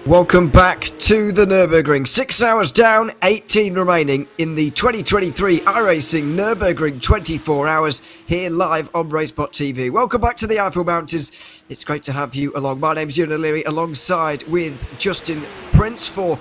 Welcome back to the Nürburgring. 6 hours down, 18 remaining in the 2023 iRacing Nürburgring 24 hours here live on RaceSpotTV. Welcome back to the Eiffel Mountains. It's great to have you along. My name's Ewan O'Leary alongside with Justin Prince for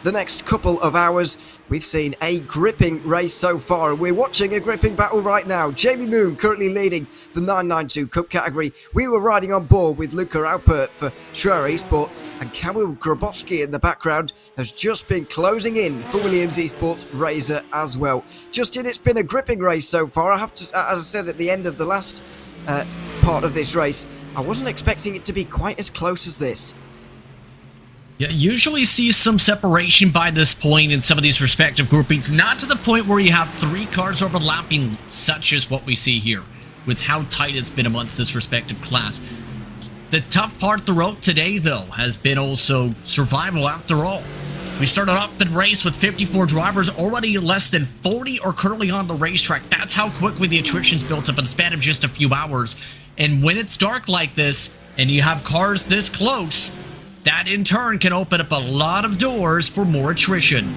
the next couple of hours. We've seen a gripping race so far, and we're watching a gripping battle right now. Jamie Moon currently leading the 992 Cup category. We were riding on board with Luca Alpert for Schwer Esport, and Kamil Grabowski in the background has just been closing in for Williams Esports Razor as well. Justin, it's been a gripping race so far. I have to, as I said at the end of the last part of this race, I wasn't expecting it to be quite as close as this. Yeah, usually see some separation by this point in some of these respective groupings, not to the point where you have three cars overlapping, such as what we see here, with how tight it's been amongst this respective class. The tough part throughout today, though, has been also survival after all. We started off the race with 54 drivers, already less than 40 are currently on the racetrack. That's how quickly the attrition's built up in the span of just a few hours. And when it's dark like this, and you have cars this close, that in turn can open up a lot of doors for more attrition.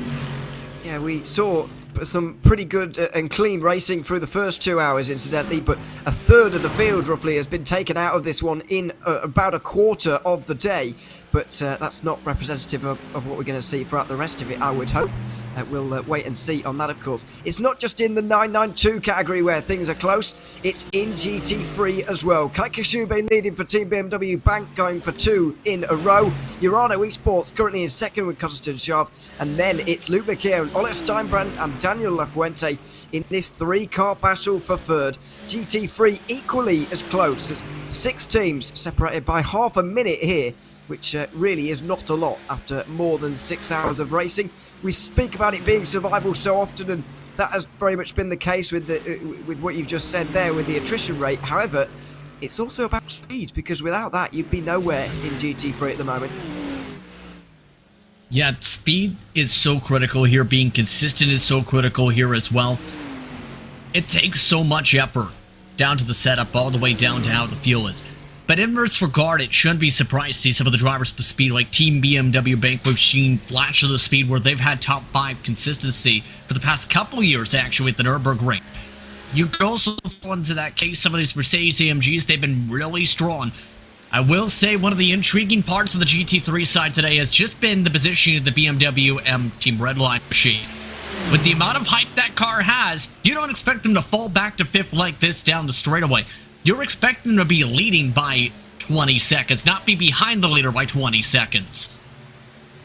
Yeah, we saw some pretty good and clean racing through the first 2 hours, incidentally, but a third of the field roughly has been taken out of this one in about a quarter of the day. But that's not representative of what we're going to see throughout the rest of it, I would hope. We'll wait and see on that, of course. It's not just in the 992 category where things are close, it's in GT3 as well. Kai Kashube leading for Team BMW, Bank going for 2 in a row. Urano Esports currently in second with Konstantin Scharf, and then it's Luke McKeown, Ole Steinbrand and Daniel Lafuente in this 3-car battle for third. GT3 equally as close, 6 teams separated by half a minute here, which really is not a lot after more than 6 hours of racing. We speak about it being survival so often, and that has very much been the case with what you've just said there with the attrition rate. However, it's also about speed, because without that, you'd be nowhere in GT3 at the moment. Yeah, speed is so critical here. Being consistent is so critical here as well. It takes so much effort, down to the setup, all the way down to how the fuel is. But in this regard, it shouldn't be surprised to see some of the drivers with the speed, like Team BMW Bank. We've seen flash of the speed where they've had top 5 consistency for the past couple years, actually, at the Nürburgring. You could also fall into that case, some of these Mercedes AMGs, they've been really strong. I will say one of the intriguing parts of the GT3 side today has just been the positioning of the BMW M Team Redline machine. With the amount of hype that car has, you don't expect them to fall back to 5th like this down the straightaway. You're expecting them to be leading by 20 seconds, not be behind the leader by 20 seconds.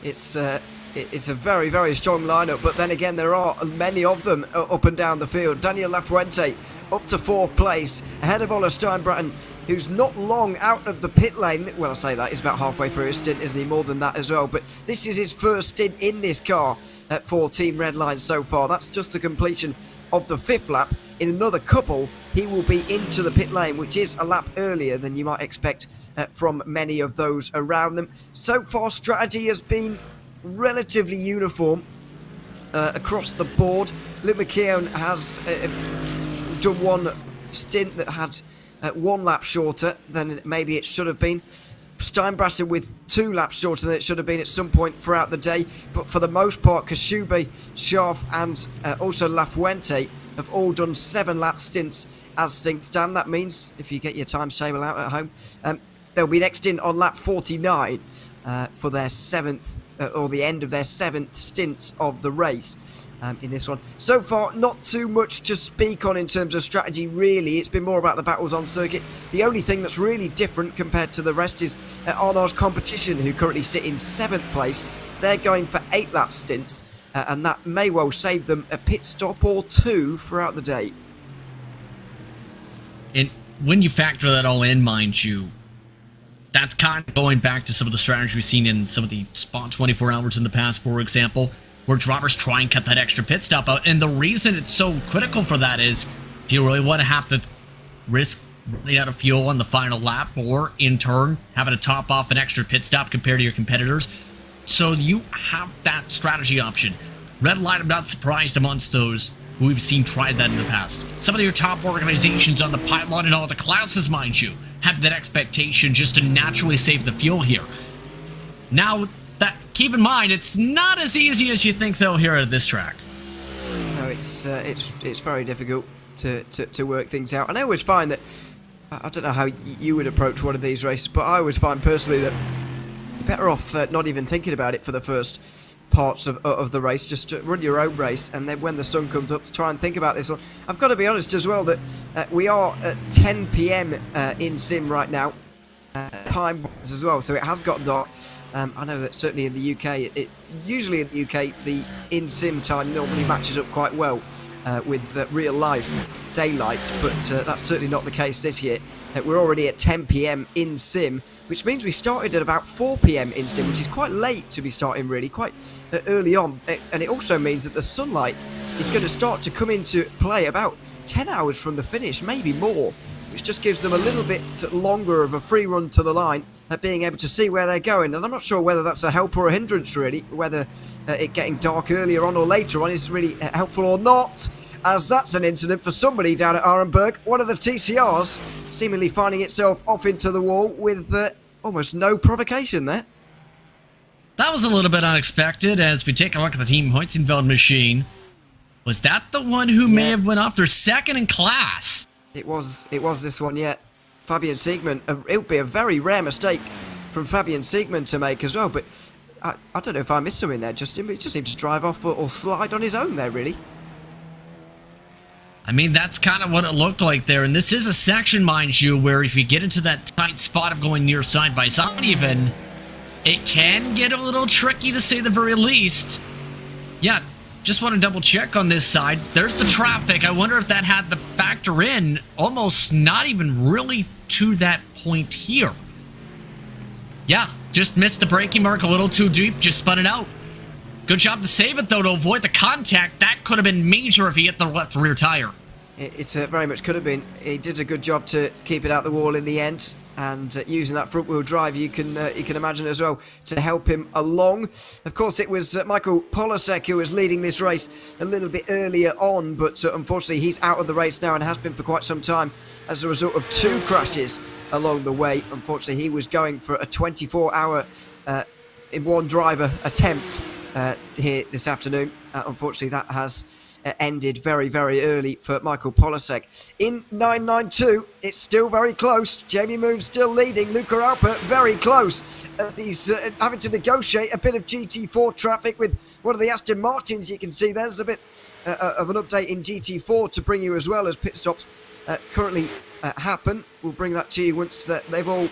It's a very, very strong lineup, but then again, there are many of them up and down the field. Daniel Lafuente up to 4th place, ahead of Ole Steinbratton, who's not long out of the pit lane. Well, I say that, he's about halfway through his stint, isn't he? More than that as well, but this is his first stint in this car for Team Redline so far. That's just the completion of the 5th lap. In another couple, he will be into the pit lane, which is a lap earlier than you might expect from many of those around them. So far, strategy has been relatively uniform across the board. Luke McKeown has done one stint that had 1 lap shorter than maybe it should have been. Steinbrasser with 2 laps shorter than it should have been at some point throughout the day, but for the most part, Kashube, Scharf and also Lafuente have all done 7-lap stints as things stand. That means, if you get your times table out at home, they'll be next in on lap 49 for their 7th, or the end of their 7th stint of the race. In this one. So far, not too much to speak on in terms of strategy, really. It's been more about the battles on circuit. The only thing that's really different compared to the rest is Arnaud's competition, who currently sit in 7th place. They're going for 8-lap stints, and that may well save them a pit stop or 2 throughout the day. And when you factor that all in, mind you, that's kind of going back to some of the strategy we've seen in some of the Spot 24 hours in the past, for example, where drivers try and cut that extra pit stop out. And the reason it's so critical for that is if you really want to have to risk running out of fuel on the final lap, or in turn having to top off an extra pit stop compared to your competitors. So you have that strategy option. Red Light, I'm not surprised amongst those who we've seen tried that in the past. Some of your top organizations on the pylon and all the classes, mind you, have that expectation just to naturally save the fuel here. Now, keep in mind, it's not as easy as you think, though, here at this track. No, it's very difficult to work things out. And I always find that, I don't know how you would approach one of these races, but I always find personally that you're better off not even thinking about it for the first parts of the race. Just to run your own race, and then when the sun comes up, to try and think about this one. I've got to be honest as well that we are at 10 PM in sim right now, time as well, so it has got dark. I know that certainly in the UK, usually in the UK, the in-sim time normally matches up quite well with real-life daylight, but that's certainly not the case this year. We're already at 10 PM in sim, which means we started at about 4 PM in sim, which is quite late to be starting, really, quite early on. And it also means that the sunlight is going to start to come into play about 10 hours from the finish, maybe more, which just gives them a little bit longer of a free run to the line at being able to see where they're going. And I'm not sure whether that's a help or a hindrance, really, whether it getting dark earlier on or later on is really helpful or not, as that's an incident for somebody down at Arenberg. One of the TCRs seemingly finding itself off into the wall with almost no provocation there. That was a little bit unexpected as we take a look at the Team Heutenfeld machine. Was that the one who may have went off? They're second in class. It was this one, yeah. Fabian Siegmann. It would be a very rare mistake from Fabian Siegmann to make as well, but I don't know if I missed something there, Justin, but he just seemed to drive off or slide on his own there, really. I mean, that's kind of what it looked like there, and this is a section, mind you, where if you get into that tight spot of going near side by side even, it can get a little tricky to say the very least. Yeah, just want to double check on this side. There's the traffic. I wonder if that had to factor in almost not even really to that point here. Yeah, just missed the braking mark a little too deep, just spun it out. Good job to save it, though, to avoid the contact. That could have been major if he hit the left rear tire. It very much could have been. He did a good job to keep it out the wall in the end, and using that front-wheel drive, you can imagine as well, to help him along. Of course, it was Michael Polasek who was leading this race a little bit earlier on, but unfortunately, he's out of the race now and has been for quite some time as a result of 2 crashes along the way. Unfortunately, he was going for a 24-hour in one driver attempt here this afternoon. Unfortunately, that has ended very, very early for Michael Polasek. In 992, it's still very close. Jamie Moon still leading. Luca Alpert very close as he's having to negotiate a bit of GT4 traffic with one of the Aston Martins. You can see there's a bit of an update in GT4 to bring you as well as pit stops currently happen. We'll bring that to you once they've all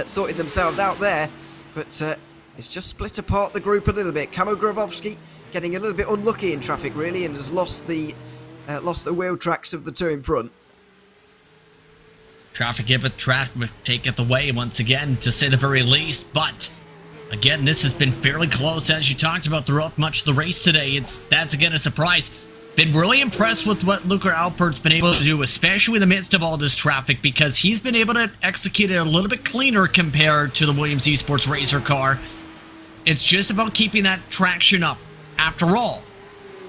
sorted themselves out there. But it's just split apart the group a little bit. Kamo Grabowski getting a little bit unlucky in traffic, really, and has lost the wheel tracks of the 2 in front. Traffic take the way once again, to say the very least. But again, this has been fairly close, as you talked about throughout much of the race today. That's again a surprise. Been really impressed with what Luca Alpert's been able to do, especially in the midst of all this traffic, because he's been able to execute it a little bit cleaner compared to the Williams Esports Racer car. It's just about keeping that traction up. After all,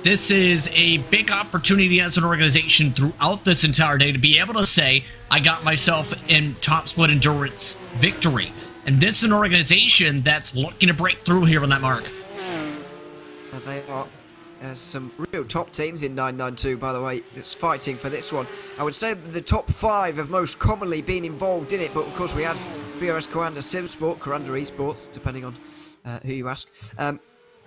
this is a big opportunity as an organization throughout this entire day to be able to say, I got myself in top split endurance victory. And this is an organization that's looking to break through here on that mark. They are. There's some real top teams in 992, by the way, that's fighting for this one. I would say that the top 5 have most commonly been involved in it, but of course we had BRS Coanda Simsport, Coanda Esports, depending on who you ask,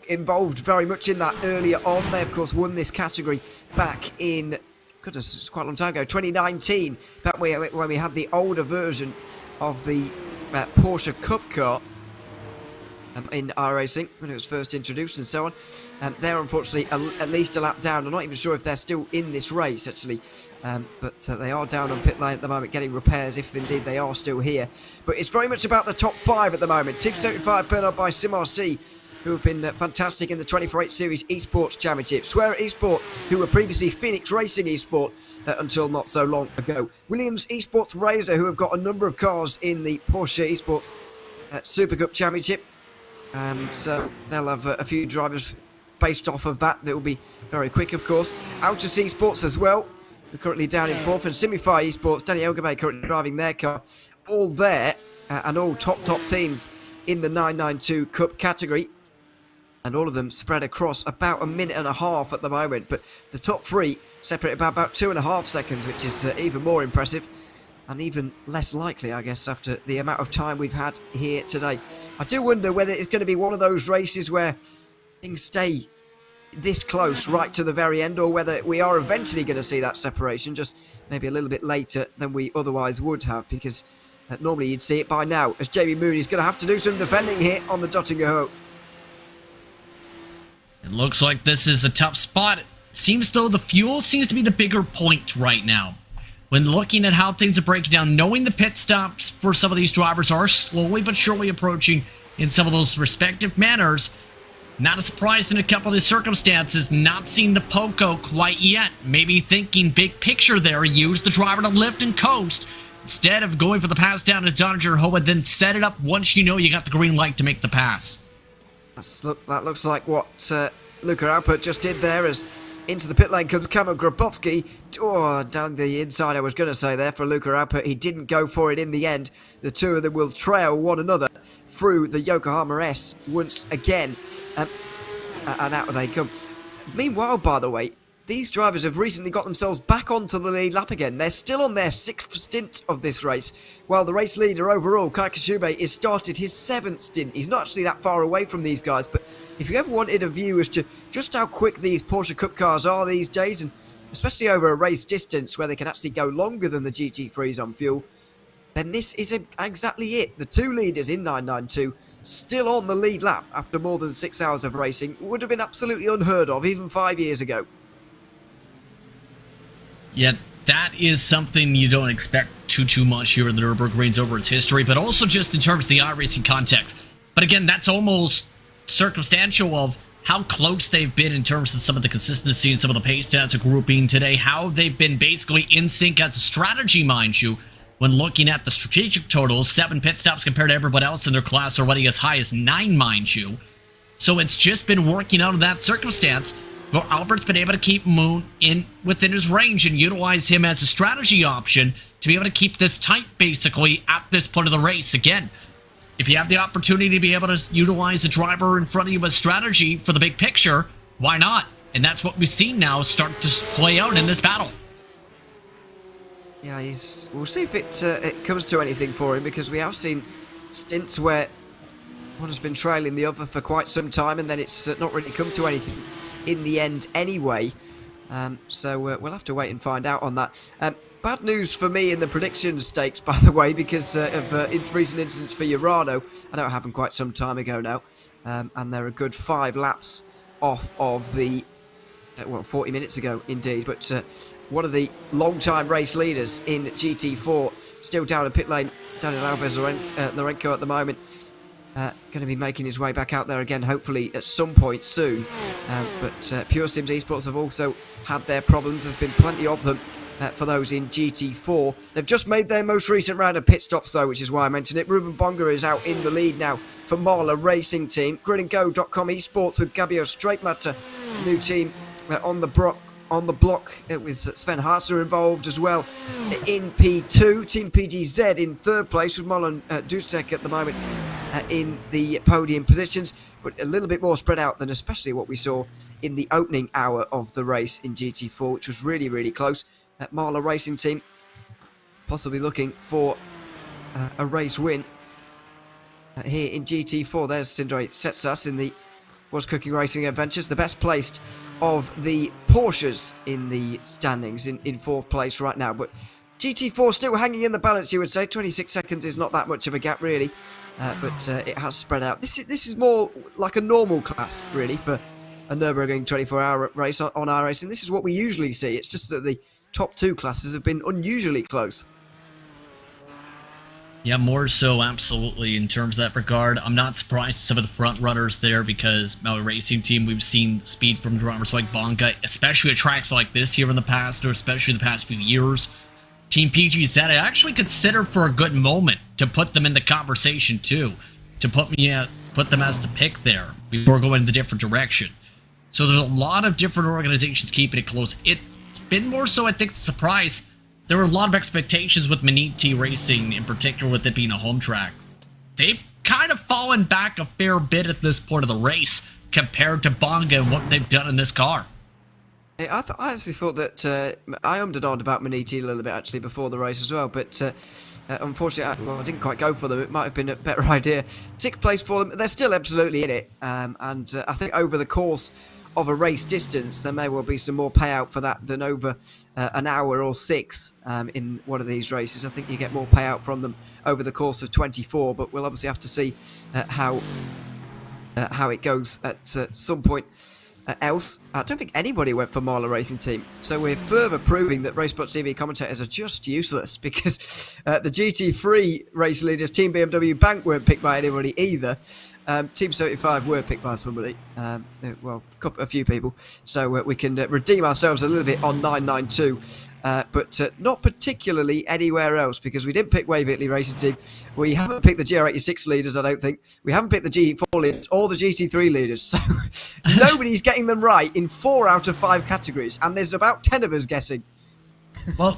involved very much in that earlier on. They, of course, won this category back in, goodness, it's quite a long time ago, 2019, back when we had the older version of the Porsche Cup car. In iRacing, when it was first introduced and so on. They're unfortunately at least a lap down. I'm not even sure if they're still in this race, actually. But they are down on pit lane at the moment, getting repairs, if indeed they are still here. But it's very much about the top 5 at the moment. Team 75 paired up by SimRC, who have been fantastic in the 24/8 Series Esports Championship. Swear Esport, who were previously Phoenix Racing Esport until not so long ago. Williams Esports Razor, who have got a number of cars in the Porsche Esports Super Cup Championship. So they'll have a few drivers based off of that. That will be very quick, of course. Autos Esports as well. We're currently down in 4th. And Simify Esports, Danny Elgabe currently driving their car. All there, and all top teams in the 992 Cup category. And all of them spread across about 1.5 minutes at the moment. But the top 3 separated by about 2.5 seconds, which is even more impressive. And even less likely, I guess, after the amount of time we've had here today. I do wonder whether it's going to be one of those races where things stay this close right to the very end, or whether we are eventually going to see that separation, just maybe a little bit later than we otherwise would have, because normally you'd see it by now, as Jamie Mooney's going to have to do some defending here on the Dottingerhoe. It looks like this is a tough spot. It seems though the fuel seems to be the bigger point right now. When looking at how things are breaking down, knowing the pit stops for some of these drivers are slowly but surely approaching in some of those respective manners. Not a surprise in a couple of these circumstances, not seeing the Poco quite yet. Maybe thinking big picture there, use the driver to lift and coast, instead of going for the pass down to Dottingerhoe and then set it up once you know you got the green light to make the pass. That looks like what Luca Alpert just did there, as into the pit lane comes Kamil Grabowski. Oh, down the inside, I was going to say there, for Luca Alpert. He didn't go for it in the end. The two of them will trail one another through the Yokohama S once again. And out they come. Meanwhile, by the way, these drivers have recently got themselves back onto the lead lap again. They're still on their 6th stint of this race, while the race leader overall, Kai Kashube, has started his 7th stint. He's not actually that far away from these guys, but if you ever wanted a view as to just how quick these Porsche Cup cars are these days, and especially over a race distance where they can actually go longer than the GT3s on fuel, then this is exactly it. The two leaders in 992 still on the lead lap after more than 6 hours of racing. Would have been absolutely unheard of even 5 years ago. Yeah, that is something you don't expect too much here in the Nürburgring over its history, but also just in terms of the iRacing context. But again, that's almost circumstantial of how close they've been in terms of some of the consistency and some of the pace stats of grouping today, how they've been basically in sync as a strategy, mind you, when looking at the strategic totals. 7 pit stops compared to everyone else in their class, already as high as 9, mind you. So it's just been working out in that circumstance. But Albert's been able to keep Moon within his range and utilize him as a strategy option to be able to keep this tight, basically, at this point of the race. Again, if you have the opportunity to be able to utilize the driver in front of you as strategy for the big picture, why not? And that's what we've seen now start to play out in this battle. Yeah, we'll see if it comes to anything for him, because we have seen stints where one has been trailing the other for quite some time, and then it's not really come to anything in the end anyway. So we'll have to wait and find out on that. Bad news for me in the prediction stakes, by the way, because of recent incidents for Urano. I know it happened quite some time ago now, and they're a good 5 laps off of the 40 minutes ago indeed, but one of the long-time race leaders in GT4 still down in pit lane, Daniel Alves Lorenko at the moment. Going to be making his way back out there again, hopefully at some point soon. But Pure Sims Esports have also had their problems. There's been plenty of them for those in GT4. They've just made their most recent round of pit stops though, which is why I mentioned it. Ruben Bonga is out in the lead now for Marla Racing Team. GridandGo.com Esports with Gabio Straightmatter, new team on the block with Sven Harser involved as well in P2. Team PGZ in 3rd place with Molon Dusek at the moment in the podium positions, but a little bit more spread out than especially what we saw in the opening hour of the race in GT4, which was really, really close. Marla Racing Team possibly looking for a race win here in GT4. There's Sindre Setsas in the Was Cooking Racing Adventures, the best placed of the Porsches in the standings in 4th place right now. But GT4 still hanging in the balance, you would say. 26 seconds is not that much of a gap, really. But it has spread out. This is more like a normal class, really, for a Nürburgring 24-hour race on iRacing. This is what we usually see. It's just that the top 2 classes have been unusually close. Yeah, more so, absolutely, in terms of that regard. I'm not surprised some of the front runners there, because our racing team, we've seen speed from drivers like Bonga, especially at tracks like this here in the past, or especially the past few years. Team PGZ, I actually consider for a good moment to put them in the conversation too, to put them as the pick there before going in the different direction. So there's a lot of different organizations keeping it close. It's been more so, I think, the surprise. There were a lot of expectations with Maniti Racing, in particular with it being a home track. They've kind of fallen back a fair bit at this point of the race compared to Bonga and what they've done in this car. I actually thought that I ummed and ahed about Maniti a little bit actually before the race as well, but unfortunately, I didn't quite go for them. It might have been a better idea. 6th place for them. They're still absolutely in it, and I think over the course of a race distance, there may well be some more payout for that than over an hour or 6 in one of these races. I think you get more payout from them over the course of 24, but we'll obviously have to see how it goes at some point else. I don't think anybody went for Marla Racing Team, so we're further proving that RaceSpotTV commentators are just useless, because the GT3 race leaders, Team BMW Bank, weren't picked by anybody either. Team 75 were picked by somebody, well, a few people, so we can redeem ourselves a little bit on 992, but not particularly anywhere else, because we didn't pick Wave Italy Racing Team. We haven't picked the GR86 leaders, I don't think. We haven't picked the GT4 leaders or the GT3 leaders, so nobody's getting them right in 4 out of 5 categories, and there's about 10 of us guessing. Well,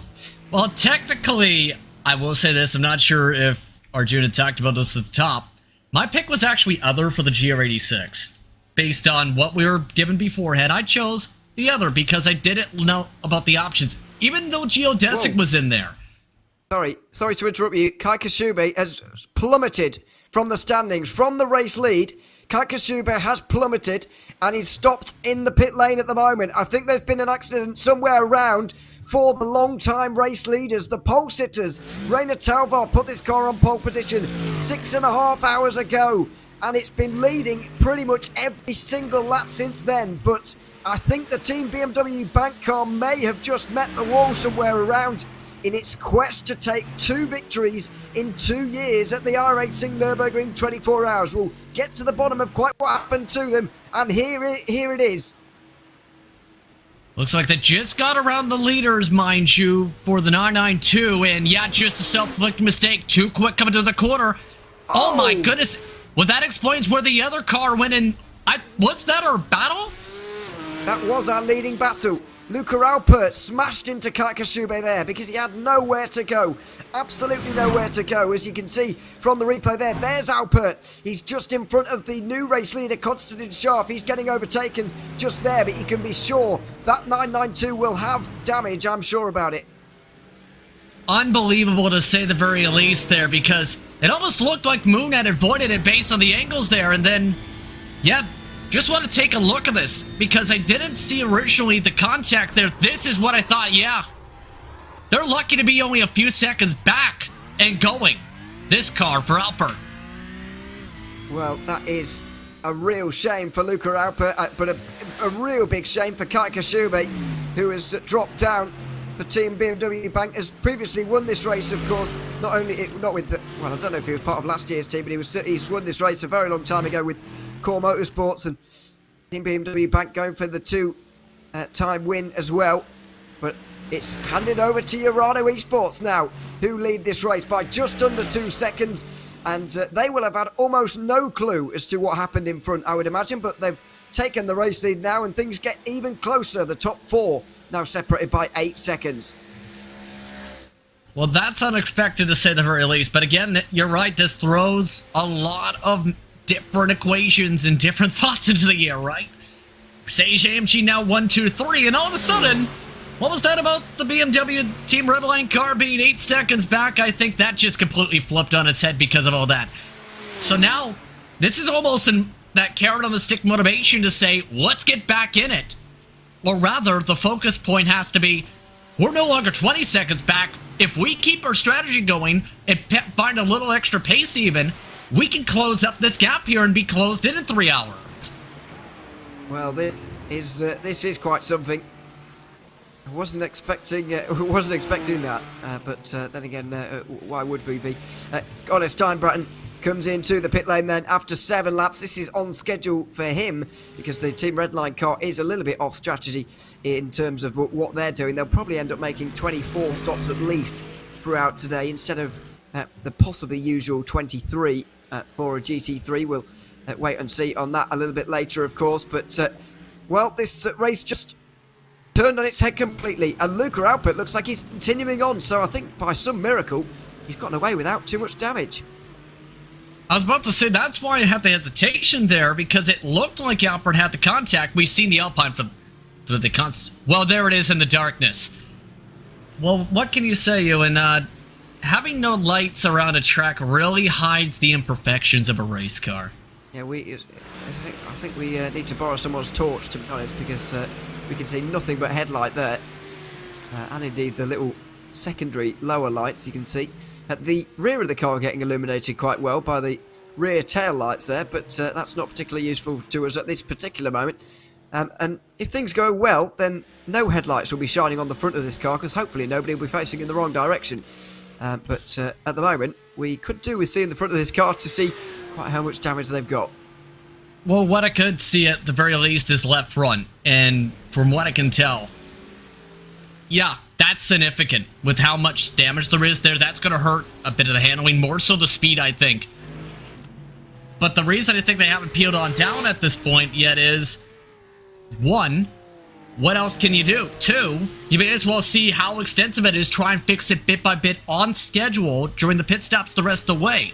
technically, I will say this. I'm not sure if Arjuna talked about this at the top. My pick was actually other for the GR86. Based on what we were given beforehand, I chose the other because I didn't know about the options, even though Geodesic was in there. Sorry to interrupt you. Kai Kasube has plummeted from the standings, from the race lead. Kai Kasube has plummeted, and he's stopped in the pit lane at the moment. I think there's been an accident somewhere around for the long-time race leaders, the pole sitters. Rainer Talvar put this car on pole position 6.5 hours ago, and it's been leading pretty much every single lap since then. But I think the Team BMW Bank car may have just met the wall somewhere around in its quest to take 2 victories in 2 years at the iRacing Nürburgring 24 hours. We'll get to the bottom of quite what happened to them, and here it is. Looks like they just got around the leaders, mind you, for the 992, and yeah, just a self-inflicted mistake. Too quick coming to the corner. Oh my goodness. Well, that explains where the other car went in. Was that our battle? That was our leading battle. Luca Alpert smashed into Kai Kasube there because he had nowhere to go. Absolutely nowhere to go. As you can see from the replay there, there's Alpert. He's just in front of the new race leader, Konstantin Sharp. He's getting overtaken just there, but you can be sure that 992 will have damage. I'm sure about it. Unbelievable to say the very least there, because it almost looked like Moon had avoided it based on the angles there, and then, yeah, just want to take a look at this, because I didn't see originally the contact there. This is what I thought, yeah. They're lucky to be only a few seconds back and going. This car for Alpert. Well, that is a real shame for Luca Alpert, but a real big shame for Kai Kasube, who has dropped down. The Team BMW Bank has previously won this race, of course. Not with well, I don't know if he was part of last year's team, but he's won this race a very long time ago with Core Motorsports, and Team BMW Bank going for the 2-time win as well. But it's handed over to Urano Esports now, who lead this race by just under 2 seconds, and they will have had almost no clue as to what happened in front, I would imagine, but they've taken the race lead now, and things get even closer. The top 4 now separated by 8 seconds. Well, that's unexpected to say the very least, but again, you're right, this throws a lot of different equations and different thoughts into the air, right? Sage AMG now 1, 2, 3, and all of a sudden, what was that about the BMW Team Redline car being 8 seconds back? I think that just completely flipped on its head because of all that. So now, this is almost that carrot on the stick motivation to say, let's get back in it. Or rather, the focus point has to be, we're no longer 20 seconds back. If we keep our strategy going and find a little extra pace even, we can close up this gap here and be closed in 3 hours. Well, this is quite something. I wasn't expecting that, but then again, why would we be? Honest Time Bratton comes into the pit lane then after 7 laps. This is on schedule for him because the Team Redline car is a little bit off strategy in terms of what they're doing. They'll probably end up making 24 stops at least throughout today instead of the possibly usual 23 for a GT3. We'll wait and see on that a little bit later, of course. But, well, this race just turned on its head completely. And Luca Alpert looks like he's continuing on. So I think by some miracle, he's gotten away without too much damage. I was about to say that's why I had the hesitation there, because it looked like Alpert had the contact. We've seen the Alpine for the well, there it is in the darkness. Well, what can you say, Ewan? Having no lights around a track really hides the imperfections of a race car. Yeah, I think we need to borrow someone's torch, to be honest, because we can see nothing but headlight there. And indeed the little secondary lower lights you can see. At the rear of the car getting illuminated quite well by the rear tail lights there, but that's not particularly useful to us at this particular moment. And if things go well, then no headlights will be shining on the front of this car, because hopefully nobody will be facing in the wrong direction. But at the moment, we could do with seeing the front of this car to see quite how much damage they've got. Well, what I could see at the very least is left front, and from what I can tell, yeah, that's significant. With how much damage there is there, that's going to hurt a bit of the handling, more so the speed, I think. But the reason I think they haven't peeled on down at this point yet is, one, what else can you do? Two, you may as well see how extensive it is, try and fix it bit by bit on schedule during the pit stops the rest of the way.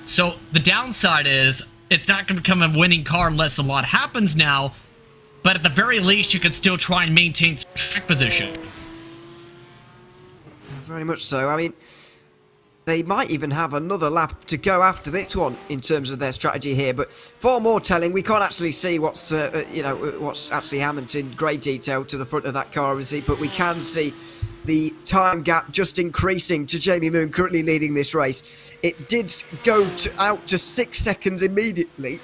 So the downside is, it's not going to become a winning car unless a lot happens now, but at the very least, you can still try and maintain some track position. Very much so. I mean, they might even have another lap to go after this one in terms of their strategy here, but far more telling. We can't actually see what's what's actually happened in great detail to the front of that car, obviously, but we can see the time gap just increasing to Jamie Moon currently leading this race. It did go out to 6 seconds immediately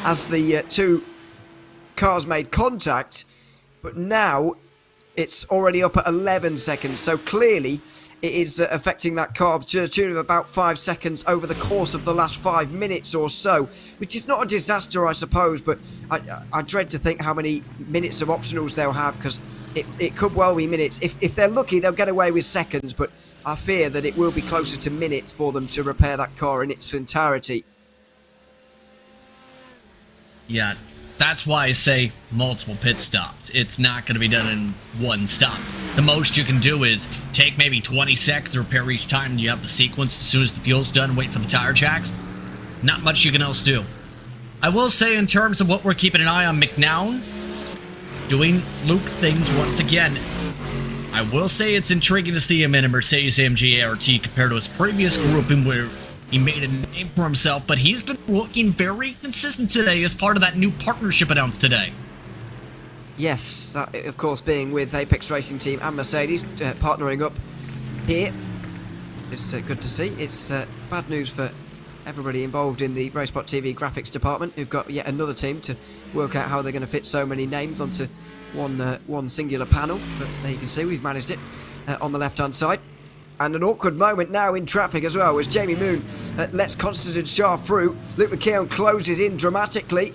as the two cars made contact, but now it's already up at 11 seconds, so clearly it is affecting that car to the tune of about 5 seconds over the course of the last 5 minutes or so, which is not a disaster, I suppose, but I dread to think how many minutes of optionals they'll have, because it could well be minutes. If they're lucky, they'll get away with seconds, but I fear that it will be closer to minutes for them to repair that car in its entirety. Yeah, that's why I say multiple pit stops. It's not going to be done in one stop. The most you can do is take maybe 20 seconds to repair each time, and you have the sequence as soon as the fuel's done, wait for the tire jacks. Not much you can else do. I will say, in terms of what we're keeping an eye on, McNown doing Luke things once again. I will say it's intriguing to see him in a Mercedes-AMG ART compared to his previous grouping where he made a name for himself, but he's been looking very consistent today as part of that new partnership announced today. Yes, that of course being with Apex Racing Team and Mercedes partnering up here. It's good to see. It's bad news for everybody involved in the RaceSpotTV graphics department, who've got yet another team to work out how they're going to fit so many names onto one singular panel. But there you can see we've managed it on the left-hand side. And an awkward moment now in traffic as well, as Jamie Moon lets Constantine Shaw through. Luke McKeown closes in dramatically,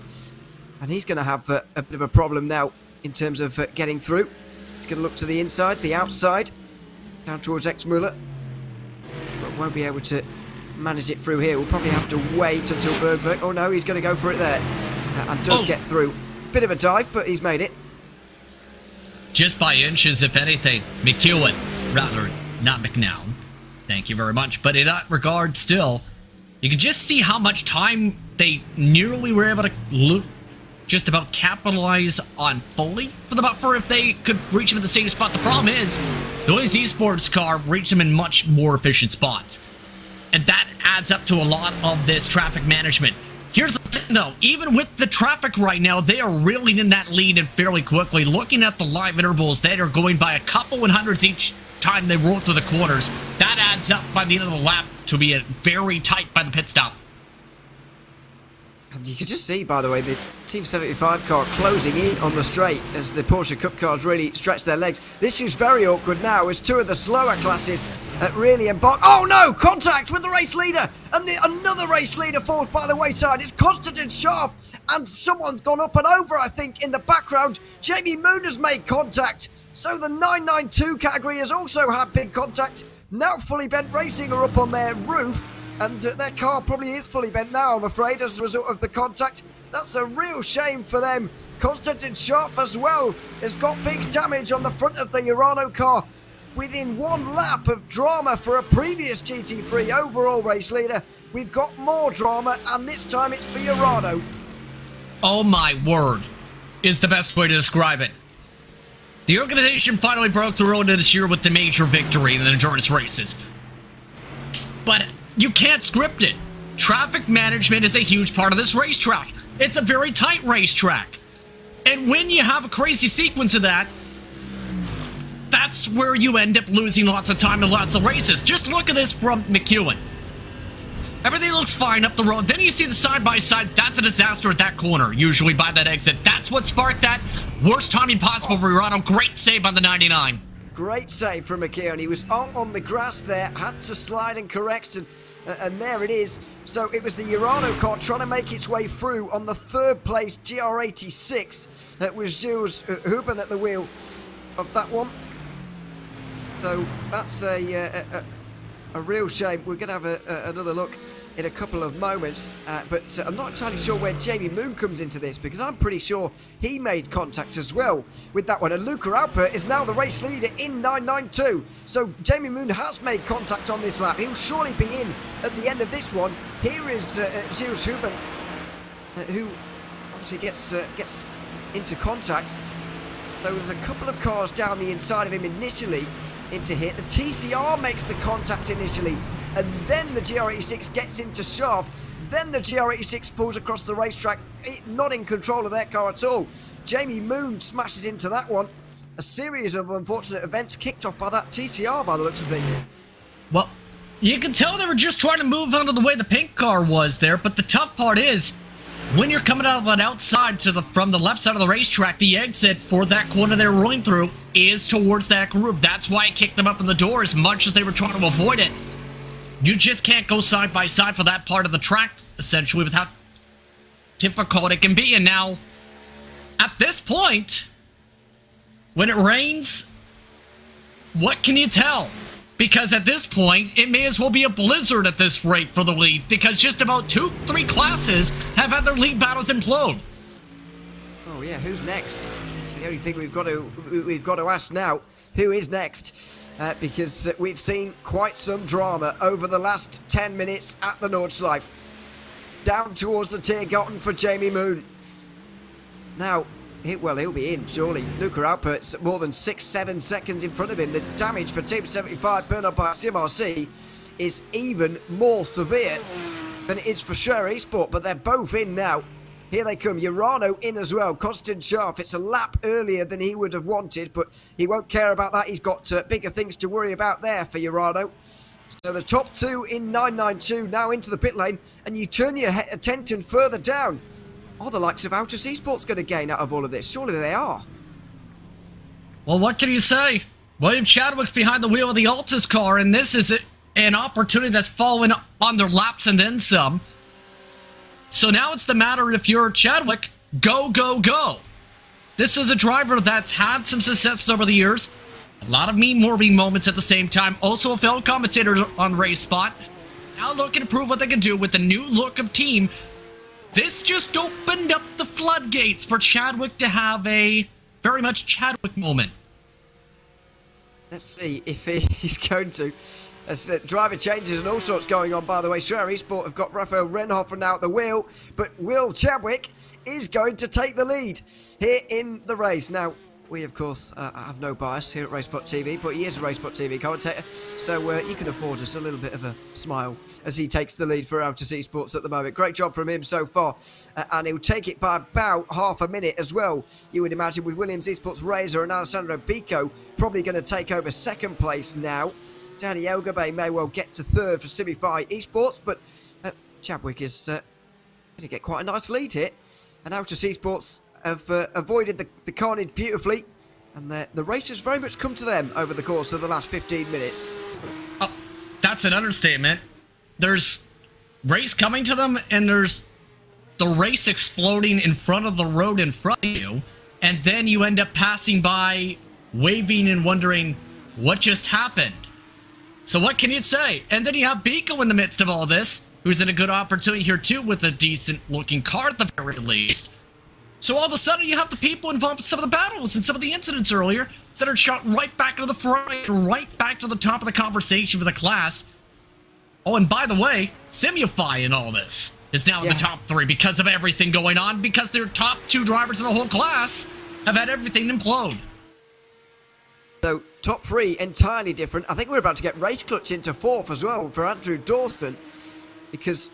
and he's going to have a bit of a problem now in terms of getting through. He's going to look to the inside, the outside, down towards X-Muller, but won't be able to manage it through here. We'll probably have to wait until Bergwerk. Oh no, he's going to go for it there, and does get through. Bit of a dive, but he's made it. Just by inches, if anything. McEwen, rather, not McNown. Thank you very much. But in that regard, still, you can just see how much time they nearly were able to just about capitalize on fully for the buffer if they could reach him at the same spot. The problem is, the Williams Esports car reached him in much more efficient spots. And that adds up to a lot of this traffic management. Here's the thing, though. Even with the traffic right now, they are reeling in that lead and fairly quickly. Looking at the live intervals, they are going by a couple 100s each time they roll through the corners. That adds up by the end of the lap to be very tight by the pit stop. And you can just see, by the way, the Team 75 car closing in on the straight as the Porsche Cup cars really stretch their legs. This is very awkward now as two of the slower classes really embark. Oh no! Contact with the race leader! And another race leader falls by the wayside. It's Constantine Scharf, and someone's gone up and over, I think, in the background. Jamie Moon has made contact. So the 992 category has also had big contact. Now Fully Bent Racing are up on their roof. And their car probably is fully bent now, I'm afraid, as a result of the contact. That's a real shame for them. Constantine Scharf as well has got big damage on the front of the Urano car. within one lap of drama for a previous GT3 overall race leader. We've got more drama, and this time it's for Urano. Oh my word, is the best way to describe it. The organization finally broke through into this year with the major victory in the endurance races. But you can't script it. Traffic management is a huge part of this racetrack. It's a very tight racetrack. And when you have a crazy sequence of that, that's where you end up losing lots of time and lots of races. Just look at this from McEwen. Everything looks fine up the road. Then you see the side-by-side. That's a disaster at that corner, usually by that exit. That's what sparked that. Worst timing possible for Urano. Great save on the 99. Great save from McKeown. He was on the grass there, had to slide and correct, and there it is. So it was the Urano car trying to make its way through on the third place GR86. That was Jules Huben at the wheel of that one. So that's a real shame. We're going to have another look in a couple of moments, but I'm not entirely sure where Jamie Moon comes into this, because I'm pretty sure he made contact as well with that one. And Luca Alpert is now the race leader in 992. So Jamie Moon has made contact on this lap. He'll surely be in at the end of this one. Here is Gilles Huben, who obviously gets into contact. So there's a couple of cars down the inside of him initially into hit. The TCR makes the contact initially, and then the GR86 gets into shaft. Then the GR86 pulls across the racetrack, not in control of their car at all. Jamie Moon smashes into that one. A series of unfortunate events kicked off by that TCR by the looks of things. Well, you can tell they were just trying to move under the way the pink car was there, but the tough part is, when you're coming out of an outside from the left side of the racetrack, the exit for that corner they were rolling through is towards that groove. That's why it kicked them up in the door as much as they were trying to avoid it. You just can't go side by side for that part of the track, essentially, with how difficult it can be. And now, at this point, when it rains, what can you tell? Because at this point, it may as well be a blizzard at this rate for the lead, because just about 2-3 classes have had their lead battles implode. Oh yeah, who's next? It's the only thing we've got to ask now. Who is next? Because we've seen quite some drama over the last 10 minutes at the Nordschleife. Down towards the Tiergarten for Jamie Moon. Now, he'll be in, surely. Luca Alpert's more than 6-7 seconds in front of him. The damage for Team 75, Bernard by CMRC, is even more severe than it is for Sure Esport, but they're both in now. Here they come. Urano in as well. Constant Sharp. It's a lap earlier than he would have wanted, but he won't care about that. He's got bigger things to worry about there for Urano. So the top two in 992 now into the pit lane, and you turn your attention further down. Are the likes of Autos Esports going to gain out of all of this? Surely they are. Well, what can you say? William Chadwick's behind the wheel of the Altus car, and this is an opportunity that's fallen on their laps and then some. So now it's the matter, if you're Chadwick, go, go, go. This is a driver that's had some success over the years. A lot of meme-worthy moments at the same time. Also a fellow commentator on RaceSpot. Now looking to prove what they can do with the new look of team. This just opened up the floodgates for Chadwick to have a very much Chadwick moment. Let's see if he's going to. As driver changes and all sorts going on, by the way. Sure Esport have got Raphael Renhofer now at the wheel, but Will Chadwick is going to take the lead here in the race. Now, we, of course, have no bias here at RaceSpotTV, but he is a RaceSpotTV commentator, so you can afford us a little bit of a smile as he takes the lead for Autos Esports at the moment. Great job from him so far, and he'll take it by about half a minute as well, you would imagine, with Williams Esports Razor and Alessandro Bico probably going to take over second place now. Danny Elgabe may well get to third for Simify Esports, but Chadwick is going to get quite a nice lead here, and Autos Esports have avoided the carnage beautifully, and the race has very much come to them over the course of the last 15 minutes. Oh, that's an understatement. There's race coming to them, and there's the race exploding in front of the road in front of you, and then you end up passing by, waving and wondering what just happened. So what can you say? And then you have Biko in the midst of all this, who's in a good opportunity here too, with a decent looking car at the very least. So all of a sudden you have the people involved in some of the battles and some of the incidents earlier that are shot right back into the front and right back to the top of the conversation for the class. Oh, and by the way, Simify in all this is now in the top 3 because of everything going on, because their top 2 drivers in the whole class have had everything implode. So, top 3 entirely different. I think we're about to get Race Clutch into 4th as well for Andrew Dawson, because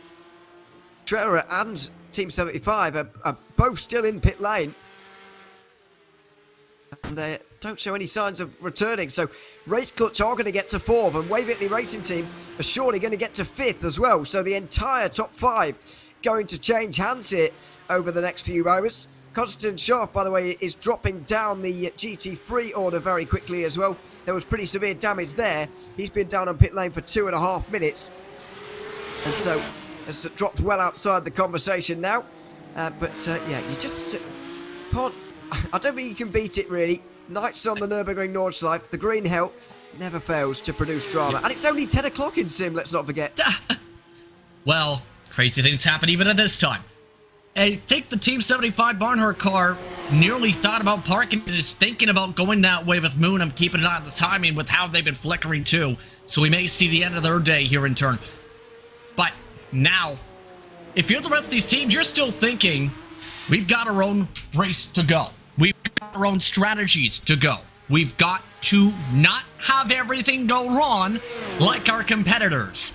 Trevor and Team 75 are both still in pit lane. And they don't show any signs of returning. So Race Clutch are going to get to 4th, and Wave Italy Racing Team are surely going to get to 5th as well. So the entire top 5 going to change hands here over the next few moments. Konstantin Scharf, by the way, is dropping down the GT3 order very quickly as well. There was pretty severe damage there. He's been down on pit lane for 2.5 minutes. And so has dropped well outside the conversation now. Yeah, you just can't... I don't think you can beat it, really. Nights on the Nürburgring Nordschleife, the green hell never fails to produce drama. And it's only 10 o'clock in Sim, let's not forget. Well, crazy things happen even at this time. I think the Team 75 Barnhart car nearly thought about parking and is thinking about going that way with Moon. I'm keeping an eye on the timing with how they've been flickering too. So we may see the end of their day here in turn. But now, if you're the rest of these teams, you're still thinking, we've got our own race to go. We've got our own strategies to go. We've got to not have everything go wrong like our competitors.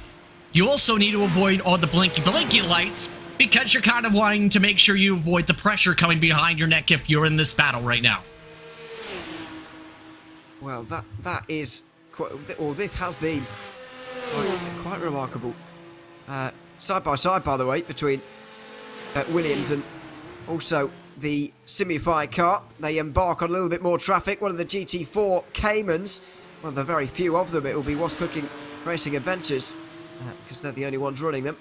You also need to avoid all the blinky lights because you're kind of wanting to make sure you avoid the pressure coming behind your neck if you're in this battle right now. Well, that is quite, or this has been quite remarkable. Side by side, by the way, between Williams and also the Simify car. They embark on a little bit more traffic. One of the GT4 Caymans, one of the very few of them, it will be What's Cooking Racing Adventures, because they're the only ones running them.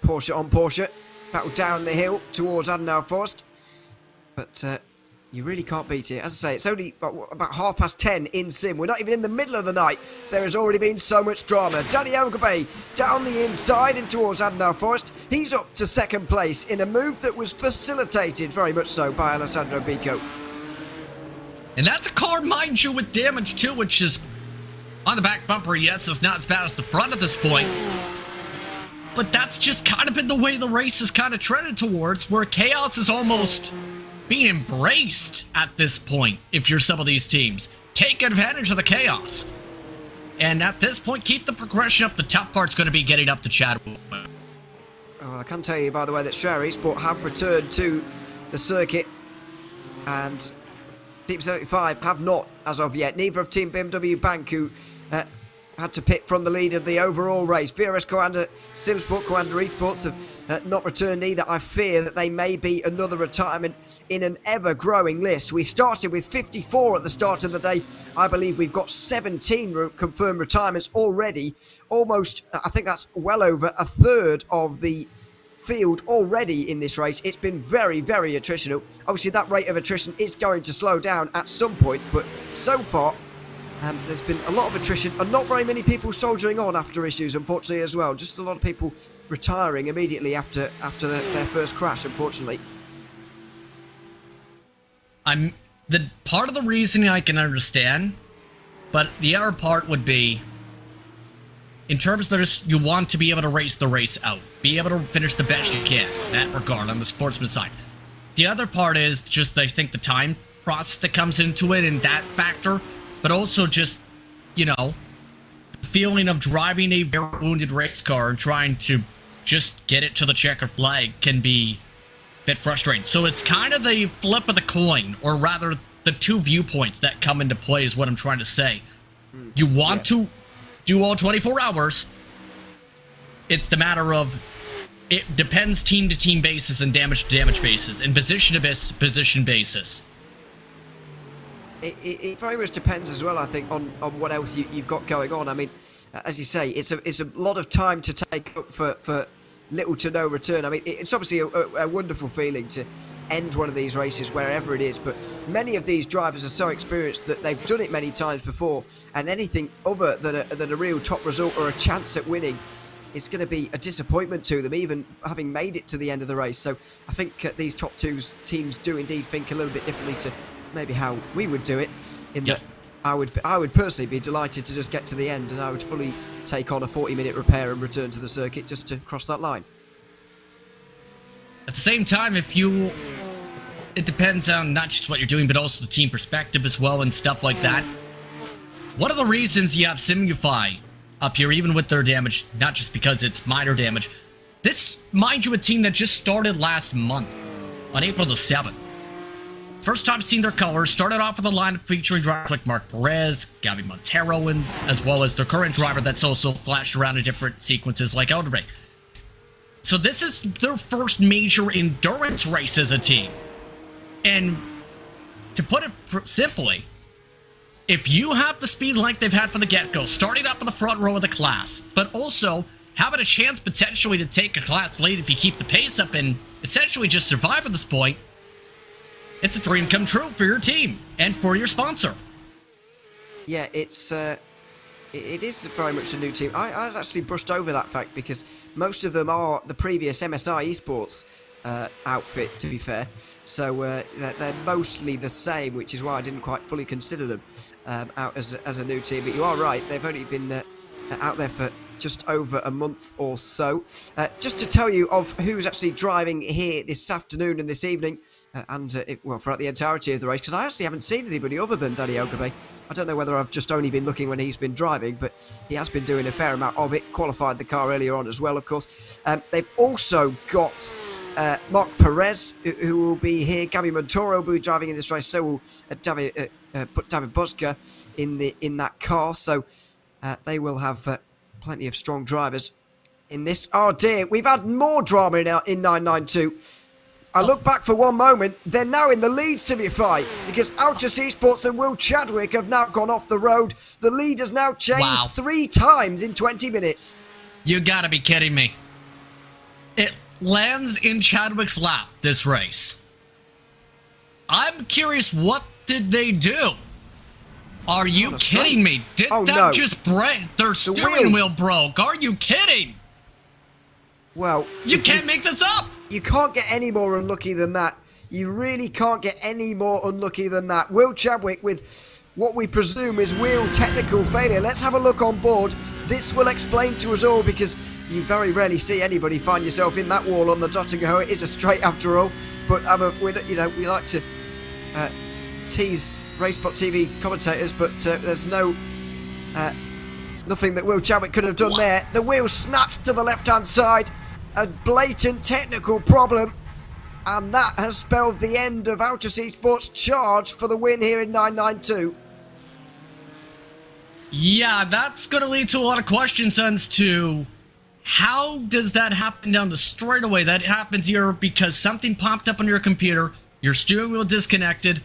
Porsche on Porsche, battle down the hill towards Adenauer Forst. But you really can't beat it. As I say, it's only about 10:30 in Sim. We're not even in the middle of the night. There has already been so much drama. Danny Elgabe down the inside and towards Adenauer Forest. He's up to 2nd place in a move that was facilitated very much so by Alessandro Bico. And that's a car, mind you, with damage too, which is on the back bumper. Yes, it's not as bad as the front at this point. But that's just kind of been the way the race is kind of trended towards, where chaos is almost being embraced at this point. If you're some of these teams, take advantage of the chaos, and at this point keep the progression up. The tough part's going to be getting up to Chadwick. Oh, I can tell you, by the way, that RaceSport have returned to the circuit, and Team 75 have not as of yet. Neither of Team BMW Bank, who had to pit from the lead of the overall race. VRS Coanda, SimSport, Coanda Esports have not returned either. I fear that they may be another retirement in an ever-growing list. We started with 54 at the start of the day. I believe we've got 17 confirmed retirements already. Almost, I think that's well over a third of the field already in this race. It's been very, very attritional. Obviously, that rate of attrition is going to slow down at some point, but so far, there's been a lot of attrition and not very many people soldiering on after issues, unfortunately, as well. Just a lot of people retiring immediately after their first crash, unfortunately. The part of the reasoning I can understand, but the other part would be, in terms of just, you want to be able to race the race out, be able to finish the best you can in that regard on the sportsman side. The other part is just, I think, the time process that comes into it and that factor. But also just, you know, the feeling of driving a very wounded race car and trying to just get it to the checkered flag can be a bit frustrating. So it's kind of the flip of the coin, or rather the two viewpoints that come into play is what I'm trying to say. You want to do all 24 hours. It's the matter of, it depends team to team basis and damage to damage basis and position to position basis. It very much depends as well, I think, on what else you've got going on. I mean, as you say, it's a lot of time to take up for little to no return. I mean, it's obviously a wonderful feeling to end one of these races wherever it is, but many of these drivers are so experienced that they've done it many times before, and anything other than a real top result or a chance at winning, it's going to be a disappointment to them, even having made it to the end of the race. So I think these top two teams do indeed think a little bit differently to maybe how we would do it. In Yep. that I would personally be delighted to just get to the end, and I would fully take on a 40-minute repair and return to the circuit just to cross that line. At the same time, it depends on not just what you're doing, but also the team perspective as well and stuff like that. One of the reasons you have Simufy up here, even with their damage, not just because it's minor damage. This, mind you, a team that just started last month, on April the 7th. First time seeing their colors, started off with a lineup featuring drivers like Mark Perez, Gabby Montero, and as well as their current driver that's also flashed around in different sequences like Elderberry. So this is their first major endurance race as a team. And to put it simply, if you have the speed like they've had from the get-go, starting up in the front row of the class, but also having a chance potentially to take a class lead if you keep the pace up and essentially just survive at this point, it's a dream come true for your team and for your sponsor. Yeah, it is very much a new team. I'd actually brushed over that fact because most of them are the previous MSI Esports outfit, to be fair. So they're mostly the same, which is why I didn't quite fully consider them out as a new team. But you are right, they've only been out there for just over a month or so. Just to tell you of who's actually driving here this afternoon and this evening, well, throughout the entirety of the race, because I actually haven't seen anybody other than Danny Elgabe. I don't know whether I've just only been looking when he's been driving, but he has been doing a fair amount of it. Qualified the car earlier on as well, of course. They've also got Mark Perez, who will be here. Gabby Montoro will be driving in this race. So will David Buska in that car. So they will have plenty of strong drivers in this. Oh dear, we've had more drama in 992. I look back for one moment, they're now in the lead, Simify, because Altus Esports and Will Chadwick have now gone off the road. The lead has now changed 3 times in 20 minutes. You gotta be kidding me. It lands in Chadwick's lap, this race. I'm curious, what did they do? Are you kidding me? Did that just break? Their steering wheel broke. Are you kidding? Well, you can't make this up. You can't get any more unlucky than that. You really can't get any more unlucky than that. Will Chadwick with what we presume is wheel technical failure. Let's have a look on board. This will explain to us all, because you very rarely see anybody find yourself in that wall on the Dottingham. It is a straight after all. But we like to tease RaceSpotTV commentators, but there's nothing that Will Chadwick could have done there. The wheel snapped to the left-hand side. A blatant technical problem, and that has spelled the end of Altus Esports' charge for the win here in 992. Yeah, that's going to lead to a lot of questions as to how does that happen down the straightaway. That happens here because something popped up on your computer, your steering wheel disconnected,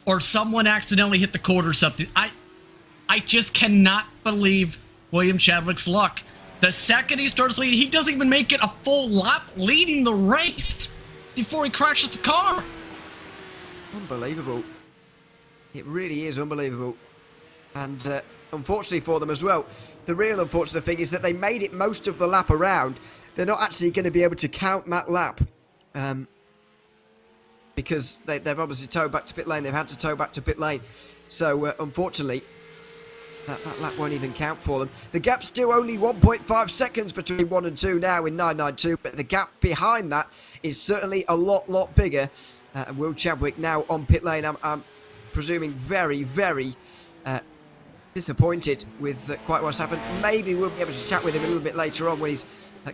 or someone accidentally hit the cord or something. I just cannot believe William Chadwick's luck. The second he starts leading, he doesn't even make it a full lap leading the race before he crashes the car. Unbelievable. It really is unbelievable. And unfortunately for them as well, the real unfortunate thing is that they made it most of the lap around. They're not actually going to be able to count that lap. Because they've obviously towed back to pit lane. They've had to tow back to pit lane. So, unfortunately, that lap won't even count for them. The gap's still only 1.5 seconds between 1 and 2 now in 992, but the gap behind that is certainly a lot bigger. And Will Chadwick now on pit lane, I'm presuming very, very disappointed with quite what's happened. Maybe we'll be able to chat with him a little bit later on when he's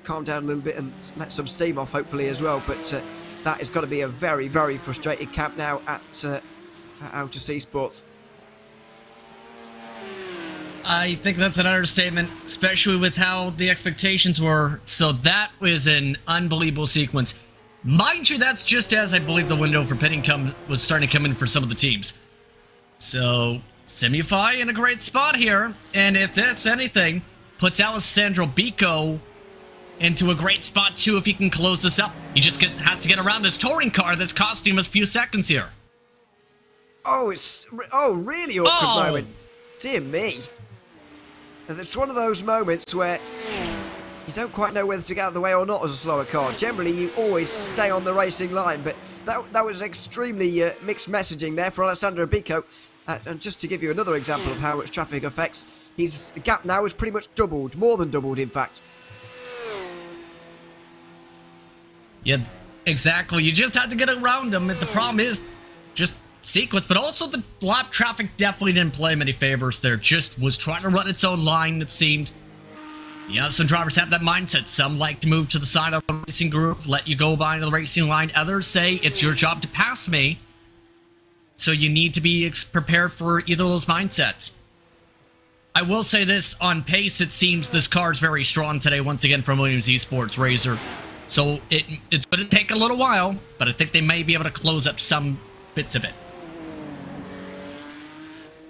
calmed down a little bit and let some steam off, hopefully, as well. But that has got to be a very, very frustrated camp now at Altus Esports. I think that's an understatement, especially with how the expectations were. So that was an unbelievable sequence. Mind you, that's just as I believe the window for pitting was starting to come in for some of the teams. So, Simify in a great spot here. And if that's anything, puts Alessandro Bico into a great spot too if he can close this up. He just has to get around this touring car that's costing him a few seconds here. Oh, really awkward moment. Dear me. And it's one of those moments where you don't quite know whether to get out of the way or not as a slower car. Generally, you always stay on the racing line, but that was extremely mixed messaging there for Alessandro Bico. And just to give you another example of how much traffic affects, his gap now is pretty much doubled, more than doubled, in fact. Yeah, exactly. You just had to get around him. The problem is just sequence, but also the lap traffic definitely didn't play many favors there. Just was trying to run its own line, it seemed. Yeah, some drivers have that mindset. Some like to move to the side of the racing group, let you go by the racing line. Others say it's your job to pass me. So you need to be prepared for either of those mindsets. I will say this, on pace, it seems this car is very strong today, once again, from Williams Esports Razor. So it's going to take a little while, but I think they may be able to close up some bits of it.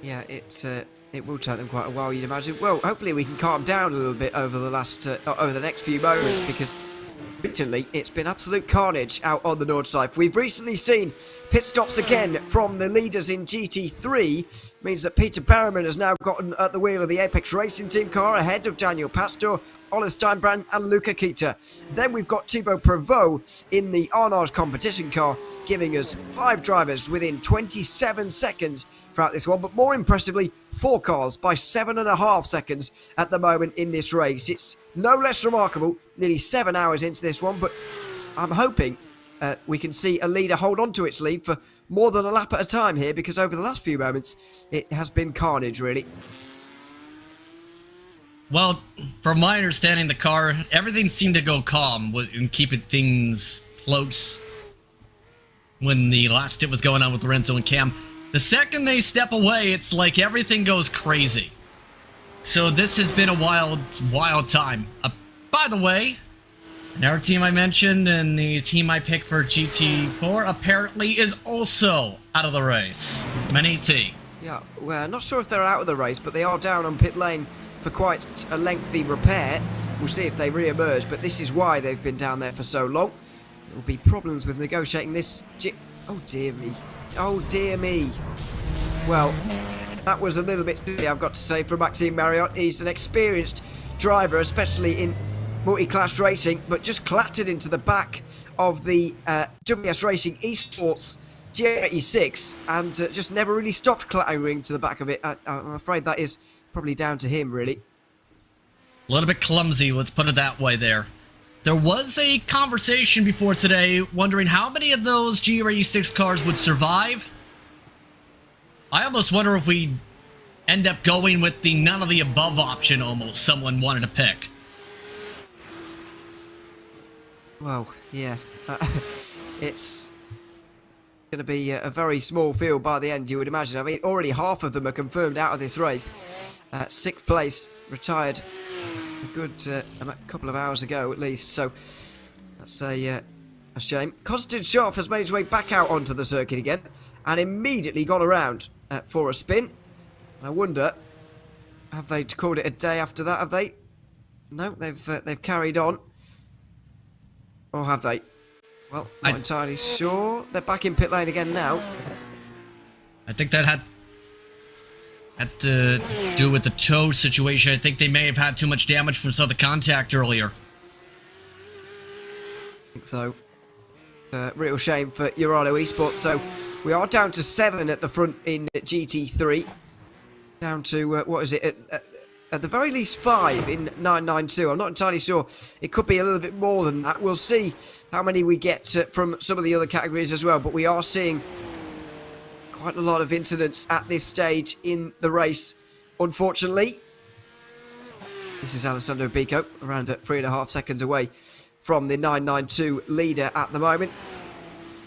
Yeah, it will take them quite a while, you'd imagine. Well, hopefully we can calm down a little bit over the next few moments, because recently it's been absolute carnage out on the Nordschleife. We've recently seen pit stops again from the leaders in GT3. Means that Peter Perriman has now gotten at the wheel of the Apex Racing Team car ahead of Daniel Pastor, Ola Steinbrand and Luca Kita. Then we've got Thibaut Prevost in the Arnage competition car, giving us 5 drivers within 27 seconds throughout this one, but more impressively, 4 cars by 7.5 seconds at the moment in this race. It's no less remarkable, nearly 7 hours into this one, but I'm hoping we can see a leader hold on to its lead for more than a lap at a time here, because over the last few moments, it has been carnage, really. Well, from my understanding, the car, everything seemed to go calm and keeping things close when the last stint was going on with Lorenzo and Cam. The second they step away, it's like everything goes crazy. So this has been a wild time. By the way, another team I mentioned and the team I picked for GT4 apparently is also out of the race. Maniti. Yeah, well, not sure if they're out of the race, but they are down on pit lane for quite a lengthy repair. We'll see if they re-emerge, but this is why they've been down there for so long. There will be problems with negotiating this. Oh dear me. Oh dear me. Well, that was a little bit silly, I've got to say, for Maxime Marriott. He's an experienced driver, especially in multi-class racing, but just clattered into the back of the WS Racing Esports GR86 and just never really stopped clattering to the back of it. I'm afraid that is probably down to him, really. A little bit clumsy, let's put it that way there. There was a conversation before today wondering how many of those GR86 cars would survive. I almost wonder if we end up going with the none of the above option almost someone wanted to pick. Well, yeah. It's going to be a very small field by the end, you would imagine. I mean, already half of them are confirmed out of this race. 6th place, retired a good a couple of hours ago at least, so that's a shame. Konstantin Schoff has made his way back out onto the circuit again and immediately gone around for a spin. I wonder, have they called it a day after that, have they? No, they've carried on. Or have they? Well, not entirely sure. They're back in pit lane again now. I think that had to do with the toe situation. I think they may have had too much damage from some of the contact earlier. I think so. Real shame for Urano Esports. So we are down to 7 at the front in GT3. Down to, what is it? At the very least 5 in 992. I'm not entirely sure. It could be a little bit more than that. We'll see how many we get from some of the other categories as well. But we are seeing quite a lot of incidents at this stage in the race, unfortunately. This is Alessandro Bico, around 3.5 seconds away from the 992 leader at the moment.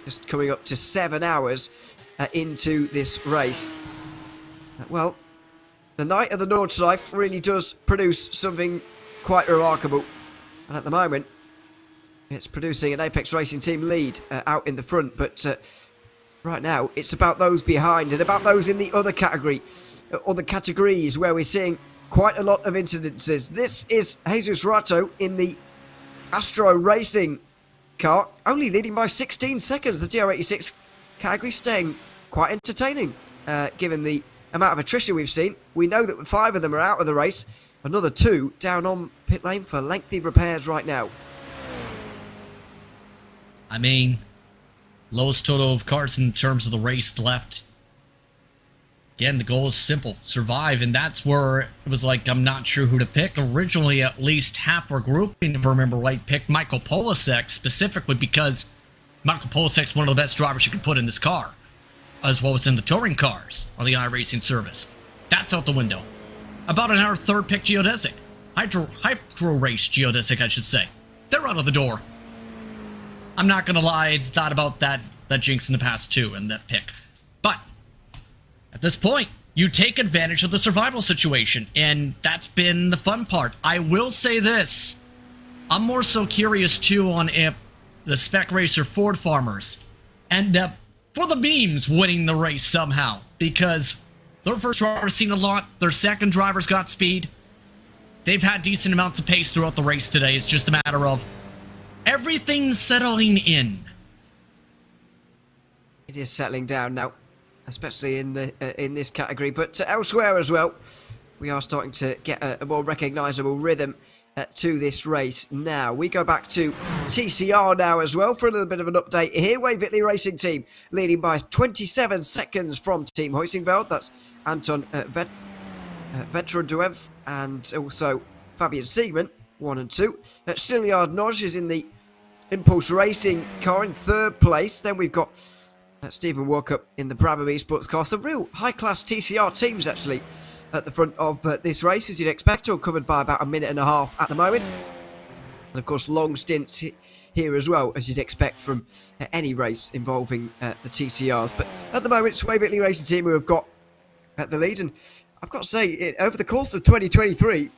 Just coming up to 7 hours into this race. Well, the night of the Nordschleife really does produce something quite remarkable. And at the moment, it's producing an Apex Racing Team lead out in the front. But right now, it's about those behind and about those in the other category, other categories where we're seeing quite a lot of incidences. This is Jesus Rato in the Astro Racing car, only leading by 16 seconds. The GR86 category staying quite entertaining, given the amount of attrition we've seen. We know that 5 of them are out of the race. another 2 down on pit lane for lengthy repairs right now. I mean, lowest total of cars in terms of the race left. Again, the goal is simple, survive, and that's where it was like, I'm not sure who to pick. Originally, at least half our grouping, if I remember right, picked Michael Polasek, specifically because Michael Polasek's one of the best drivers you can put in this car, as well as in the touring cars on the iRacing service. That's out the window. About an hour third pick Geodesic. Hydro Race Geodesic, I should say. They're out of the door. I'm not gonna lie, it's not about that jinx in the past too, and that pick. But at this point, you take advantage of the survival situation, and that's been the fun part. I will say this. I'm more so curious too on if the Spec Racer Ford farmers end up, for the memes, winning the race somehow. Because their first driver's seen a lot, their second driver's got speed. They've had decent amounts of pace throughout the race today. It's just a matter of everything settling in. It is settling down now, especially in this category, but elsewhere as well, we are starting to get a more recognisable rhythm to this race now. We go back to TCR now as well for a little bit of an update here. Wave Italy Racing Team leading by 27 seconds from Team Hoisingveld. That's Anton Vetraduev and also Fabian Siegman, 1 and 2. Siliard Noj is in the Impulse Racing car in 3rd place. Then we've got Stephen Walkup in the Brabham Esports car. Some real high-class TCR teams actually at the front of this race, as you'd expect, all covered by about a minute and a half at the moment. And of course, long stints here as well, as you'd expect from any race involving the TCRs. But at the moment, it's Wave Italy Racing Team who have got the lead. And I've got to say, over the course of 2023,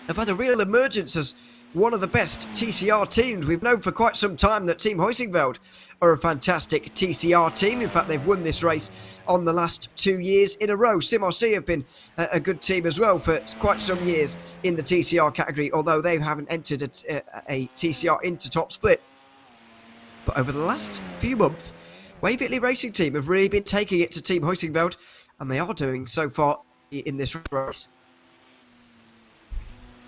they've had a real emergence as one of the best TCR teams. We've known for quite some time that Team Hoisingveld are a fantastic TCR team. In fact, they've won this race on the last 2 years in a row. SimRC have been a good team as well for quite some years in the TCR category, although they haven't entered a TCR into top split. But over the last few months, Wave Italy Racing Team have really been taking it to Team Hoisingveld, and they are doing so far in this race.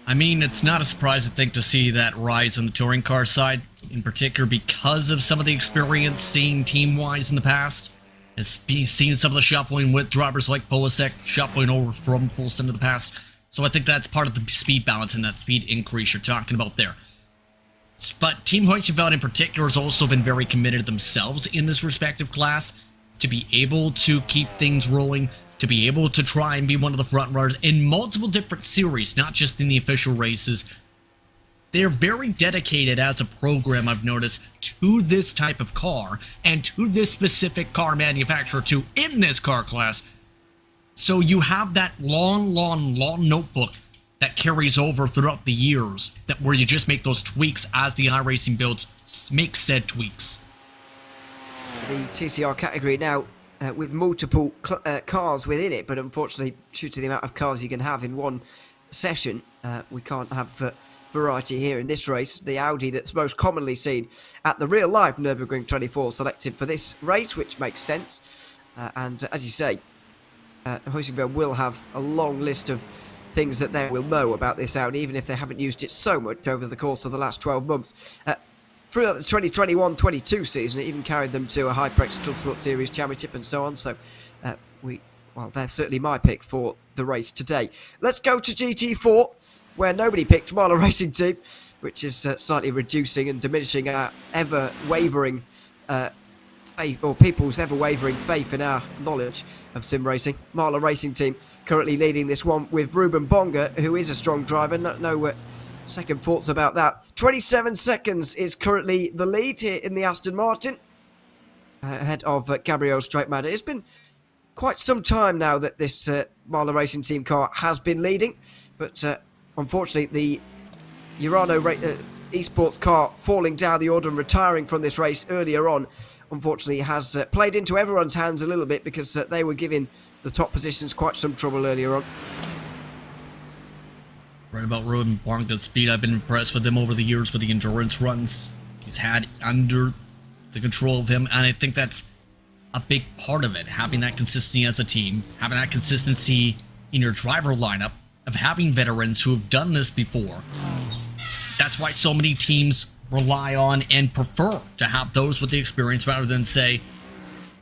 I mean, it's not a surprising thing to see that rise on the touring car side, in particular because of some of the experience seen team-wise in the past. It's seen some of the shuffling with drivers like Polasek shuffling over from full send in the past. So I think that's part of the speed balance and that speed increase you're talking about there. But Team Hoisingveld in particular has also been very committed themselves in this respective class to be able to keep things rolling, to be able to try and be one of the front runners in multiple different series, not just in the official races. They're very dedicated as a program, I've noticed, to this type of car and to this specific car manufacturer too in this car class. So you have that long notebook that carries over throughout the years, that where you just make those tweaks as the iRacing builds make said tweaks. The TCR category now with multiple cars within it, but unfortunately, due to the amount of cars you can have in one session, we can't have variety here in this race. The Audi that's most commonly seen at the real-life Nürburgring 24 selected for this race, which makes sense. And as you say, Hoisingveld will have a long list of things that they will know about this Audi, even if they haven't used it so much over the course of the last 12 months. Throughout the 2021-22 season, it even carried them to a HyperX Club Sport Series Championship and so on. So, well, they're certainly my pick for the race today. Let's go to GT4, where nobody picked Marla Racing Team, which is slightly reducing and diminishing our ever-wavering faith, or people's ever-wavering faith in our knowledge of sim racing. Marla Racing Team currently leading this one with Ruben Bonga, who is a strong driver. No second thoughts about that. 27 seconds is currently the lead here in the Aston Martin, ahead of Gabriel Streitmatter. It's been quite some time now that this Marla Racing Team car has been leading, but unfortunately the Urano Esports car falling down the order and retiring from this race earlier on, unfortunately has played into everyone's hands a little bit, because they were giving the top positions quite some trouble earlier on. Right about Ruben Bonga's speed, I've been impressed with him over the years with the endurance runs he's had under the control of him, and I think that's a big part of it, having that consistency as a team, having that consistency in your driver lineup, of having veterans who have done this before. That's why so many teams rely on and prefer to have those with the experience rather than say,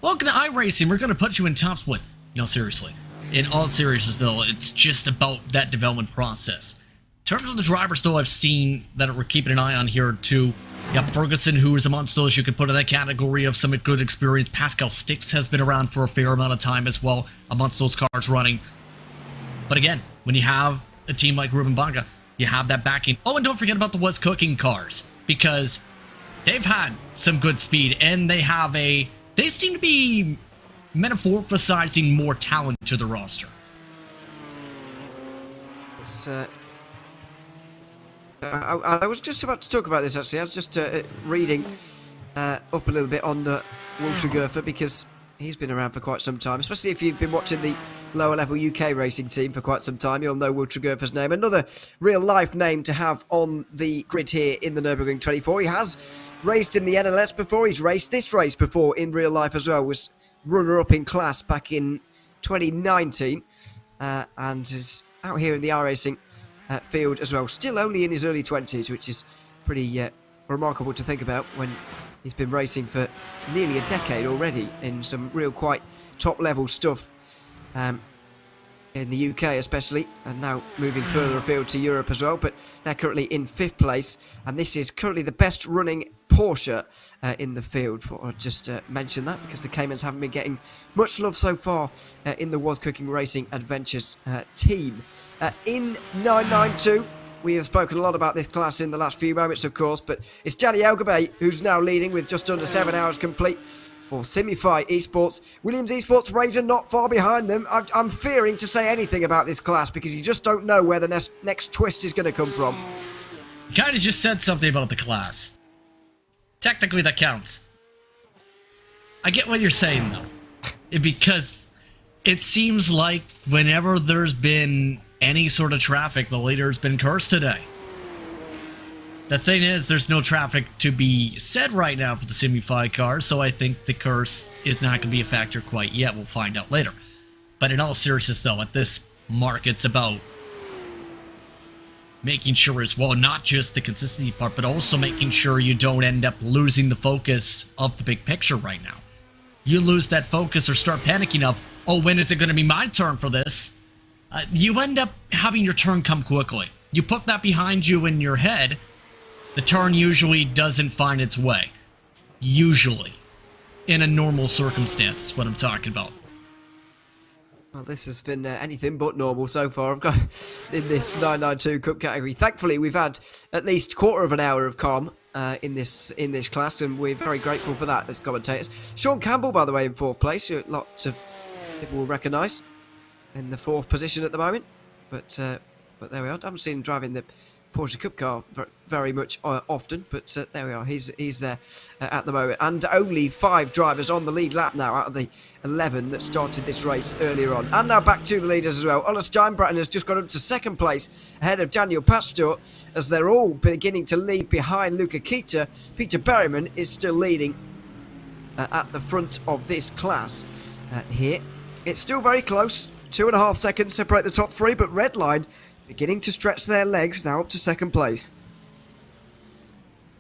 welcome to iRacing, we're going to put you in top split. No, seriously. In all seriousness, though, it's just about that development process. In terms of the drivers, though, I've seen that we're keeping an eye on here, too. You have Ferguson, who is amongst those you could put in that category of some good experience. Pascal Sticks has been around for a fair amount of time as well, amongst those cars running. But again, when you have a team like Ruben Banga, you have that backing. Oh, and don't forget about the What's Cooking cars, because they've had some good speed, and they have a... They seem to be metaphoricizing more talent to the roster. It's, I was just about to talk about this, actually. I was just reading up a little bit on Walter Gerfer, because he's been around for quite some time, especially if you've been watching the lower level UK racing team for quite some time. You'll know Walter Gerfer's name. Another real life name to have on the grid here in the Nürburgring 24. He has raced in the NLS before. He's raced this race before in real life as well. Was runner-up in class back in 2019 and is out here in the iRacing field as well. Still only in his early 20s, which is pretty remarkable to think about when he's been racing for nearly a decade already in some real quite top-level stuff in the UK especially, and now moving further afield to Europe as well. But they're currently in 5th place, and this is currently the best running Porsche in the field. I'll just mention that because the Caymans haven't been getting much love so far in the Was Cooking Racing Adventures team. In 992, we have spoken a lot about this class in the last few moments, of course, but it's Danny Elgabay who's now leading with just under 7 hours complete for Simify Esports. Williams Esports Razor not far behind them. I'm fearing to say anything about this class because you just don't know where the next twist is going to come from. You kind of just said something about the class. Technically, that counts. I get what you're saying, though. Because it seems like whenever there's been any sort of traffic, the leader's been cursed today. The thing is, there's no traffic to be said right now for the Simify cars, so I think the curse is not going to be a factor quite yet. We'll find out later. But in all seriousness, though, at this mark, it's about making sure as well, not just the consistency part, but also making sure you don't end up losing the focus of the big picture right now. You lose that focus or start panicking of, oh, when is it going to be my turn for this? You end up having your turn come quickly. You put that behind you in your head, the turn usually doesn't find its way. Usually. In a normal circumstance is what I'm talking about. Well, this has been anything but normal so far. I've got in this 992 Cup category. Thankfully, we've had at least quarter of an hour of calm in this class, and we're very grateful for that as commentators. Sean Campbell, by the way, in 4th place. Lots of people will recognise in the 4th position at the moment. But there we are. I haven't seen him driving the Porsche Cup car very much often, but there we are. He's there at the moment, and only 5 drivers on the lead lap now out of the 11 that started this race earlier on. And now back to the leaders as well. Ola Steinbratton has just got up to 2nd place ahead of Daniel Pastor as they're all beginning to leave behind Luca Kita. Peter Berryman is still leading at the front of this class here. It's still very close. 2.5 seconds separate the top 3, but Redline beginning to stretch their legs, now up to 2nd place.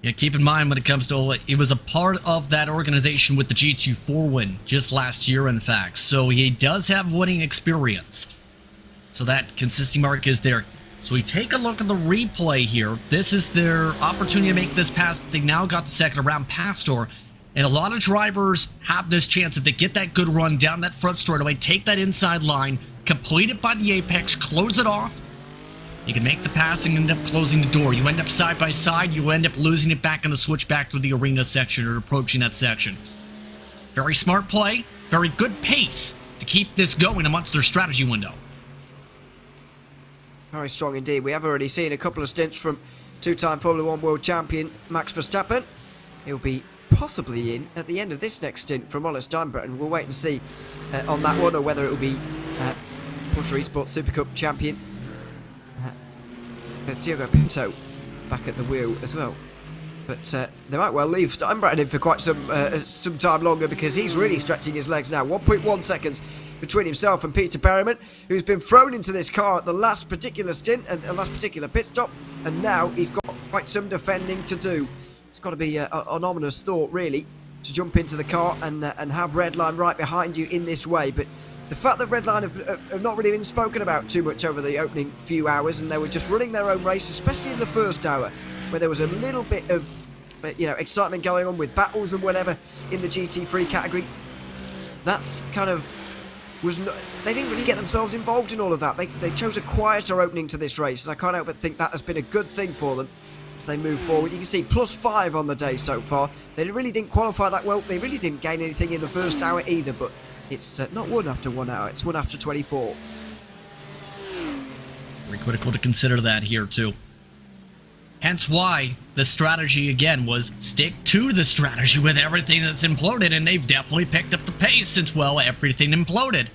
Yeah, keep in mind when it comes to Ola, he was a part of that organization with the G24 win just last year, in fact. So he does have winning experience. So that consistency mark is there. So we take a look at the replay here. This is their opportunity to make this pass. They now got the 2nd around Pastor. And a lot of drivers have this chance if they get that good run down that front straightaway, take that inside line, complete it by the apex, close it off. You can make the pass and end up closing the door. You end up side by side, you end up losing it back in the switch back to the arena section or approaching that section. Very smart play, very good pace to keep this going amongst their strategy window. Very strong indeed. We have already seen a couple of stints from 2-time Formula 1 World Champion Max Verstappen. He'll be possibly in at the end of this next stint from Ola Steinbratton. We'll wait and see on that one, or whether it will be Porsche Esports Super Cup champion Diego Pinto back at the wheel as well. But they might well leave Steinbrenner in for quite some time longer, because he's really stretching his legs now. 1.1 seconds between himself and Peter Berryman, who's been thrown into this car at the last particular stint and last particular pit stop, and now he's got quite some defending to do. It's got to be an ominous thought, really, to jump into the car and have Redline right behind you in this way. But the fact that Redline have not really been spoken about too much over the opening few hours, and they were just running their own race, especially in the first hour, where there was a little bit of excitement going on with battles and whatever in the GT3 category. That kind of was not, they didn't really get themselves involved in all of that. They chose a quieter opening to this race, and I can't help but think that has been a good thing for them as they move forward. You can see +5 on the day so far. They really didn't qualify that well. They really didn't gain anything in the first hour either, but it's not 1 after 1 hour, it's 1 after 24. Very critical to consider that here too. Hence why the strategy again was stick to the strategy with everything that's imploded, and they've definitely picked up the pace since, well, everything imploded.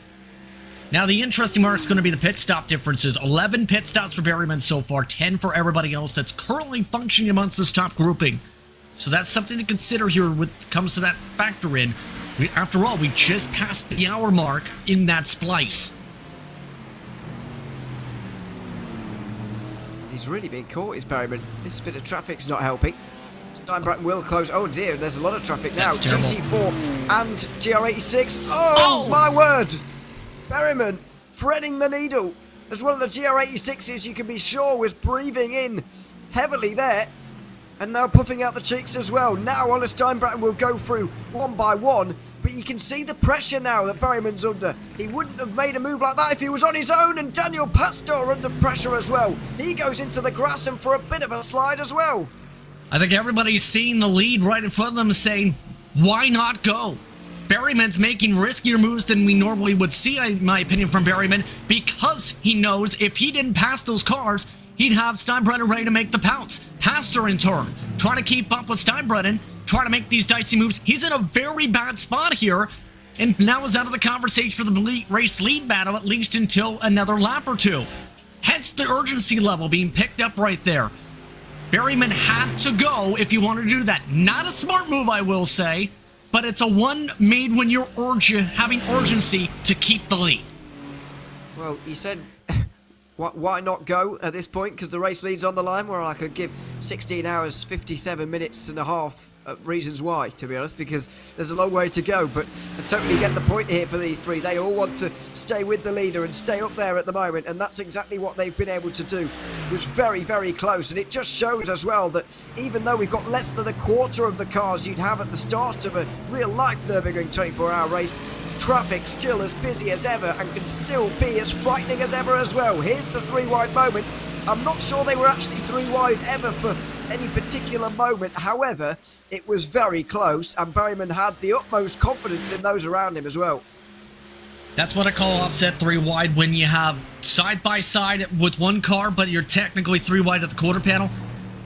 Now the interesting mark is going to be the pit stop differences. 11 pit stops for Berryman so far, 10 for everybody else that's currently functioning amongst this top grouping. So that's something to consider here when it comes to that factor in. After all, we just passed the hour mark in that splice. He's really been caught, is Berryman. This bit of traffic's not helping. Steinbrenner will close. Oh dear, there's a lot of traffic now. GT4 and GR86. Oh my word! Berryman threading the needle. As one of the GR86s, you can be sure, was breathing in heavily there. And now puffing out the cheeks as well. Now Oliver Steinbrenner will go through one by one, but you can see the pressure now that Berryman's under. He wouldn't have made a move like that if he was on his own, and Daniel Pastor under pressure as well. He goes into the grass and for a bit of a slide as well. I think everybody's seeing the lead right in front of them, saying, why not go? Berryman's making riskier moves than we normally would see, in my opinion, from Berryman, because he knows if he didn't pass those cars, he'd have Steinbrenner ready to make the pounce. Pastor, in turn, trying to keep up with Steinbrenner, trying to make these dicey moves. He's in a very bad spot here, and now is out of the conversation for the race lead battle, at least until another lap or two. Hence the urgency level being picked up right there. Berryman had to go if you want to do that. Not a smart move, I will say, but it's a one made when you're having urgency to keep the lead. Well, he said, why not go at this point? Because the race lead's on the line. Where I could give 16 hours, 57 minutes and a half reasons why, to be honest, because there's a long way to go. But I totally get the point here for these three. They all want to stay with the leader and stay up there at the moment, and that's exactly what they've been able to do. It was very, very close, and it just shows as well that even though we've got less than a quarter of the cars you'd have at the start of a real-life Nürburgring 24-hour race, traffic still as busy as ever and can still be as frightening as ever as well. Here's the three-wide moment. I'm not sure they were actually three-wide ever for any particular moment. However, it was very close, and Berryman had the utmost confidence in those around him as well. That's what I call offset three-wide, when you have side-by-side with one car, but you're technically three-wide at the quarter panel.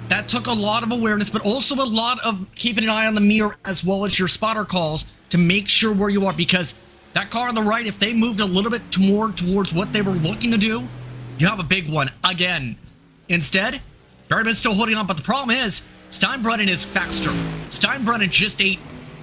That took a lot of awareness, but also a lot of keeping an eye on the mirror as well as your spotter calls to make sure where you are, because that car on the right, if they moved a little bit more towards what they were looking to do, you have a big one again. Instead, Berryman's still holding on, but the problem is Steinbrenner is faster. Steinbrenner just ate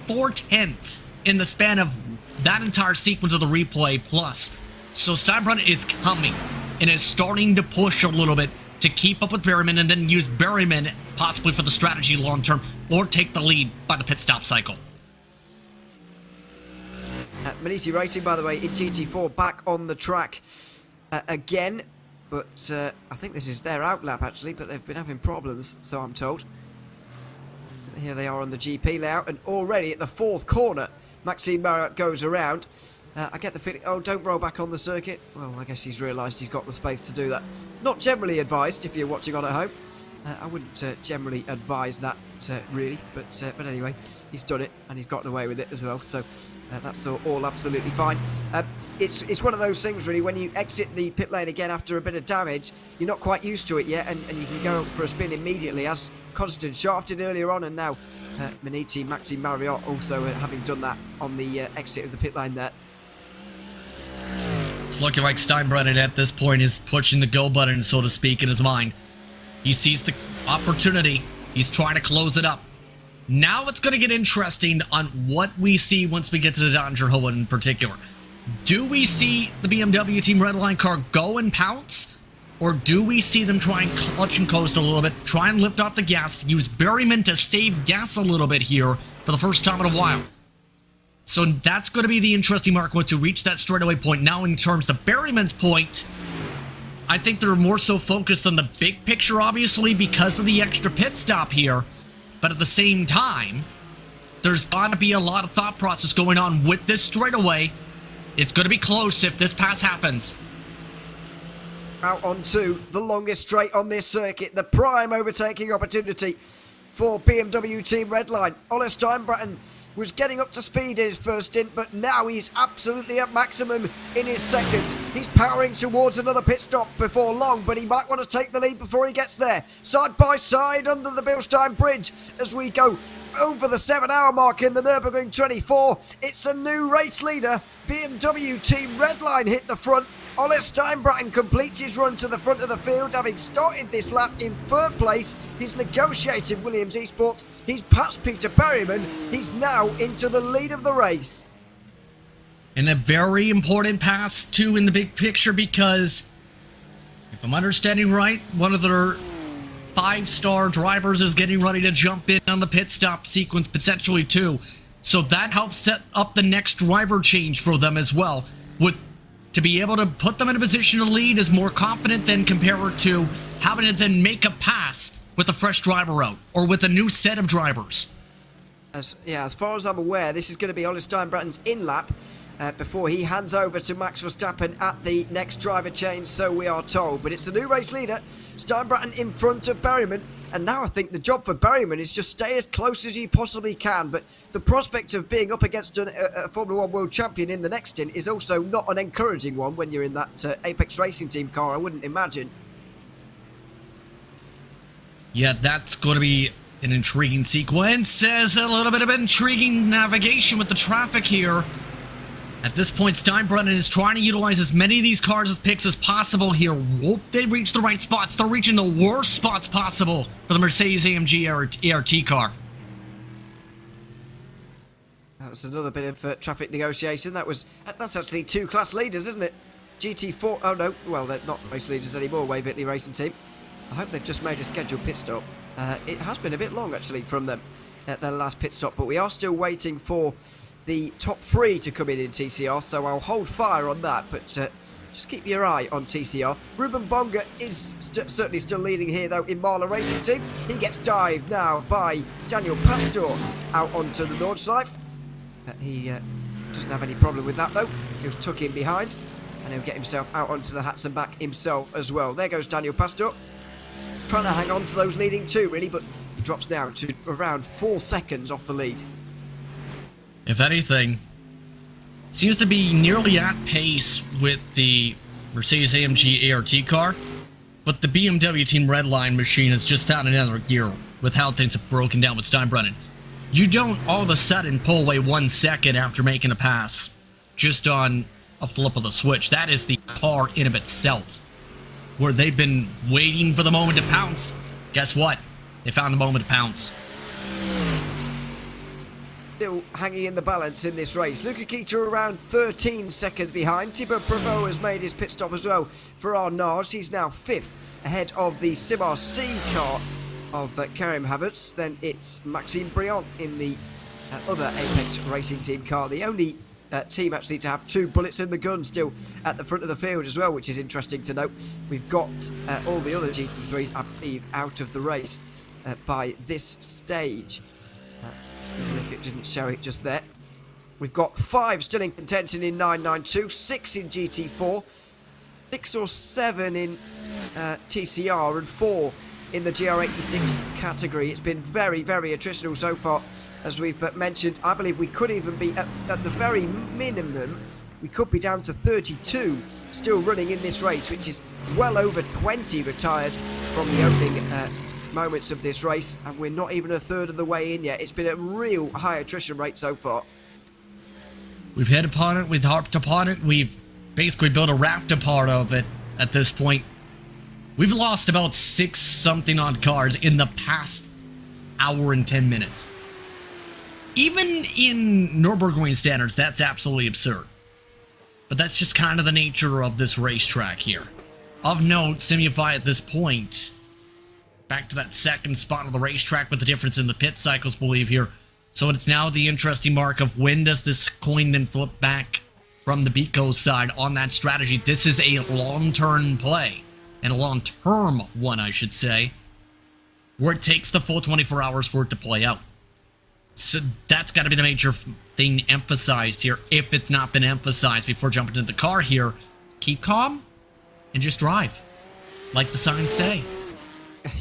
4/10 in the span of that entire sequence of the replay plus. So Steinbrenner is coming and is starting to push a little bit to keep up with Berryman, and then use Berryman possibly for the strategy long term, or take the lead by the pit stop cycle. Maniti Racing, by the way, in GT4 back on the track again, but I think this is their out lap actually, but they've been having problems, so I'm told. Here they are on the GP layout, and already at the fourth corner, Maxime Marriott goes around. I get the feeling, oh, don't roll back on the circuit. Well, I guess he's realised he's got the space to do that. Not generally advised if you're watching on at home. I wouldn't generally advise that, really, but anyway, he's done it, and he's gotten away with it as well, so that's all absolutely fine. It's one of those things, really, when you exit the pit lane again after a bit of damage, you're not quite used to it yet, and you can go for a spin immediately, as Constantine shafted earlier on, and now Maniti, Maxime Marriott also having done that on the exit of the pit lane there. It's looking like Steinbrenner at this point is pushing the go button, so to speak, in his mind. He sees the opportunity He's trying to close it up. Now it's going to get interesting on what we see once we get to the Danger Hole in particular. Do we see the BMW Team Redline car go and pounce? Or do we see them try and clutch and coast a little bit, try and lift off the gas, use Berryman to save gas a little bit here for the first time in a while? So that's going to be the interesting mark once you reach that straightaway point. Now in terms of Berryman's point, I think they're more so focused on the big picture, obviously, because of the extra pit stop here. But at the same time, there's got to be a lot of thought process going on with this straightaway. It's going to be close if this pass happens. Out onto the longest straight on this circuit, the prime overtaking opportunity for BMW Team Redline. Ole Steinbratton was getting up to speed in his first stint, but now he's absolutely at maximum in his second. He's powering towards another pit stop before long, but he might want to take the lead before he gets there. Side by side under the Bilstein Bridge as we go over the 7-hour mark in the Nürburgring 24. It's a new race leader. BMW Team Redline hit the front. Ole Steinbratton completes his run to the front of the field, having started this lap in third place. He's negotiated Williams Esports. He's passed Peter Berryman. He's now into the lead of the race. And a very important pass, too, in the big picture, because if I'm understanding right, one of their 5-star drivers is getting ready to jump in on the pit stop sequence, potentially, too. So that helps set up the next driver change for them as well. To be able to put them in a position to lead is more confident than compared to having to then make a pass with a fresh driver out or with a new set of drivers. As far as I'm aware, this is going to be Ole Steinbratton's in-lap before he hands over to Max Verstappen at the next driver change, so we are told. But it's a new race leader, Steinbratton in front of Berryman, and now I think the job for Berryman is just stay as close as you possibly can. But the prospect of being up against a Formula 1 world champion in the next stint is also not an encouraging one when you're in that Apex Racing Team car, I wouldn't imagine. Yeah, that's going to be an intriguing sequence, as a little bit of intriguing navigation with the traffic here. At this point, Steinbratton is trying to utilize as many of these cars as picks as possible here. Whoop, they reach the right spots. They're reaching the worst spots possible for the Mercedes-AMG ART car. That was another bit of traffic negotiation. That's actually 2 class leaders, isn't it? GT4, oh no, well, they're not race leaders anymore, Wave Italy Racing Team. I hope they've just made a scheduled pit stop. It has been a bit long, actually, from them at their last pit stop, but we are still waiting for the top 3 to come in TCR, so I'll hold fire on that, but just keep your eye on TCR. Ruben Bonga is certainly still leading here, though, in Marla Racing Team. He gets dived now by Daniel Pastor out onto the Nordschleife. He doesn't have any problem with that, though. He was tucked in behind, and he'll get himself out onto the hats and back himself as well. There goes Daniel Pastor, trying to hang on to those leading 2, really, but he drops down to around 4 seconds off the lead. If anything, seems to be nearly at pace with the Mercedes-AMG ART car, but the BMW Team Redline machine has just found another gear with how things have broken down with Steinbratton. You don't all of a sudden pull away 1 second after making a pass just on a flip of the switch. That is the car in of itself, where they've been waiting for the moment to pounce. Guess what? They found the moment to pounce. Still hanging in the balance in this race. Luca Kita around 13 seconds behind. Thibaut Prevost has made his pit stop as well for our Nars. He's now 5th ahead of the Simar C car of Karim Havertz. Then it's Maxime Briand in the other Apex Racing Team car. The only team actually to have 2 bullets in the gun still at the front of the field as well, which is interesting to note. We've got all the other GT3s, I believe, out of the race by this stage. Even if it didn't show it just there. We've got 5 still in contention in 992, 6 in GT4, 6 or 7 in TCR, and 4 in the GR86 category. It's been very, very attritional so far, as we've mentioned. I believe we could even be, at the very minimum, we could be down to 32 still running in this race, which is well over 20 retired from the opening moments of this race, and we're not even a third of the way in yet. It's been a real high attrition rate so far. We've hit upon it, we've harped upon it, we've basically built a raft apart of it at this point. We've lost about 6 something odd cars in the past hour and 10 minutes. Even in Nürburgring standards, that's absolutely absurd. But that's just kind of the nature of this racetrack here. Of note, Simufy at this point, back to that second spot on the racetrack with the difference in the pit cycles, believe here. So it's now the interesting mark of when does this coin then flip back from the Beatco side on that strategy. This is a long-term play, and a long-term one, I should say, where it takes the full 24 hours for it to play out. So that's got to be the major thing emphasized here, if it's not been emphasized before jumping into the car here. Keep calm and just drive, like the signs say.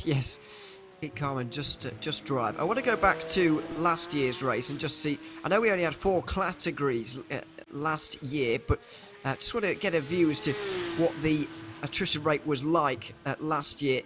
Yes, keep calm and just drive. I want to go back to last year's race and just see. I know we only had 4 categories last year, but just want to get a view as to what the attrition rate was like last year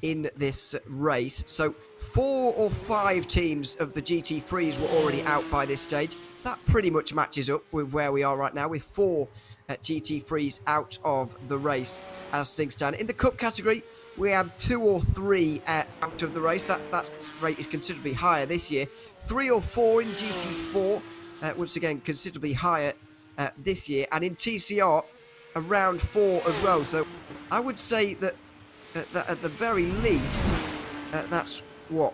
in this race. So 4 or 5 teams of the GT3s were already out by this stage. That pretty much matches up with where we are right now, with 4 GT3s out of the race as things stand. In the Cup category, we have 2 or 3 out of the race. That rate is considerably higher this year. 3 or 4 in GT4, once again considerably higher this year. And in TCR, around 4 as well. So I would say that at the very least, that's what,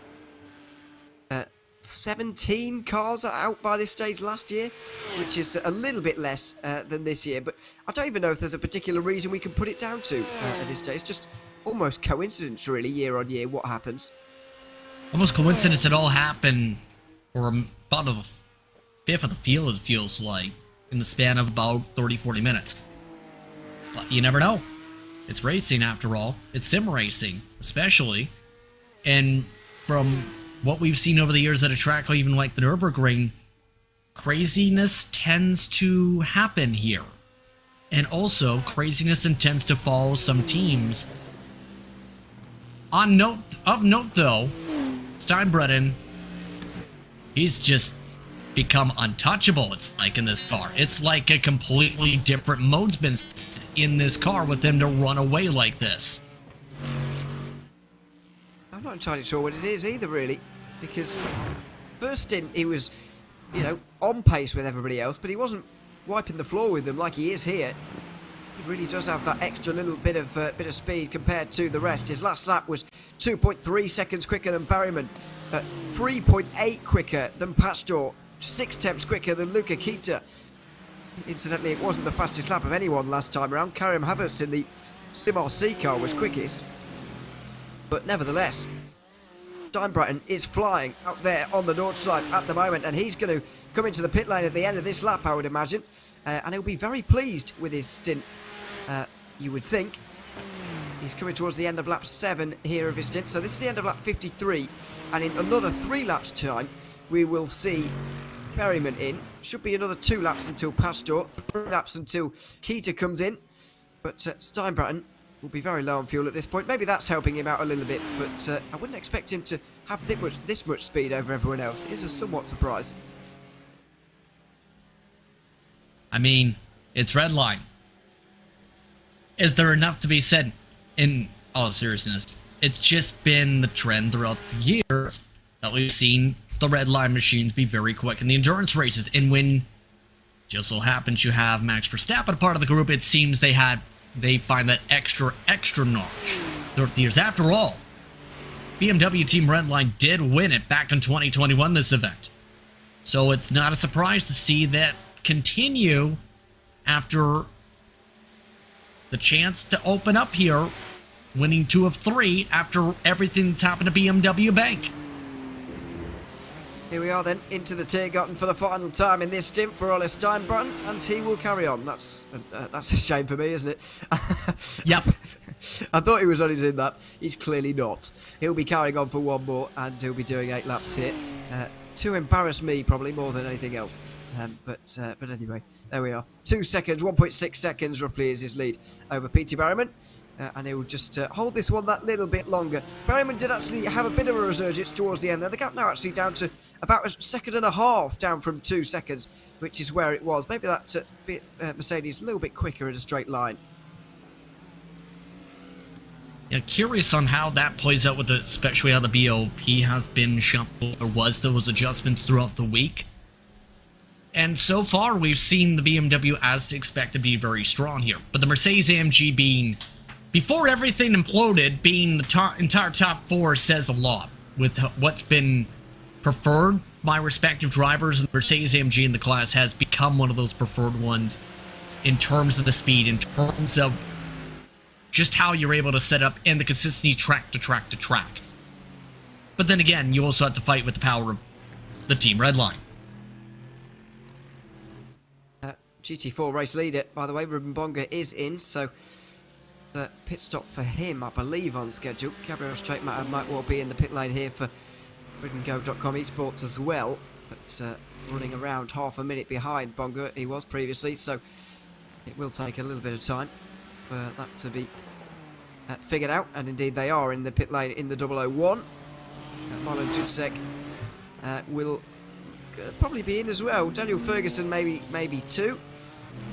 17 cars are out by this stage last year, which is a little bit less than this year. But I don't even know if there's a particular reason we can put it down to at this stage. It's just almost coincidence, really, year on year, what happens. Almost coincidence. It all happened for about a fifth of the field, it feels like, in the span of about 30-40 minutes. But you never know. It's racing, after all. It's sim racing, especially. And from what we've seen over the years at a track even like the Nürburgring, craziness tends to happen here. And also, craziness tends to follow some teams. Of note, though, Steinbrennan, he's just become untouchable, it's like, in this car. It's like a completely different mode's been in this car with him to run away like this. I'm not entirely sure what it is either, really, because first stint he was, you know, on pace with everybody else, but he wasn't wiping the floor with them like he is here. He really does have that extra little bit of speed compared to the rest. His last lap was 2.3 seconds quicker than Berryman, 3.8 quicker than Pastor, 6 tenths quicker than Luca Kita. Incidentally, it wasn't the fastest lap of anyone last time around. Karim Havertz in the Sim RC car was quickest. But nevertheless, Steinbrennan is flying out there on the Nordschleife at the moment, and he's going to come into the pit lane at the end of this lap, I would imagine. And he'll be very pleased with his stint, you would think. He's coming towards the end of lap 7 here of his stint. So this is the end of lap 53, and in another 3 laps time, we will see Berryman in. Should be another 2 laps until Pastor, 3 laps until Kita comes in. But Steinbrennan will be very low on fuel at this point. Maybe that's helping him out a little bit, but I wouldn't expect him to have this much speed over everyone else. It is a somewhat surprise. I mean, it's redline. Is there enough to be said? In all seriousness, it's just been the trend throughout the years that we've seen the redline machines be very quick in the endurance races. And when just so happens you have Max Verstappen part of the group, it seems they find that extra notch throughout the years. After all, BMW Team Redline did win it back in 2021, this event. So it's not a surprise to see that continue after the chance to open up here, winning 2 of 3 after everything that's happened to BMW Bank. Here we are then, into the Tiergarten for the final time in this stint for Ole Steinbrennan, and he will carry on. That's a shame for me, isn't it? Yep. I thought he was on his in lap. He's clearly not. He'll be carrying on for 1 more, and he'll be doing 8 laps here. To embarrass me, probably, more than anything else. But anyway, there we are. 2 seconds, 1.6 seconds roughly is his lead over P.T. Berryman. And he'll just hold this one that little bit longer. Berryman did actually have a bit of a resurgence towards the end there. The gap now actually down to about a second and a half, down from 2 seconds, which is where it was. Maybe that Mercedes a little bit quicker in a straight line. Yeah, curious on how that plays out with especially how the BOP has been shuffled, or was those adjustments throughout the week. And so far, we've seen the BMW as expected be very strong here. But the Mercedes-AMG being, before everything imploded, being the entire top 4 says a lot. With what's been preferred by respective drivers, the Mercedes-AMG in the class has become one of those preferred ones in terms of the speed, in terms of just how you're able to set up and the consistency track to track to track. But then again, you also have to fight with the power of the Team Redline. GT4 race leader, by the way, Ruben Bonga is in, so the pit stop for him, I believe, on schedule. Gabriel Straightmatter might well be in the pit lane here for BrittonGo.com Esports as well, but running around half a minute behind Bonga he was previously, so it will take a little bit of time for that to be figured out, and indeed they are in the pit lane in the 001. Marlon Dudek will probably be in as well. Daniel Ferguson maybe 2.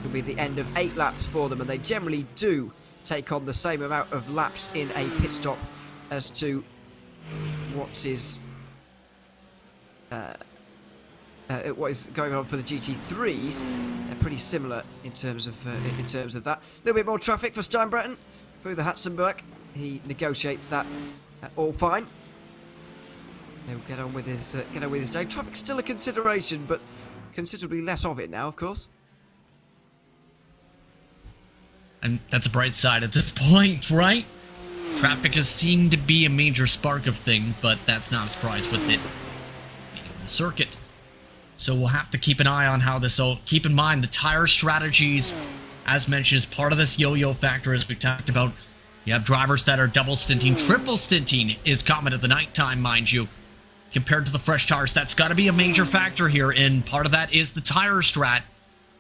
It'll be the end of 8 laps for them, and they generally do take on the same amount of laps in a pit stop as to what is going on for the GT3s. They're pretty similar in terms of that. A little bit more traffic for Steinbretten through the Hatzenberg. He negotiates that all fine. He'll get on with his day. Traffic's still a consideration, but considerably less of it now, of course. And that's a bright side at this point, right? Traffic has seemed to be a major spark of thing, but that's not a surprise with it being the circuit. So we'll have to keep an eye on how this all... Keep in mind, the tire strategies, as mentioned, is part of this yo-yo factor, as we talked about. You have drivers that are double stinting, triple stinting is common at the nighttime, mind you. Compared to the fresh tires, that's got to be a major factor here, and part of that is the tire strat.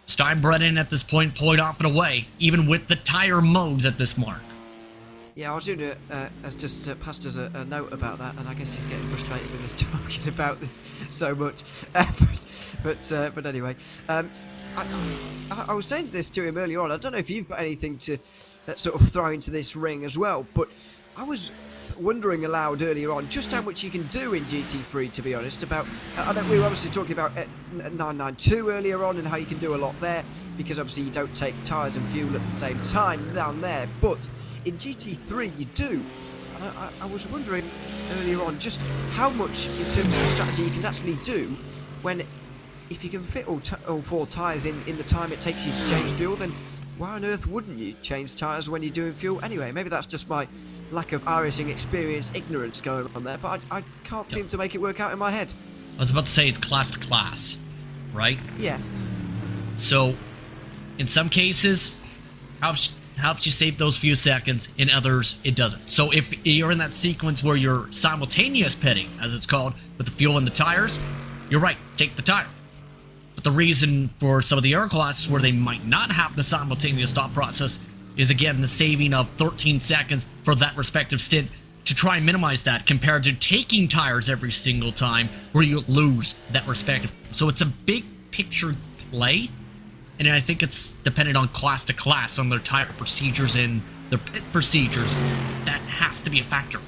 Steinbretten at this point pulling off and away, even with the tire modes at this mark. Yeah, Arjuna has just passed us a note about that, and I guess he's getting frustrated with us talking about this so much. But anyway, I was saying this to him earlier on. I don't know if you've got anything to sort of throw into this ring as well, but I was wondering aloud earlier on just how much you can do in GT3, to be honest. About I know we were obviously talking about 992 earlier on and how you can do a lot there, because obviously you don't take tyres and fuel at the same time down there, but in GT3 you do. And I was wondering earlier on just how much in terms of the strategy you can actually do when, if you can fit all 4 tyres in the time it takes you to change fuel, then why on earth wouldn't you change tyres when you're doing fuel anyway? Maybe that's just my lack of iRacing experience, ignorance going on there, but I can't seem to make it work out in my head. I was about to say it's class to class, right? Yeah. So, in some cases, helps you save those few seconds. In others, it doesn't. So if you're in that sequence where you're simultaneous pitting, as it's called, with the fuel and the tires, you're right, take the tire. But the reason for some of the air classes where they might not have the simultaneous stop process is, again, the saving of 13 seconds for that respective stint to try and minimize that, compared to taking tires every single time where you lose that respective. So it's a big picture play, and I think it's dependent on class to class on their tire procedures and their pit procedures. That has to be a factor.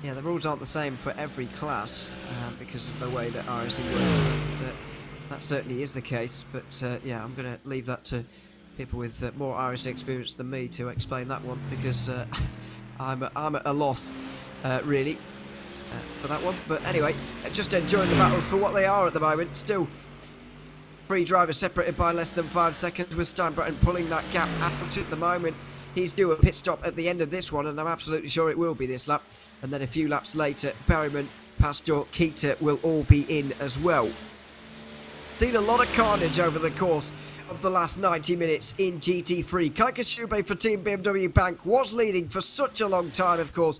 Yeah, the rules aren't the same for every class because of the way that iRacing works. And, that certainly is the case, but yeah, I'm going to leave that to people with more iRacing experience than me to explain that one, because I'm at a loss, really, for that one. But anyway, just enjoying the battles for what they are at the moment. Still 3 drivers separated by less than 5 seconds, with Steinbretten pulling that gap out at the moment. He's due a pit stop at the end of this one, and I'm absolutely sure it will be this lap. And then a few laps later, Berryman, Pastor, Keita will all be in as well. Seen a lot of carnage over the course of the last 90 minutes in GT3. Kai Kasube for Team BMW Bank was leading for such a long time, of course,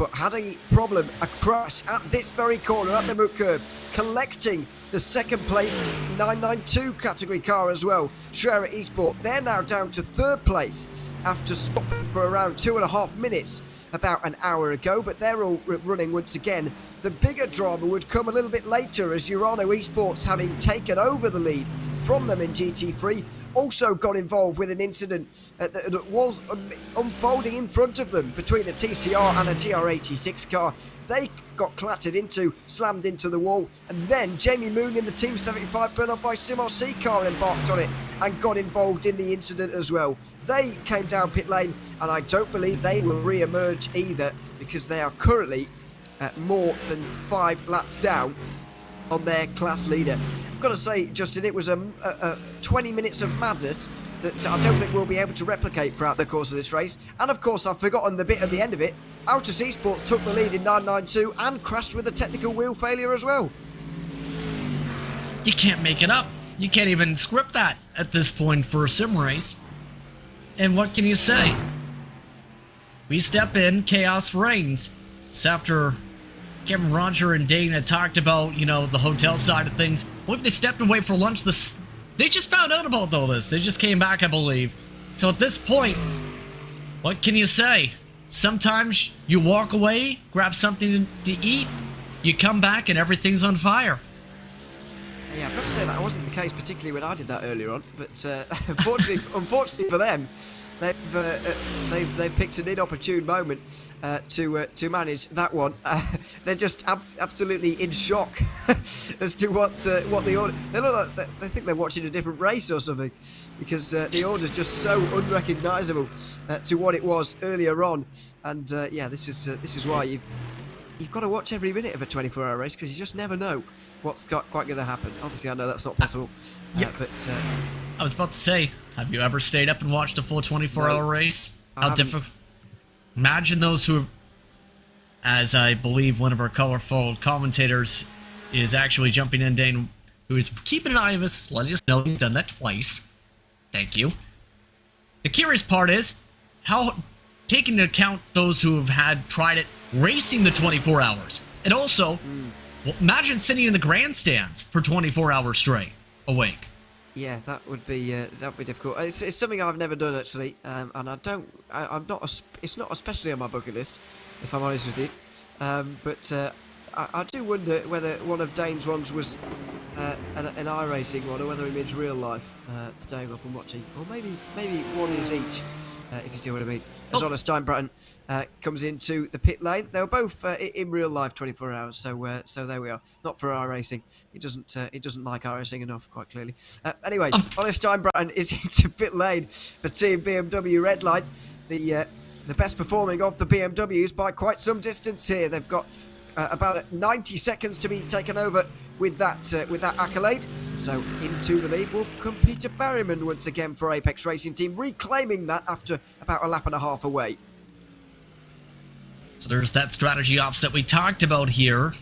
but had a problem, a crash at this very corner at the Moot curb, collecting the second placed 992 category car as well. Schreier Esport, they're now down to third place after stopping for around 2.5 minutes about an hour ago, but they're all running once again. The bigger drama would come a little bit later as Urano Esports, having taken over the lead from them in GT3, also got involved with an incident that was unfolding in front of them between a TCR and a TR86 car. They got clattered into, slammed into the wall, and then Jamie Moon in the Team 75 burn up by Sim RC car embarked on it and got involved in the incident as well. They came down pit lane, and I don't believe they will re-emerge either, because they are currently more than 5 laps down on their class leader. I've got to say, Justin, it was a 20 minutes of madness that I don't think we'll be able to replicate throughout the course of this race. And of course, I've forgotten the bit at the end of it. Autos Esports took the lead in 992 and crashed with a technical wheel failure as well. You can't make it up. You can't even script that at this point for a sim race. And what can you say? We step in, chaos reigns. It's after Cameron, Roger, and Dane had talked about, you know, the hotel side of things. What if they stepped away for lunch? They just found out about all this. They just came back, I believe. So at this point, what can you say? Sometimes you walk away, grab something to eat, you come back and everything's on fire. Yeah, I've got to say that wasn't the case, particularly when I did that earlier on. But unfortunately for them, they've picked an inopportune moment to manage that one. They're just absolutely in shock as to what the order. They look like they think they're watching a different race or something, because the order's just so unrecognisable to what it was earlier on. And yeah, this is why you've got to watch every minute of a 24-hour race, because you just never know what's quite going to happen. Obviously, I know that's not possible, yeah. But I was about to say, have you ever stayed up and watched a full 24-hour race? How difficult. Imagine those who, as I believe one of our colorful commentators is actually jumping in, Dane, who is keeping an eye on us, letting us know he's done that twice. Thank you. The curious part is how, taking into account those who have tried it racing the 24 hours, and also well, imagine sitting in the grandstands for 24 hours straight awake. Yeah, that would be difficult. It's something I've never done actually, and it's not especially on my bucket list, if I'm honest with you. But I do wonder whether one of Dane's runs was an iRacing one, or whether he means real life, staying up and watching, or maybe one is each. If you see what I mean. As Honest Time Bratton comes into the pit lane. They were both in real life 24 hours, so there we are. Not for iRacing. It doesn't like iRacing enough, quite clearly. Anyway, Honest Time Bratton is into pit lane for Team BMW Redline. The best performing of the BMWs by quite some distance here. They've got about 90 seconds to be taken over with that accolade. So into the lead will come Peter Barryman once again for Apex Racing Team, reclaiming that after about a lap and a half away. So there's that strategy offset we talked about here,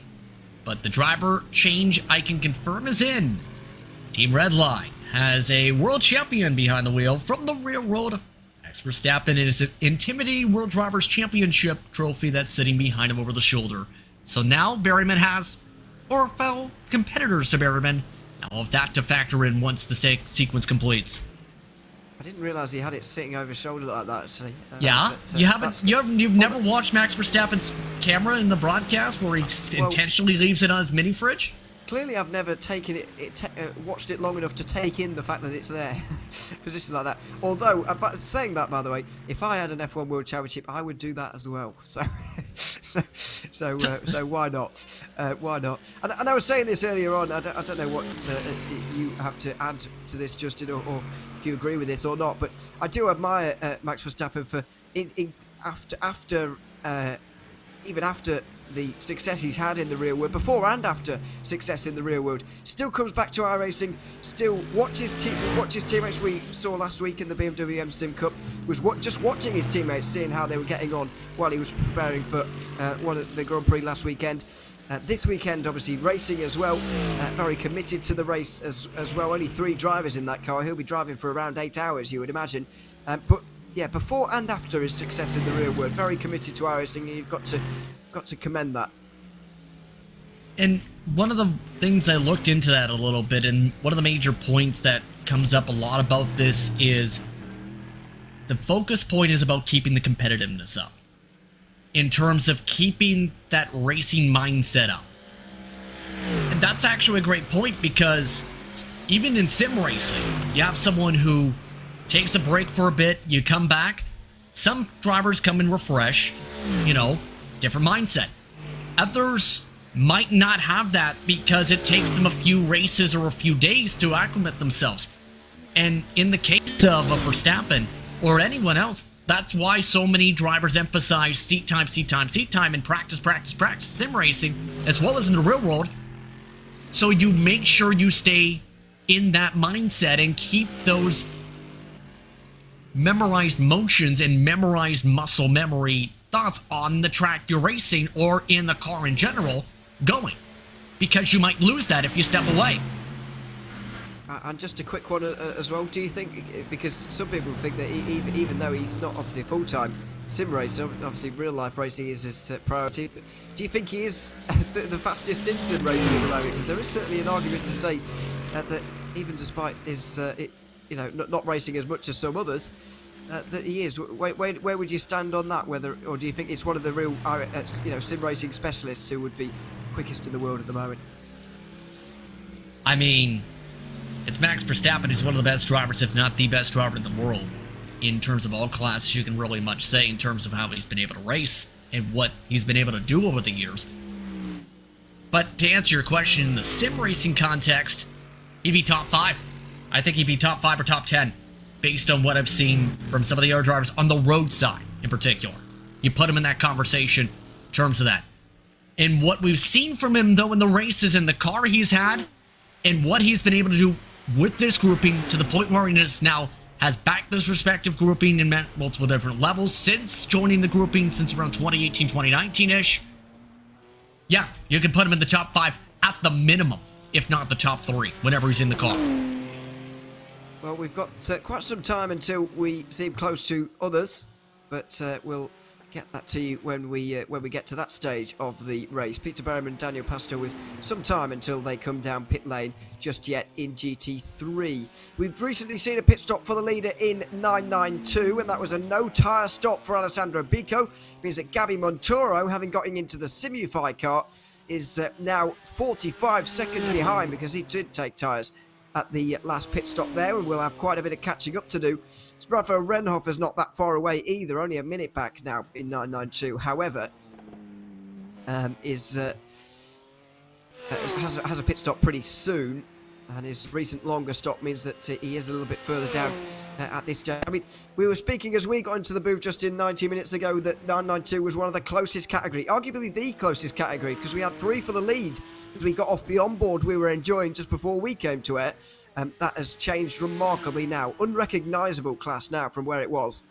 but the driver change I can confirm is in. Team Redline has a world champion behind the wheel from the railroad. Max Verstappen in his intimidating World Drivers Championship trophy that's sitting behind him over the shoulder. So now Berryman has, or fellow competitors to Berryman, now all of that to factor in once the sequence completes. I didn't realise he had it sitting over his shoulder like that, actually. Yeah, but, you've never watched Max Verstappen's camera in the broadcast where he intentionally leaves it on his mini fridge? Clearly, I've never taken watched it long enough to take in the fact that it's there. Positions like that. Although, saying that, by the way, if I had an F1 World Championship, I would do that as well. So why not? Why not? And I was saying this earlier on. I don't know what you have to add to this, Justin, or if you agree with this or not. But I do admire Max Verstappen for even after the success he's had in the real world, before and after success in the real world, still comes back to iRacing, still watches teammates. We saw last week in the BMW M Sim Cup was just watching his teammates, seeing how they were getting on while he was preparing for one of the Grand Prix last weekend. This weekend, obviously, racing as well. Very committed to the race as well. Only 3 drivers in that car. He'll be driving for around 8 hours, you would imagine. But yeah, before and after his success in the real world, very committed to iRacing. You've got to commend that. And one of the things I looked into that a little bit, and one of the major points that comes up a lot about this is the focus point is about keeping the competitiveness up, in terms of keeping that racing mindset up. And that's actually a great point, because even in sim racing, you have someone who takes a break for a bit, you come back. Some drivers come in refreshed, you know, different mindset. Others might not have that because it takes them a few races or a few days to acclimate themselves. And in the case of a Verstappen or anyone else, that's why so many drivers emphasize seat time in practice, sim racing, as well as in the real world. So you make sure you stay in that mindset and keep those memorized motions and memorized muscle memory thoughts on the track you're racing or in the car in general going, because you might lose that if you step away. And just a quick one as well, do you think, because some people think that even though he's not obviously a full-time sim racer, obviously real life racing is his priority, but do you think he is the fastest in sim racing at the moment? Because there is certainly an argument to say that even despite his not racing as much as some others, that he is. Where would you stand on that? Whether, or do you think it's one of the real sim racing specialists who would be quickest in the world at the moment? I mean, it's Max Verstappen, who's one of the best drivers, if not the best driver in the world, in terms of all classes. You can really much say in terms of how he's been able to race and what he's been able to do over the years. But to answer your question, in the sim racing context, he'd be top 5. I think he'd be top 5 or top 10, based on what I've seen from some of the other drivers on the road side in particular. You put him in that conversation in terms of that. And what we've seen from him, though, in the races and the car he's had, and what he's been able to do with this grouping, to the point where he now has backed this respective grouping in multiple different levels since joining the grouping, since around 2018, 2019-ish. Yeah, you can put him in the top 5 at the minimum, if not the top 3, whenever he's in the car. Well, we've got quite some time until we seem close to others, but we'll get that to you when we get to that stage of the race. Peter Berryman and Daniel Pastor with some time until they come down pit lane just yet in GT3. We've recently seen a pit stop for the leader in 992, and that was a no tyre stop for Alessandro Bico. It means that Gabby Montoro, having gotten into the Simufy car, is now 45 seconds behind because he did take tyres at the last pit stop there, and we'll have quite a bit of catching up to do. Rafa Renhofer's not that far away either, only a minute back now in 992. However, has a pit stop pretty soon, and his recent longer stop means that he is a little bit further down at this stage. I mean, we were speaking as we got into the booth just in 90 minutes ago that 992 was one of the closest category, arguably the closest category, because we had 3 for the lead as we got off the onboard we were enjoying just before we came to air. That has changed remarkably now. Unrecognisable class now from where it was.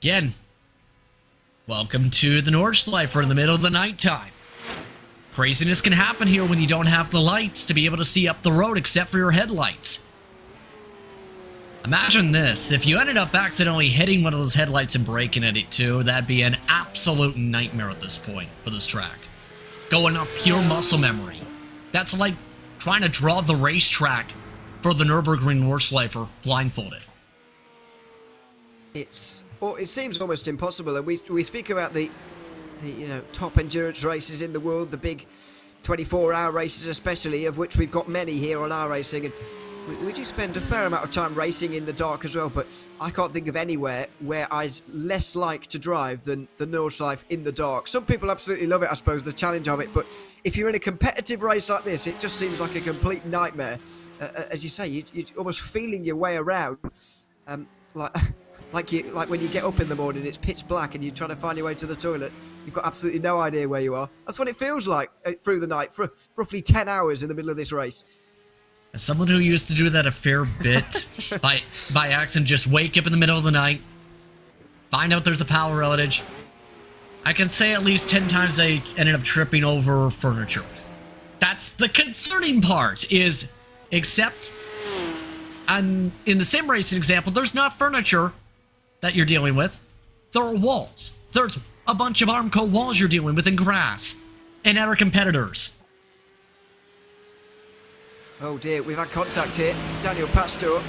Again, welcome to the Nordschleifer in the middle of the night time. Craziness can happen here when you don't have the lights to be able to see up the road except for your headlights. Imagine this, if you ended up accidentally hitting one of those headlights and breaking at it too, that'd be an absolute nightmare at this point for this track. Going off pure muscle memory. That's like trying to draw the racetrack for the Nürburgring Nordschleifer blindfolded. It seems almost impossible, and we speak about the top endurance races in the world, the big 24-hour races especially, of which we've got many here on iRacing, and we do spend a fair amount of time racing in the dark as well, but I can't think of anywhere where I'd less like to drive than the Nordschleife in the dark. Some people absolutely love it, I suppose, the challenge of it, but if you're in a competitive race like this, it just seems like a complete nightmare. As you say, you're almost feeling your way around, like when you get up in the morning, it's pitch black and you're trying to find your way to the toilet. You've got absolutely no idea where you are. That's what it feels like through the night for roughly 10 hours in the middle of this race. As someone who used to do that a fair bit, by accident, just wake up in the middle of the night, find out there's a power outage. I can say at least 10 times I ended up tripping over furniture. That's the concerning part, is, except And in the sim racing example, there's not furniture that you're dealing with. There are walls. There's a bunch of Armco walls you're dealing with and grass and other competitors. Oh dear, we've had contact here. Daniel Pastor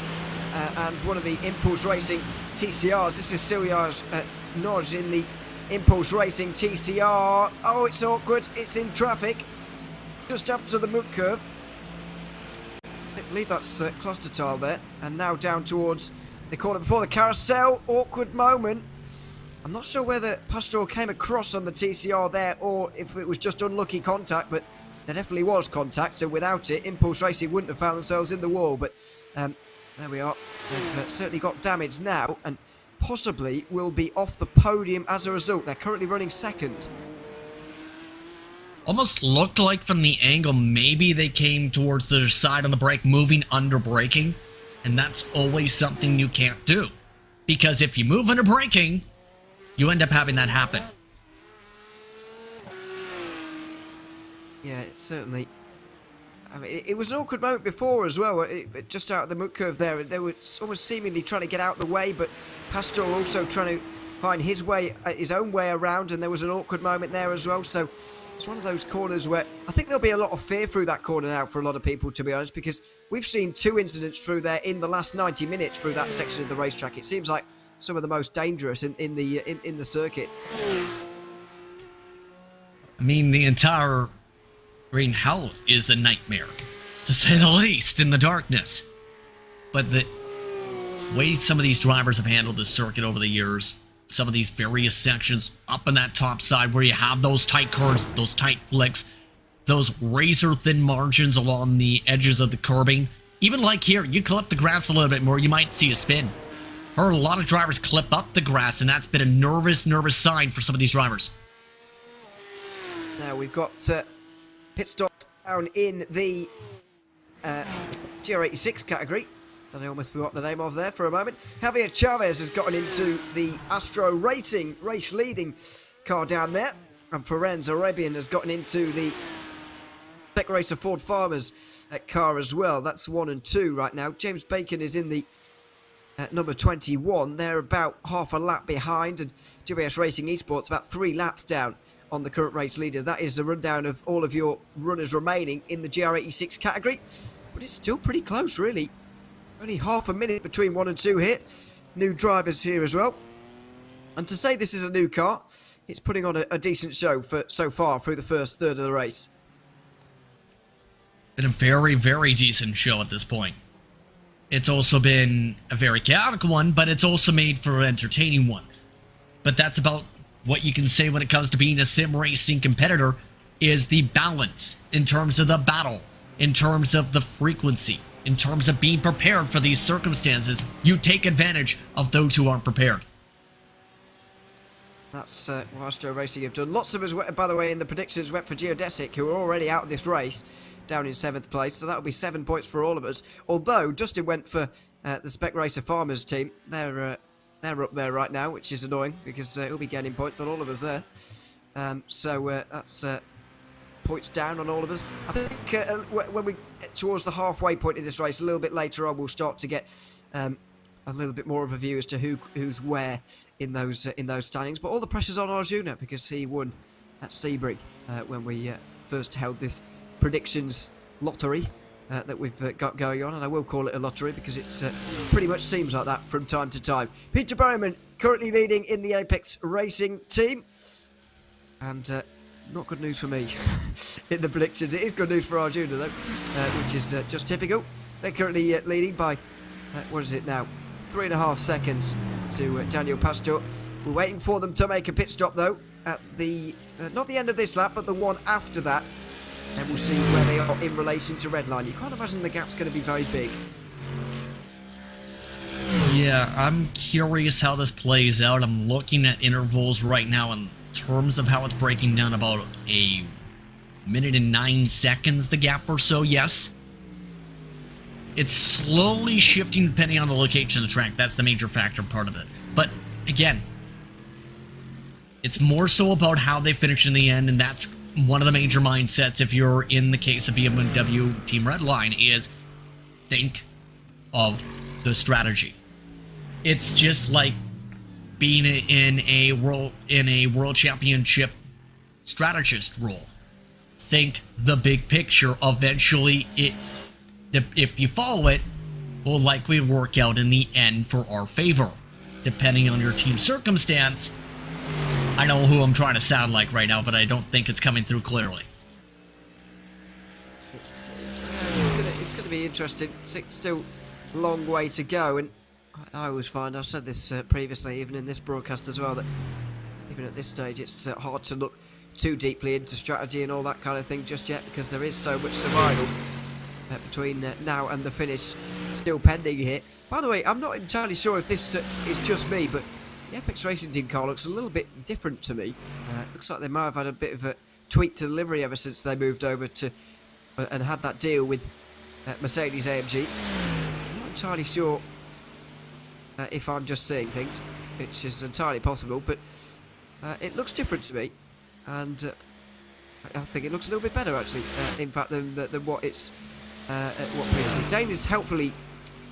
and one of the Impulse Racing TCRs. This is Siljar's nod in the Impulse Racing TCR. Oh, it's awkward. It's in traffic. Just after the mud curve. I believe that's cluster tile there. And now down towards the corner before the carousel. Awkward moment. I'm not sure whether Pastor came across on the TCR there or if it was just unlucky contact, but there definitely was contact, and without it, Impulse Racing wouldn't have found themselves in the wall. But there we are. They've certainly got damage now, and possibly will be off the podium as a result. They're currently running second. Almost looked like from the angle maybe they came towards their side on the brake, moving under braking, and that's always something you can't do. Because if you move under braking, you end up having that happen. Yeah, it certainly. I mean, it was an awkward moment before as well, just out of the mud curve there. They were almost seemingly trying to get out the way, but Pastor also trying to find his way, his own way around, and there was an awkward moment there as well. So it's one of those corners where I think there'll be a lot of fear through that corner now for a lot of people, to be honest, because we've seen 2 incidents through there in the last 90 minutes through that section of the racetrack. It seems like some of the most dangerous in the circuit. I mean, the entire green hell is a nightmare, to say the least, in the darkness. But the way some of these drivers have handled this circuit over the years, some of these various sections up on that top side where you have those tight curves, those tight flicks, those razor thin margins along the edges of the curbing. Even like here, you clip the grass a little bit more, you might see a spin. Heard a lot of drivers clip up the grass, and that's been a nervous sign for some of these drivers. Now we've got pit stops down in the GR86 category that I almost forgot the name of there for a moment. Javier Chavez has gotten into the Astro Racing race-leading car down there, and Ferenc Arabian has gotten into the Spec Racer Ford Farmers car as well. That's 1 and 2 right now. James Bacon is in the number 21. They're about half a lap behind, and GBS Racing Esports about 3 laps down on the current race leader. That is a rundown of all of your runners remaining in the GR86 category, but it's still pretty close, really. Only half a minute between 1 and 2 here. New drivers here as well, and to say this is a new car, it's putting on a decent show for so far through the first third of the race. Been a very decent show at this point. It's also been a very chaotic one, but it's also made for an entertaining one. But that's about what you can say when it comes to being a sim racing competitor, is the balance in terms of the battle, in terms of the frequency, in terms of being prepared for these circumstances. You take advantage of those who aren't prepared. That's what Astro Racing have done. Lots of us, by the way, in the predictions went for Geodesic, who are already out of this race, down in 7th place, so that'll be 7 points for all of us. Although Justin went for the Spec Racer Farmers team. They're up there right now, which is annoying because he'll be gaining points on all of us there. So that's points down on all of us. I think when we get towards the halfway point in this race, a little bit later on, we'll start to get a little bit more of a view as to who's where in those standings. But all the pressure's on Arjuna because he won at Sebring when we first held this predictions lottery that we've got going on, and I will call it a lottery because it's pretty much seems like that from time to time. Peter Berryman currently leading in the Apex Racing team, and not good news for me in the predictions. It is good news for Arjuna though, which is just typical. They're currently leading by what is it now, 3.5 seconds to Daniel Pastor. We're waiting for them to make a pit stop though at the not the end of this lap, but the one after that. And we'll see where they are in relation to Redline. You can't imagine the gap's going to be very big. Yeah, I'm curious how this plays out. I'm looking at intervals right now in terms of how it's breaking down, about a minute and 9 seconds, the gap or so, yes. It's slowly shifting depending on the location of the track. That's the major factor part of it. But, again, it's more so about how they finish in the end, and that's one of the major mindsets if you're in the case of BMW Team Redline, is think of the strategy. It's just like being in a world championship strategist role. Think the big picture. Eventually, if you follow it, will likely work out in the end for our favor, depending on your team's circumstance. I know who I'm trying to sound like right now, but I don't think it's coming through clearly. It's gonna be interesting. Still a long way to go, and I always find, I've said this previously, even in this broadcast as well, that even at this stage it's hard to look too deeply into strategy and all that kind of thing just yet, because there is so much survival between now and the finish still pending here. By the way, I'm not entirely sure if this is just me, but the Apex Racing Team car looks a little bit different to me. Looks like they might have had a bit of a tweak to the livery ever since they moved over to and had that deal with Mercedes AMG. I'm not entirely sure if I'm just seeing things, which is entirely possible, but it looks different to me, and I think it looks a little bit better actually, in fact, than what it's what previously. Dane is helpfully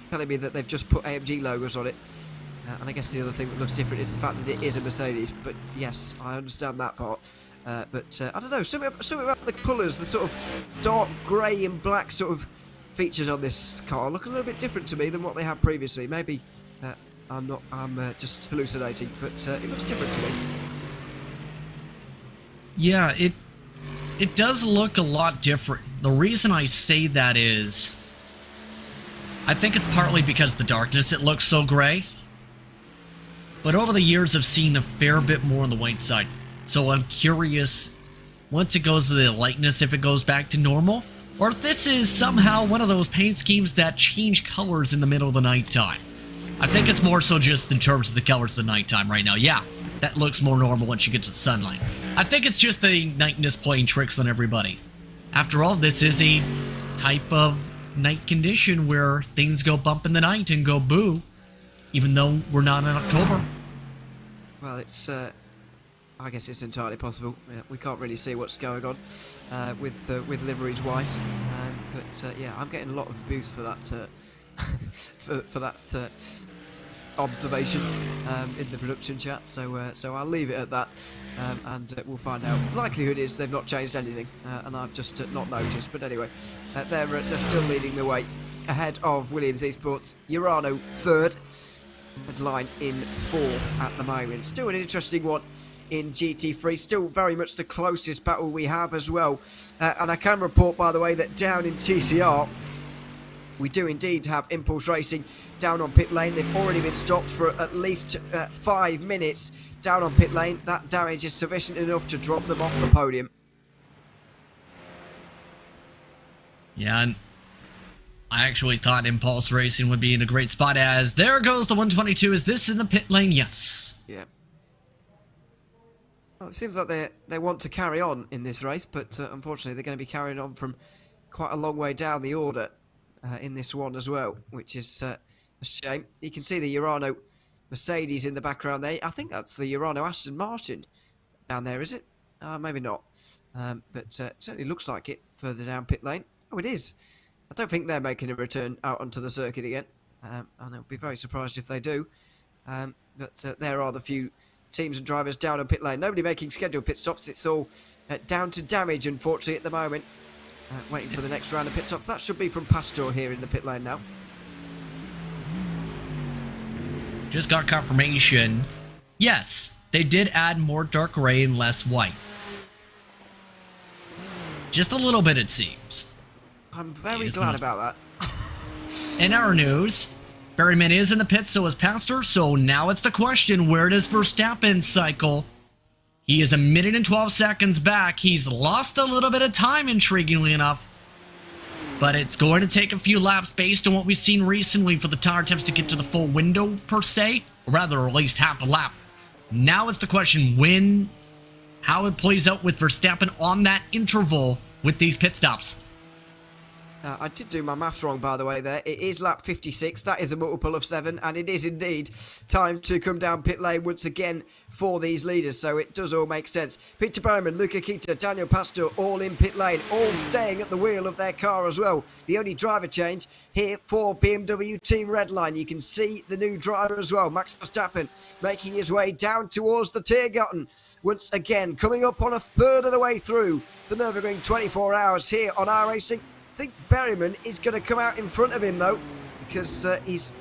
telling me that they've just put AMG logos on it, and I guess the other thing that looks different is the fact that it is a Mercedes. But yes, I understand that part. But I don't know, something about the colours, the sort of dark grey and black sort of features on this car look a little bit different to me than what they had previously. Maybe I'm just hallucinating, but it looks different to me. Yeah, it does look a lot different. The reason I say that is, I think it's partly because of the darkness. It looks so gray. But over the years, I've seen a fair bit more on the white side. So I'm curious, once it goes to the lightness, if it goes back to normal, or if this is somehow one of those paint schemes that change colors in the middle of the nighttime. I think it's more so just in terms of the colors of the nighttime right now. Yeah, that looks more normal once you get to the sunlight. I think it's just the nightness playing tricks on everybody. After all, this is a type of night condition where things go bump in the night and go boo, even though we're not in October. Well, it's I guess it's entirely possible. Yeah, we can't really see what's going on with liveries wise, but yeah, I'm getting a lot of boost for that for that observation in the production chat. So I'll leave it at that, and we'll find out. Likelihood is they've not changed anything, and I've just not noticed. But anyway, they're still leading the way ahead of Williams Esports. Urano third, Line in fourth at the moment. Still an interesting one in GT3, still very much the closest battle we have as well, and I can report, by the way, that down in TCR we do indeed have Impulse Racing down on pit lane. They've already been stopped for at least 5 minutes down on pit lane. That damage is sufficient enough to drop them off the podium. Yeah, and I actually thought Impulse Racing would be in a great spot, as there goes the 122. Is this in the pit lane? Yes. Yeah. Well, it seems like they want to carry on in this race, but unfortunately they're going to be carrying on from quite a long way down the order in this one as well, which is a shame. You can see the Urano Mercedes in the background there. I think that's the Urano Aston Martin down there, is it? Maybe not. But it certainly looks like it further down pit lane. Oh, it is. I don't think they're making a return out onto the circuit again, and I'll be very surprised if they do. But there are the few teams and drivers down on pit lane. Nobody making scheduled pit stops. It's all down to damage, unfortunately, at the moment. Waiting for the next round of pit stops. That should be from Pastor here in the pit lane now. Just got confirmation. Yes, they did add more dark gray and less white. Just a little bit, it seems. I'm very glad about that. In our news, Berryman is in the pits, so is Pastor, so now it's the question, where does Verstappen cycle? He is 1 minute and 12 seconds back. He's lost a little bit of time, intriguingly enough. But it's going to take a few laps based on what we've seen recently for the tire temps to get to the full window, per se. Or rather, at least half a lap. Now it's the question, how it plays out with Verstappen on that interval with these pit stops. I did do my maths wrong, by the way, there. It is lap 56. That is a multiple of 7. And it is indeed time to come down pit lane once again for these leaders. So it does all make sense. Peter Berman, Luca Kita, Daniel Pastor, all in pit lane. All staying at the wheel of their car as well. The only driver change here for BMW Team Redline. You can see the new driver as well. Max Verstappen making his way down towards the Tiergarten. Once again, coming up on a third of the way through the Nürburgring 24 hours here on iRacing. I think Berryman is going to come out in front of him though, because he's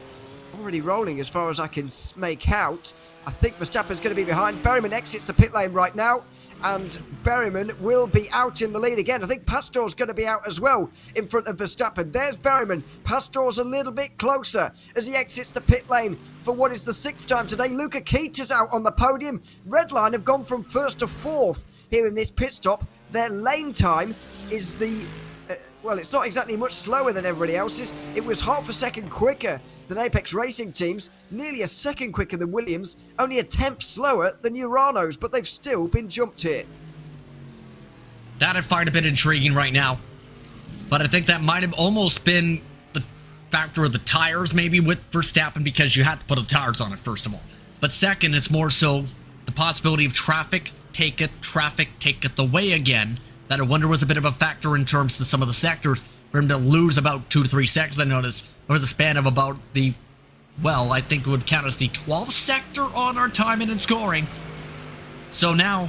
already rolling as far as I can make out. I think Verstappen's going to be behind. Berryman exits the pit lane right now, and Berryman will be out in the lead again. I think Pastor's going to be out as well in front of Verstappen. There's Berryman. Pastor's a little bit closer as he exits the pit lane for what is the 6th time today. Luca Keita's out on the podium. Redline have gone from 1st to 4th here in this pit stop. Their lane time is the... well, it's not exactly much slower than everybody else's. It was half a second quicker than Apex Racing teams, nearly a second quicker than Williams, only a tenth slower than Urano's, but they've still been jumped here. That I find a bit intriguing right now, but I think that might have almost been the factor of the tires maybe with Verstappen, because you had to put the tires on it first of all. But second, it's more so the possibility of traffic take it the way again. That I wonder was a bit of a factor in terms of some of the sectors for him to lose about 2 to 3 seconds, I noticed, over the span of about the, well, I think it would count as the 12th sector on our timing and scoring. So now,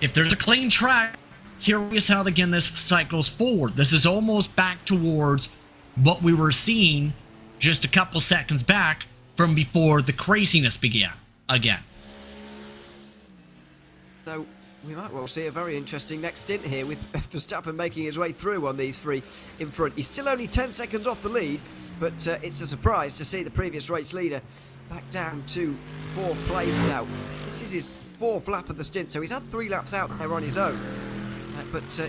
if there's a clean track, curious how again this cycles forward. This is almost back towards what we were seeing just a couple seconds back from before the craziness began again. So we might well see a very interesting next stint here with Verstappen making his way through on these three in front. He's still only 10 seconds off the lead, but it's a surprise to see the previous race leader back down to 4th place now. This is his 4th lap of the stint, so he's had 3 laps out there on his own.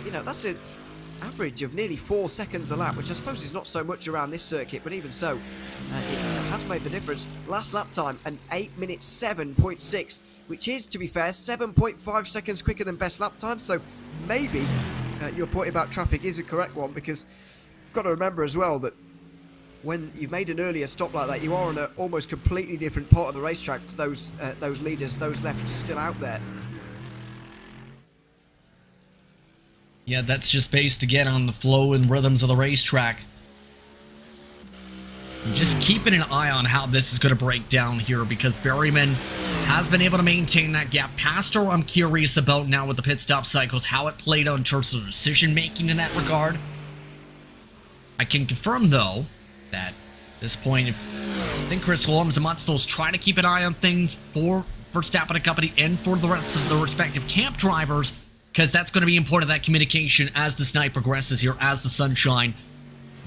You know, that's an average of nearly 4 seconds a lap, which I suppose is not so much around this circuit, but even so, it has made the difference. Last lap time, an 8 minutes 7.6, which is, to be fair, 7.5 seconds quicker than best lap time, so maybe your point about traffic is a correct one, because you've got to remember as well that when you've made an earlier stop like that, you are on an almost completely different part of the racetrack to those leaders, those left still out there. Yeah, that's just based again on the flow and rhythms of the racetrack. Just keeping an eye on how this is going to break down here, because Berryman has been able to maintain that gap. Pastor, I'm curious about now with the pit stop cycles, how it played out in terms of decision making in that regard. I can confirm, though, that at this point, I think Chris Holmes and Munstall's trying to keep an eye on things for Verstappen and company and for the rest of the respective camp drivers, because that's going to be important, that communication, as the night progresses here, as the sunshine,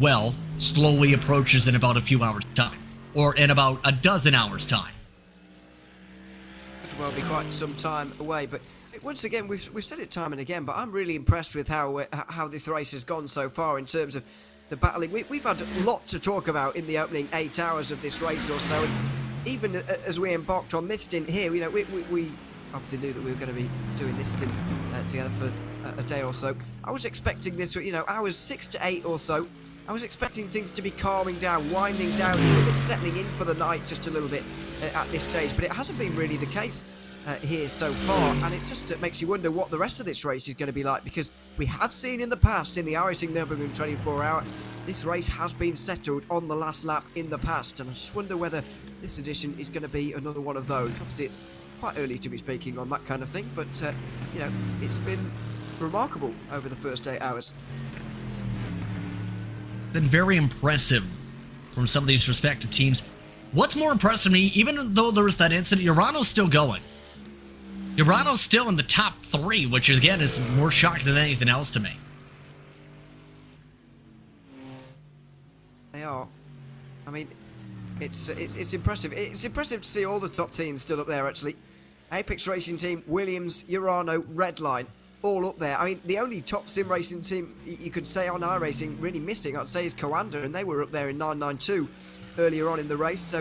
well, slowly approaches in about a few hours' time, or in about a dozen hours' time. Well, be quite some time away, but once again, we've said it time and again, but I'm really impressed with how this race has gone so far in terms of the battling. We've had a lot to talk about in the opening 8 hours of this race or so, and even as we embarked on this stint here, you know, we obviously knew that we were going to be doing this stint together for a day or so. I was expecting this, you know, hours 6 to 8 or so. I was expecting things to be calming down, winding down a little bit, settling in for the night just a little bit at this stage, but it hasn't been really the case here so far, and it just makes you wonder what the rest of this race is going to be like, because we have seen in the past, in the iRacing Nürburgring 24 hour, this race has been settled on the last lap in the past, and I just wonder whether this edition is going to be another one of those. Obviously, it's quite early to be speaking on that kind of thing, but, you know, it's been remarkable over the first 8 hours. Been very impressive from some of these respective teams. What's more impressive to me, even though there was that incident, Urano's still going. Urano's still in the top 3, which again is more shocking than anything else to me. They are. I mean, it's impressive. It's impressive to see all the top teams still up there, actually. Apex Racing Team, Williams, Urano, Redline, all up there. I mean, the only top sim racing team you could say on iRacing really missing, I'd say, is Coanda, and they were up there in 992 earlier on in the race. So,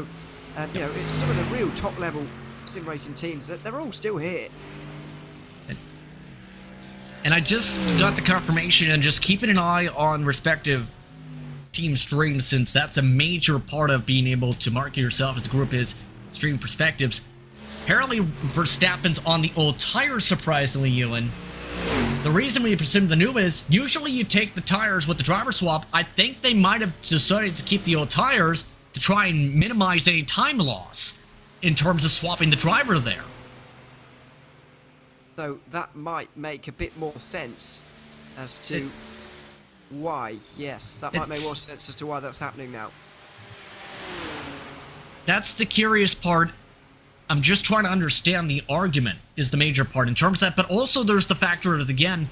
you know, it's some of the real top level sim racing teams, they're all still here. And I just got the confirmation, and just keeping an eye on respective team streams, since that's a major part of being able to market yourself as a group, is stream perspectives. Apparently Verstappen's on the old tires, surprisingly, Ewan. The reason we presume the new is, usually you take the tires with the driver swap. I think they might have decided to keep the old tires to try and minimize any time loss in terms of swapping the driver there. So that might make a bit more sense as to why. Yes, that might make more sense as to why that's happening now. That's the curious part. I'm just trying to understand the argument is the major part in terms of that, but also there's the factor of, again,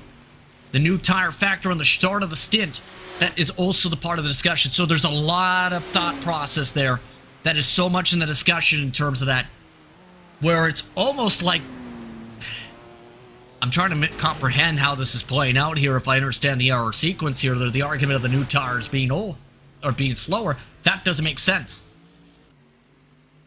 the new tire factor on the start of the stint. That is also the part of the discussion. So there's a lot of thought process there that is so much in the discussion in terms of that, where it's almost like I'm trying to comprehend how this is playing out here. If I understand the error sequence here, there's the argument of the new tires being old or being slower. That doesn't make sense.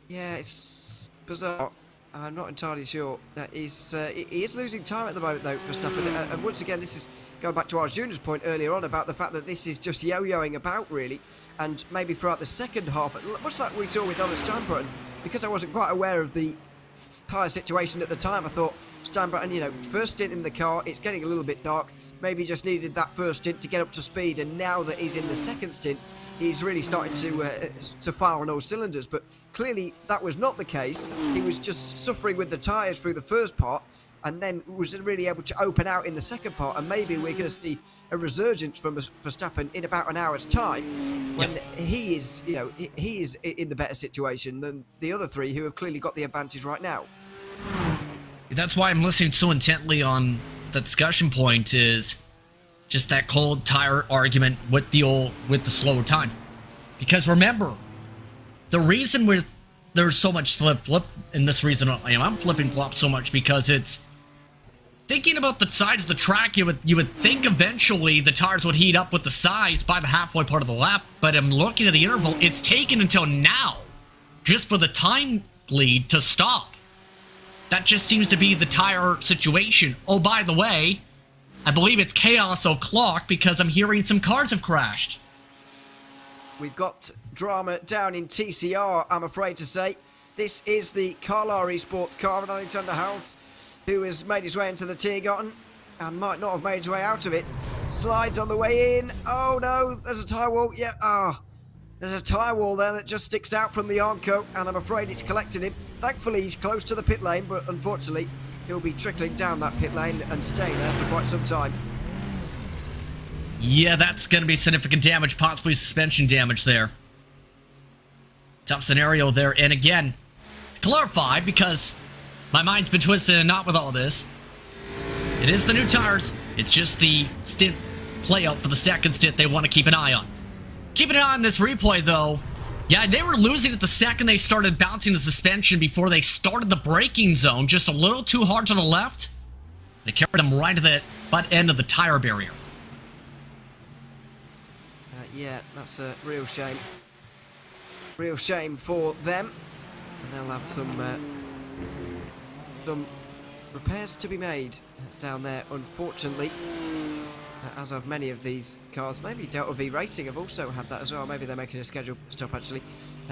Yeah, it's bizarre. I'm not entirely sure. He is losing time at the moment, though, Verstappen. And once again, this is going back to our Junior's point earlier on about the fact that this is just yo-yoing about, really. And maybe throughout the second half, much like we saw with Oliver Steinbrenner, because I wasn't quite aware of the tyre situation at the time, I thought Steinbrenner, you know, first stint in the car, it's getting a little bit dark, maybe just needed that first stint to get up to speed, and now that he's in the second stint, he's really starting to fire on all cylinders. But clearly that was not the case. He was just suffering with the tyres through the first part, and then was really able to open out in the second part, and maybe we're going to see a resurgence from Verstappen in about an hour's time, when he is, you know, he is in the better situation than the other three who have clearly got the advantage right now. That's why I'm listening so intently on the discussion point, is just that cold tire argument with the slower time. Because remember, the reason there's so much flip, and this reason I'm flipping flop so much, because it's thinking about the sides of the track, you would think eventually the tires would heat up with the size by the halfway part of the lap, but I'm looking at the interval, it's taken until now just for the time lead to stop. That just seems to be the tire situation. Oh, by the way, I believe it's chaos o'clock because I'm hearing some cars have crashed. We've got drama down in TCR, I'm afraid to say. This is the Carlisle Esports car of Alexander House, who has made his way into the Tiergarten and might not have made his way out of it. Slides on the way in. Oh no, there's a tyre wall. Yeah, there's a tyre wall there that just sticks out from the Armco, and I'm afraid it's collected him. Thankfully, he's close to the pit lane, but unfortunately, he'll be trickling down that pit lane and staying there for quite some time. Yeah, that's going to be significant damage, possibly suspension damage there. Tough scenario there, and again, to clarify, because my mind's been twisted and not with all this, it is the new tires. It's just the stint playout for the second stint they want to keep an eye on. Keep an eye on this replay, though. Yeah, they were losing it the second they started bouncing the suspension before they started the braking zone, just a little too hard to the left. They carried them right to the butt end of the tire barrier. Yeah, that's a real shame. Real shame for them. And they'll have some repairs to be made down there, unfortunately. As of many of these cars. Maybe Delta V Racing have also had that as well. Maybe they're making a scheduled stop, actually,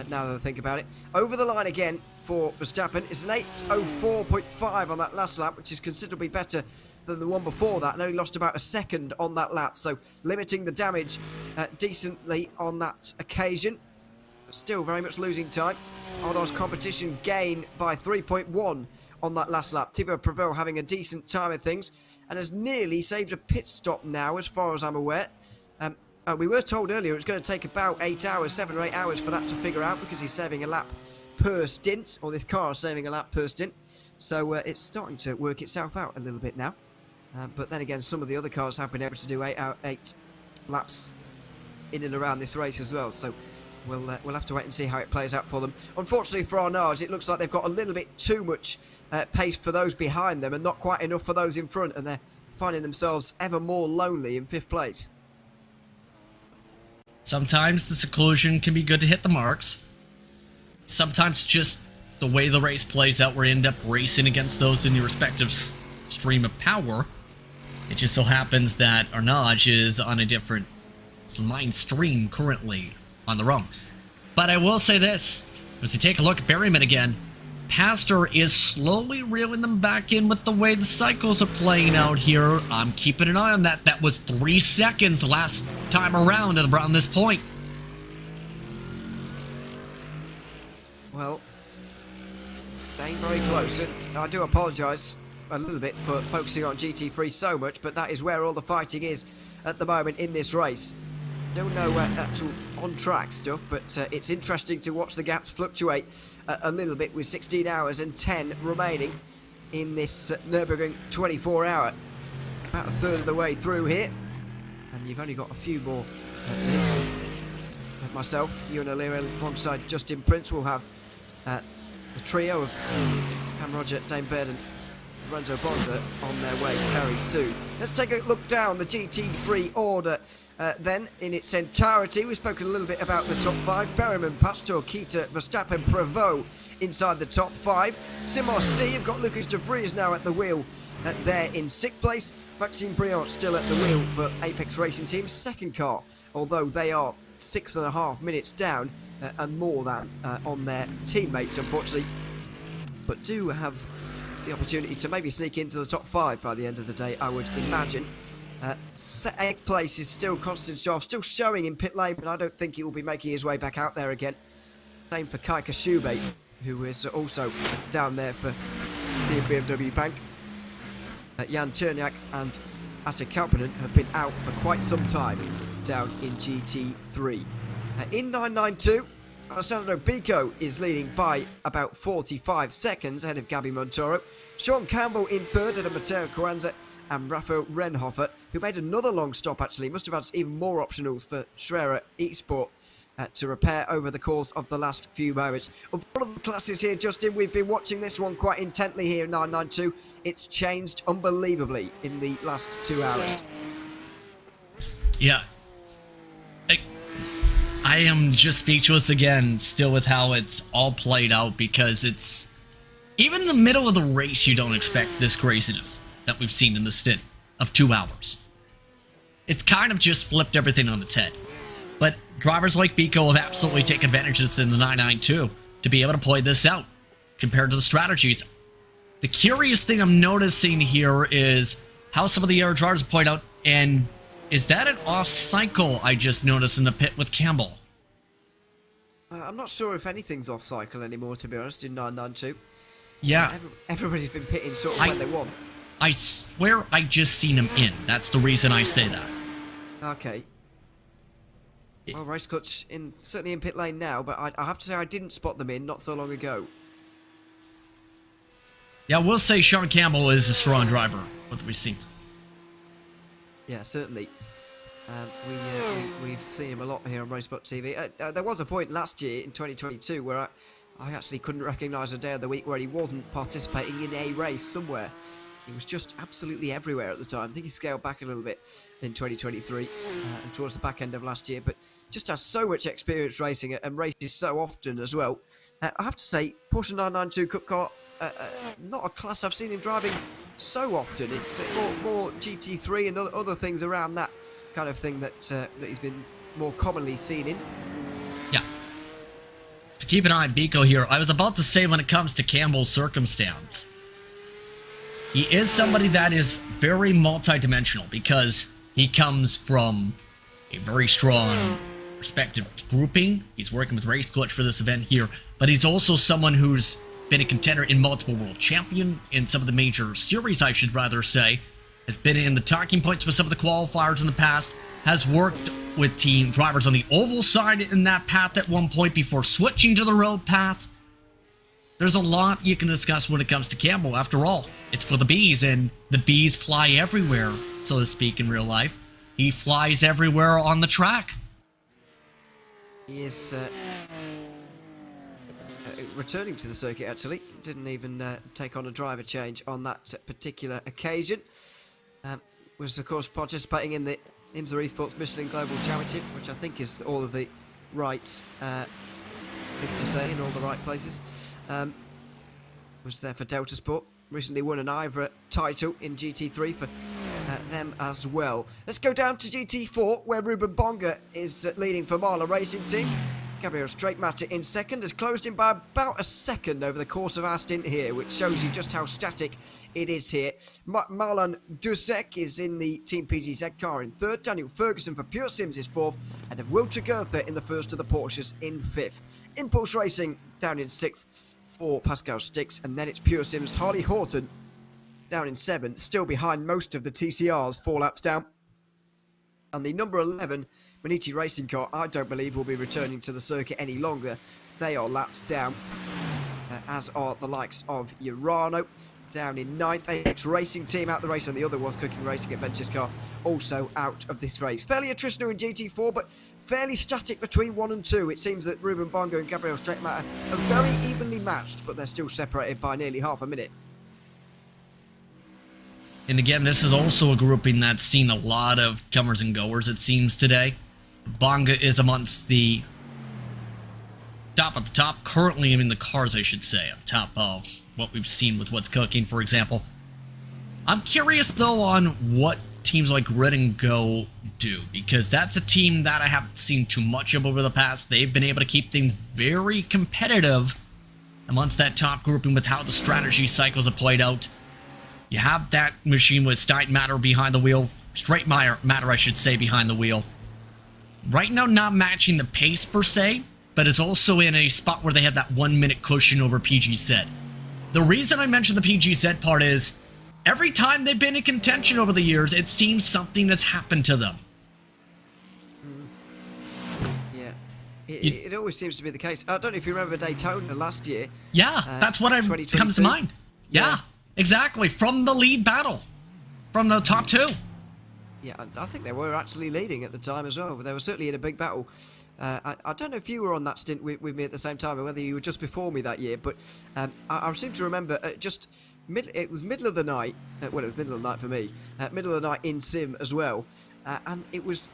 now that I think about it. Over the line again for Verstappen. It's an 8:04.5 on that last lap, which is considerably better than the one before that, and only lost about a second on that lap. So limiting the damage decently on that occasion. But still very much losing time. Arnold's competition gain by 3.1 on that last lap. Thibaut Prevost having a decent time of things and has nearly saved a pit stop now, as far as I'm aware. We were told earlier it's going to take about 8 hours, 7 or 8 hours for that to figure out, because he's saving a lap per stint, or this car is saving a lap per stint. So it's starting to work itself out a little bit now. But then again, some of the other cars have been able to do 8 laps in and around this race as well. So we'll have to wait and see how it plays out for them. Unfortunately for Arnaud, it looks like they've got a little bit too much pace for those behind them and not quite enough for those in front, and they're finding themselves ever more lonely in 5th place. Sometimes the seclusion can be good to hit the marks. Sometimes just the way the race plays out, we end up racing against those in your respective stream of power. It just so happens that Arnage is on a different line stream currently on the roam. But I will say this, as you take a look at Berryman again, Pastor is slowly reeling them back in with the way the cycles are playing out here. I'm keeping an eye on that. That was 3 seconds last time around at around this point. Well, staying very close, and I do apologise a little bit for focusing on GT3 so much, but that is where all the fighting is at the moment in this race. Don't know actual on-track stuff, but it's interesting to watch the gaps fluctuate a little bit with 16 hours and 10 remaining in this Nürburgring 24-hour. About a third of the way through here, and you've only got a few more minutes. Myself, Ewan O'Leary, alongside Justin Prince, will have the trio of Cam Roger, Dane Baird and Lorenzo Bonda on their way very soon. Let's take a look down the GT3 order then in its entirety. We've spoken a little bit about the top 5. Berryman, Pastor, Kita, Verstappen, Prevost inside the top 5. Simos C, you've got Lucas de Vries now at the wheel there in 6th place. Maxime Briand still at the wheel for Apex Racing Team's second car, although they are 6.5 minutes down and more than on their teammates, unfortunately, but do have the opportunity to maybe sneak into the top 5 by the end of the day, I would imagine. 8th place is still Constant Schoff, still showing in pit lane, but I don't think he will be making his way back out there again. Same for Kaika Schube, who is also down there for the BMW Bank. Jan Cherniak and Atte Kauppinen have been out for quite some time down in GT3. In 992, Alessandro Bico is leading by about 45 seconds ahead of Gabi Montoro. Sean Campbell in 3rd ahead of Matteo Coanza and Rafael Renhofer, who made another long stop actually. Must have had even more optionals for Schwerer Esport to repair over the course of the last few moments. Of all of the classes here, Justin, we've been watching this one quite intently here in 992. It's changed unbelievably in the last 2 hours. Yeah. I am just speechless again, still with how it's all played out, because it's... Even in the middle of the race, you don't expect this craziness that we've seen in the stint of 2 hours. It's kind of just flipped everything on its head. But drivers like Bico have absolutely taken advantage of this in the 992 to be able to play this out compared to the strategies. The curious thing I'm noticing here is how some of the other drivers point out, and is that an off cycle I just noticed in the pit with Campbell? I'm not sure if anything's off cycle anymore, to be honest, in 992. Yeah. Everybody's been pitting sort of when they want. I swear I just seen him in. That's the reason I say that. Okay. Well, Race Clutch certainly in pit lane now, but I have to say I didn't spot them in not so long ago. Yeah, we'll say Sean Campbell is a strong driver, what we've seen. Yeah, certainly. We've seen him a lot here on RaceSpotTV. There was a point last year in 2022 where I actually couldn't recognise a day of the week where he wasn't participating in a race somewhere. He was just absolutely everywhere at the time. I think he scaled back a little bit in 2023 and towards the back end of last year, but just has so much experience racing and races so often as well. I have to say, Porsche 992 Cup car, not a class I've seen him driving so often. It's more GT3 and other things around that kind of thing that he's been more commonly seen in. Yeah. To keep an eye on Bico here, I was about to say when it comes to Campbell's circumstance, he is somebody that is very multi-dimensional because he comes from a very strong respective grouping. He's working with Race Clutch for this event here, but he's also someone who's been a contender in multiple world champion in some of the major series, I should rather say, has been in the talking points for some of the qualifiers in the past, has worked with team drivers on the oval side in that path at one point before switching to the road path. There's a lot you can discuss when it comes to Campbell. After all, it's for the bees, and the bees fly everywhere, so to speak, in real life. He flies everywhere on the track. He is returning to the circuit, actually. Didn't even take on a driver change on that particular occasion. Was, of course, participating in the IMSA Esports Michelin Global Championship, which I think is all of the right things to say in all the right places. Was there for Delta Sport. Recently won an IVRA title in GT3 for them as well. Let's go down to GT4, where Ruben Bonga is leading for Marla Racing Team. Gabriel Straightmatter in second has closed in by about a second over the course of our stint here, which shows you just how static it is here. Marlon Duzek is in the Team PGZ car in third. Daniel Ferguson for Pure Sims is fourth, and of Will Tregurtha in the first of the Porsches in fifth. Impulse Racing down in sixth for Pascal Stix, and then it's Pure Sims Harley Horton down in seventh, still behind most of the TCRs 4 laps down. And the number 11 Maniti Racing car, I don't believe will be returning to the circuit any longer. They are laps down, as are the likes of Urano down in 9th. AX Racing Team out the race, and the other was Cooking Racing Adventures car also out of this race. Fairly attritional in GT4, but fairly static between 1 and 2. It seems that Ruben Bongo and Gabriel Straightmatter are very evenly matched, but they're still separated by nearly half a minute. And again, this is also a grouping that's seen a lot of comers and goers, it seems, today. Bonga is amongst the top at the top, currently in the cars, I should say, on top of what we've seen with What's Cooking, for example. I'm curious, though, on what teams like Red and Go do, because that's a team that I haven't seen too much of over the past. They've been able to keep things very competitive amongst that top grouping with how the strategy cycles have played out. You have that machine with Straightmatter behind the wheel, Straightmatter, I should say, behind the wheel. Right now, not matching the pace per se, but it's also in a spot where they have that 1 minute cushion over PGZ. The reason I mention the PGZ part is, every time they've been in contention over the years, it seems something has happened to them. Yeah, it always seems to be the case. I don't know if you remember Daytona last year. Yeah, that's what comes to mind. Yeah, exactly. From the lead battle. From the top two. Yeah, I think they were actually leading at the time as well. They were certainly in a big battle. I don't know if you were on that stint with me at the same time, or whether you were just before me that year, but I seem to remember it was middle of the night. Well, it was middle of the night for me. Middle of the night in Sim as well. And it was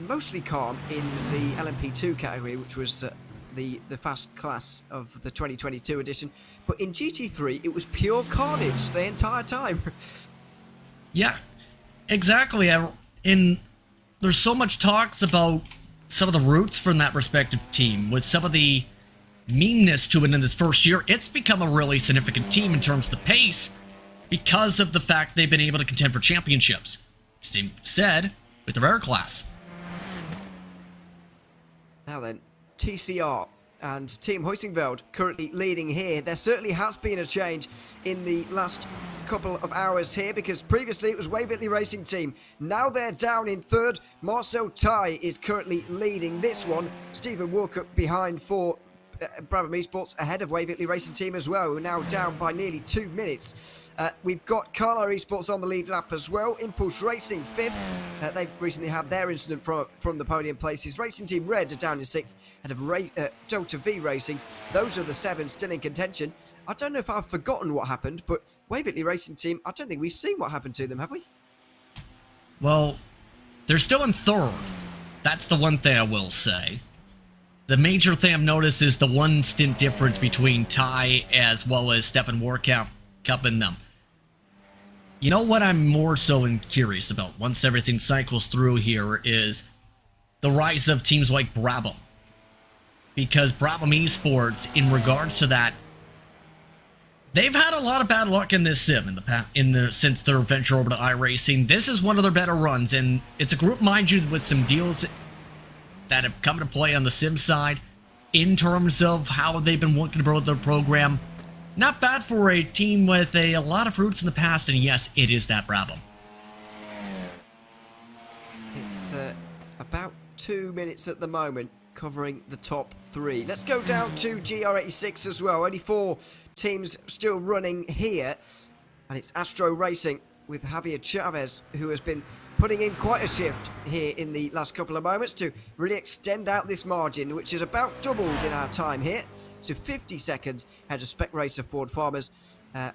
mostly calm in the LMP2 category, which was the fast class of the 2022 edition. But in GT3, it was pure carnage the entire time. Yeah, exactly. There's so much talks about some of the roots from that respective team, with some of the meanness to it in this first year. It's become a really significant team in terms of the pace because of the fact they've been able to contend for championships. Same said with the rare class. Now then, TCR and Team Huisingveld currently leading here. There certainly has been a change in the last couple of hours here, because previously it was Waverley Racing Team. Now they're down in third. Marcel Tai is currently leading this one. Stephen Walker behind for Brabham Esports, ahead of Waverley Racing Team as well, who are now down by nearly 2 minutes. We've got Carlisle Esports on the lead lap as well. Impulse Racing fifth. They've recently had their incident from the podium places. Racing Team Red are down in sixth, ahead of Delta V Racing. Those are the 7 still in contention. I don't know if I've forgotten what happened, but Waverley Racing Team, I don't think we've seen what happened to them, have we? Well, they're still in third. That's the one thing I will say. The major thing I've noticed is the 1 stint difference between Ty as well as Stefan Warkamp and them. You know what I'm more so curious about once everything cycles through here is the rise of teams like Brabham. Because Brabham Esports, in regards to that, they've had a lot of bad luck in this sim since their venture over to iRacing. This is one of their better runs, and it's a group, mind you, with some deals that have come to play on the sim side in terms of how they've been working to build their program. Not bad for a team with a lot of roots in the past, and yes, it is that Brabham. It's about 2 minutes at the moment, covering the top 3. Let's go down to GR86 as well. Only 4 teams still running here, and it's Astro Racing with Javier Chavez, who has been putting in quite a shift here in the last couple of moments to really extend out this margin, which is about doubled in our time here. So 50 seconds ahead of Spec Racer Ford Farmers,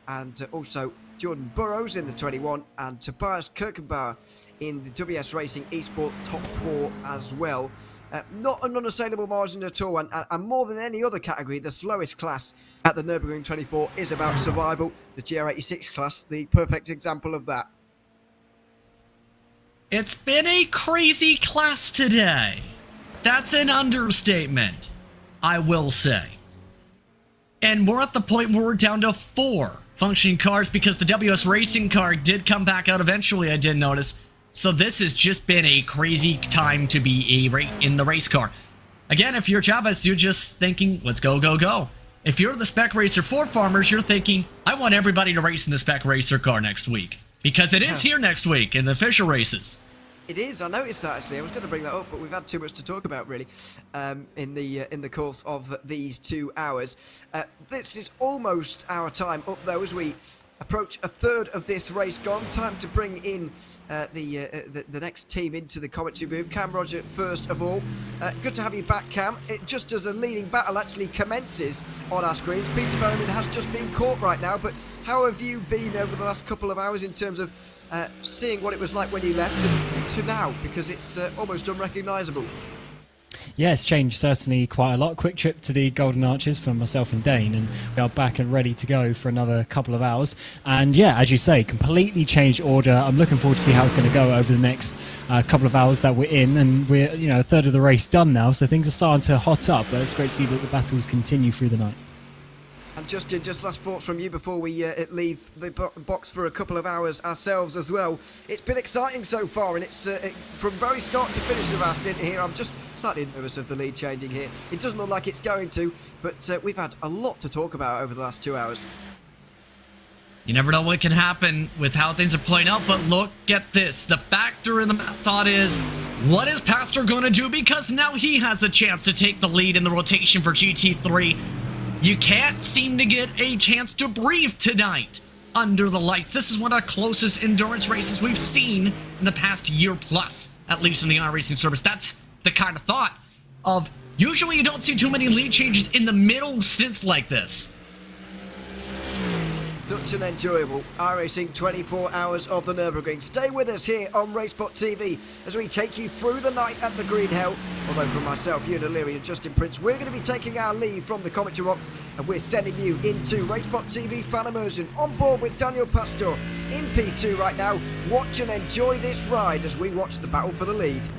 and also Jordan Burrows in the 21, and Tobias Kirkenbauer in the WS Racing Esports top 4 as well. Not an unassailable margin at all, and more than any other category, the slowest class at the Nürburgring 24 is about survival. The GR86 class, the perfect example of that. It's been a crazy class today. That's an understatement, I will say. And we're at the point where we're down to 4 functioning cars because the WS Racing car did come back out eventually, I did notice. So this has just been a crazy time to be in the race car. Again, if you're Chavez, you're just thinking, let's go, go, go. If you're the Spec Racer 4 farmers, you're thinking, I want everybody to race in the Spec Racer car next week. Because it is here next week in the official races. It is. I noticed that actually. I was going to bring that up, but we've had too much to talk about really in the course of these 2 hours. This is almost our time up though as we approach a third of this race gone. Time to bring in the next team into the commentary booth. Cam Roger first of all. Good to have you back, Cam. Just as a leading battle actually commences on our screens, Peter Bowman has just been caught right now, but how have you been over the last couple of hours in terms of seeing what it was like when you left and to now, because it's almost unrecognisable? Yeah, it's changed certainly quite a lot. Quick trip to the Golden Arches for myself and Dane, and we are back and ready to go for another couple of hours. And yeah, as you say, completely changed order. I'm looking forward to see how it's going to go over the next couple of hours that we're in, and we're a third of the race done now, so things are starting to hot up. But it's great to see that the battles continue through the night. And Justin, just last thoughts from you before we leave the box for a couple of hours ourselves as well. It's been exciting so far, and it's from very start to finish of our stint here. I'm just slightly nervous of the lead changing here. It doesn't look like it's going to, but we've had a lot to talk about over the last 2 hours. You never know what can happen with how things are playing out, but look at this. The factor in the thought is, what is Pastor going to do? Because now he has a chance to take the lead in the rotation for GT3. You can't seem to get a chance to breathe tonight under the lights. This is one of the closest endurance races we've seen in the past year plus, at least in the iRacing service. That's the kind of thought of, usually you don't see too many lead changes in the middle stints like this. Such an enjoyable iRacing 24 hours of the Nürburgring. Stay with us here on RaceSpotTV as we take you through the night at the Green Hell. Although from myself, Ewan O'Leary and Justin Prince, we're going to be taking our leave from the commentary box, and we're sending you into RaceSpotTV fan immersion on board with Daniel Pastor in P2 right now. Watch and enjoy this ride as we watch the battle for the lead.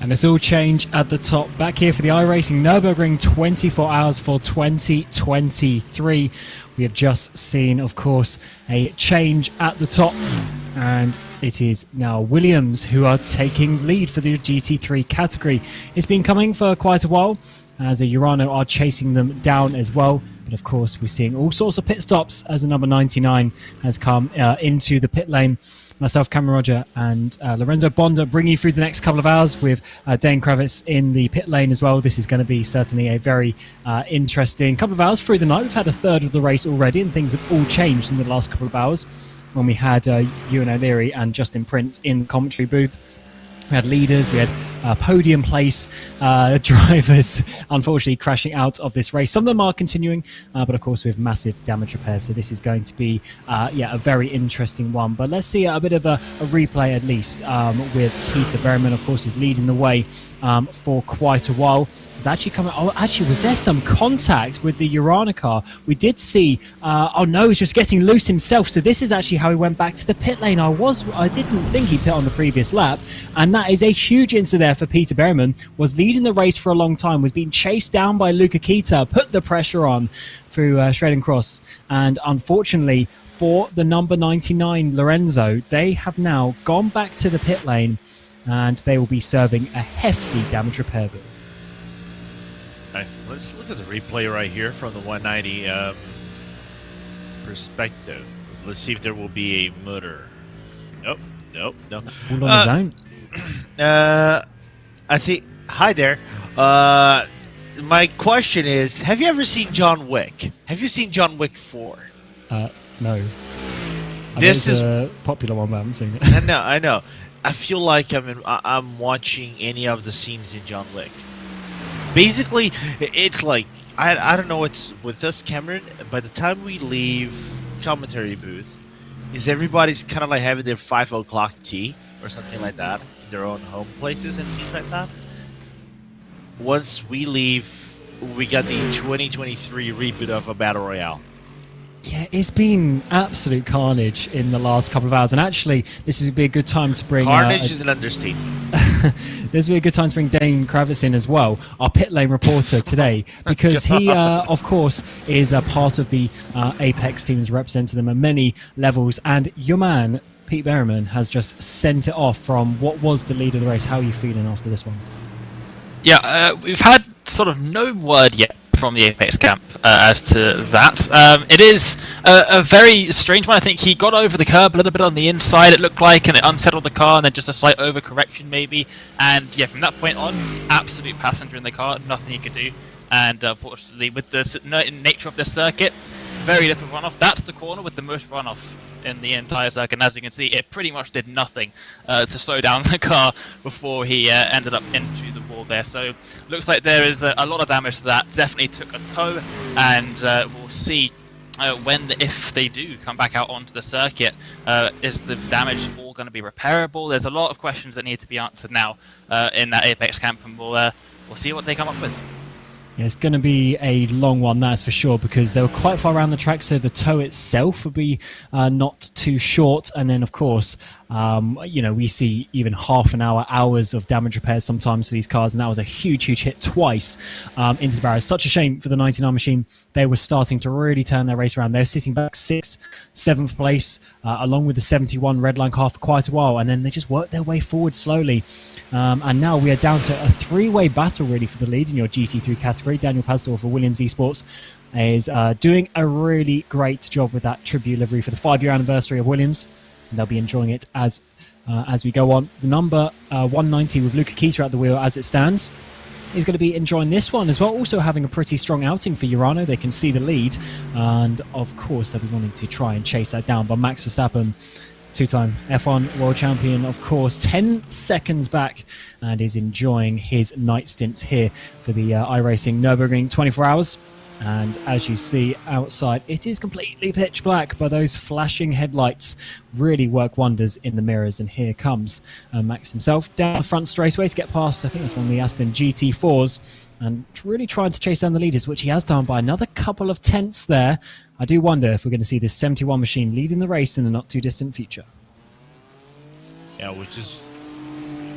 And it's all changed at the top. Back here for the iRacing Nürburgring 24 hours for 2023. We have just seen, of course, a change at the top. And it is now Williams who are taking lead for the GT3 category. It's been coming for quite a while, as the Urano are chasing them down as well. But of course, we're seeing all sorts of pit stops as the number 99 has come into the pit lane. Myself, Cameron Roger, and Lorenzo Bonda bring you through the next couple of hours with Dane Kravitz in the pit lane as well. This is going to be certainly a very interesting couple of hours through the night. We've had a third of the race already, and things have all changed in the last couple of hours when we had Ewan O'Leary and Justin Prince in the commentary booth. We had leaders, we had podium place drivers, unfortunately crashing out of this race. Some of them are continuing, but of course with massive damage repairs. So this is going to be, a very interesting one. But let's see a bit of a replay at least with Peter Berryman, of course, who's leading the way for quite a while. It's actually coming. Oh, actually, was there some contact with the Urana car? We did see. Oh no, he's just getting loose himself. So this is actually how he went back to the pit lane. I didn't think he pit on the previous lap, and that is a huge incident there for Peter Berryman. Was leading the race for a long time. Was being chased down by Luca Kita. Put the pressure on through Shredding Cross, and unfortunately for the number 99 Lorenzo, they have now gone back to the pit lane, and they will be serving a hefty damage repair bill. All right, let's look at the replay right here from the 190 perspective. Let's see if there will be a motor. Nope. All on his own. I think. Hi there. My question is: have you ever seen John Wick? Have you seen John Wick 4? No. This is a popular one, but I haven't seen it. I know. I feel like I'm watching any of the scenes in John Wick. Basically, it's like I don't know what's with us, Cameron. By the time we leave commentary booth, is everybody's kind of like having their 5 o'clock tea or something like that in their own home places and things like that. Once we leave, we got the 2023 reboot of a Battle Royale. Yeah, it's been absolute carnage in the last couple of hours, and actually, this would be a good time to bring... Carnage is an understatement. This would be a good time to bring Dane Kravitz in as well, our pit lane reporter today, because he, of course, is a part of the Apex teams, representing them at many levels, and your man, Pete Berryman, has just sent it off from what was the lead of the race. How are you feeling after this one? Yeah, we've had sort of no word yet from the Apex camp as to that. It is a very strange one. I think he got over the curb a little bit on the inside, it looked like, and it unsettled the car, and then just a slight overcorrection maybe. And yeah, from that point on, absolute passenger in the car, nothing he could do. And unfortunately, with the nature of this circuit, very little runoff. That's the corner with the most runoff in the entire circuit, and as you can see, it pretty much did nothing to slow down the car before he ended up into the wall there. So looks like there is a lot of damage to that. Definitely took a tow, and we'll see if they do come back out onto the circuit, is the damage all going to be repairable? There's a lot of questions that need to be answered now in that Apex camp, and we'll see what they come up with. Yeah, it's going to be a long one, that's for sure, because they were quite far around the track, so the tow itself would be not too short. And then, of course, we see even half an hour, hours of damage repairs sometimes for these cars, and that was a huge hit twice into the barriers. Such a shame for the 99 machine. They were starting to really turn their race around. They were sitting back 6th, 7th place, along with the 71 Redline car for quite a while, and then they just worked their way forward slowly. And now we are down to a 3-way battle, really, for the lead in your GT3 category. Daniel Pastor for Williams Esports is doing a really great job with that tribute livery for the 5-year anniversary of Williams. And they'll be enjoying it as we go on. The number 190 with Luca Kita at the wheel as it stands is going to be enjoying this one as well. Also having a pretty strong outing for Urano. They can see the lead, and of course they'll be wanting to try and chase that down. But Max Verstappen, two-time F1 world champion, of course, 10 seconds back, and is enjoying his night stints here for the iRacing Nürburgring 24 hours. And as you see outside, it is completely pitch black, but those flashing headlights really work wonders in the mirrors. And here comes Max himself down the front straightaway to get past, I think that's one of the Aston GT4s, and really trying to chase down the leaders, which he has done by another couple of tenths there. I do wonder if we're going to see this 71 machine leading the race in the not too distant future. Yeah, which is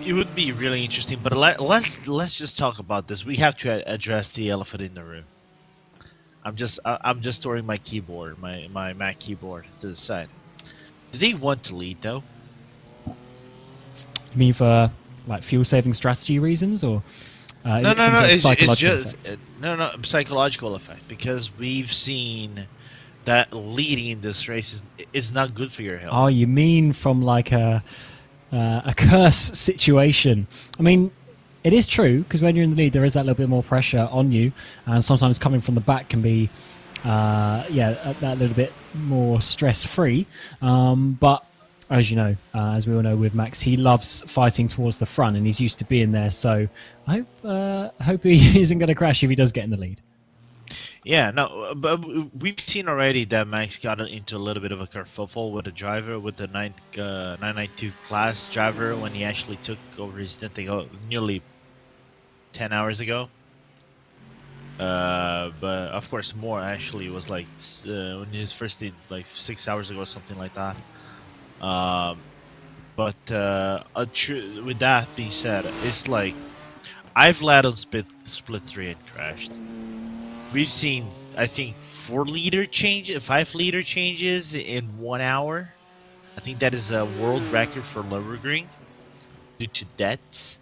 it would be really interesting, but let's just talk about this. We have to address the elephant in the room. I'm just storing my keyboard, my Mac keyboard to the side. Do they want to lead though? You mean for like fuel saving strategy reasons, or No, some sort of it's psychological just effect? no psychological effect, because we've seen that leading this race is not good for your health. Oh, you mean from like a curse situation? I mean, it is true, because when you're in the lead, there is that little bit more pressure on you, and sometimes coming from the back can be, that little bit more stress-free. But as you know, as we all know with Max, he loves fighting towards the front, and he's used to being there. So I hope he isn't going to crash if he does get in the lead. Yeah, no, but we've seen already that Max got into a little bit of a kerfuffle with the driver, with the 992 class driver, when he actually took over his stint nearly 10 hours ago. But of course, more actually was like when his first stint, like 6 hours ago, something like that. With that being said, it's like I've led on split 3 and crashed. We've seen, I think, 5 liter changes in 1 hour. I think that is a world record for Nürburgring due to debts,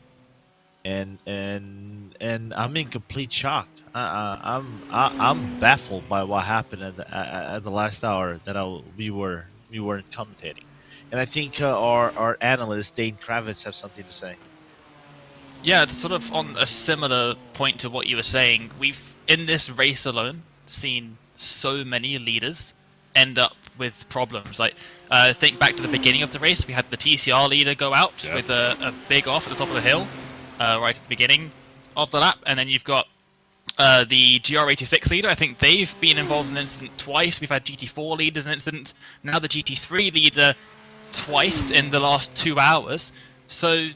and I'm in complete shock. I'm baffled by what happened at the last hour that we weren't commentating, and I think our analyst Dane Kravitz have something to say. Yeah, it's sort of on a similar point to what you were saying. We've, in this race alone, seen so many leaders end up with problems. Like, think back to the beginning of the race. We had the TCR leader go out with a big off at the top of the hill, right at the beginning of the lap. And then you've got the GR86 leader. I think they've been involved in an incident twice. We've had GT4 leaders in an incident. Now the GT3 leader twice in the last 2 hours. So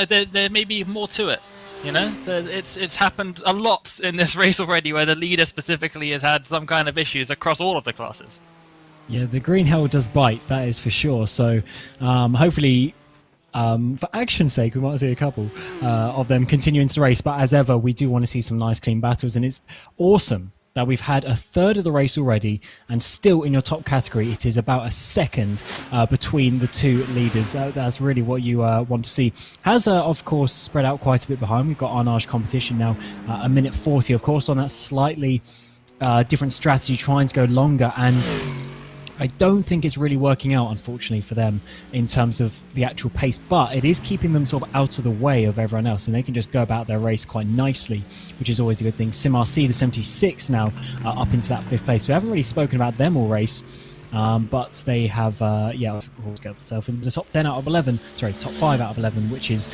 there may be more to it, you know. It's happened a lot in this race already, where the leader specifically has had some kind of issues across all of the classes. Yeah, the green hell does bite, that is for sure. So hopefully, for action's sake, we might see a couple of them continuing to race. But as ever, we do want to see some nice, clean battles, and it's awesome that we've had a third of the race already, and still in your top category, it is about a second between the two leaders. That's really what you want to see. Has, of course, spread out quite a bit behind. We've got Arnage competition now, a minute 40, of course, on that slightly different strategy, trying to go longer, and I don't think it's really working out, unfortunately, for them in terms of the actual pace, but it is keeping them sort of out of the way of everyone else, and they can just go about their race quite nicely, which is always a good thing. SimRC, the 76 now, up into that 5th place. We haven't really spoken about them all race, but they have, of course, got themselves into the top 10 out of 11, sorry, top 5 out of 11, which is,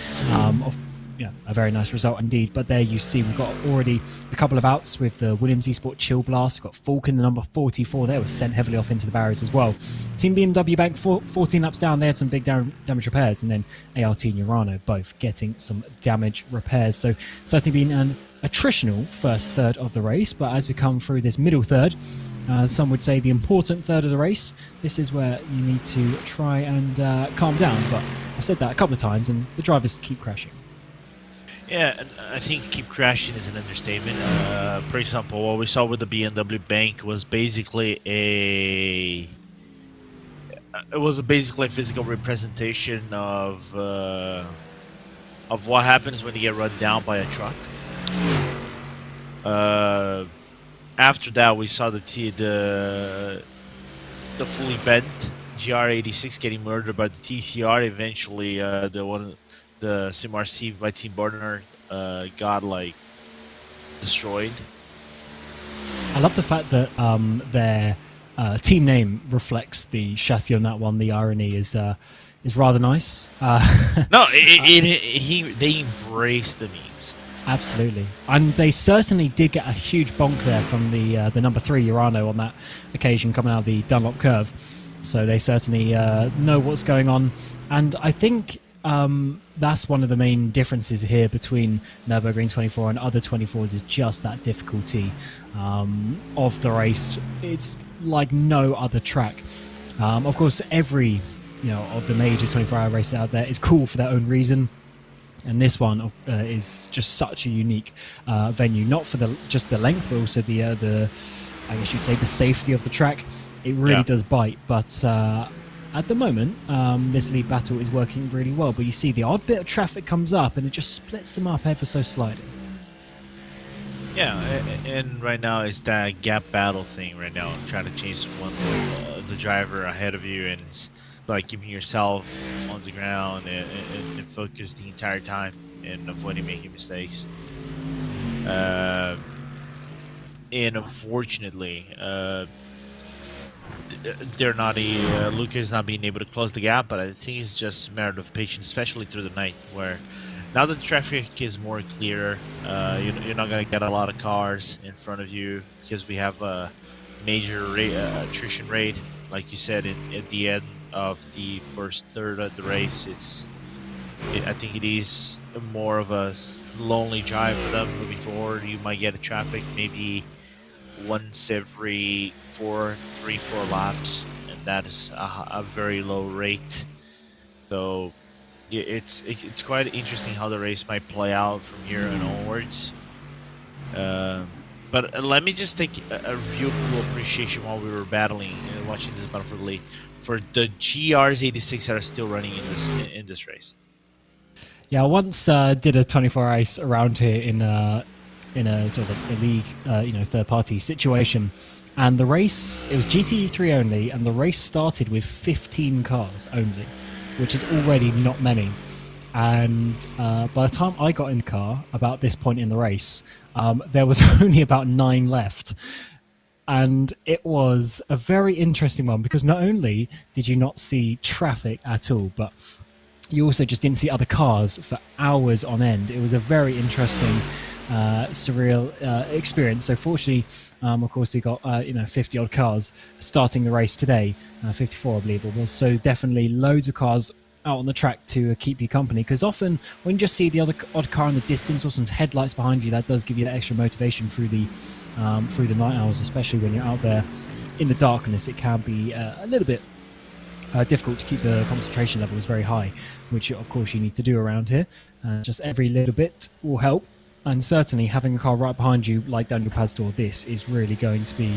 a very nice result indeed. But there you see, we've got already a couple of outs with the Williams Esport Chill Blast. We've got Falcon, the number 44 there, was sent heavily off into the barriers as well. Team BMW Bank, 14 laps down, they had some big damage repairs, and then ART and Urano both getting some damage repairs. So certainly been an attritional first third of the race, but as we come through this middle third, some would say the important third of the race, this is where you need to try and calm down. But I've said that a couple of times, and the drivers keep crashing. Yeah, I think keep crashing is an understatement. For example, what we saw with the BMW Bank was basically a physical representation of what happens when you get run down by a truck. After that, we saw the fully bent GR86 getting murdered by the TCR. Eventually, the SimRC by Team Barner got like destroyed. I love the fact that their team name reflects the chassis on that one. The irony is rather nice. No, they embrace the memes. Absolutely, and they certainly did get a huge bonk there from the number 3 Urano on that occasion, coming out of the Dunlop curve. So they certainly know what's going on, and I think that's one of the main differences here between Nürburgring 24 and other 24s, is just that difficulty of the race. It's like no other track. Of course, every of the major 24-hour races out there is cool for their own reason. And this one is just such a unique venue, not for just the length, but also the I guess you'd say the safety of the track. It really does bite, but at the moment, this lead battle is working really well. But you see the odd bit of traffic comes up, and it just splits them up ever so slightly. Yeah, and right now it's that gap battle thing right now, trying to chase the driver ahead of you and like keeping yourself on the ground and focus the entire time and avoiding making mistakes. And unfortunately, they're not Luca is not being able to close the gap, but I think it's just a matter of patience, especially through the night, where now that the traffic is more clear, you're not going to get a lot of cars in front of you because we have a major attrition rate. Like you said, at the end of the first third of the race, I think it is more of a lonely drive for them moving forward. You might get a traffic maybe once every 3-4 laps, and that is a very low rate. So it's quite interesting how the race might play out from here and onwards. But let me just take a real cool appreciation while we were battling and watching this battle for the lead for the GRs 86 that are still running in this race. Yeah, I once did a 24 race around here in a sort of a league, third party situation, and the race, it was GT3 only, and the race started with 15 cars only, which is already not many. And by the time I got in the car, about this point in the race, there was only about 9 left. And it was a very interesting one, because not only did you not see traffic at all, but you also just didn't see other cars for hours on end. It was a very interesting, surreal experience. So fortunately, of course, we got 50 odd cars starting the race today, 54 I believe it was. So definitely loads of cars out on the track to keep you company, because often when you just see the odd car in the distance or some headlights behind you, that does give you that extra motivation through the night hours, especially when you're out there in the darkness. It can be a little bit difficult to keep the concentration levels very high, which of course you need to do around here. Just every little bit will help, and certainly having a car right behind you like Daniel Pazdur, this is really going to be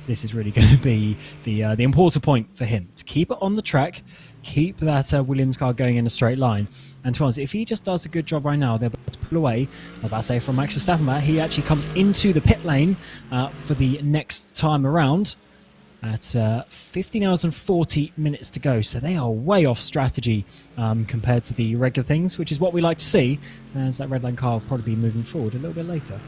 this is really going to be the important point for him, to keep it on the track, keep that Williams car going in a straight line. And to be honest, if he just does a good job right now, they're about to pull away, I'm about to say, from Max Verstappen. He actually comes into the pit lane for the next time around at 15 hours and 40 minutes to go. So they are way off strategy compared to the regular things, which is what we like to see, as that red line car will probably be moving forward a little bit later.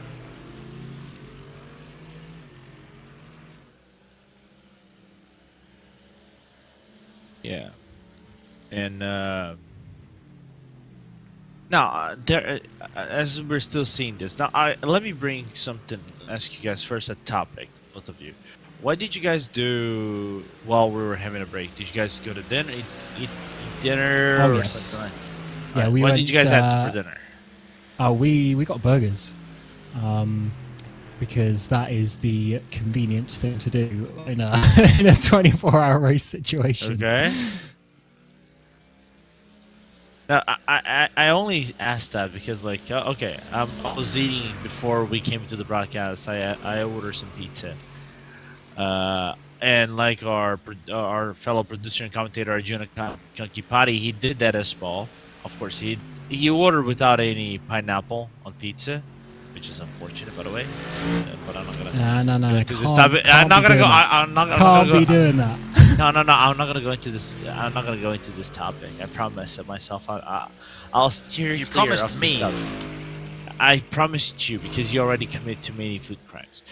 Yeah, and now there, as we're still seeing this, now let me bring something. Ask you guys first a topic, both of you. What did you guys do while we were having a break? Did you guys go to dinner, eat dinner, Oh, or yes. something? Yeah, we what went, did you guys have for dinner? Oh, we got burgers, because that is the convenient thing to do in a 24-hour race situation. Okay. Now, I only asked that because, like, okay, I was eating before we came to the broadcast. I ordered some pizza. And like our fellow producer and commentator Arjuna Kankipati, he did that as well. Of course, he ordered without any pineapple on pizza, which is unfortunate, by the way. But I'm not gonna go into this topic. I'm not gonna be doing that. No. I'm not gonna go into this. I'm not gonna go into this topic. I promise myself. I'll steer you clear promised of me. this topic. I promised you, because you already commit too many food crimes.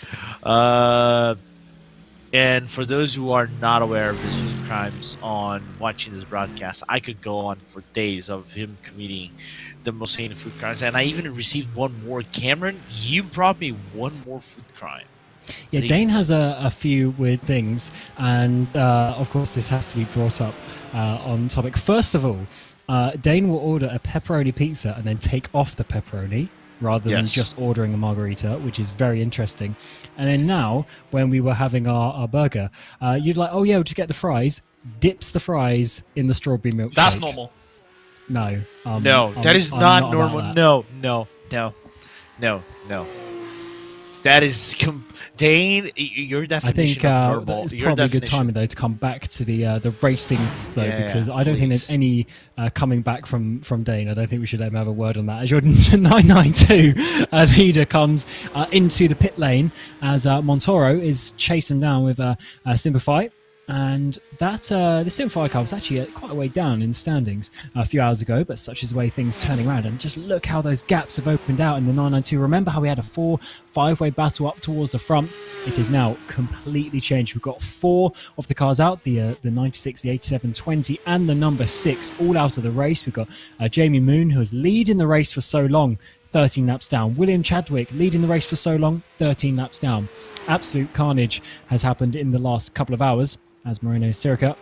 And for those who are not aware of his food crimes on watching this broadcast, I could go on for days of him committing the most heinous food crimes. And I even received one more. Cameron, you brought me one more food crime. Yeah, Dane has a few weird things, and of course this has to be brought up on topic. First of all, Dane will order a pepperoni pizza and then take off the pepperoni, rather than just ordering a margarita, which is very interesting. And then now, when we were having our burger, you'd like, oh yeah, we'll just get the fries, dips the fries in the strawberry milkshake. That's normal. No. No, that is I'm not about normal. that. No. That is Dane. Your I definition think of normal. it's Your probably a good definition. timing though to come back to the racing though, Yeah, because I don't think there's please. any coming back from Dane. I don't think we should let him have a word on that. As your 992 leader comes into the pit lane as Montoro is chasing down with Simplify. And that the Simplify car was actually quite a way down in standings a few hours ago, but such is the way things turning around. And just look how those gaps have opened out in the 992. Remember how we had a 4-5-way battle up towards the front? It is now completely changed. We've got 4 of the cars out, the 96, the 87, 20, and the number 6 all out of the race. We've got Jamie Moon, who was leading the race for so long, 13 laps down. William Chadwick leading the race for so long, 13 laps down. Absolute carnage has happened in the last couple of hours as Moreno Sirica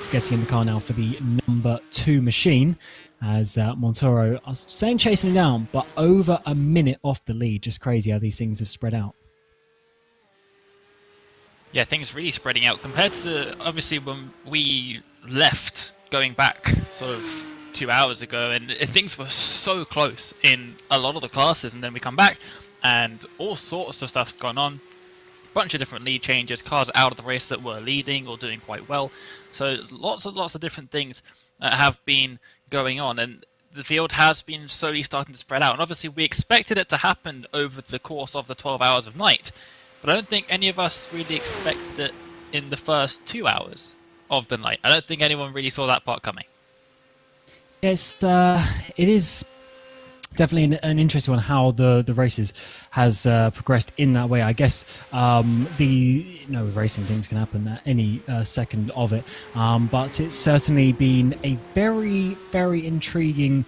is getting in the car now for the number 2 machine as Montoro, I was saying chasing him down, but over a minute off the lead. Just crazy how these things have spread out. Yeah, things really spreading out compared to obviously when we left going back sort of 2 hours ago, and things were so close in a lot of the classes, and then we come back and all sorts of stuff's gone on. Bunch of different lead changes, cars out of the race that were leading or doing quite well. So lots of different things have been going on, and the field has been slowly starting to spread out. And obviously we expected it to happen over the course of the 12 hours of night, but I don't think any of us really expected it in the first 2 hours of the night. I don't think anyone really saw that part coming. Yes, it is definitely an interesting one how the races has progressed in that way. I guess with racing things can happen at any second of it, but it's certainly been a very, very intriguing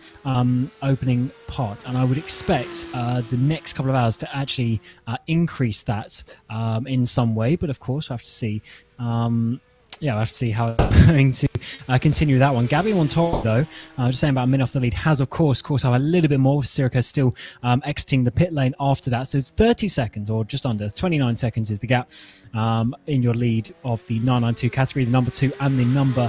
opening part, and I would expect the next couple of hours to actually increase that in some way, but of course we'll have to see. We'll have to see how they're going to continue that one. Gabby Montoro, though, just saying about a minute off the lead, has, of course, have a little bit more with Sirica still exiting the pit lane after that. So it's 30 seconds, or just under 29 seconds is the gap in your lead of the 992 category, the number 2 and the number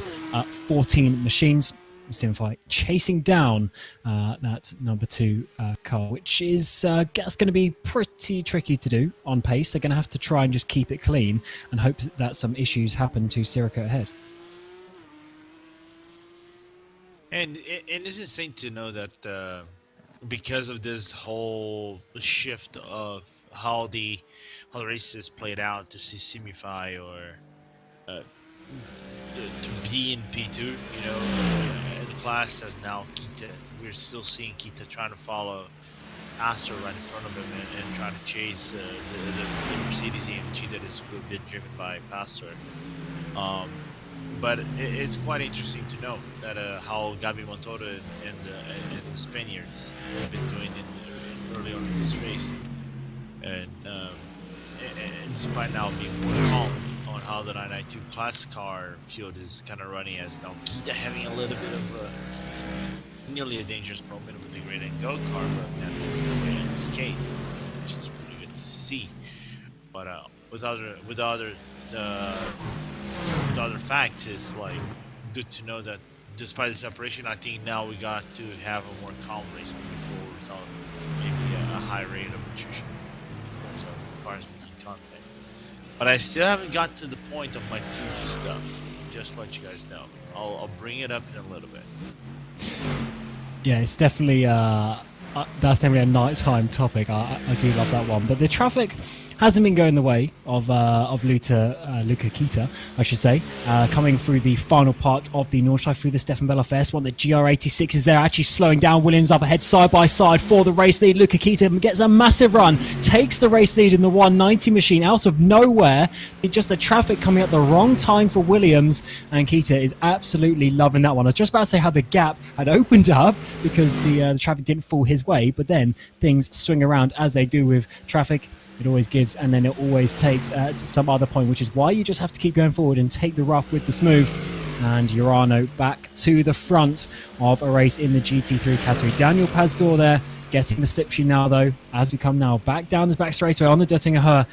14 machines. Simplify chasing down that number 2 car, which is that's going to be pretty tricky to do on pace. They're going to have to try and just keep it clean and hope that some issues happen to Sirica ahead. And it's insane to know that because of this whole shift of how the races played out, to see Simify or to be in P2, the class has now Kita. We're still seeing Kita trying to follow Astor right in front of him and trying to chase the Mercedes AMG that has been driven by Pastor. But it's quite interesting to know that how Gabi Montoro and the Spaniards have been doing early on in this race, and despite now being more calm on how the 992 class car field is kind of running, as now Kita having a little bit of nearly a dangerous moment with the Great and Go car, but nobody unscathed, which is really good to see. But with other facts, it's like good to know that despite the separation, I think now we got to have a more calm race moving forward without maybe a high rate of attrition in terms of cars making contact. But I still haven't got to the point of my food stuff. Just to let you guys know, I'll bring it up in a little bit. Yeah, it's definitely that's definitely a nighttime topic. I do love that one, but the traffic hasn't been going the way of Luca Kita, I should say, coming through the final part of the Nordschleife through the Stefan Bella First one. The GR86 is there, actually slowing down. Williams up ahead, side by side for the race lead. Luca Kita gets a massive run, takes the race lead in the 190 machine out of nowhere. Just the traffic coming at the wrong time for Williams, and Kita is absolutely loving that one. I was just about to say how the gap had opened up because the traffic didn't fall his way, but then things swing around as they do with traffic. It always gives and then it always takes some other point, which is why you just have to keep going forward and take the rough with the smooth. And Urano back to the front of a race in the GT3 category. Daniel Pazdur there getting the slipstream now, though, as we come now back down this back straightaway on the Döttinger Her.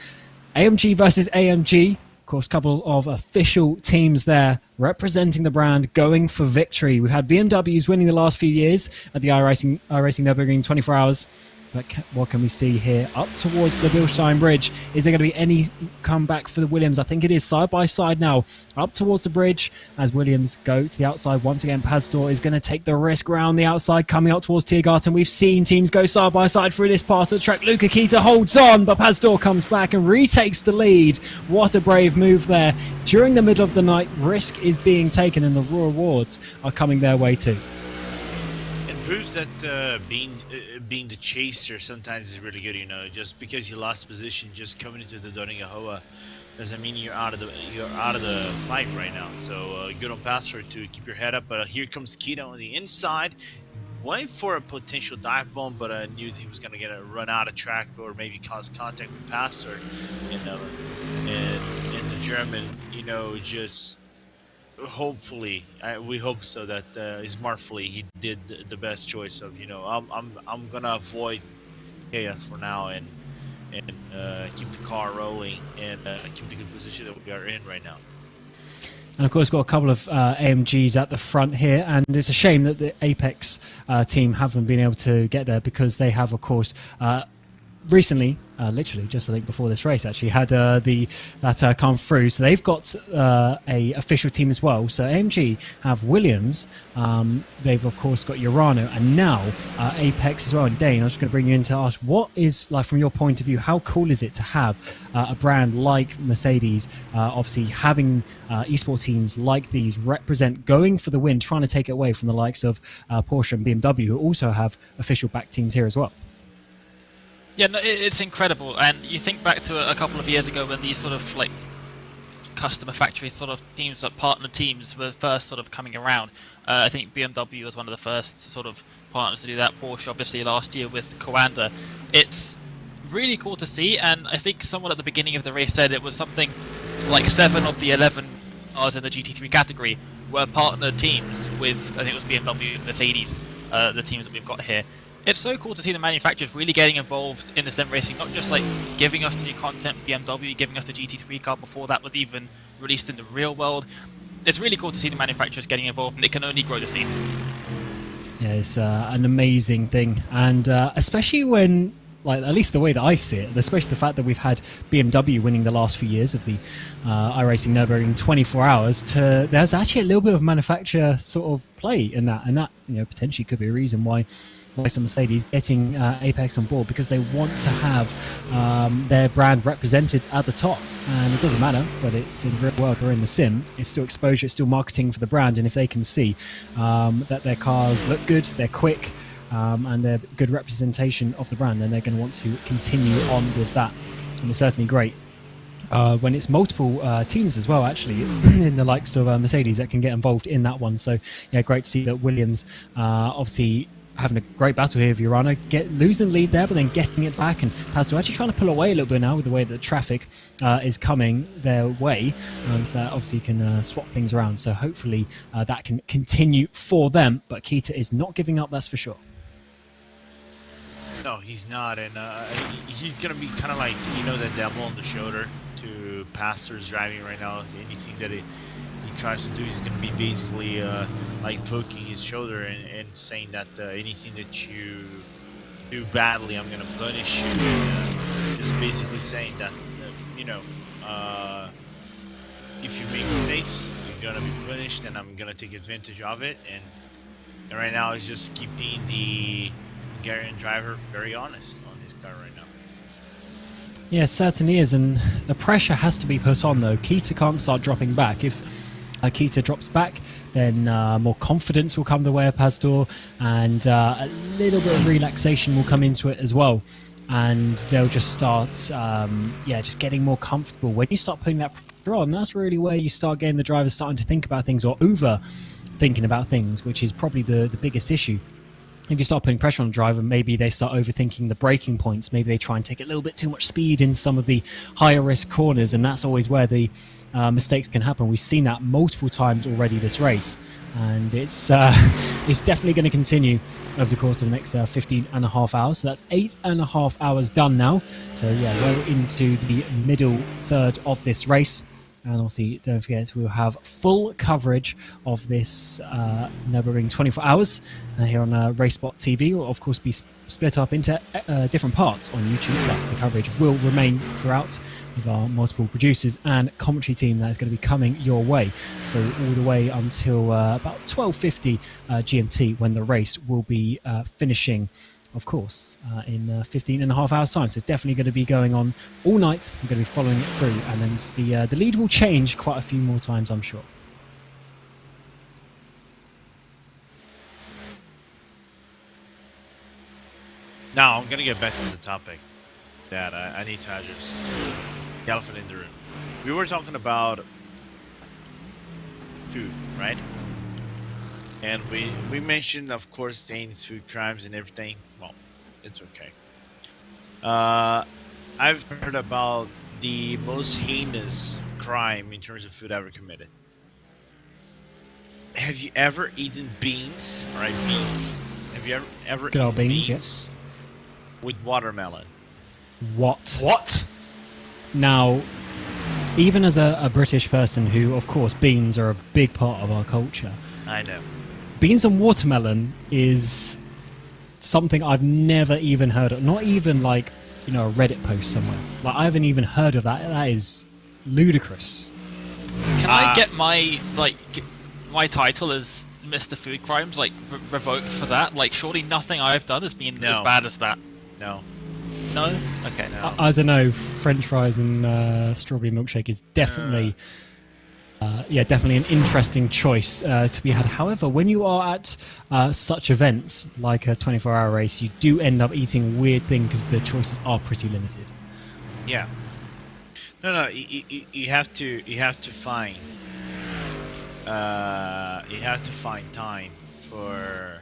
AMG versus AMG. Of course, a couple of official teams there representing the brand, going for victory. We've had BMWs winning the last few years at the iRacing Nürburgring 24 hours. But what can we see here? Up towards the Bilstein Bridge. Is there going to be any comeback for the Williams? I think it is side by side now. Up towards the bridge as Williams go to the outside. Once again, Pastor is going to take the risk round the outside, coming up towards Tiergarten. We've seen teams go side by side through this part of the track. Luca Kita holds on, but Pastor comes back and retakes the lead. What a brave move there. During the middle of the night, risk is being taken and the rewards are coming their way too. Proves that being the chaser sometimes is really good. You know, just because you lost position, just coming into the Doningahua doesn't mean you're out of the fight right now. So good on Pastor to keep your head up. But here comes Kita on the inside, waiting for a potential dive bomb, but I knew he was gonna get a run out of track or maybe cause contact with Pastor. And the German, you know, just. Hopefully, we hope so that smartfully he did the best choice of, you know, I'm gonna avoid chaos for now and keep the car rolling and keep the good position that we are in right now. And of course, got a couple of AMGs at the front here, and it's a shame that the Apex team haven't been able to get there because they have, of course, recently, literally just I think before this race actually, had that come through. So they've got a official team as well. So AMG have Williams, they've of course got Urano, and now Apex as well. And Dane, I was just going to bring you in to ask, what is, like, from your point of view, how cool is it to have a brand like Mercedes, obviously having esports teams like these represent, going for the win, trying to take it away from the likes of Porsche and BMW, who also have official back teams here as well? Yeah, no, it's incredible, and you think back to a couple of years ago when these sort of like customer factory sort of teams, like partner teams, were first sort of coming around. I think BMW was one of the first sort of partners to do that. Porsche, obviously, last year with Coanda. It's really cool to see, and I think someone at the beginning of the race said it was something like 7 of the 11 cars in the GT3 category were partner teams with, I think it was BMW and Mercedes, the teams that we've got here. It's so cool to see the manufacturers really getting involved in the sim racing, not just like giving us the new content, BMW giving us the GT3 car before that was even released in the real world. It's really cool to see the manufacturers getting involved, and it can only grow the scene. Yeah, it's an amazing thing, and especially when, like, at least the way that I see it, especially the fact that we've had BMW winning the last few years of the iRacing Nürburgring 24 hours, there's actually a little bit of manufacturer sort of play in that, and that, you know, potentially could be a reason why some Mercedes getting Apex on board, because they want to have their brand represented at the top. And it doesn't matter whether it's in the real world or in the sim, it's still exposure, it's still marketing for the brand. And if they can see that their cars look good, they're quick, and they're good representation of the brand, then they're going to want to continue on with that. And it's certainly great when it's multiple teams as well, actually, in the likes of Mercedes that can get involved in that one. So yeah, great to see that Williams obviously having a great battle here with Urano, losing the lead there, but then getting it back, and Pastor actually trying to pull away a little bit now with the way that the traffic is coming their way, so that obviously can swap things around. So hopefully that can continue for them, but Kita is not giving up, that's for sure. No, he's not, and he's gonna be kind of like, you know, the devil on the shoulder to Pastor's driving right now. Anything that he tries to do, he's going to be basically like poking his shoulder and saying that anything that you do badly, I'm going to punish you. And, just basically saying that, you know, if you make mistakes, you're going to be punished, and I'm going to take advantage of it. And right now, he's just keeping the Hungarian driver very honest on his car right now. Yeah, certainly is, and the pressure has to be put on, though. Kita can't start dropping back. If Kita drops back, then more confidence will come the way of Pastor, and a little bit of relaxation will come into it as well, and they'll just start just getting more comfortable. When you start putting that pressure on, that's really where you start getting the drivers starting to think about things, or over thinking about things, which is probably the biggest issue. If you start putting pressure on the driver, maybe they start overthinking the braking points. Maybe they try and take a little bit too much speed in some of the higher risk corners, and that's always where the mistakes can happen. We've seen that multiple times already this race, and it's definitely going to continue over the course of the next 15.5 hours. So that's 8.5 hours done now. So yeah, we're into the middle third of this race. And obviously, don't forget, we'll have full coverage of this Nürburgring 24 hours here on RaceSpotTV. Will of course be split up into different parts on YouTube, but the coverage will remain throughout with our multiple producers and commentary team that is going to be coming your way through all the way until about 12:50 GMT, when the race will be finishing, of course, in 15 and a half hours time. So it's definitely going to be going on all night. We're going to be following it through, and then the lead will change quite a few more times, I'm sure. Now I'm gonna get back to the topic that I need to address. The elephant in the room. We were talking about food, right? And we mentioned, of course, Dane's food crimes and everything. Well, it's okay. I've heard about the most heinous crime in terms of food ever committed. Have you ever eaten beans? Right, beans. Have you ever Good old eaten beans, beans with watermelon? What? What? Now, even as a British person who, of course, beans are a big part of our culture, I know. beans and watermelon is something I've never even heard of. Not even like, a Reddit post somewhere. Like, I haven't even heard of that. That is ludicrous. Can I get my my title as Mr. Food Crimes revoked for that? Like, surely nothing I've done has been as bad as that. No. No? Okay. No. I don't know. French fries and strawberry milkshake is definitely, definitely an interesting choice to be had. However, when you are at such events like a 24-hour race, you do end up eating weird things because the choices are pretty limited. Yeah. No. You have to find. You have to find time for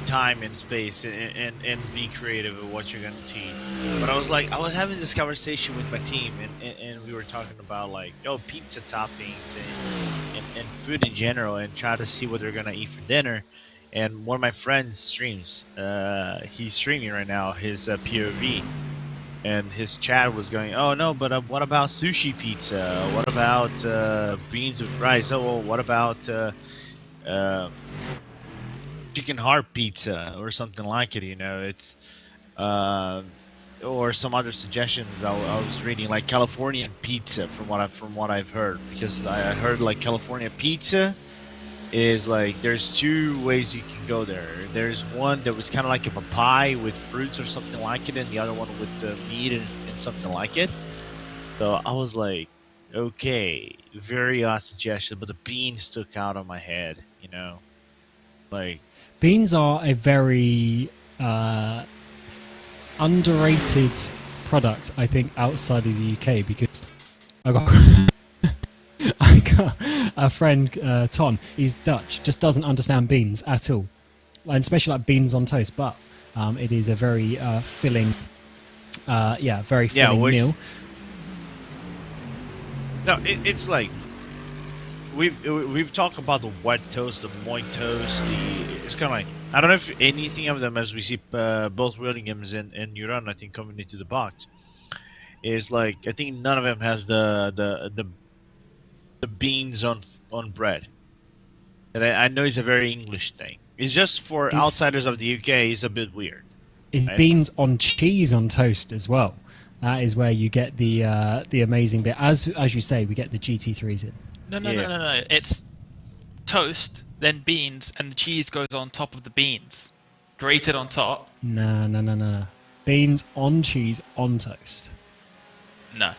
time and space and be creative with what you're gonna eat. But I was having this conversation with my team and we were talking about pizza toppings and food in general, and try to see what they're gonna eat for dinner. And one of my friends streams. He's streaming right now his POV, and his chat was going, "Oh no, but what about sushi pizza? What about beans with rice? Oh, well, what about chicken heart pizza or something like it?" It's or some other suggestions I was reading, like Californian pizza, from what I've heard, because I heard California pizza is there's two ways you can go there. There's one that was kind of like a pie with fruits or something like it, and the other one with the meat and something like it. So I was like, okay, very odd suggestion, but the beans stuck out on my head, Beans are a very underrated product, I think, outside of the UK, because I got a friend, Ton. He's Dutch, just doesn't understand beans at all, and especially beans on toast. But it is a very filling, very filling meal. No, it's we've talked about the wet toast, the moist toast. It's kind of I don't know if anything of them, as we see both Williams and Uran, I think, coming into the box, is I think none of them has the beans on bread. And I know it's a very English thing. It's just for outsiders of the UK, it's a bit weird. It's right? Beans on cheese on toast as well. That is where you get the amazing bit. As you say, we get the GT3s in. No. It's toast, then beans, and the cheese goes on top of the beans. Grated on top. No. Beans on cheese on toast. No.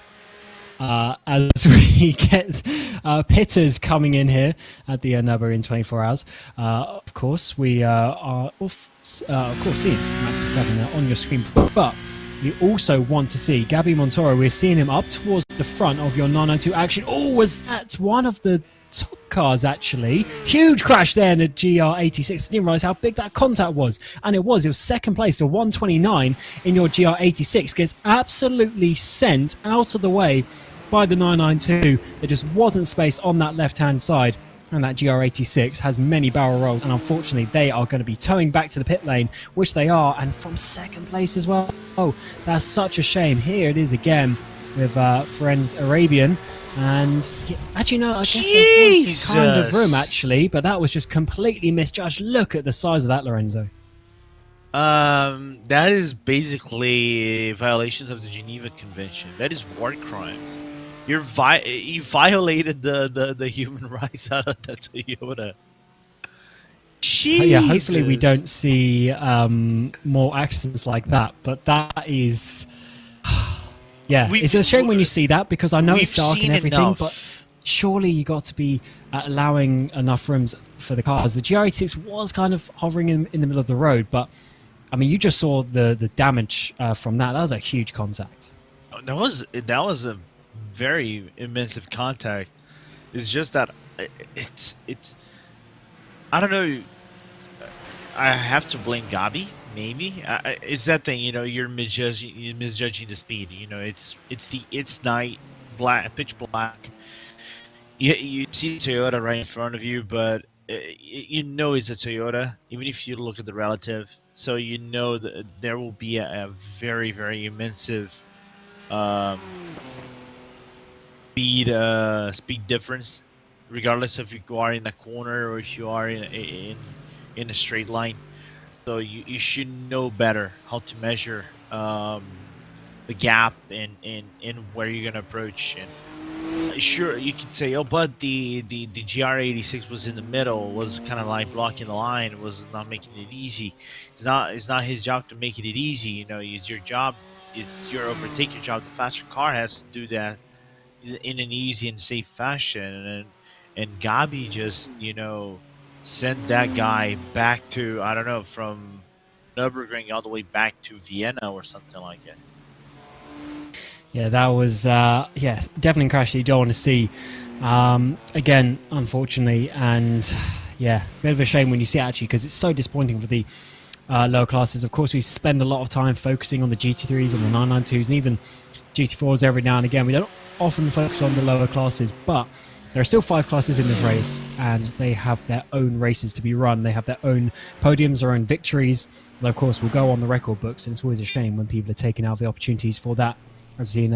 As we get pitters coming in here at the Nürburgring 24 hours. Of course, we are seeing Max Verstappen there on your screen. But you also want to see Gabby Montoro. We're seeing him up towards the front of your 992 action. Oh, was that one of the top cars, actually? Huge crash there in the GR86. I didn't realize how big that contact was. And it was second place, so 129 in your GR86. Gets absolutely sent out of the way by the 992. There just wasn't space on that left-hand side. And that GR86 has many barrel rolls, and unfortunately they are going to be towing back to the pit lane, which they are, and from second place as well. Oh, that's such a shame. Here it is again. with Friends Arabian. And actually, no, I guess there was kind of room, actually, but that was just completely misjudged. Look at the size of that, Lorenzo. That is basically violations of the Geneva Convention. That is war crimes. You violated the human rights out of that Toyota. Jesus. Yeah, hopefully we don't see more accidents like that. But that is, yeah, it's a shame when you see that, because I know it's dark and everything, enough. but surely you got to be allowing enough rooms for the cars. The GR86 was kind of hovering in the middle of the road, but I mean, you just saw the damage from that. That was a huge contact. That was a very immense contact. It's just that it's I don't know. I have to blame Gabi, maybe. It's that thing, you know. You're misjudging the speed. You know, it's night, pitch black. You see Toyota right in front of you, but you know it's a Toyota, even if you look at the relative. So you know that there will be a very, very immense speed difference, regardless if you are in a corner or if you are in a straight line. So you should know better how to measure the gap in where you're gonna approach. And sure, you can say, oh, but the GR86 was in the middle, was kind of like blocking the line, was not making it easy. It's not his job to make it easy. You know, it's your job. It's your overtaker job. The faster car has to do that in an easy and safe fashion. And Gabi just, you know, sent that guy back to, I don't know, from Nürburgring all the way back to Vienna or something like that. Yeah, that was yeah, definitely a crash that you don't want to see again, unfortunately. And yeah, a bit of a shame when you see it, actually, because it's so disappointing for the lower classes. Of course, we spend a lot of time focusing on the GT3s and the 992s and even GT4s every now and again. We don't often focus on the lower classes, but there are still 5 classes in this race, and they have their own races to be run. They have their own podiums, their own victories. That, of course, will go on the record books, and it's always a shame when people are taking out the opportunities for that. As we've seen,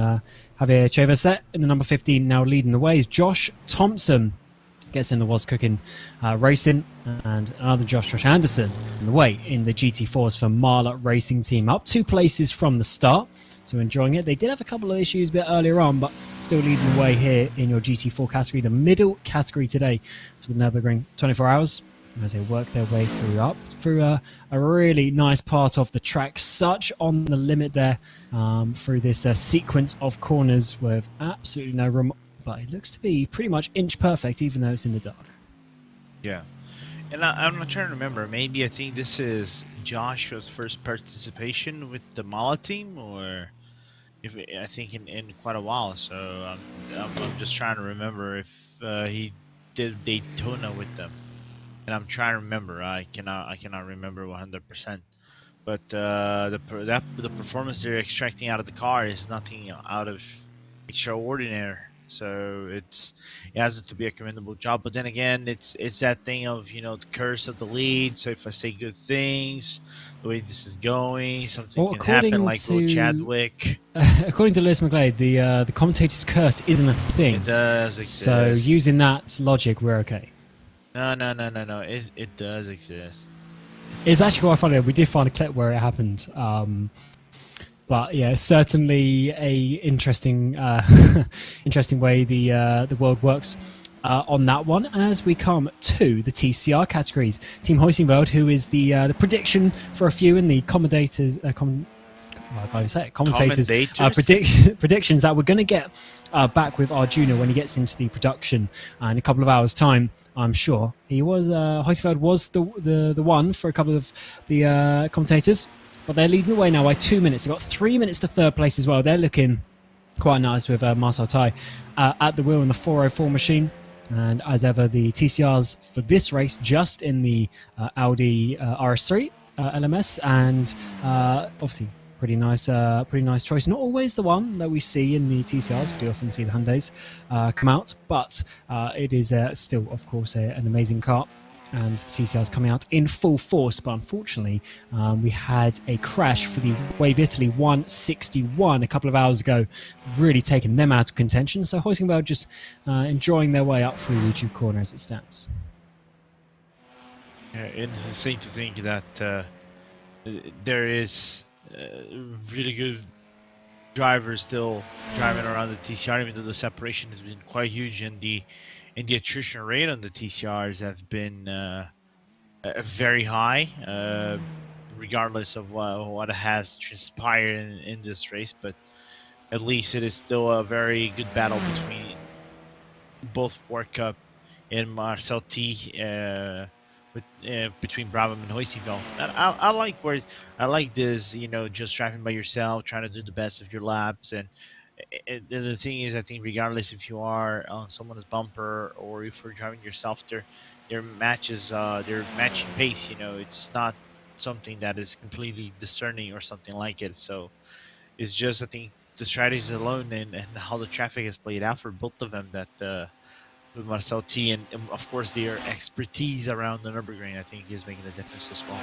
Javier Cheverset in the number 15 now leading the way. Josh Thompson gets in the Was Cooking Racing, and another Josh Anderson in the way in the GT4s for Marla Racing Team. Up 2 places from the start, so enjoying it. They did have a couple of issues a bit earlier on, but still leading the way here in your GT4 category, the middle category today for the Nürburgring 24 hours, as they work their way through a really nice part of the track. Such on the limit there through this sequence of corners with absolutely no room, but it looks to be pretty much inch perfect, even though it's in the dark. Yeah. And I'm not trying to remember. Maybe I think this is Joshua's first participation with the Mala team, or I think in quite a while. So I'm just trying to remember if he did Daytona with them. And I'm trying to remember. I cannot remember 100%. But the performance they're extracting out of the car is nothing out of extraordinary. So it has to be a commendable job. But then again, it's that thing of, you know, the curse of the lead. So if I say good things, the way this is going, something can happen, like Chadwick. According to Lewis McGlade, the commentator's curse isn't a thing. It does exist. So using that logic, we're okay. No. It does exist. It's actually quite funny. We did find a clip where it happened. But yeah, certainly a interesting interesting way the world works on that one. As we come to the TCR categories, Team Hoisingveld, who is the prediction for a few in the commentators predictions that we're going to get back with Arjuna when he gets into the production in a couple of hours' time. I'm sure he was Hoisingveld was the one for a couple of the commentators. But they're leading the way now by 2 minutes. They've got 3 minutes to third place as well. They're looking quite nice with Marcel Tai at the wheel in the 404 machine. And as ever, the TCRs for this race just in the Audi RS3 LMS, and obviously pretty nice choice. Not always the one that we see in the TCRs. We do often see the Hyundais come out, but it is still, of course, an amazing car. and the TCRs coming out in full force, but unfortunately we had a crash for the Wave Italy 161 a couple of hours ago, really taking them out of contention. So Hoisting Bell just enjoying their way up through YouTube corner as it stands. Yeah, it's insane to think that there is really good drivers still driving around the TCR, even though the separation has been quite huge, and the attrition rate on the TCRs have been very high, regardless of what has transpired in this race. But at least it is still a very good battle between both World Cup and Marcel T. Between Brabham and Hoistingville. I like this, you know, just driving by yourself, trying to do the best of your laps. And the thing is, I think regardless if you are on someone's bumper or if you're driving yourself, their matches, their matching pace. You know, it's not something that is completely discerning or something like it. So it's just, I think, the strategies alone and how the traffic has played out for both of them that. With Marcel T and of course their expertise around the Nürburgring, I think is making a difference as well.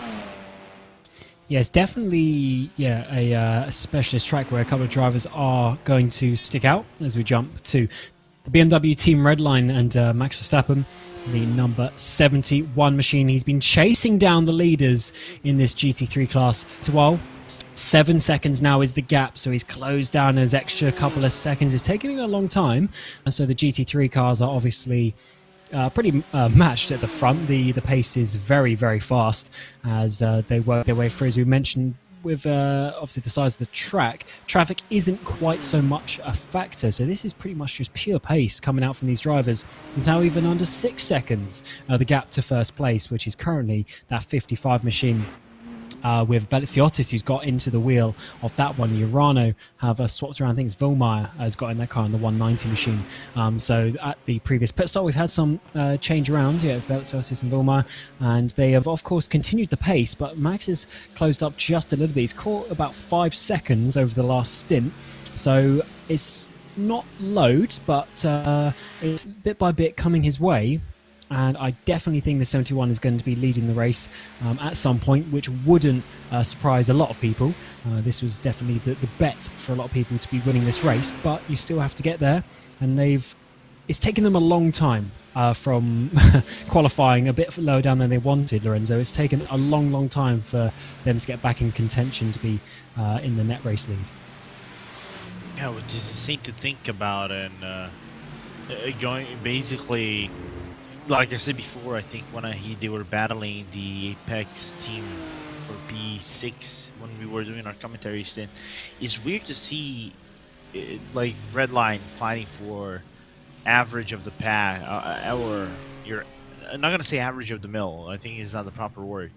Yeah, it's definitely a specialist track where a couple of drivers are going to stick out as we jump to the BMW Team Redline and Max Verstappen, the number 71 machine. He's been chasing down the leaders in this GT3 class. Well, 7 seconds now is the gap, so he's closed down those extra couple of seconds. It's taking a long time, and so the GT3 cars are obviously pretty matched at the front. The pace is very, very fast as they work their way through. As we mentioned, with obviously the size of the track, traffic isn't quite so much a factor, so this is pretty much just pure pace coming out from these drivers. It's now even under 6 seconds, the gap to first place, which is currently that 55 machine. With Beliziotis, who's got into the wheel of that one. Urano have swapped around things. Vilmeyer has got in their car in the 190 machine. So at the previous pit stop, we've had some change around, Beliziotis and Vilmeyer, and they have, of course, continued the pace, but Max has closed up just a little bit. He's caught about 5 seconds over the last stint, so it's not loads, but it's bit by bit coming his way. And I definitely think the 71 is going to be leading the race at some point, which wouldn't surprise a lot of people. This was definitely the bet for a lot of people to be winning this race, but you still have to get there. And it's taken them a long time from qualifying a bit lower down than they wanted, Lorenzo. It's taken a long, long time for them to get back in contention to be in the net race lead. Yeah, which is insane to think about, and going basically. Like I said before, I think when they were battling the Apex team for P6 when we were doing our commentaries, then it's weird to see like Redline fighting for average of the pack, or I'm not gonna say average of the mill. I think it's not the proper word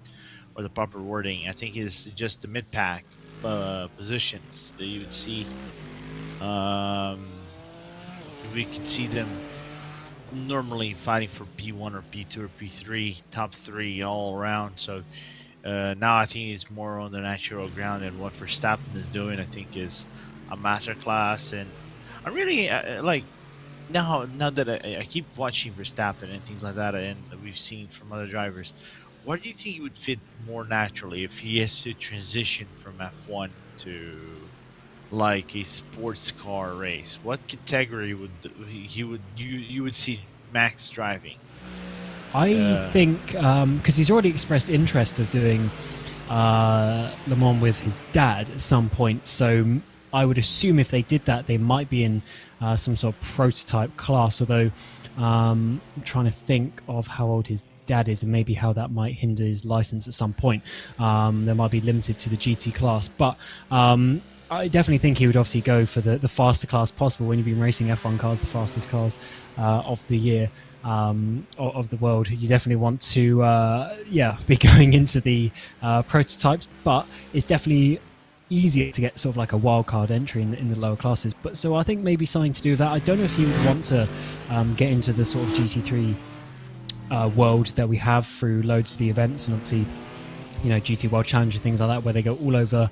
or the proper wording. I think it's just the mid pack positions that you would see. We could see them normally fighting for P1 or P2 or P3, top 3 all around. So now I think it's more on the natural ground, and what Verstappen is doing, I think, is a masterclass. And I really like now that I keep watching Verstappen and things like that, and we've seen from other drivers. What do you think he would fit more naturally if he has to transition from F1 to like a sports car race? What category would you would see Max driving? I think because he's already expressed interest of doing Le Mans with his dad at some point, so I would assume if they did that, they might be in some sort of prototype class. Although I'm trying to think of how old his dad is and maybe how that might hinder his license at some point. They might be limited to the GT class, but I definitely think he would obviously go for the faster class possible. When you've been racing F1 cars, the fastest cars of the year, of the world, you definitely want to be going into the prototypes, but it's definitely easier to get sort of like a wild card entry in the lower classes. But so I think maybe something to do with that. I don't know if he would want to get into the sort of GT3 world that we have through loads of the events, and obviously GT World Challenge and things like that, where they go all over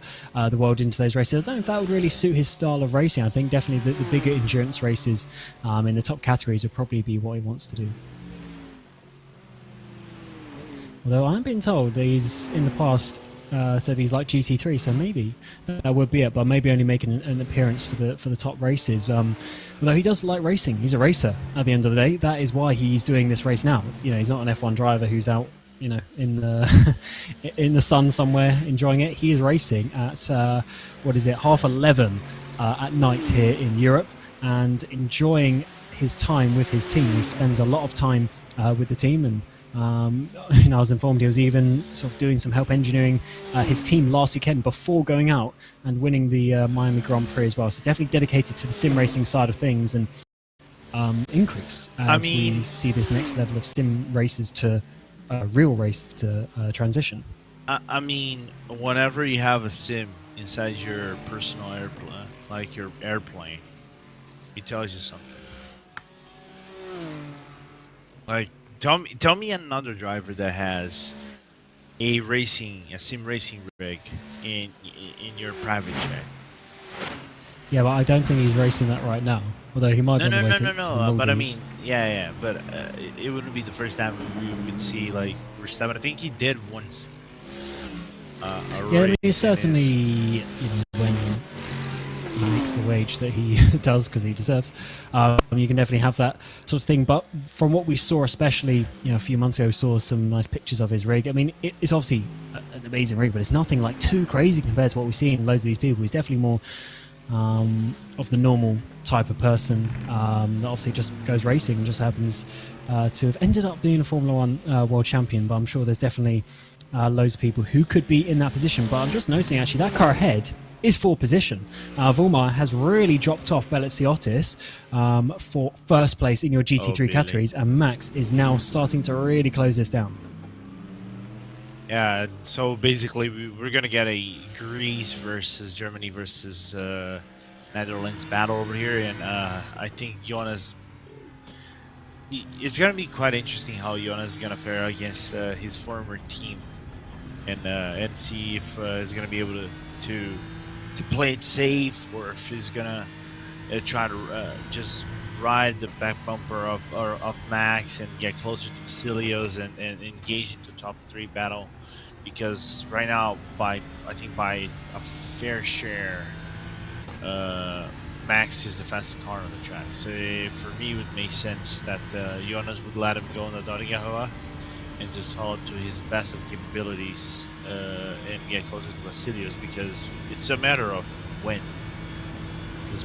the world into those races. I don't know if that would really suit his style of racing. I think definitely the bigger endurance races in the top categories would probably be what he wants to do. Although I'm being told that he's in the past said he's like GT3, so maybe that would be it. But maybe only making an appearance for the top races. Although he does like racing, he's a racer. At the end of the day, that is why he's doing this race now. You know, he's not an F1 driver who's out, you know, in the in the sun somewhere enjoying it. He is racing at 11:30 at night here in Europe and enjoying his time with his team. He spends a lot of time with the team, and you know, I was informed he was even sort of doing some help engineering his team last weekend before going out and winning the Miami Grand Prix as well. So definitely dedicated to the sim racing side of things, and increase as we see this next level of sim races to real race to transition. I mean, whenever you have a sim inside your personal airplane, like your airplane, it tells you something. Like, tell me another driver that has a sim racing rig in your private jet. Yeah, but I don't think he's racing that right now. Although he might be on the way to the But I mean, Maldives. yeah. But it wouldn't be the first time we would see like Verstappen. I think he did once. Yeah, I mean, he's certainly, you know, when he makes the wage that he does because he deserves, you can definitely have that sort of thing. But from what we saw, especially, you know, a few months ago, saw some nice pictures of his rig. I mean, it's obviously an amazing rig, but it's nothing like too crazy compared to what we've seen in loads of these people. He's definitely more of the normal type of person that obviously just goes racing and just happens to have ended up being a Formula One world champion. But I'm sure there's definitely loads of people who could be in that position. But I'm just noticing actually that car ahead is for position. Vollmer has really dropped off Belleziotis for first place in your GT3 categories, and Max is now starting to really close this down. Yeah, so basically we're gonna get a Greece versus Germany versus Netherlands battle over here, and I think Jonas. It's gonna be quite interesting how Jonas is gonna fare against his former team, and see if he's gonna be able to play it safe, or if he's gonna try to just ride the back bumper of Max and get closer to Vasilios and engage into top 3 battle, because right now I think by a fair share Max is the fastest car on the track. So for me it would make sense that Jonas would let him go on the Dorigahua and just follow to his best of capabilities and get closer to Vasilios, because it's a matter of when.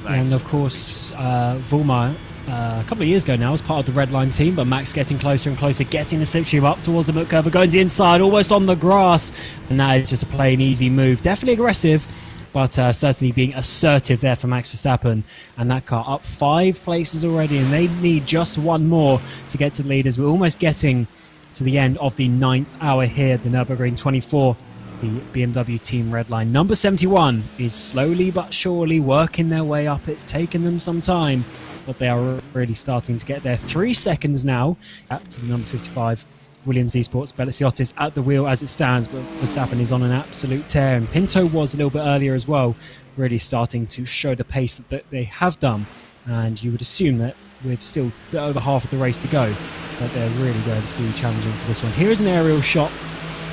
And of course, Vollmer, a couple of years ago now, was part of the Red Line team, but Max getting closer and closer, getting the slipstream up towards the curve, going to the inside, almost on the grass, and that is just a plain easy move. Definitely aggressive, but certainly being assertive there for Max Verstappen, and that car up 5 places already, and they need just one more to get to the leaders. We're almost getting to the end of the 9th hour here at the Nürburgring 24. The BMW Team Red Line. Number 71 is slowly but surely working their way up. It's taken them some time, but they are really starting to get there. 3 seconds now up to the number 55, Williams Esports. Belleziotis at the wheel as it stands, but Verstappen is on an absolute tear. And Pinto was a little bit earlier as well, really starting to show the pace that they have done. And you would assume that with still a bit over half of the race to go, that they're really going to be challenging for this one. Here is an aerial shot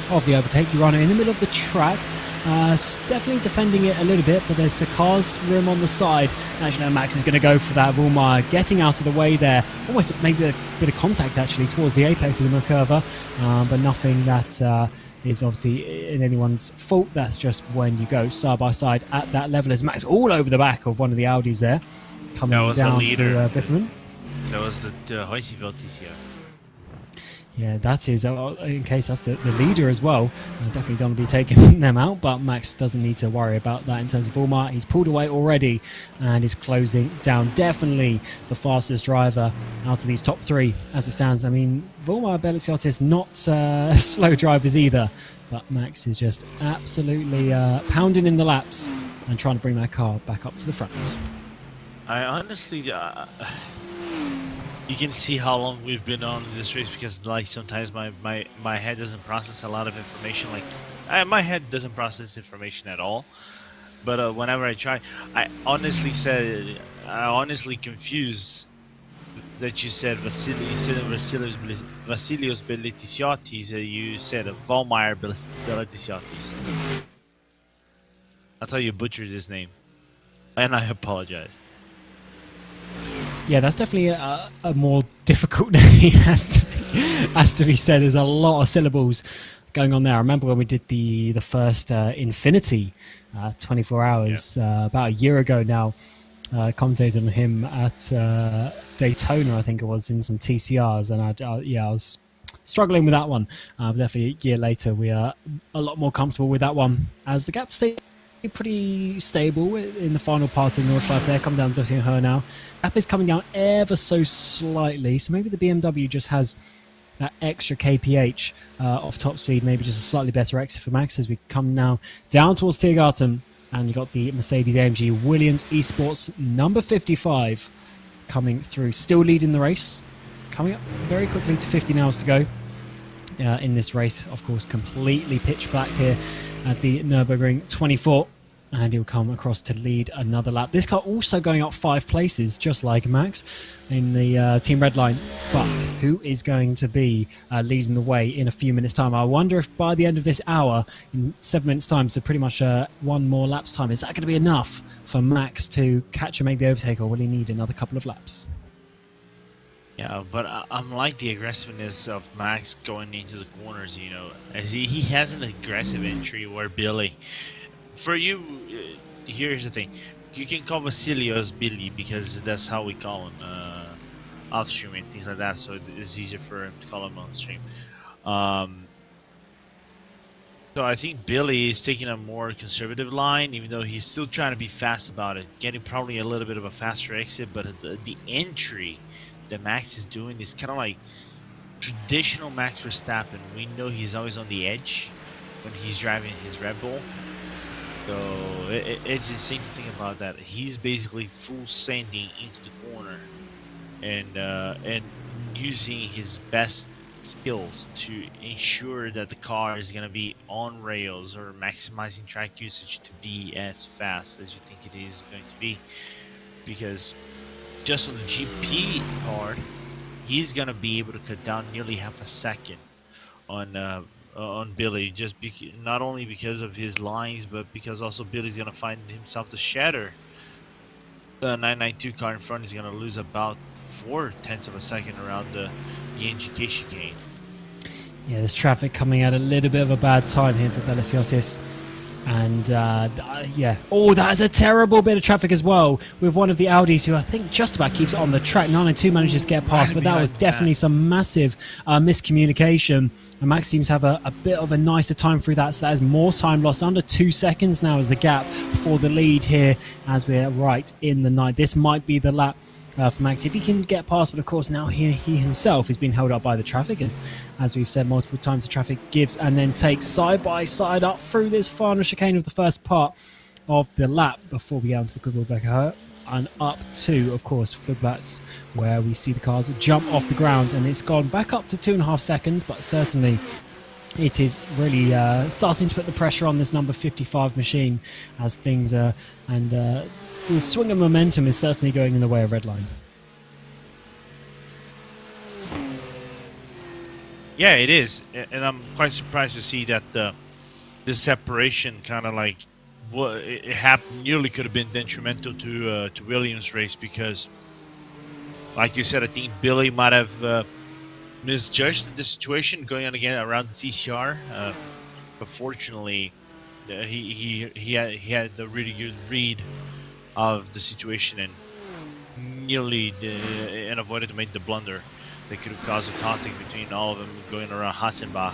of the overtake. Urano in the middle of the track, definitely defending it a little bit, but there's Sakar's room on the side. Actually, no, Max is going to go for that. Vollmer getting out of the way there, almost maybe a bit of contact actually towards the apex of the Merkava, but nothing that is obviously in anyone's fault. That's just when you go side by side at that level. As Max all over the back of one of the Audis there, coming down through Wipperman. That was the Heuseveld TCR. Yeah, that is, in case that's the leader as well. Definitely don't want to be taking them out, but Max doesn't need to worry about that in terms of Vollmer. He's pulled away already and is closing down. Definitely the fastest driver out of these top 3 as it stands. I mean, Vollmer, Belleziotis, not slow drivers either, but Max is just absolutely pounding in the laps and trying to bring that car back up to the front. I honestly, you can see how long we've been on this race, because like sometimes my head doesn't process a lot of information. Like my head doesn't process information at all. But whenever I try, I honestly confuse that you said Vasilios Belitisiotis, you said Valmir Belitisiotis. I thought you butchered his name, and I apologize. Yeah, that's definitely a more difficult name, has to be said. There's a lot of syllables going on there. I remember when we did the first Infinity 24 hours about a year ago now, commentated on him at Daytona, I think it was, in some TCRs, and I was struggling with that one. Definitely a year later, we are a lot more comfortable with that one, as the gap stayed pretty stable in the final part of the Nordschleife there. Come down to her now. Gap is coming down ever so slightly, so maybe the BMW just has that extra kph off top speed, maybe just a slightly better exit for Max as we come now down towards Tiergarten, and you got the Mercedes-AMG Williams Esports number 55 coming through, still leading the race, coming up very quickly to 15 hours to go in this race. Of course, completely pitch black here at the Nürburgring 24, and he'll come across to lead another lap. This car also going up 5 places, just like Max in the Team Red Line. But who is going to be leading the way in a few minutes' time? I wonder if by the end of this hour, in 7 minutes' time, so pretty much one more lap's time, is that going to be enough for Max to catch and make the overtake, or will he need another couple of laps? Yeah, but I'm like the aggressiveness of Max going into the corners, you know, as he has an aggressive entry where Billy, for you, here's the thing, you can call Vasilios Billy because that's how we call him off stream and things like that, so it's easier for him to call him on stream. So I think Billy is taking a more conservative line, even though he's still trying to be fast about it, getting probably a little bit of a faster exit, but the entry that Max is doing is kind of like traditional Max Verstappen. We know he's always on the edge when he's driving his Red Bull. So it's insane to think about that. He's basically full sending into the corner and using his best skills to ensure that the car is going to be on rails or maximizing track usage to be as fast as you think it is going to be. Because just on the GP part, he's gonna be able to cut down nearly half a second on Billy, just not only because of his lines, but because also Billy's gonna find himself to shatter the 992 car in front. Is gonna lose about 0.4 of a second around the NGK chicane. Yeah, there's traffic coming at a little bit of a bad time here for Belisiotis. And yeah, oh, that is a terrible bit of traffic as well, with one of the Audis who I think just about keeps it on the track. 992 manages to get past, but that was definitely some massive miscommunication. And Max seems to have a bit of a nicer time through that, so that is more time lost. Under 2 seconds now is the gap for the lead here as we're right in the night. This might be the lap for Max if he can get past, but of course now he himself is being held up by the traffic, as we've said multiple times, the traffic gives and then takes side by side up through this final chicane of the first part of the lap before we get onto the Kugelbecker and up to, of course, Flugplatz, where we see the cars jump off the ground, and it's gone back up to 2.5 seconds, but certainly it is really starting to put the pressure on this number 55 machine as things are, and the swing of momentum is certainly going in the way of Redline. Yeah, it is, and I'm quite surprised to see that the separation kind of like it happened. Nearly could have been detrimental to Williams' race, because, like you said, I think Billy might have misjudged the situation going on again around the TCR, but fortunately, he had the really good read of the situation and nearly and avoided to make the blunder that could have caused a contact between all of them going around Hassenbach.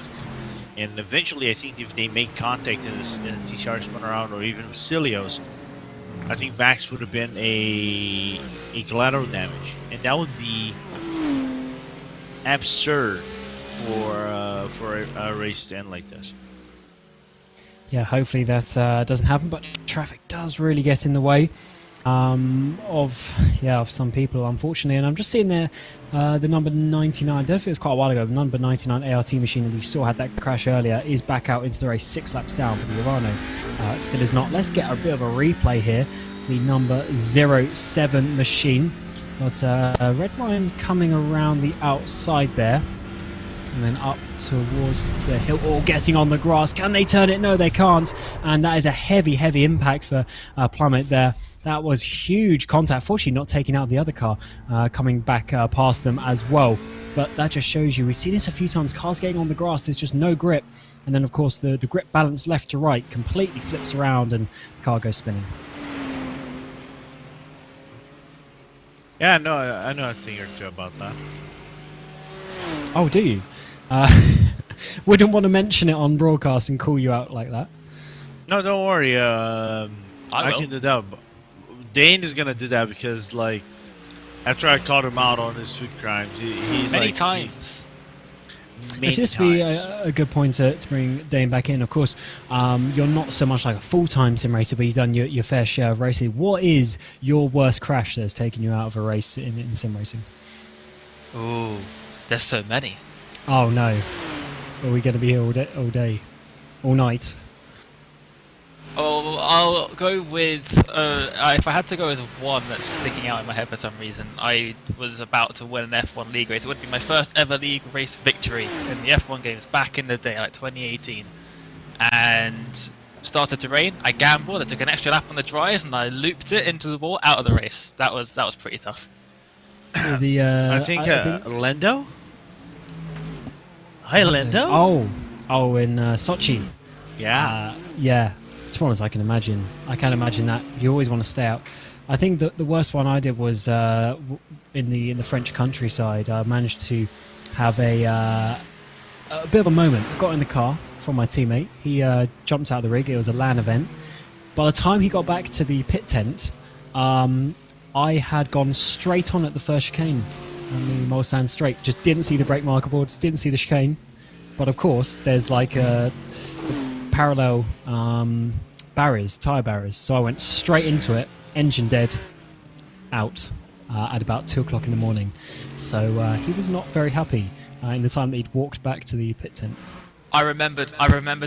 And eventually, I think if they made contact and the TCR spun around, or even Vasilios, I think Max would have been a collateral damage, and that would be absurd for a race to end like this. Yeah, hopefully that doesn't happen, but traffic does really get in the way of some people, unfortunately. And I'm just seeing there the number 99, I don't know if it was quite a while ago, the number 99 ART machine we saw had that crash earlier is back out into the race 6 laps down, but the Urano still is not. Let's get a bit of a replay here for the number 07 machine. Got a red line coming around the outside there. And then up towards the hill. Oh, getting on the grass. Can they turn it? No, they can't. And that is a heavy, heavy impact for Plummet there. That was huge contact. Fortunately, not taking out the other car, coming back past them as well. But that just shows you, we see this a few times, cars getting on the grass, there's just no grip. And then, of course, the grip balance left to right completely flips around and the car goes spinning. Yeah, no, I know a thing or two about that. Oh, do you? Wouldn't want to mention it on broadcast and call you out like that. No, don't worry. I will. can do that. But Dane is gonna do that because, like, after I called him out on his food crimes, he's Many like, times. It's just be a good point to bring Dane back in. Of course, you're not so much like a full-time sim racer, but you've done your fair share of racing. What is your worst crash that's taken you out of a race in sim racing? Ooh, there's so many. Oh no. Are we going to be here all day? All night? Oh, I'll go with, if I had to go with one that's sticking out in my head for some reason, I was about to win an F1 league race. It would be my first ever league race victory in the F1 games back in the day, like 2018. And started to rain, I gambled, I took an extra lap on the dries, and I looped it into the wall out of the race. That was pretty tough. I think Lendo? Hi, Lendo? Oh, in Sochi. Yeah. Yeah. As far as I can imagine. I can't imagine that. You always want to stay out. I think that the worst one I did was in the French countryside. I managed to have a bit of a moment. I got in the car from my teammate. He jumped out of the rig. It was a LAN event. By the time he got back to the pit tent, I had gone straight on at the first chicane on the Mulsanne straight. Just didn't see the brake marker boards, didn't see the chicane. But of course, there's like the parallel barriers, tyre barriers. So I went straight into it, engine dead, out at about 2 o'clock in the morning. So he was not very happy in the time that he'd walked back to the pit tent. I remembered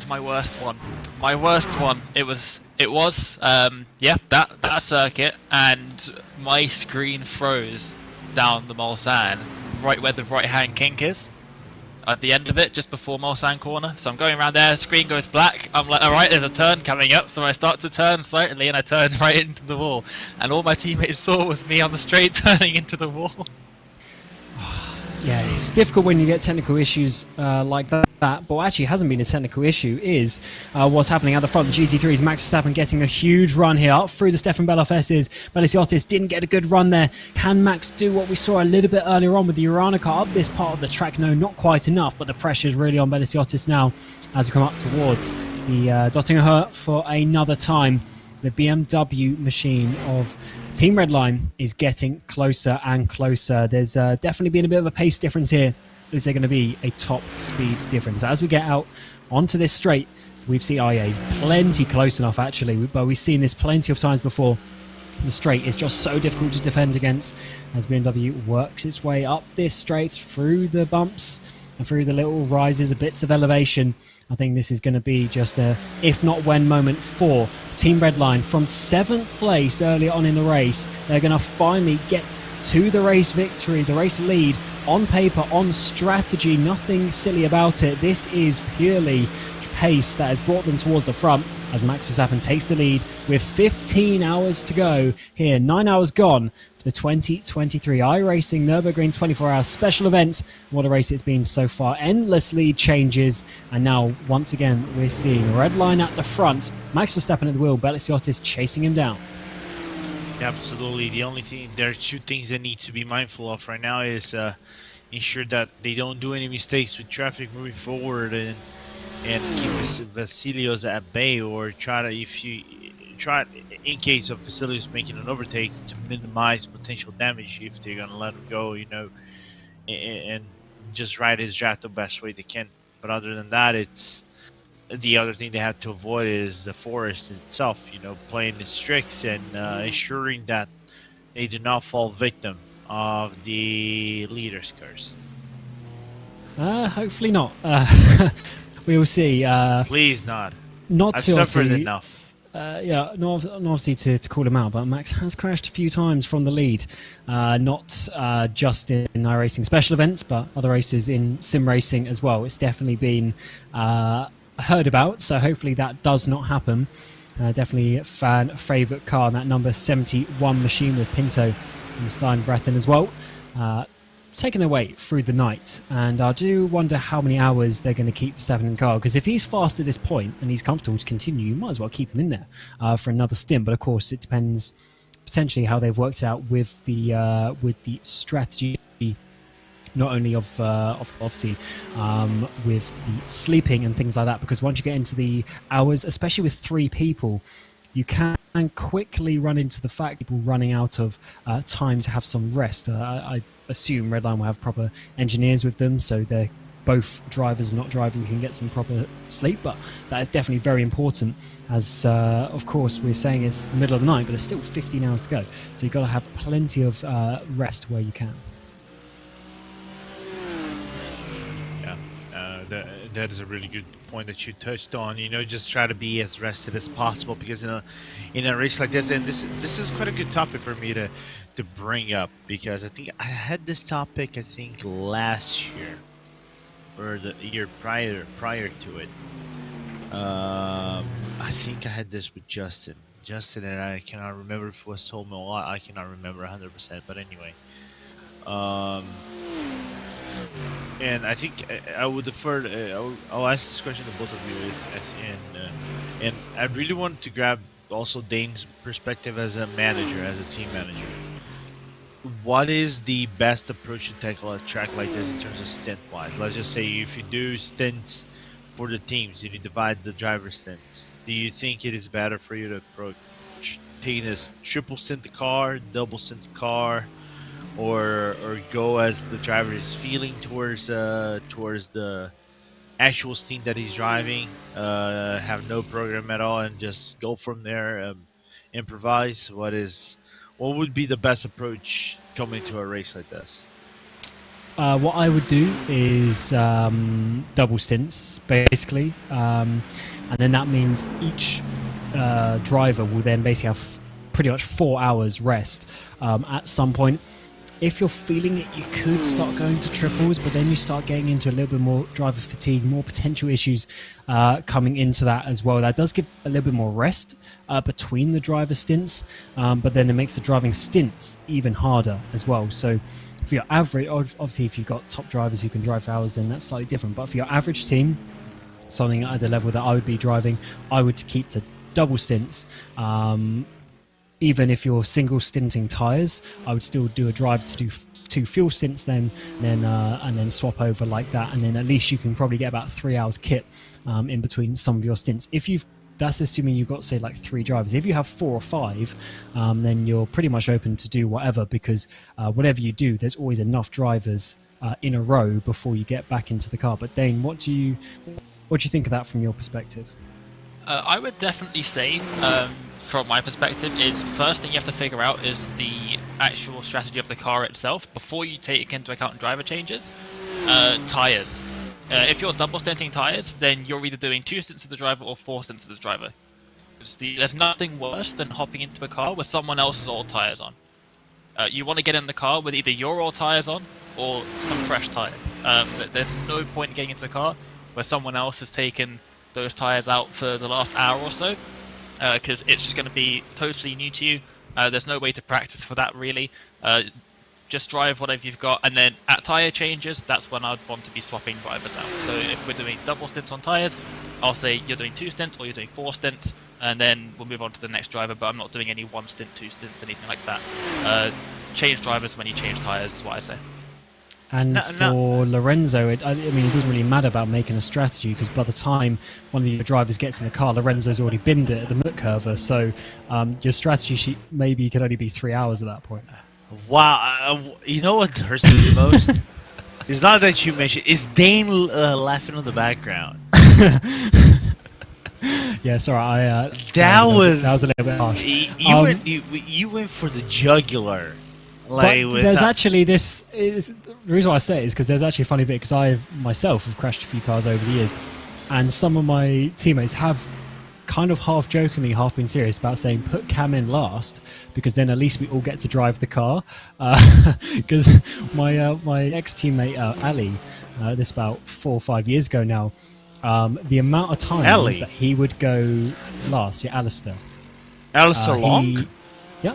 my worst one. My worst one. It was that circuit, and my screen froze down the Mulsanne, right where the right-hand kink is. At the end of it, just before Mulsanne corner. So I'm going around there, screen goes black. I'm like, alright, there's a turn coming up. So I start to turn slightly, and I turn right into the wall. And all my teammates saw was me on the straight turning into the wall. Yeah, it's difficult when you get technical issues like that. But what actually hasn't been a technical issue is what's happening at the front. GT3's Max Verstappen getting a huge run here up through the Stefan Bellof S's. Bellaciotis didn't get a good run there. Can Max do what we saw a little bit earlier on with the Urana car up this part of the track? No, not quite enough, but the pressure's really on Bellaciotis now as we come up towards the Dottinger for another time. The BMW machine of Team Redline is getting closer and closer. There's definitely been a bit of a pace difference here. Is there going to be a top speed difference? As we get out onto this straight, we've seen IA's plenty close enough actually, but we've seen this plenty of times before. The straight is just so difficult to defend against as BMW works its way up this straight through the bumps and through the little rises, bits of elevation. I think this is going to be just a if not when moment for Team Redline from 7th place earlier on in the race. They're going to finally get to the race victory, the race lead on paper, on strategy, nothing silly about it. This is purely pace that has brought them towards the front as Max Verstappen takes the lead with 15 hours to go here, 9 hours gone for the 2023 iRacing Nürburgring 24-hour special event. What a race it's been so far. Endless lead changes, and now once again we're seeing red line at the front, Max Verstappen at the wheel, Bellaciotis chasing him down. Absolutely. The only thing, there are two things they need to be mindful of right now is ensure that they don't do any mistakes with traffic moving forward and keep Vasilios at bay, or try in case of Vasilios making an overtake to minimize potential damage if they're gonna let him go, you know, and just ride his draft the best way they can. But other than that, it's the other thing they have to avoid is the forest itself, you know, playing its tricks and ensuring that they do not fall victim of the leader's curse. Hopefully not. We will see. Please not. Not I've to suffered obviously, enough. Yeah, not obviously to call him out, but Max has crashed a few times from the lead. Not just in iRacing special events, but other races in sim racing as well. It's definitely been heard about, so hopefully that does not happen. Definitely fan favourite car, that number 71 machine with Pinto and Steinbretten as well. Taking their way through the night, and I do wonder how many hours they're going to keep Verstappen in the car, because if he's fast at this point and he's comfortable to continue, you might as well keep him in there for another stint. But of course, it depends potentially how they've worked out with the strategy, not only of obviously with the sleeping and things like that, because once you get into the hours, especially with 3 people, you can quickly run into the fact people running out of time to have some rest. I assume Redline will have proper engineers with them, so they're both drivers not driving can get some proper sleep, but that is definitely very important, as of course we're saying it's the middle of the night, but there's still 15 hours to go, so you've got to have plenty of rest where you can. That is a really good point that you touched on. You know, just try to be as rested as possible, because in a race like this, and this is quite a good topic for me to bring up, because I think I had this topic last year or the year prior to it. I think I had this with Justin, and I cannot remember if it was Solmo a lot. I cannot remember 100%, but anyway. And I think I would defer. I'll ask this question to both of you, and I really wanted to grab also Dane's perspective as a manager, as a team manager. What is the best approach to tackle a track like this in terms of stint-wise? Let's just say if you do stints for the teams, you divide the driver stints. Do you think it is better for you to approach taking this triple stint the car, double stint the car? Or go as the driver is feeling towards the actual stint that he's driving, have no program at all, and just go from there, improvise. What would be the best approach coming to a race like this? What I would do is double stints, basically, and then that means each driver will then basically have pretty much 4 hours rest at some point. If you're feeling it, you could start going to triples, but then you start getting into a little bit more driver fatigue, more potential issues coming into that as well. That does give a little bit more rest between the driver stints, but then it makes the driving stints even harder as well. So for your average, obviously if you've got top drivers who can drive for hours, then that's slightly different. But for your average team, something at the level that I would be driving, I would keep to double stints. Even if you're single stinting tyres, I would still do a drive to do 2 fuel stints and then swap over like that, and then at least you can probably get about 3 hours kit in between some of your stints. That's assuming you've got, say, like 3 drivers. If you have 4 or 5, then you're pretty much open to do whatever, because whatever you do, there's always enough drivers in a row before you get back into the car. But Dane, what do you think of that from your perspective? I would definitely say, from my perspective, is first thing you have to figure out is the actual strategy of the car itself before you take into account driver changes. Tires. If you're double stinting tires, then you're either doing 2 stints of the driver or 4 stints of the driver. There's nothing worse than hopping into a car with someone else's old tires on. You want to get in the car with either your old tires on or some fresh tires. There's no point in getting into the car where someone else has taken those tires out for the last hour or so, because it's just going to be totally new to you. There's no way to practice for that, really. Just drive whatever you've got, and then at tire changes, that's when I'd want to be swapping drivers out. So if we're doing double stints on tires, I'll say you're doing 2 stints or you're doing 4 stints, and then we'll move on to the next driver, but I'm not doing any 1 stint, 2 stints, anything like that. Change drivers when you change tires is what I say. And for Lorenzo, I mean, it doesn't really matter about making a strategy, because by the time one of your drivers gets in the car, Lorenzo's already binned it at the Moot curver. So your strategy sheet maybe could only be 3 hours at that point. Wow. You know what hurts me the most? It's not that you mentioned. It's Dane laughing in the background. Yeah, sorry. That was a little bit harsh. You went for the jugular. Like, but there's actually this. The reason why I say it is because there's actually a funny bit, because I myself have crashed a few cars over the years, and some of my teammates have kind of half jokingly, half being serious about saying put Cam in last, because then at least we all get to drive the car. Because my ex-teammate Ali, this about 4 or 5 years ago now, the amount of times that he would go last, Alistair. Alistair Long? Yeah.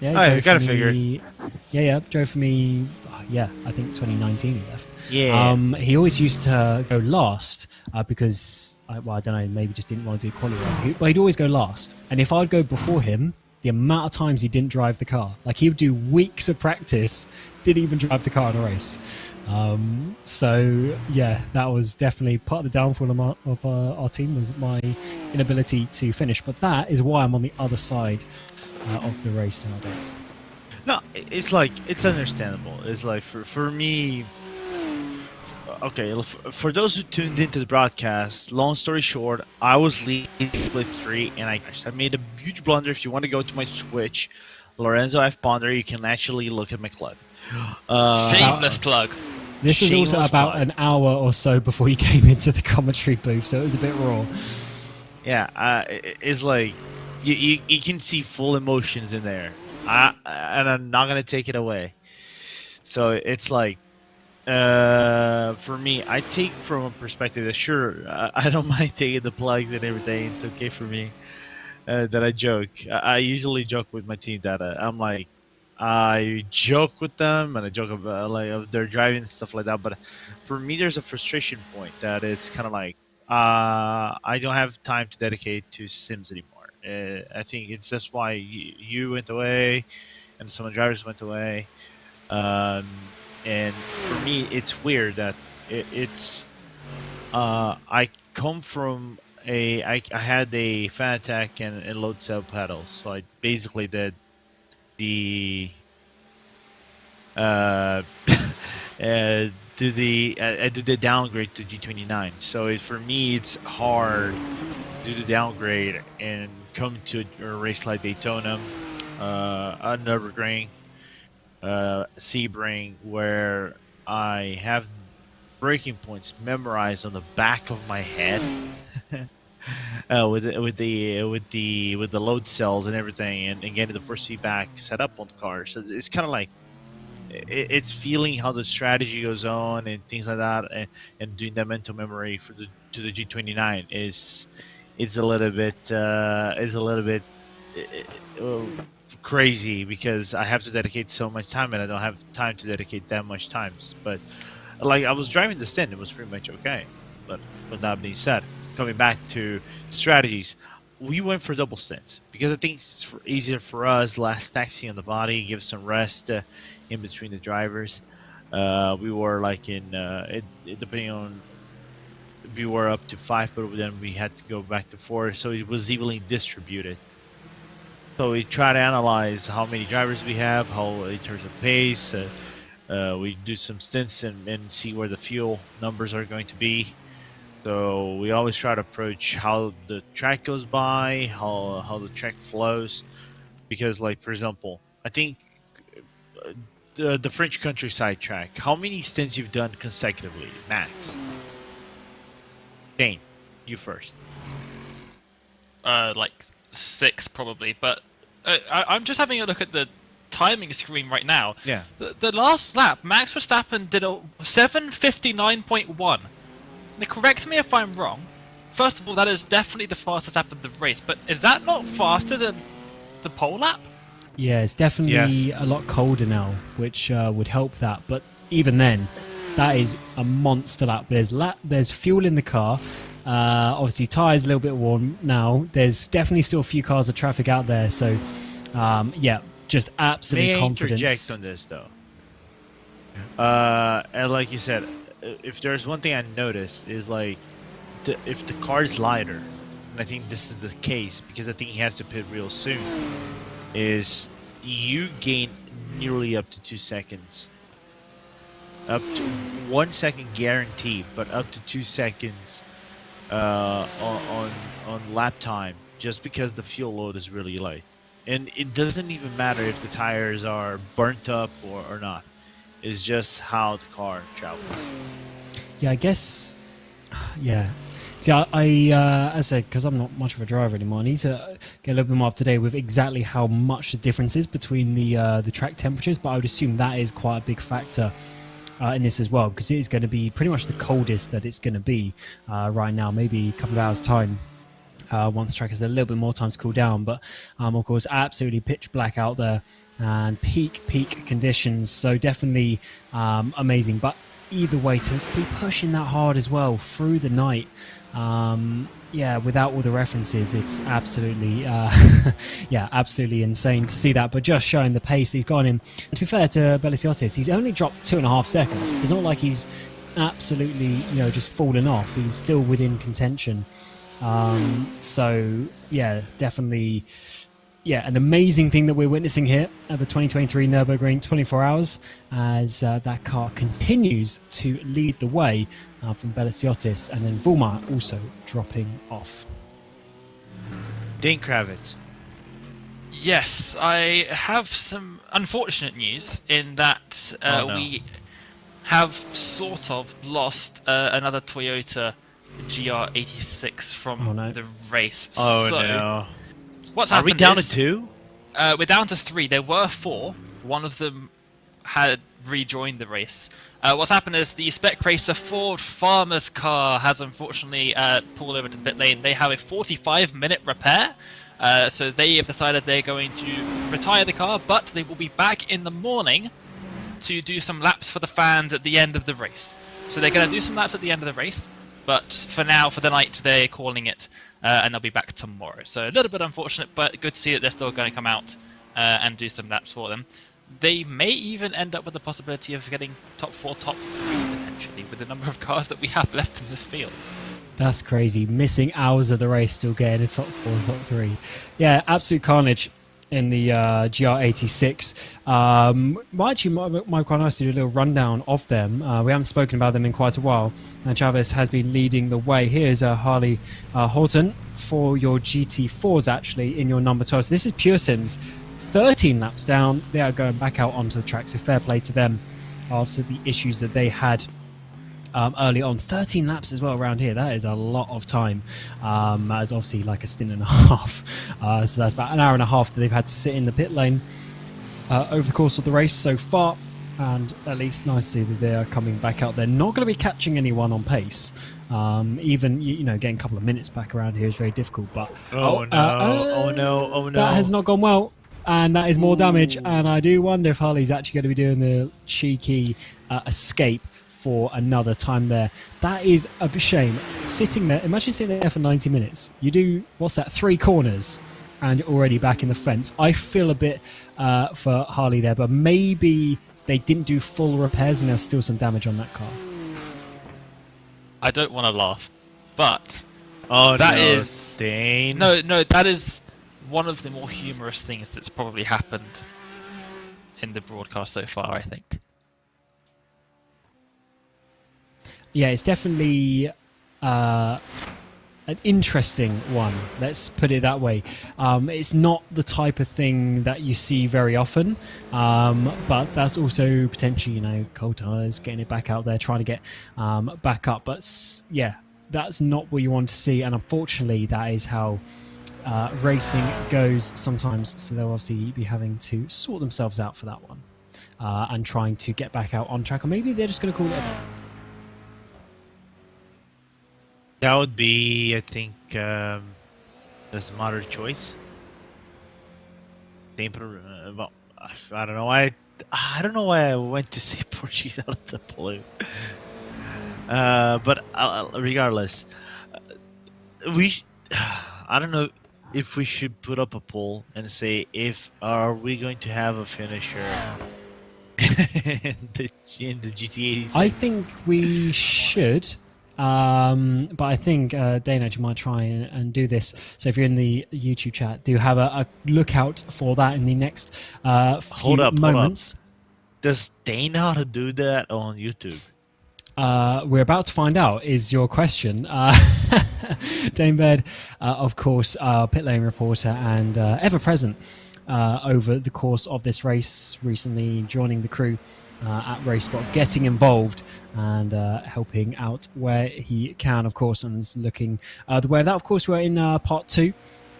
Yeah, Oh, you gotta figure. Yeah, drove for me. Yeah, I think 2019 he left. Yeah. He always used to go last because, I don't know, maybe just didn't want to do qualifying. But he'd always go last. And if I'd go before him, the amount of times he didn't drive the car, like he would do weeks of practice, didn't even drive the car in a race. So yeah, that was definitely part of the downfall of our team, was my inability to finish. But that is why I'm on the other side of the race nowadays. No, it's like, it's understandable. It's like, for me, okay, for those who tuned into the broadcast, long story short, I was leading with 3 and I crashed. I made a huge blunder. If you want to go to my Twitch, Lorenzo F. Ponder, you can actually look at my club. Shameless plug. This was also about an hour or so before you came into the commentary booth, so it was a bit raw. Yeah, it's like, you can see full emotions in there. And I'm not going to take it away. So it's like, for me, I take from a perspective that, sure, I don't mind taking the plugs and everything. It's okay for me that I joke. I usually joke with my team that I'm like, I joke with them and I joke about like their driving and stuff like that. But for me, there's a frustration point that it's kind of like, I don't have time to dedicate to Sims anymore. I think it's just why you went away and some of the drivers went away. And for me, it's weird that I come from I had a fan attack and load cell pedals, so I basically did the I do the downgrade to G29. So for me, it's hard to do the downgrade and come to a race like Daytona, a Nürburgring, Sebring, where I have braking points memorized on the back of my head, with the load cells and everything, and getting the first feedback set up on the car. So it's kind of like, it's feeling how the strategy goes on and things like that, and doing that mental memory to the G29 is a little bit crazy, because I have to dedicate so much time and I don't have time to dedicate that much time. But like, I was driving the stint, it was pretty much okay. But with that being said, coming back to strategies, we went for double stints because I think it's easier for us, less taxing on the body, give some rest in between the drivers. We were like depending on, we were up to 5, but then we had to go back to 4, so it was evenly distributed. So we try to analyze how many drivers we have, how in terms of pace. We do some stints and see where the fuel numbers are going to be. So we always try to approach how the track goes by, how the track flows. Because, like, for example, I think the French countryside track, how many stints you've done consecutively, max? Dane, you first. Like 6 probably, but I'm just having a look at the timing screen right now. Yeah. The last lap, Max Verstappen did a 7:59.1. Now, correct me if I'm wrong. First of all, that is definitely the fastest lap of the race, but is that not faster than the pole lap? Yeah, it's definitely a lot colder now, which would help that. But even then, that is a monster lap. There's fuel in the car. Obviously, tyres a little bit warm now. There's definitely still a few cars of traffic out there. So, yeah, just absolute confidence. May I interject on this, though? And like you said, if there's one thing I noticed is, like, if the car is lighter, and I think this is the case because I think he has to pit real soon, is you gain nearly up to 2 seconds. Up to 1 second guaranteed, but up to 2 seconds on lap time, just because the fuel load is really light. And it doesn't even matter if the tires are burnt up or not. It's just how the car travels. Yeah, I guess, yeah. See, as I said, because I'm not much of a driver anymore, I need to get a little bit more up to date with exactly how much the difference is between the track temperatures. But I would assume that is quite a big factor in this as well, because it is going to be pretty much the coldest that it's going to be right now. Maybe a couple of hours time. Once the track has a little bit more time to cool down, but of course absolutely pitch black out there and peak conditions, so definitely amazing. But either way, to be pushing that hard as well through the night, without all the references, it's absolutely absolutely insane to see that. But just showing the pace he's gone in, to be fair to Bellaciotis, he's only dropped 2.5 seconds. It's not like he's absolutely just fallen off. He's still within contention. Definitely, an amazing thing that we're witnessing here at the 2023 Nürburgring 24 hours as that car continues to lead the way from Bellaciotis, and then Vulmar also dropping off. Dane Kravitz. Yes, I have some unfortunate news in that we have sort of lost another Toyota GR86 from the race. What's happened? Are we down to 2? We're down to 3. There were 4. One of them had rejoined the race. What's happened is the Spec Racer Ford Farmer's car has unfortunately pulled over to the pit lane. They have a 45-minute repair, so they have decided they're going to retire the car, but they will be back in the morning to do some laps for the fans at the end of the race. So they're going to do some laps at the end of the race. But for now, for the night, they're calling it, and they'll be back tomorrow. So a little bit unfortunate, but good to see that they're still going to come out and do some laps for them. They may even end up with the possibility of getting top 4, top 3, potentially, with the number of cars that we have left in this field. That's crazy. Missing hours of the race, still getting a top 4, top 3. Yeah, absolute carnage in the GR86. Might quite nice to do a little rundown of them. We haven't spoken about them in quite a while. Chavez has been leading the way. Here's Harley Horton for your GT4s, actually, in your number 12. So this is Pure Sims. 13 laps down. They are going back out onto the track, so fair play to them after the issues that they had early on. 13 laps as well around here. That is a lot of time. That is obviously like a stint and a half. So that's about an hour and a half that they've had to sit in the pit lane over the course of the race so far. And at least nice to see that they are coming back out. They're not going to be catching anyone on pace. Even getting a couple of minutes back around here is very difficult. But oh no! That has not gone well. And that is more damage. And I do wonder if Harley's actually going to be doing the cheeky escape for another time there. That is a shame. Sitting there, imagine sitting there for 90 minutes. You do, 3 corners, and you're already back in the fence. I feel a bit for Harley there, but maybe they didn't do full repairs and there's still some damage on that car. I don't want to laugh, but that is one of the more humorous things that's probably happened in the broadcast so far, I think. Yeah, it's definitely an interesting one. Let's put it that way. It's not the type of thing that you see very often, but that's also potentially, cold tires, getting it back out there, trying to get back up. But yeah, that's not what you want to see, and unfortunately, that is how racing goes sometimes. So they'll obviously be having to sort themselves out for that one and trying to get back out on track, or maybe they're just going to call it a day. That would be, I think, the smarter choice. I don't know why. I don't know why I went to say Portuguese out of the blue. But regardless, I don't know if we should put up a poll and say are we going to have a finisher in the GT86? I think we should. But I think Dana might try and do this. So if you're in the YouTube chat, do have a look out for that in the next few moments. Does Dane know how to do that on YouTube? We're about to find out, is your question. Dane Baird, of course, pit lane reporter and ever present over the course of this race, recently joining the crew at RaceSpot, getting involved and helping out where he can, of course, and is looking the way of that. Of course, we're in part 2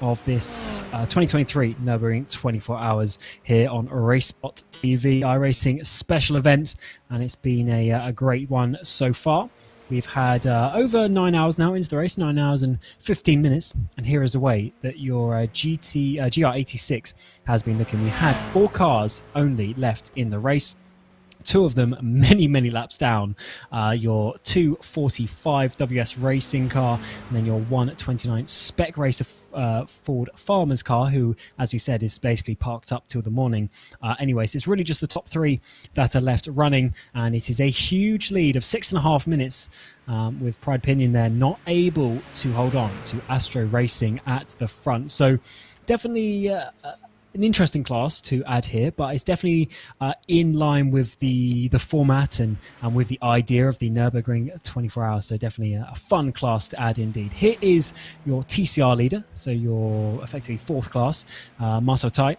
of this 2023 Nürburgring 24 hours here on RaceSpotTV iRacing special event, and it's been a great one so far. We've had over 9 hours now into the race, 9 hours and 15 minutes, and here is the way that your GR86 has been looking. We had 4 cars only left in the race. 2 of them many laps down, your 245 WS racing car, and then your 129 spec racer Ford Farmer's car, who, as we said, is basically parked up till the morning. Anyways, it's really just the top 3 that are left running, and it is a huge lead of 6.5 minutes, with Pride Pinion there not able to hold on to Astro Racing at the front. So definitely an interesting class to add here, but it's definitely in line with the format and with the idea of the Nürburgring 24 hours. So definitely a fun class to add indeed. Here is your TCR leader, so your effectively 4th class, Marcel Tait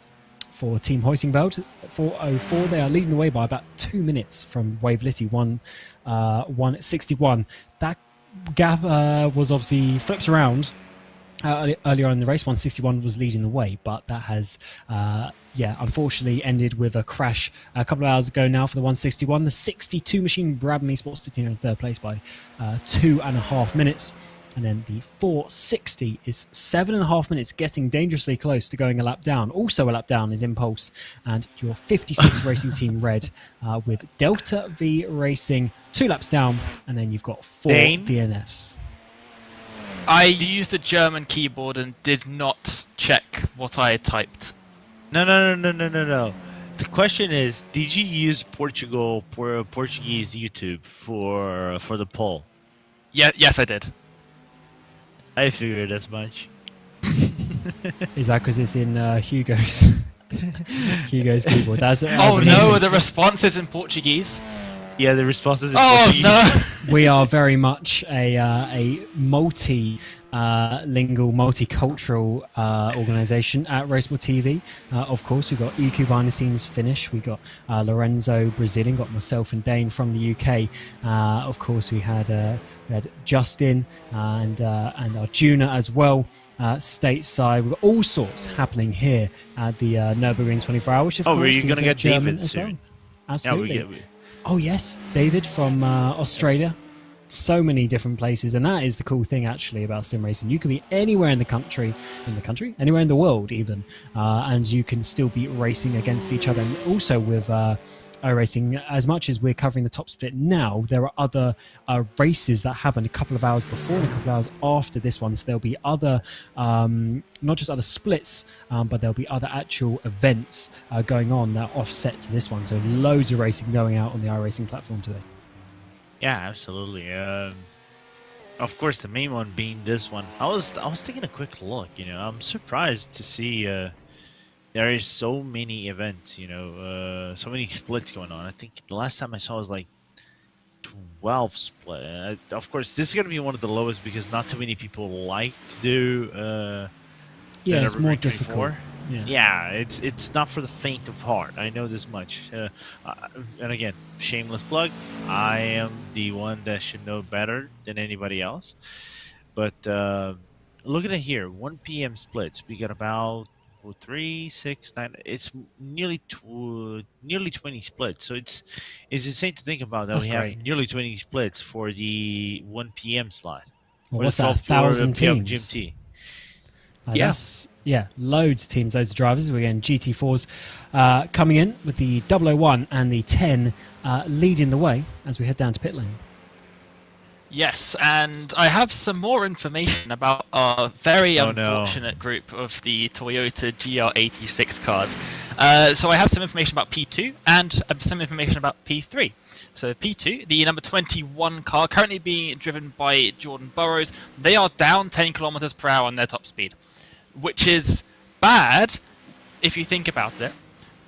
for Team Hoisingveld, 404. They are leading the way by about 2 minutes from Wave Litty, 161. That gap was obviously flipped around earlier on in the race. 161 was leading the way, but that has unfortunately ended with a crash a couple of hours ago now for the 161. The 62 machine Brabham Esports sitting in 3rd place by 2.5 minutes. And then the 460 is 7.5 minutes, getting dangerously close to going a lap down. Also a lap down is Impulse and your 56 Racing Team Red with Delta V Racing 2 laps down. And then you've got 4 DNFs. I used a German keyboard and did not check what I had typed. No. The question is, did you use Portuguese YouTube for the poll? Yeah, yes, I did. I figured as much. Is that because it's in Hugo's keyboard? That's oh no, the response is in Portuguese. Yeah, the response is in Portuguese. No. We are very much a multi-lingual, multicultural organisation at RaceSpotTV. Of course, we've got EQ behind the scenes Finnish. We got Lorenzo Brazilian. Got myself and Dane from the UK. Of course, we had Justin and Arjuna as well. Stateside, we've got all sorts happening here at the Nürburgring 24 hours. Which of course, were you going to get German David as soon? well. Absolutely. Yeah, Oh yes, David from Australia. So many different places, and that is the cool thing actually about sim racing. You can be anywhere in the country, anywhere in the world even, and you can still be racing against each other. And also with iRacing, as much as we're covering the top split now, there are other races that happen a couple of hours before and a couple of hours after this one. So there'll be other, not just other splits, but there'll be other actual events going on that offset to this one. So loads of racing going out on the iRacing platform today. Yeah, absolutely. Of course, the main one being this one. I was taking a quick look. I'm surprised to see there is so many events. So many splits going on. I think the last time I saw was like 12 split. Of course, this is going to be one of the lowest because not too many people like to do. Yeah, it's more difficult. Yeah, it's not for the faint of heart. I know this much. And again, shameless plug. I am the one that should know better than anybody else. But look at it here. 1 p.m. splits. We got about 3, 6, 9. It's nearly 20 splits. So it's insane to think about that. That's we great. have nearly 20 splits for the 1 p.m. slot. Well, what's that? 1,000 teams. GMT. Loads of teams, loads of drivers. We're getting GT4s coming in with the 001 and the 10 leading the way as we head down to pit lane. Yes, and I have some more information about our very unfortunate group of the Toyota GR86 cars. So I have some information about P2 and some information about P3. So P2, the number 21 car, currently being driven by Jordan Burrows, they are down 10 kilometers per hour on their top speed, which is bad if you think about it.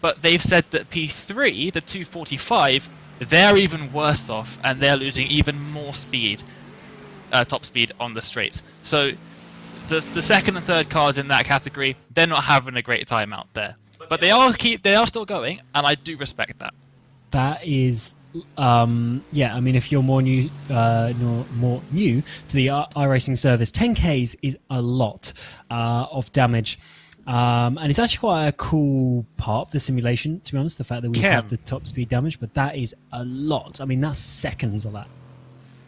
But they've said that P3, the 245, they're even worse off, and they're losing even more speed, top speed on the straights. So the second and third cars in that category, they're not having a great time out there. But they are still going, and I do respect that. That is, yeah. I mean, if you're more new to the iRacing service, 10Ks is a lot of damage, and it's actually quite a cool part of the simulation. To be honest, the fact that we have the top speed damage, but that is a lot. I mean, that's seconds of that.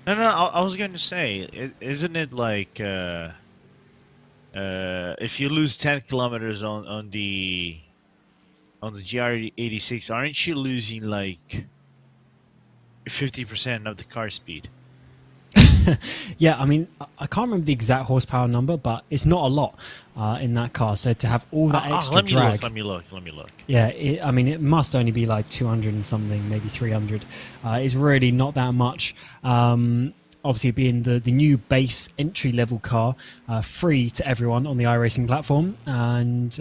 No, I was going to say, isn't it like if you lose 10 kilometers on the GR86, aren't you losing like 50% of the car speed? Yeah, I mean, I can't remember the exact horsepower number, but it's not a lot in that car. So to have all that extra drag... Let me look. Yeah, I mean, it must only be like 200 and something, maybe 300. It's really not that much. Obviously, being the new base entry-level car, free to everyone on the iRacing platform, and...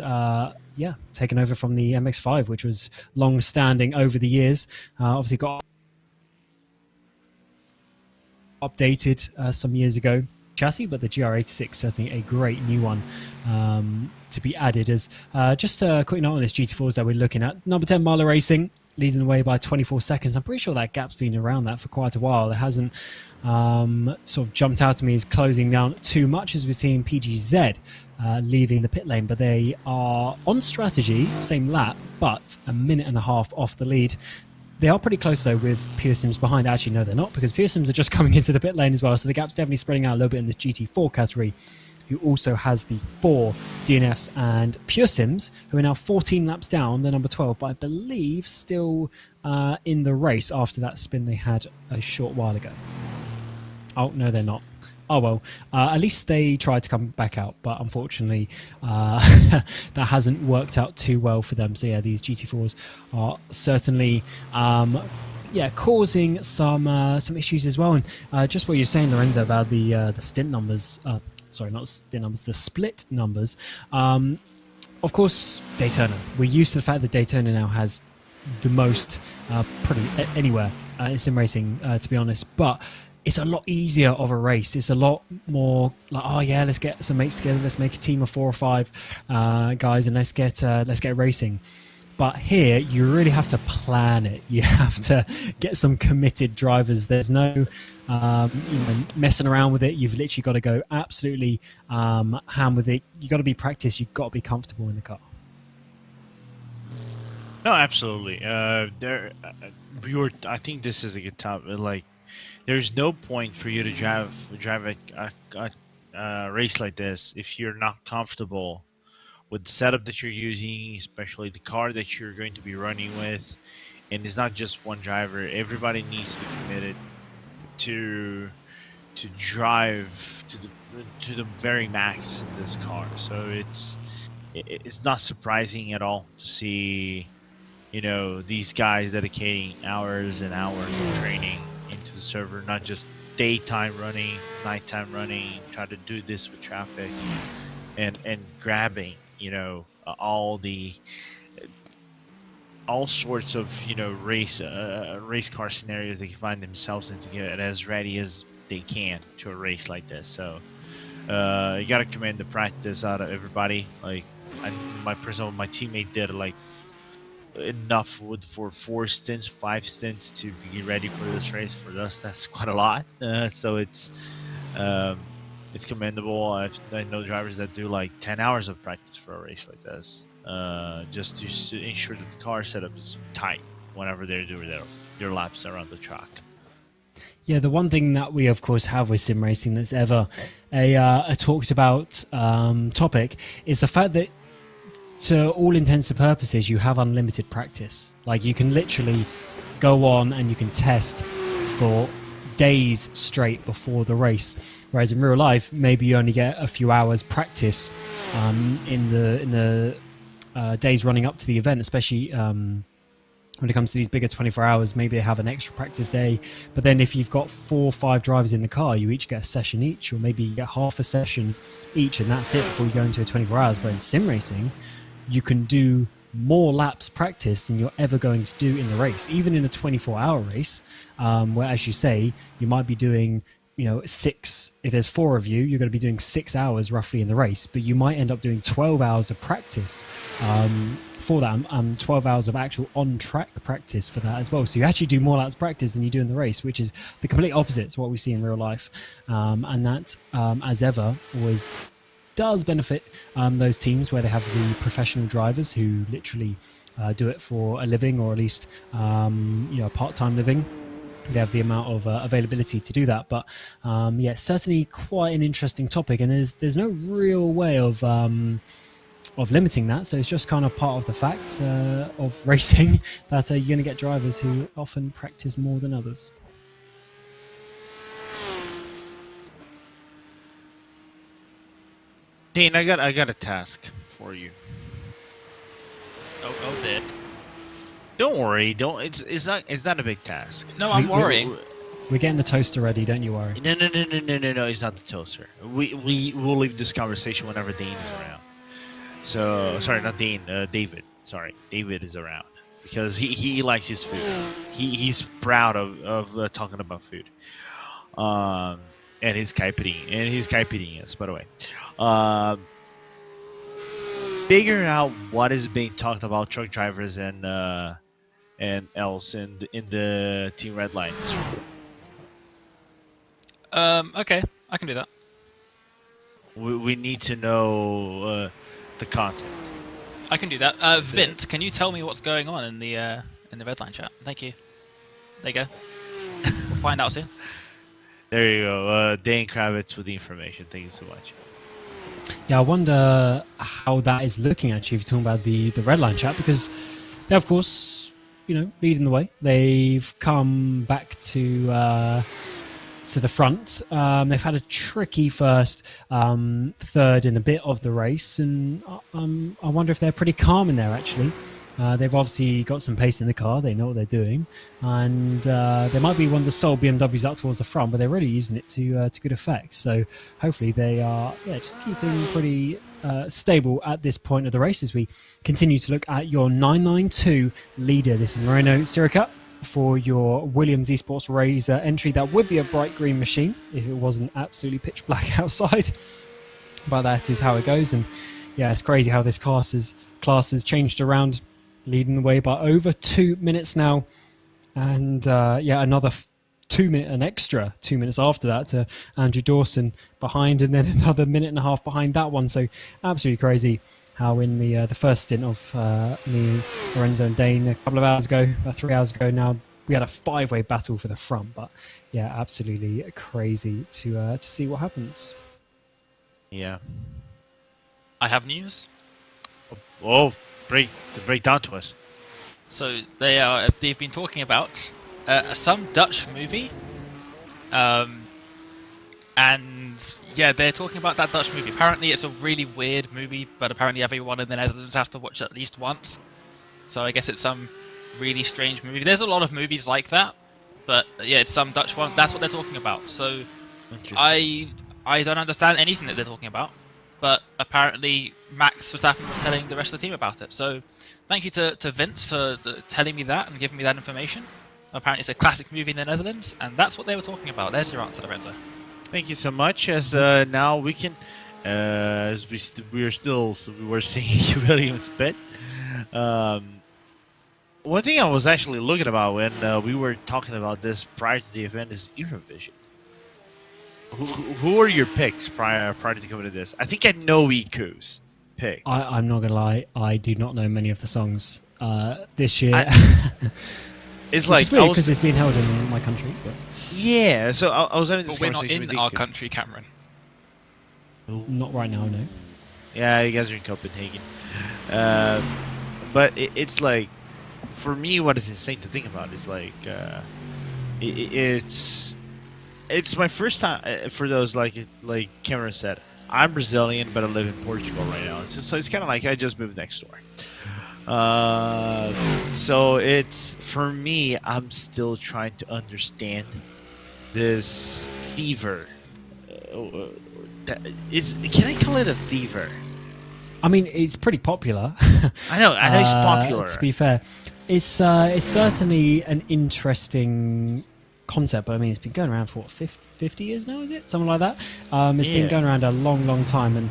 yeah, taken over from the MX-5, which was long-standing over the years. Obviously got updated some years ago chassis, but the GR86 certainly a great new one to be added. As just a quick note on this GT4s that we're looking at. Number 10, Marla Racing, leading the way by 24 seconds. I'm pretty sure that gap's been around that for quite a while. It hasn't sort of jumped out to me as closing down too much, as we've seen PGZ leaving the pit lane, but they are on strategy, same lap, but a minute and a half off the lead. They are pretty close though, with Pure Sims behind. Actually, no, they're not, because Pure Sims are just coming into the pit lane as well, so the gap's definitely spreading out a little bit in this GT4 category, who also has the 4 DNFs, and Pure Sims, who are now 14 laps down, they're number 12, but I believe still in the race after that spin they had a short while ago. Oh, no, they're not. Oh, well, at least they tried to come back out, but unfortunately that hasn't worked out too well for them. So yeah, these GT4s are certainly causing some issues as well. And just what you're saying, Lorenzo, about the stint numbers, sorry, not stint numbers, the split numbers. Of course, Daytona. We're used to the fact that Daytona now has the most pretty anywhere in sim racing, to be honest, but it's a lot easier of a race. It's a lot more like, oh yeah, let's get some mates together, let's make a team of 4 or 5 guys, and let's get racing. But here, you really have to plan it. You have to get some committed drivers. There's no messing around with it. You've literally got to go absolutely ham with it. You've got to be practiced. You've got to be comfortable in the car. No, absolutely. I think this is a good topic. Like, there's no point for you to drive a race like this if you're not comfortable with the setup that you're using, especially the car that you're going to be running with. And it's not just one driver. Everybody needs to be committed to drive to the very max in this car. So it's not surprising at all to see, these guys dedicating hours and hours of training into the server, not just daytime running, nighttime running, try to do this with traffic and grabbing, all sorts of, race car scenarios they can find themselves in to get as ready as they can to a race like this. So you got to commend the practice out of everybody. Like, my teammate did like enough for 4 stints, 5 stints to be ready for this race. For us, that's quite a lot. So it's commendable. I know drivers that do like 10 hours of practice for a race like this, just to ensure that the car setup is tight whenever they're doing their laps around the track. Yeah, the one thing that we, of course, have with sim racing that's ever a talked about topic is the fact that, to all intents and purposes, you have unlimited practice. Like, you can literally go on and you can test for days straight before the race, whereas in real life maybe you only get a few hours practice in the days running up to the event, especially when it comes to these bigger 24 hours. Maybe they have an extra practice day, but then if you've got 4 or 5 drivers in the car, you each get a session each, or maybe you get half a session each, and that's it before you go into a 24 hours. But in sim racing, you can do more laps practice than you're ever going to do in the race, even in a 24-hour race, where, as you say, you might be doing if there's 4 of you, you're going to be doing 6 hours roughly in the race, but you might end up doing 12 hours of practice for that, 12 hours of actual on-track practice for that as well. So you actually do more laps practice than you do in the race, which is the complete opposite to what we see in real life. And that, as ever, always does benefit those teams where they have the professional drivers who literally do it for a living, or at least a part-time living. They have the amount of availability to do that. But yeah, certainly quite an interesting topic, and there's no real way of limiting that. So it's just kind of part of the facts of racing that you're going to get drivers who often practice more than others. Dean, I got a task for you. Oh, dear. Don't worry. It's not a big task. No, I'm worrying. We're getting the toaster ready. Don't you worry. No. It's not the toaster. We'll leave this conversation whenever Dean is around. So sorry, not Dean. David. Sorry, David is around because he likes his food. He's proud of talking about food. And his Skype eating us, by the way. Figuring out what is being talked about truck drivers and else in the Team Red Lines. Okay, I can do that. We need to know the content. I can do that. Vint, can you tell me what's going on in the Redline chat? Thank you. There you go. We'll find out soon. There you go. Dane Kravitz with the information. Thank you so much. Yeah, I wonder how that is looking actually if you're talking about the Redline chat, because they're of course, leading the way. They've come back to the front. They've had a tricky first third in a bit of the race, and I wonder if they're pretty calm in there actually. They've obviously got some pace in the car. They know what they're doing, and they might be one of the sole BMWs up towards the front, but they're really using it to good effect. So hopefully they are just keeping pretty stable at this point of the race as we continue to look at your 992 leader. This is Moreno Sirica for your Williams Esports Razor entry. That would be a bright green machine if it wasn't absolutely pitch black outside, but that is how it goes. And yeah, it's crazy how this class has changed around, leading the way by over 2 minutes now, and another 2 minutes, an extra 2 minutes after that to Andrew Dawson behind, and then another minute and a half behind that one. So absolutely crazy how in the first stint of me, Lorenzo and Dane a couple of hours ago, about 3 hours ago now, we had a 5-way battle for the front. But yeah, absolutely crazy to see what happens. Yeah. I have news. Oh, break down to us. So they've been talking about some Dutch movie, and yeah, they're talking about that Dutch movie. Apparently, it's a really weird movie, but apparently everyone in the Netherlands has to watch it at least once. So I guess it's some really strange movie. There's a lot of movies like that, but yeah, it's some Dutch one. That's what they're talking about. So I don't understand anything that they're talking about. But apparently Max Verstappen was telling the rest of the team about it. So thank you to Vince for telling me that and giving me that information. Apparently it's a classic movie in the Netherlands, and that's what they were talking about. There's your answer, Lorenzo. Thank you so much. As now we can, as we were seeing Williams pit. One thing I was actually looking about when we were talking about this prior to the event is Eurovision. Who are your picks prior to coming to this? I think I know Iku's pick. I'm not gonna lie, I do not know many of the songs this year. It's like because it's being held in my country. But yeah, so I was having this But we're not conversation in with our Iku. country, Cameron. not right now, no. Yeah, you guys are in Copenhagen. But it's like, for me, what is insane to think about is like, it's my first time. For those like Cameron said, I'm Brazilian, but I live in Portugal right now. So it's kind of like I just moved next door. So it's, for me, I'm still trying to understand this fever. Can I call it a fever? I mean, it's pretty popular. I know it's popular. To be fair, it's certainly an interesting concept, but I mean, it's been going around for what, 50 years now, is it? Something like that. It's been going around a long, long time, and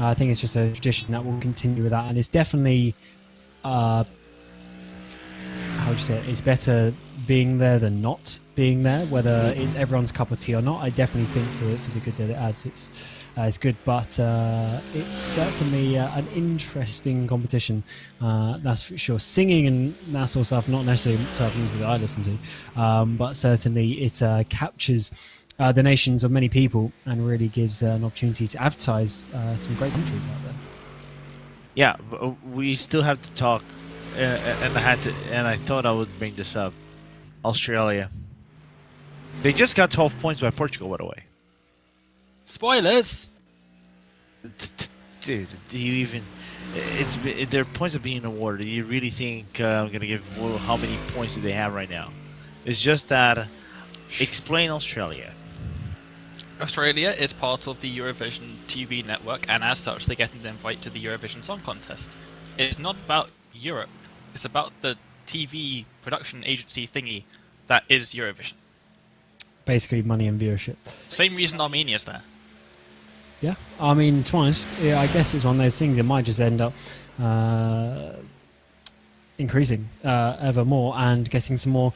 I think it's just a tradition that will continue with that. And it's definitely, how would you say it? It's better being there than not being there, whether it's everyone's cup of tea or not. I definitely think for the good that it adds, it's good, but it's certainly an interesting competition, that's for sure. Singing and that sort of stuff, not necessarily the type of music that I listen to, but certainly it captures the nations of many people and really gives an opportunity to advertise some great countries out there. Yeah, but we still have to talk, and I thought I would bring this up. Australia. They just got 12 points by Portugal, by the way. Spoilers. Dude, do you even? Their points are being awarded. Do you really think I'm gonna give? Well, how many points do they have right now? It's just that. Explain Australia. Australia is part of the Eurovision TV network, and as such, they get an invite to the Eurovision Song Contest. It's not about Europe. It's about the TV production agency thingy that is Eurovision. Basically, money and viewership. Same reason Armenia's there. Yeah, I mean, to be honest, I guess it's one of those things. It might just end up increasing ever more and getting some more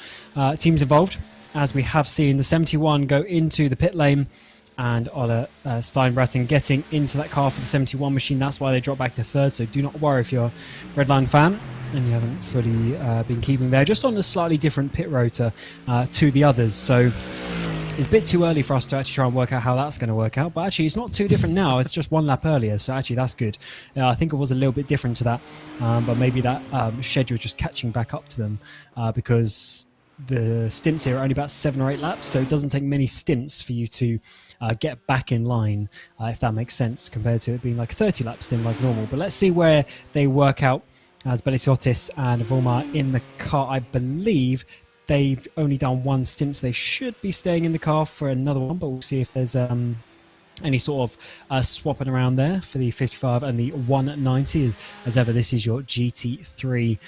teams involved, as we have seen the 71 go into the pit lane and Ola Steinbraten getting into that car for the 71 machine. That's why they dropped back to third, so do not worry if you're a Redline fan and you haven't fully been keeping there. Just on a slightly different pit rotor to the others, so it's a bit too early for us to actually try and work out how that's going to work out, but actually it's not too different now. It's just one lap earlier, so actually that's good. I think it was a little bit different to that, but maybe that schedule is just catching back up to them because the stints here are only about 7 or 8 laps, so it doesn't take many stints for you to get back in line, if that makes sense, compared to it being like 30 laps stint like normal. But let's see where they work out as Belisottis and Volmar in the car. I believe they've only done 1 stint, so they should be staying in the car for another one, but we'll see if there's any sort of swapping around there for the 55 and the 190. As ever, this is your GT3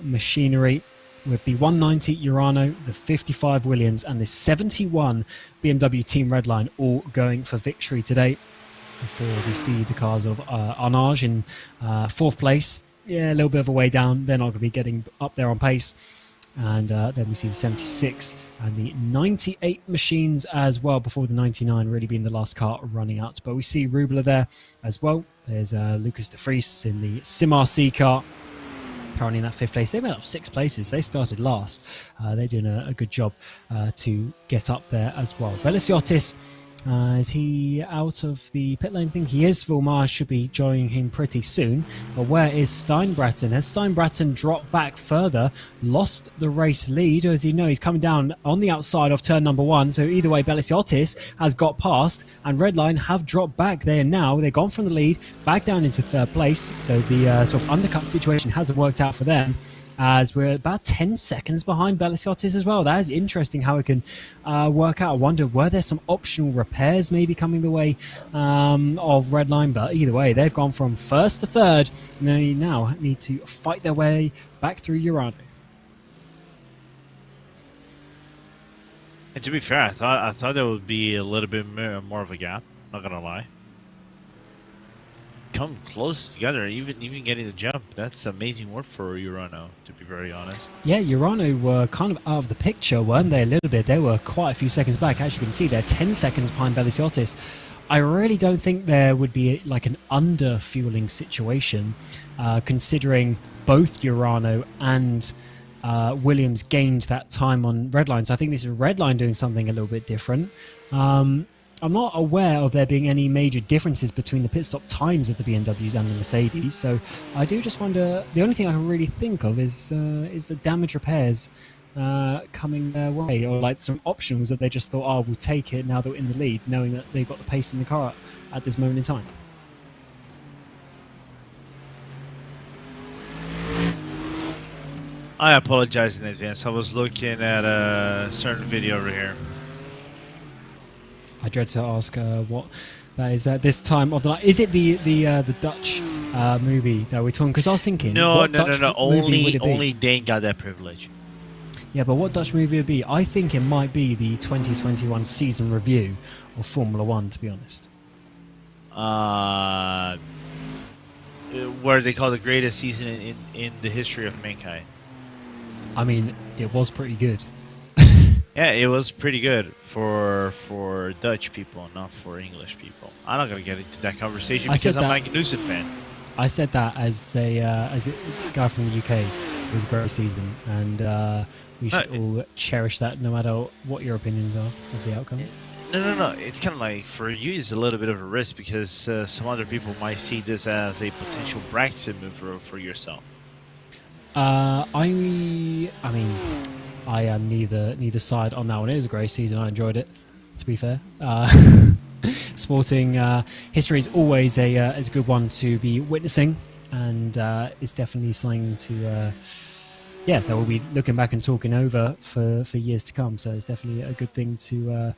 machinery, with the 190 Urano, the 55 Williams, and the 71 BMW Team Redline all going for victory today. Before we see the cars of Arnage in 4th place. Yeah, a little bit of a way down. They're not going to be getting up there on pace. And then we see the 76 and the 98 machines as well, before the 99 really being the last car running out. But we see Rubler there as well. There's Lucas de Vries in the Sim RC car, currently in that 5th place. They went up 6 places. They started last. They're doing a good job to get up there as well. Belisottis, is he out of the pit lane? I think he is. Volmar should be joining him pretty soon. But where is Steinbraten? Has Steinbraten dropped back further, lost the race lead? Or as you know, he's coming down on the outside of turn number 1. So either way, Belisottis has got past, and Redline have dropped back there now. They've gone from the lead back down into 3rd place. So the sort of undercut situation hasn't worked out for them, as we're about 10 seconds behind Belisottis as well. That is interesting how it can work out. I wonder, were there some optional repairs maybe coming the way of Redline? But either way, they've gone from 1st to 3rd, and they now need to fight their way back through Urano. And to be fair, I thought there would be a little bit more of a gap. Not gonna lie. Come close together, even getting the jump. That's amazing work for Urano, to be very honest. Yeah, Urano were kind of out of the picture, weren't they, a little bit? They were quite a few seconds back. As you can see, they're 10 seconds behind Belisottis. I really don't think there would be like an under-fueling situation, considering both Urano and Williams gained that time on Redline. So I think this is Redline doing something a little bit different. I'm not aware of there being any major differences between the pit stop times of the BMWs and the Mercedes, so I do just wonder. The only thing I can really think of is the damage repairs coming their way, or like some options that they just thought, oh, we'll take it now that we're in the lead, knowing that they've got the pace in the car at this moment in time. I apologize in advance. I was looking at a certain video over here. I dread to ask what that is at this time of the night. Is it the Dutch movie that we're talking? Because I was thinking, No. Only Only Dane got that privilege. Yeah, but what Dutch movie would be? I think it might be the 2021 season review of Formula One, to be honest. Where they call the greatest season in the history of mankind. I mean, it was pretty good. Yeah, it was pretty good for Dutch people, not for English people. I'm not gonna get into that conversation because I'm a Magnussen fan. I said that as a guy from the UK. It was a great season, and we should all cherish that, no matter what your opinions are of the outcome. No. It's kind of like, for you, it's a little bit of a risk because some other people might see this as a potential Brexit move for yourself. I mean, I am neither side on that one. It was a great season. I enjoyed it, to be fair. Sporting history is always a good one to be witnessing, and it's definitely something to that we'll be looking back and talking over for years to come. So it's definitely a good thing to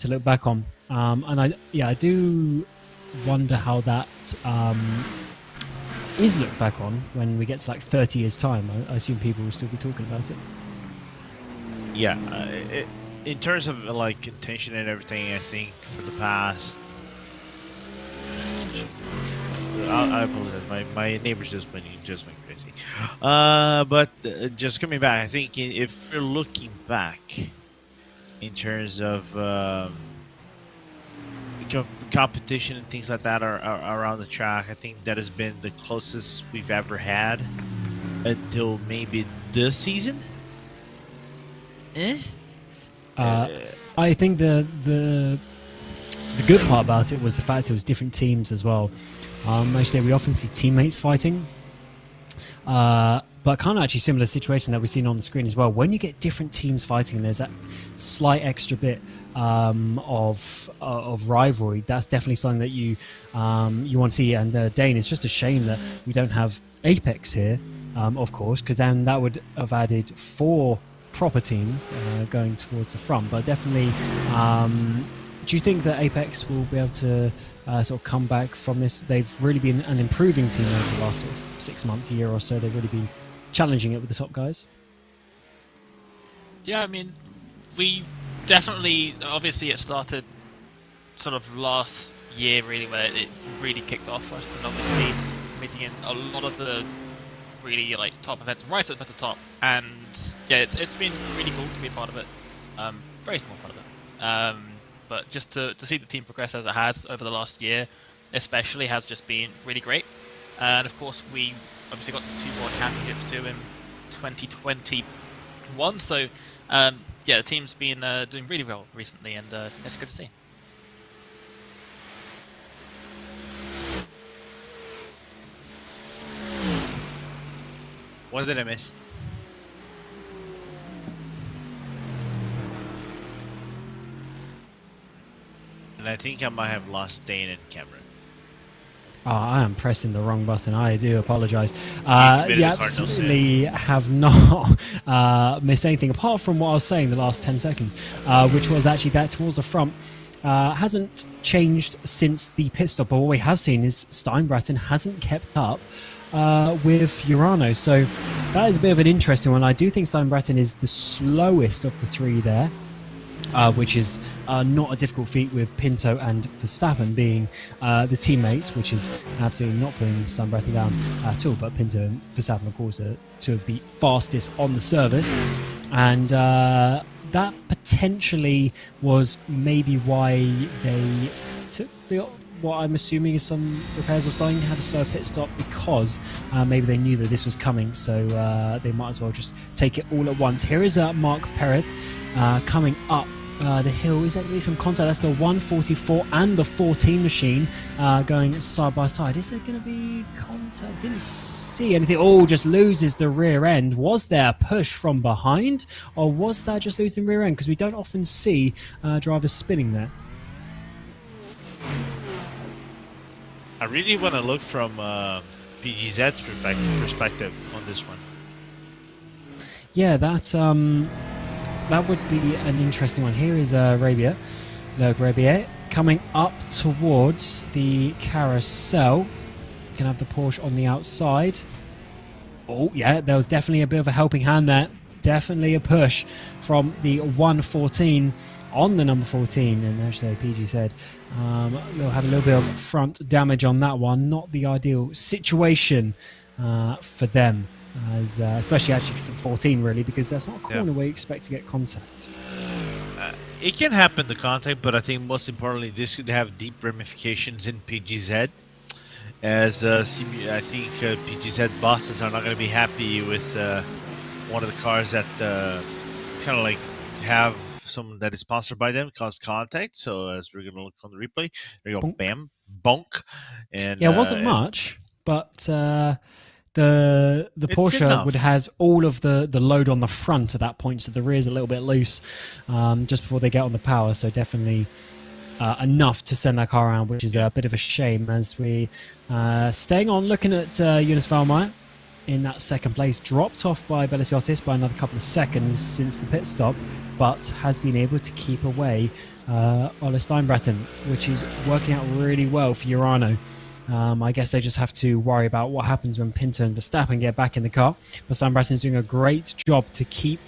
look back on. And I do wonder how that is looked back on when we get to like 30 years time. I assume people will still be talking about it. Yeah, in terms of like contention and everything, I think for the past, I apologize, my neighbors just went crazy. But just coming back, I think if we're looking back in terms of competition and things like that are around the track, I think that has been the closest we've ever had until maybe this season. I think the good part about it was the fact it was different teams as well. Mostly we often see teammates fighting, but kind of actually similar situation that we've seen on the screen as well. When you get different teams fighting, there's that slight extra bit of rivalry. That's definitely something that you want to see. And Dane, it's just a shame that we don't have Apex here, of course, because then that would have added 4 proper teams going towards the front. But definitely, do you think that Apex will be able to sort of come back from this? They've really been an improving team over the last sort of 6 months, a year or so. They've really been challenging it with the top guys. Yeah, I mean, we definitely, obviously it started sort of last year really, where it really kicked off for us, and obviously meeting in a lot of the really like top events right up at the top, and yeah, it's been really cool to be a part of it. Very small part of it, but just to see the team progress as it has over the last year especially has just been really great. And of course we obviously got 2 more championships too in 2021, so yeah, the team's been doing really well recently, and it's good to see. What did I miss? And I think I might have lost Dane and Cameron. Oh, I am pressing the wrong button. I do apologise. You absolutely have not missed anything apart from what I was saying the last 10 seconds, which was actually that towards the front hasn't changed since the pit stop. But what we have seen is Steinbratton hasn't kept up with Urano. So that is a bit of an interesting one. I do think Steinbratton is the slowest of the 3 there. Which is not a difficult feat with Pinto and Verstappen being the teammates, which is absolutely not putting Steinbratton down at all. But Pinto and Verstappen, of course, are 2 of the fastest on the service. And that potentially was maybe why they took what I'm assuming is some repairs or something, had a slow pit stop, because maybe they knew that this was coming. So they might as well just take it all at once. Here is Mark Perez coming up the hill. Is there going to be some contact? That's the 144 and the 14 machine going side by side. Is there going to be contact? Didn't see anything. Oh, just loses the rear end. Was there a push from behind, or was that just losing the rear end? Because we don't often see drivers spinning there. I really want to look from PGZ's perspective on this one. Yeah, that would be an interesting one. Here is Rabier coming up towards the carousel. Gonna have the Porsche on the outside. Oh yeah, there was definitely a bit of a helping hand there definitely a push from the 114 on the number 14, and actually PG said they'll have a little bit of front damage on that one. Not the ideal situation for them, as especially actually for the 14 really, because that's not a corner where you expect to get contact. It can happen, the contact, but I think most importantly, this could have deep ramifications in PG's head. As I think PG's head bosses are not going to be happy with one of the cars that it's kind of like have someone that is sponsored by them cause contact. So as we're going to look on the replay, there you go, Bonk. bam, bonk, and Yeah, it wasn't much, but the Porsche enough. would have all of the load on the front at that point, so the rear is a little bit loose just before they get on the power. So definitely enough to send that car around, which is a bit of a shame. As we staying on looking at Jonas Valmeyer in that second place, dropped off by Beliciotis by another couple of seconds since the pit stop, but has been able to keep away Ola Steinbratton, which is working out really well for Urano. I guess they just have to worry about what happens when Pinto and Verstappen get back in the car. But Steinbratton's doing a great job to keep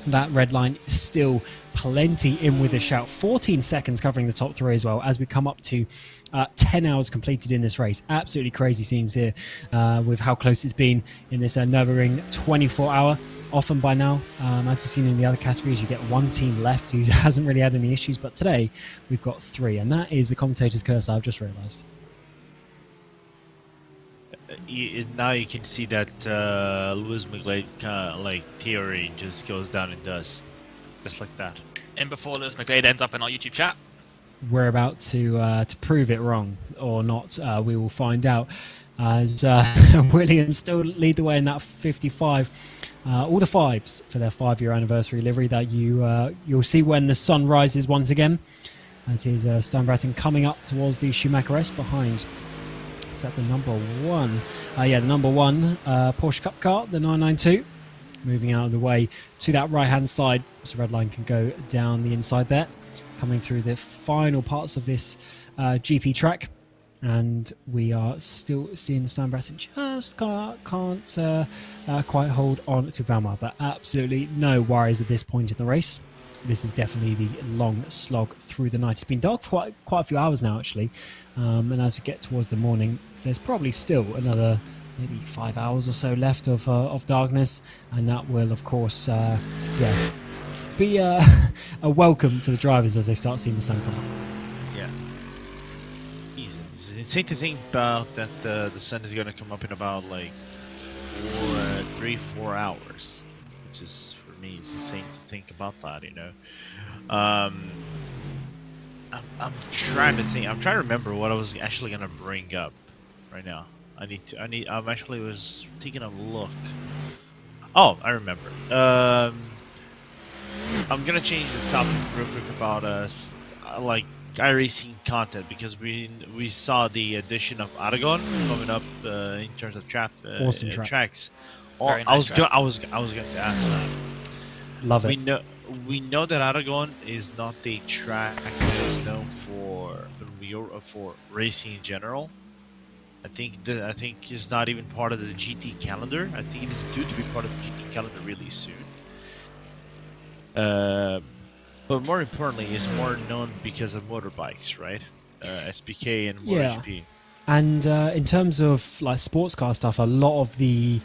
that red line still plenty in with a shout. 14 seconds covering the top three as well, as we come up to 10 hours completed in this race. Absolutely crazy scenes here with how close it's been in this Nürburgring 24-hour. Often by now, as we've seen in the other categories, you get one team left who hasn't really had any issues, but today we've got three, and that is the commentator's curse, I've just realised. Now you can see that Lewis McGlade like theory just goes down in dust, just like that. And before Lewis McGlade ends up in our YouTube chat, we're about to prove it wrong or not. We will find out, as Williams still lead the way in that 55. All the fives for their 5-year anniversary livery that you'll see when the sun rises once again. As here's Steinbratton coming up towards the Schumacher S behind. It's at the number one. The number one Porsche Cup car, the 992. Moving out of the way to that right-hand side, so red line can go down the inside there. Coming through the final parts of this GP track. And we are still seeing Steinbratton just can't quite hold on to Valmar. But absolutely no worries at this point in the race. This is definitely the long slog through the night. It's been dark for quite a few hours now, actually. And as we get towards the morning, there's probably still another maybe 5 hours or so left of darkness. And that will, of course, be a welcome to the drivers as they start seeing the sun come up. Yeah. It's insane to think about that the sun is going to come up in about like 3-4 hours, which is, for me, it's insane to think about that, you know. I'm trying to think. I'm trying to remember what I was actually gonna bring up right now. I'm actually was taking a look. Oh, I remember. I'm gonna change the topic real quick about like iRacing content, because we saw the addition of Aragon coming up in terms of awesome tracks. Very I nice was going to ask that. Love it. We know that Aragon is not the track that is known for racing in general. I think it's not even part of the GT calendar. I think it is due to be part of the GT calendar really soon. But more importantly, it's more known because of motorbikes, right? SPK and MotoGP. Yeah. And in terms of like sports car stuff, a lot of the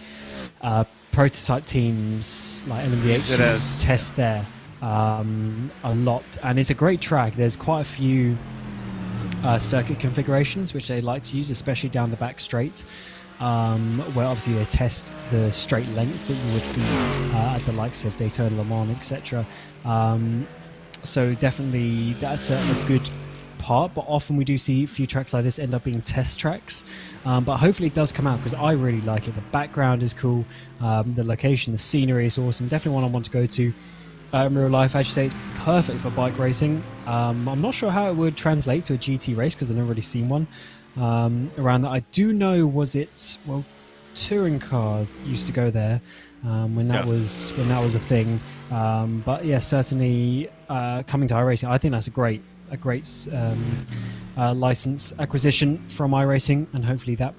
prototype teams, like LMDH teams, test there a lot, and it's a great track. There's quite a few circuit configurations which they like to use, especially down the back straight, where obviously they test the straight lengths that you would see at the likes of Daytona, Le Mans, etc. So definitely that's a good part, but often we do see a few tracks like this end up being test tracks, but hopefully it does come out, because I really like it. The background is cool, the location, the scenery is awesome. Definitely one I want to go to in real life. As you say, it's perfect for bike racing. I'm not sure how it would translate to a GT race, because I've never really seen one around that. I do know, touring car used to go there when that was a thing, but yeah, certainly coming to iRacing, I think that's a great license acquisition from iRacing, and hopefully that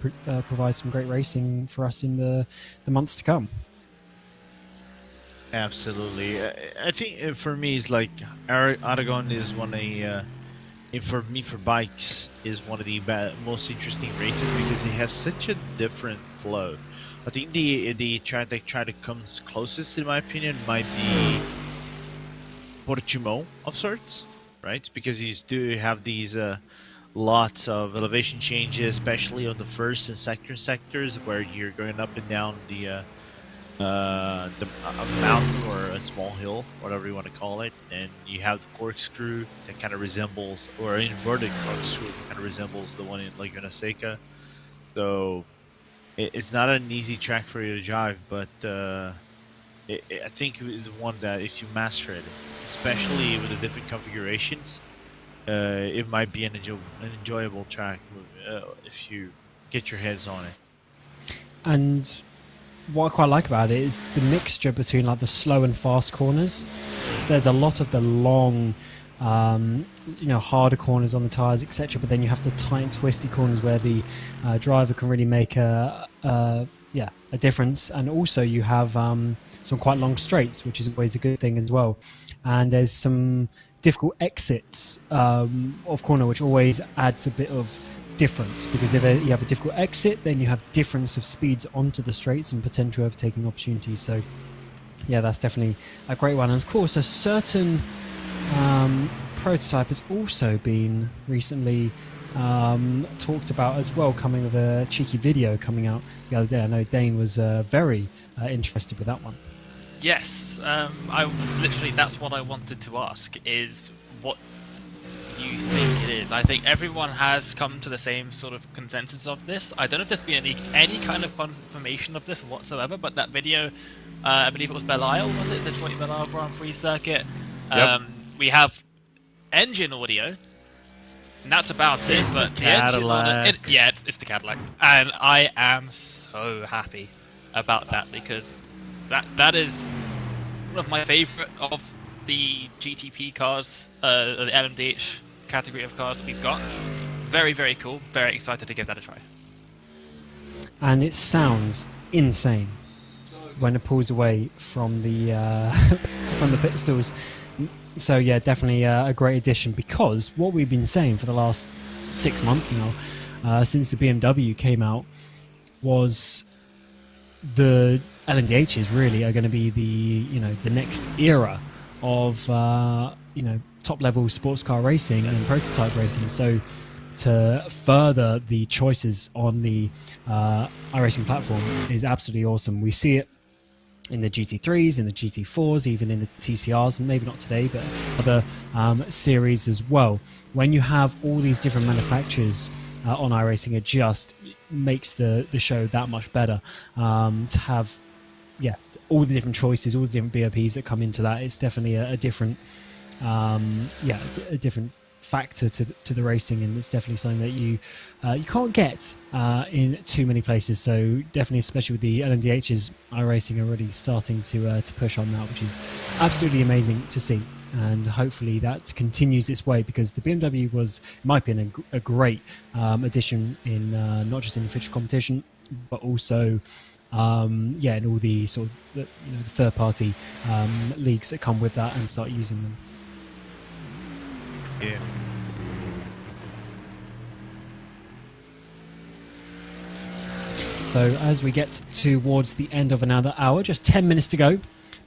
provides some great racing for us in the months to come. Absolutely. I think for me, it's like Aragon is one of the, and for me, for bikes, is one of the most interesting races because it has such a different flow. I think the track that try to comes closest, in my opinion, might be Portimão of sorts, right? Because you do have these lots of elevation changes, especially on the first and second sectors where you're going up and down the a mountain or a small hill, whatever you want to call it, and you have the corkscrew that kind of resembles, or an inverted corkscrew that kind of resembles the one in Laguna Seca. So it's not an easy track for you to drive, but I think it's one that if you master it, especially with the different configurations, it might be an enjoyable track if you get your heads on it. And what I quite like about it is the mixture between like the slow and fast corners. So there's a lot of the long, harder corners on the tires, etc. But then you have the tight, twisty corners where the driver can really make a difference. And also you have some quite long straights, which is always a good thing as well. And there's some difficult exits of corner, which always adds a bit of difference, because if you have a difficult exit, then you have difference of speeds onto the straights and potential overtaking opportunities. So yeah, that's definitely a great one. And of course, a certain prototype has also been recently talked about as well, coming with a cheeky video coming out the other day. I know Dane was very interested with that one. Yes, I was literally, that's what I wanted to ask, is what you think it is. I think everyone has come to the same sort of consensus of this. I don't know if there's been any kind of confirmation of this whatsoever, but that video, I believe it was Belle-Isle, was it? The Detroit Belle-Isle Grand Prix circuit. Yep. We have engine audio, and that's about it. But the engine audio, it's the Cadillac, and I am so happy about that, because that is one of my favorite of the GTP cars, the LMDH category of cars that we've got. Very, very cool. Very excited to give that a try. And it sounds insane when it pulls away from the from the pit stalls. So yeah, definitely a great addition, because what we've been saying for the last 6 months now, since the BMW came out, was the LMDHs really are going to be the next era of top level sports car racing and prototype racing. So to further the choices on the iRacing platform is absolutely awesome. We see it in the GT3s, in the GT4s, even in the TCRs, maybe not today, but other series as well. When you have all these different manufacturers on iRacing, it just makes the show that much better. To have all the different choices, all the different BOPs that come into that, it's definitely a different a different factor to the racing, and it's definitely something that you can't get in too many places. So definitely, especially with the LMDHs, iRacing already starting to push on that, which is absolutely amazing to see. And hopefully that continues this way, because the BMW was, in my opinion, a great addition in not just in official competition, but also in all the sort of the third-party leagues that come with that, and start using them. Yeah. So as we get towards the end of another hour, just 10 minutes to go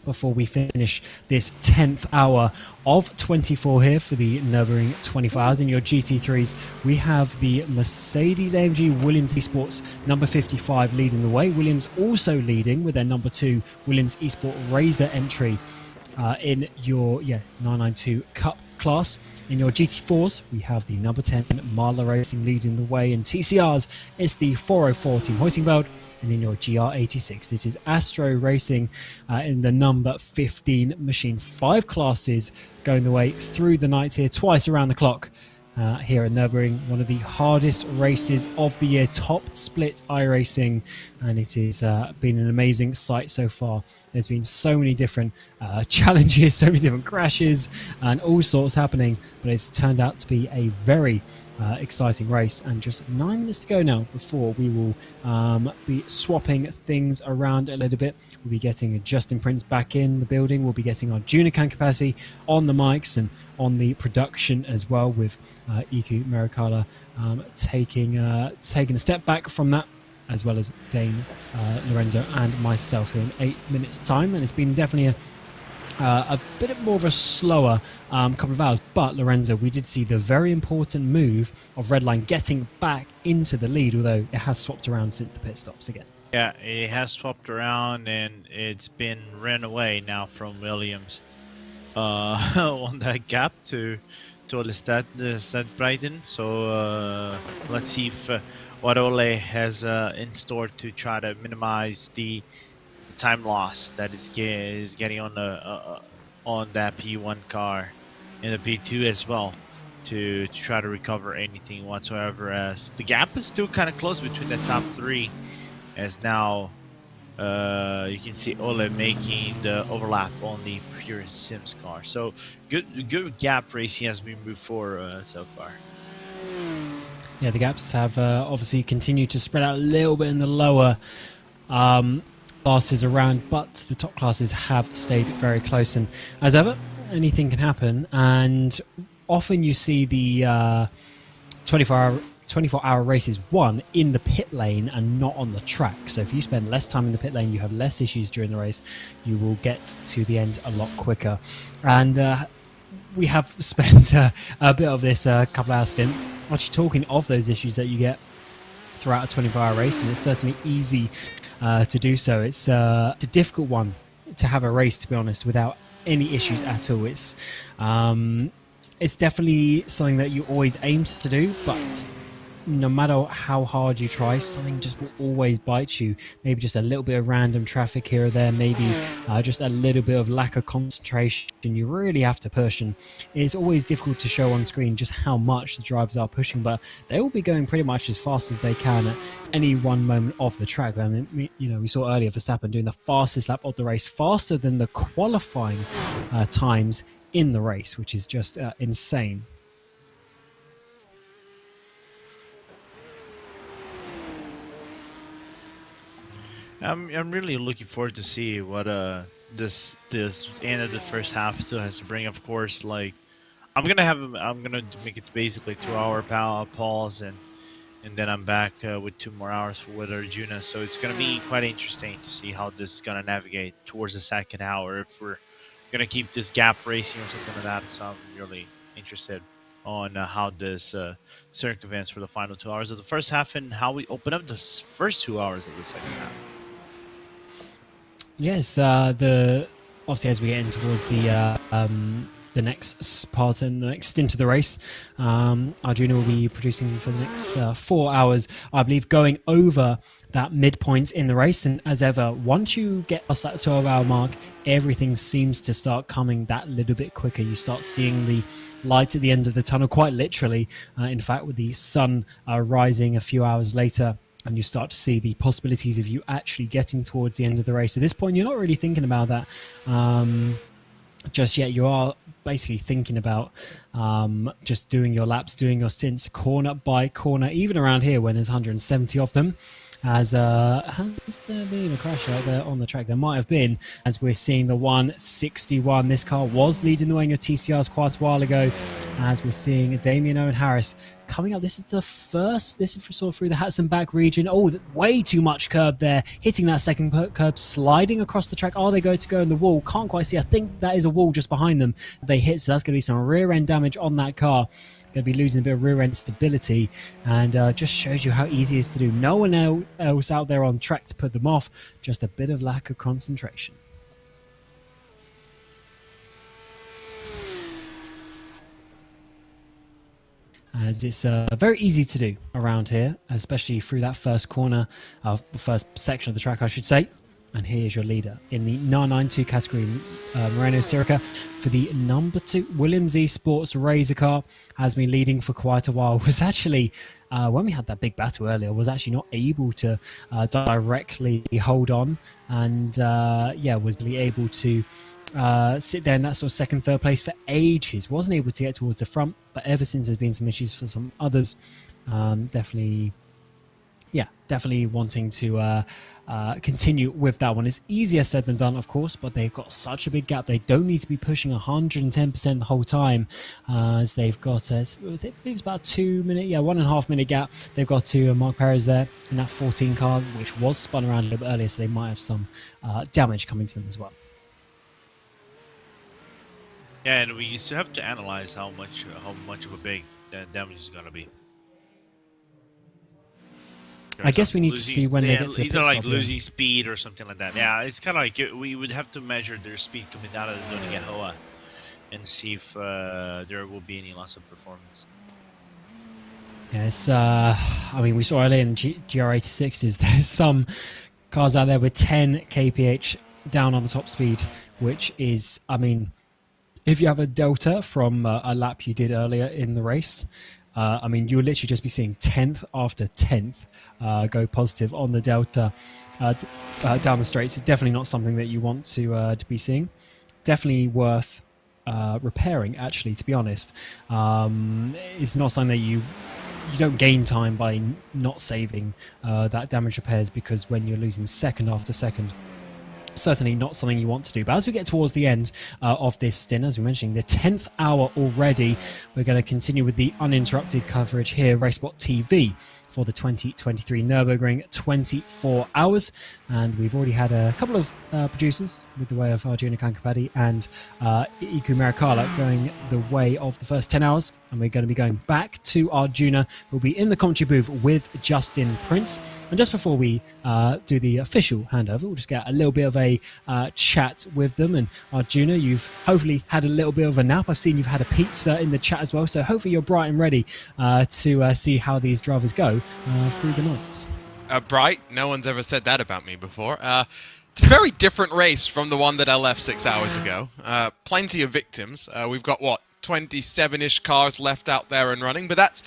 before we finish this 10th hour of 24 here for the Nürburgring 24 hours. In your GT3s, we have the Mercedes-AMG Williams Esports number 55 leading the way. Williams also leading with their number 2 Williams Esport Razor entry in your 992 Cup class. In your GT4s, we have the number 10 Marla Racing leading the way. In TCRs, it's the 404 Team Hoisingveld. And in your GR86, it is Astro Racing in the number 15 Machine 5 classes, going the way through the night here, twice around the clock. here at Nürburgring, one of the hardest races of the year, top split iRacing, and it has been an amazing sight so far. There's been so many different challenges, so many different crashes, and all sorts happening, but it's turned out to be a very exciting race. And just 9 minutes to go now before we will be swapping things around a little bit. We'll be getting Justin Prince back in the building. We'll be getting our Junican capacity on the mics and on the production as well, with Iku Marikala taking a step back from that, as well as Dane, Lorenzo and myself in 8 minutes time. And it's been definitely a bit more of a slower couple of hours, but Lorenzo, we did see the very important move of Redline getting back into the lead, although it has swapped around since the pit stops again. Yeah, it has swapped around, and it's been ran away now from Williams on that gap to Olestad Brighton. So let's see if what Ole has in store to try to minimize the time loss that is getting on that P1 car and the P2 as well, to try to recover anything whatsoever, as the gap is still kind of close between the top three, as now you can see Ole making the overlap on the Pure Sims car. So good gap racing as we move forward so far. Yeah, the gaps have obviously continued to spread out a little bit in the lower classes around, but the top classes have stayed very close. And as ever, anything can happen, and often you see the 24-hour races won in the pit lane and not on the track. So if you spend less time in the pit lane, you have less issues during the race, you will get to the end a lot quicker. And we have spent a bit of this couple hour stint actually talking of those issues that you get throughout a 24-hour race, and it's certainly easy to do so. It's a difficult one to have a race, to be honest, without any issues at all. It's definitely something that you always aim to do, but no matter how hard you try, something just will always bite you. Maybe just a little bit of random traffic here or there, maybe just a little bit of lack of concentration. You really have to push, and it's always difficult to show on screen just how much the drivers are pushing, but they will be going pretty much as fast as they can at any one moment of the track. I mean, we saw earlier Verstappen doing the fastest lap of the race, faster than the qualifying times in the race, which is just insane. I'm really looking forward to see what this end of the first half still has to bring. Of course, like I'm gonna make it basically 2-hour pause, and then I'm back with 2 more hours with Arjuna. So it's gonna be quite interesting to see how this is gonna navigate towards the second hour, if we're gonna keep this gap racing or something like that. So I'm really interested on how this circumvents for the final 2 hours of the first half, and how we open up the first 2 hours of the second half. Yes, obviously as we get in towards the next part and the next stint of the race, Arjuna will be producing for the next 4 hours, I believe, going over that midpoint in the race. And as ever, once you get past that 12-hour mark, everything seems to start coming that little bit quicker. You start seeing the light at the end of the tunnel, quite literally, in fact, with the sun rising a few hours later. And you start to see the possibilities of you actually getting towards the end of the race. At this point, you're not really thinking about that just yet. You are basically thinking about just doing your laps, doing your stints, corner by corner, even around here when there's 170 of them. Has there been a crash out there on the track? There might have been, as we're seeing the 161. This car was leading the way in your TCRs quite a while ago, as we're seeing Damien Owen Harris coming up. This is the first, this is sort of through the Hatson back region. Oh, way too much curb there, hitting that second curb, sliding across the track. Are they going to go in the wall? Can't quite see. I think that is a wall just behind them they hit, so that's going to be some rear end damage on that car. Going to be losing a bit of rear end stability, and just shows you how easy it is to do. No one else out there on track to put them off, just a bit of lack of concentration. As it's very easy to do around here, especially through that first corner, the first section of the track, I should say. And here's your leader in the 992 category, Moreno Sirica, for the number 2 Williams Esports Razor car. Has been leading for quite a while. Was actually, when we had that big battle earlier, was actually not able to directly hold on. And was really able to sit there in that sort of second, third place for ages. Wasn't able to get towards the front, but ever since there's been some issues for some others, definitely wanting to continue with that one. It's easier said than done, of course, but they've got such a big gap. They don't need to be pushing 110% the whole time, as they've got, I think it's about 1.5 minute gap. They've got to Mark Perez there in that 14 car, which was spun around a little bit earlier, so they might have some damage coming to them as well. Yeah, and we still have to analyze how much of a big damage is going to be. I guess we need to see when they get to the either pit like stop, losing speed or something like that. Yeah, it's kind of like we would have to measure their speed coming out of the Hoa and see if there will be any loss of performance. Yes, I mean, we saw earlier in GR86s, there's some cars out there with 10 kph down on the top speed, which is, I mean, if you have a delta from a lap you did earlier in the race, I mean, you'll literally just be seeing 10th after 10th go positive on the delta down the straights. It's definitely not something that you want to be seeing. Definitely worth repairing, actually, to be honest. It's not something that you don't gain time by not saving that damage repairs, because when you're losing second after second, certainly not something you want to do. But as we get towards the end of this stint, as we mentioned, the 10th hour already, we're going to continue with the uninterrupted coverage here, RaceSpotTV, for the 2023 Nürburgring 24 hours. And we've already had a couple of producers with the way of Arjuna Kankapati and Iku Marikala going the way of the first 10 hours. And we're going to be going back to Arjuna. We'll be in the commentary booth with Justin Prince. And just before we do the official handover, we'll just get a little bit of a chat with them. And Arjuna, you've hopefully had a little bit of a nap. I've seen you've had a pizza in the chat as well. So hopefully you're bright and ready to see how these drivers go through the nights. Bright? No one's ever said that about me before. It's a very different race from the one that I left 6 hours ago. Plenty of victims. We've got, 27-ish cars left out there and running, but that's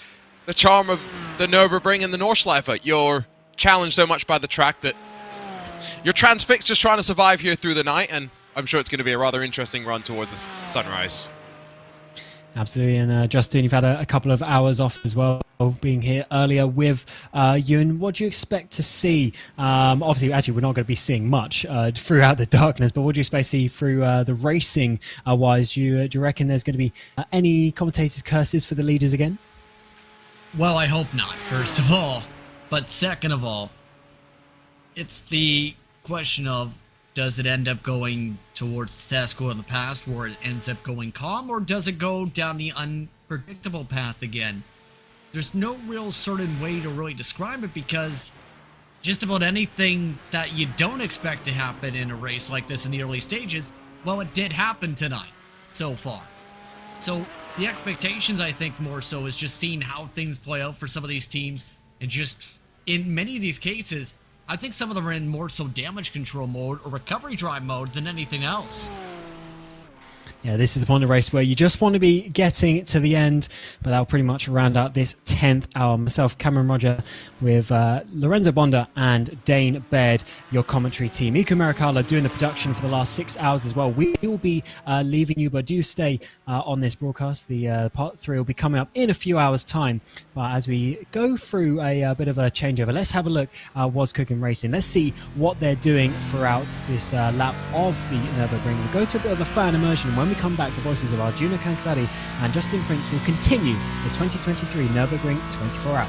the charm of the Nürburgring and the Nordschleife. You're challenged so much by the track that you're transfixed just trying to survive here through the night, and I'm sure it's going to be a rather interesting run towards the sunrise. Absolutely, and Justin, you've had a couple of hours off as well, being here earlier with you. And what do you expect to see? Obviously, actually, we're not going to be seeing much throughout the darkness, but what do you expect to see through the racing wise? Do you reckon there's going to be any commentators' curses for the leaders again? Well, I hope not, first of all. But second of all, it's the question of, does it end up going towards the status quo in the past, where it ends up going calm, or does it go down the unpredictable path again? There's no real certain way to really describe it, because just about anything that you don't expect to happen in a race like this in the early stages, well, it did happen tonight so far. So the expectations, I think, more so is just seeing how things play out for some of these teams, and just in many of these cases, I think some of them are in more so damage control mode or recovery drive mode than anything else. Yeah, this is the point of the race where you just want to be getting to the end, but that'll pretty much round out this 10th hour. Myself, Cameron Roger, with Lorenzo Bonda and Dane Baird, your commentary team. Iku Marikala doing the production for the last 6 hours as well. We will be leaving you, but do stay on this broadcast. The part 3 will be coming up in a few hours' time. But as we go through a bit of a changeover, let's have a look at what's cooking racing. Let's see what they're doing throughout this lap of the Nürburgring. We'll go to a bit of a fan immersion, and when we come back, the voices of Arjuna Kankapati and Justin Prince will continue the 2023 Nürburgring 24 hour.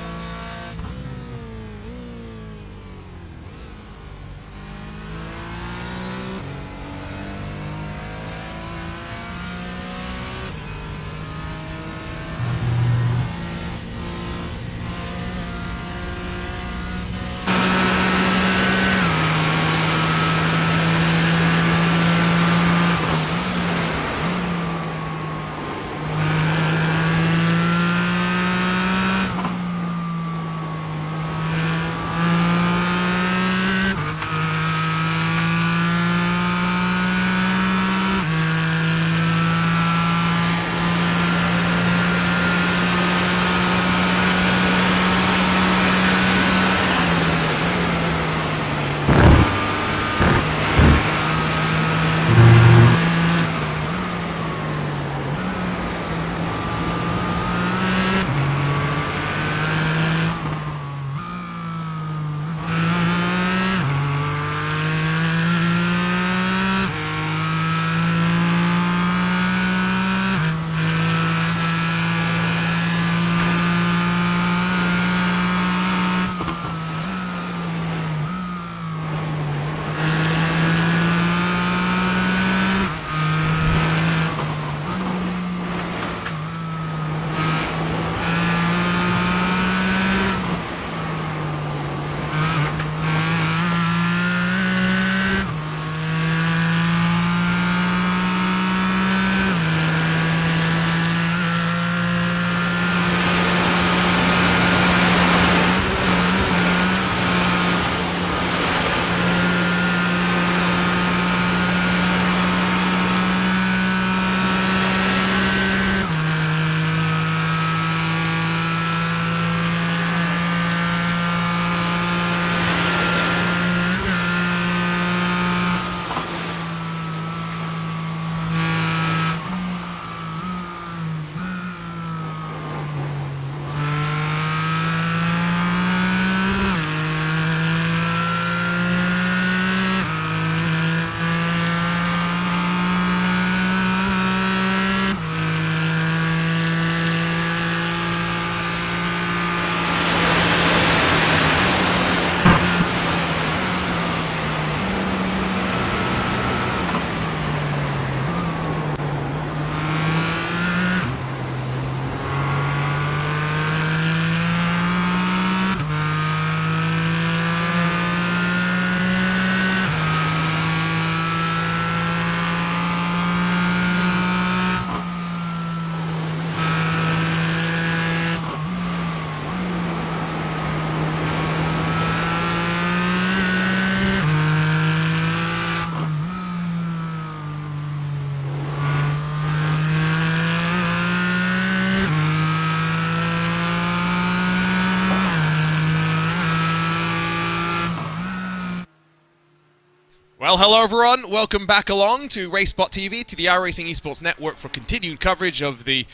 Well, hello everyone, welcome back along to RaceSpotTV, to the iRacing Esports Network for continued coverage of the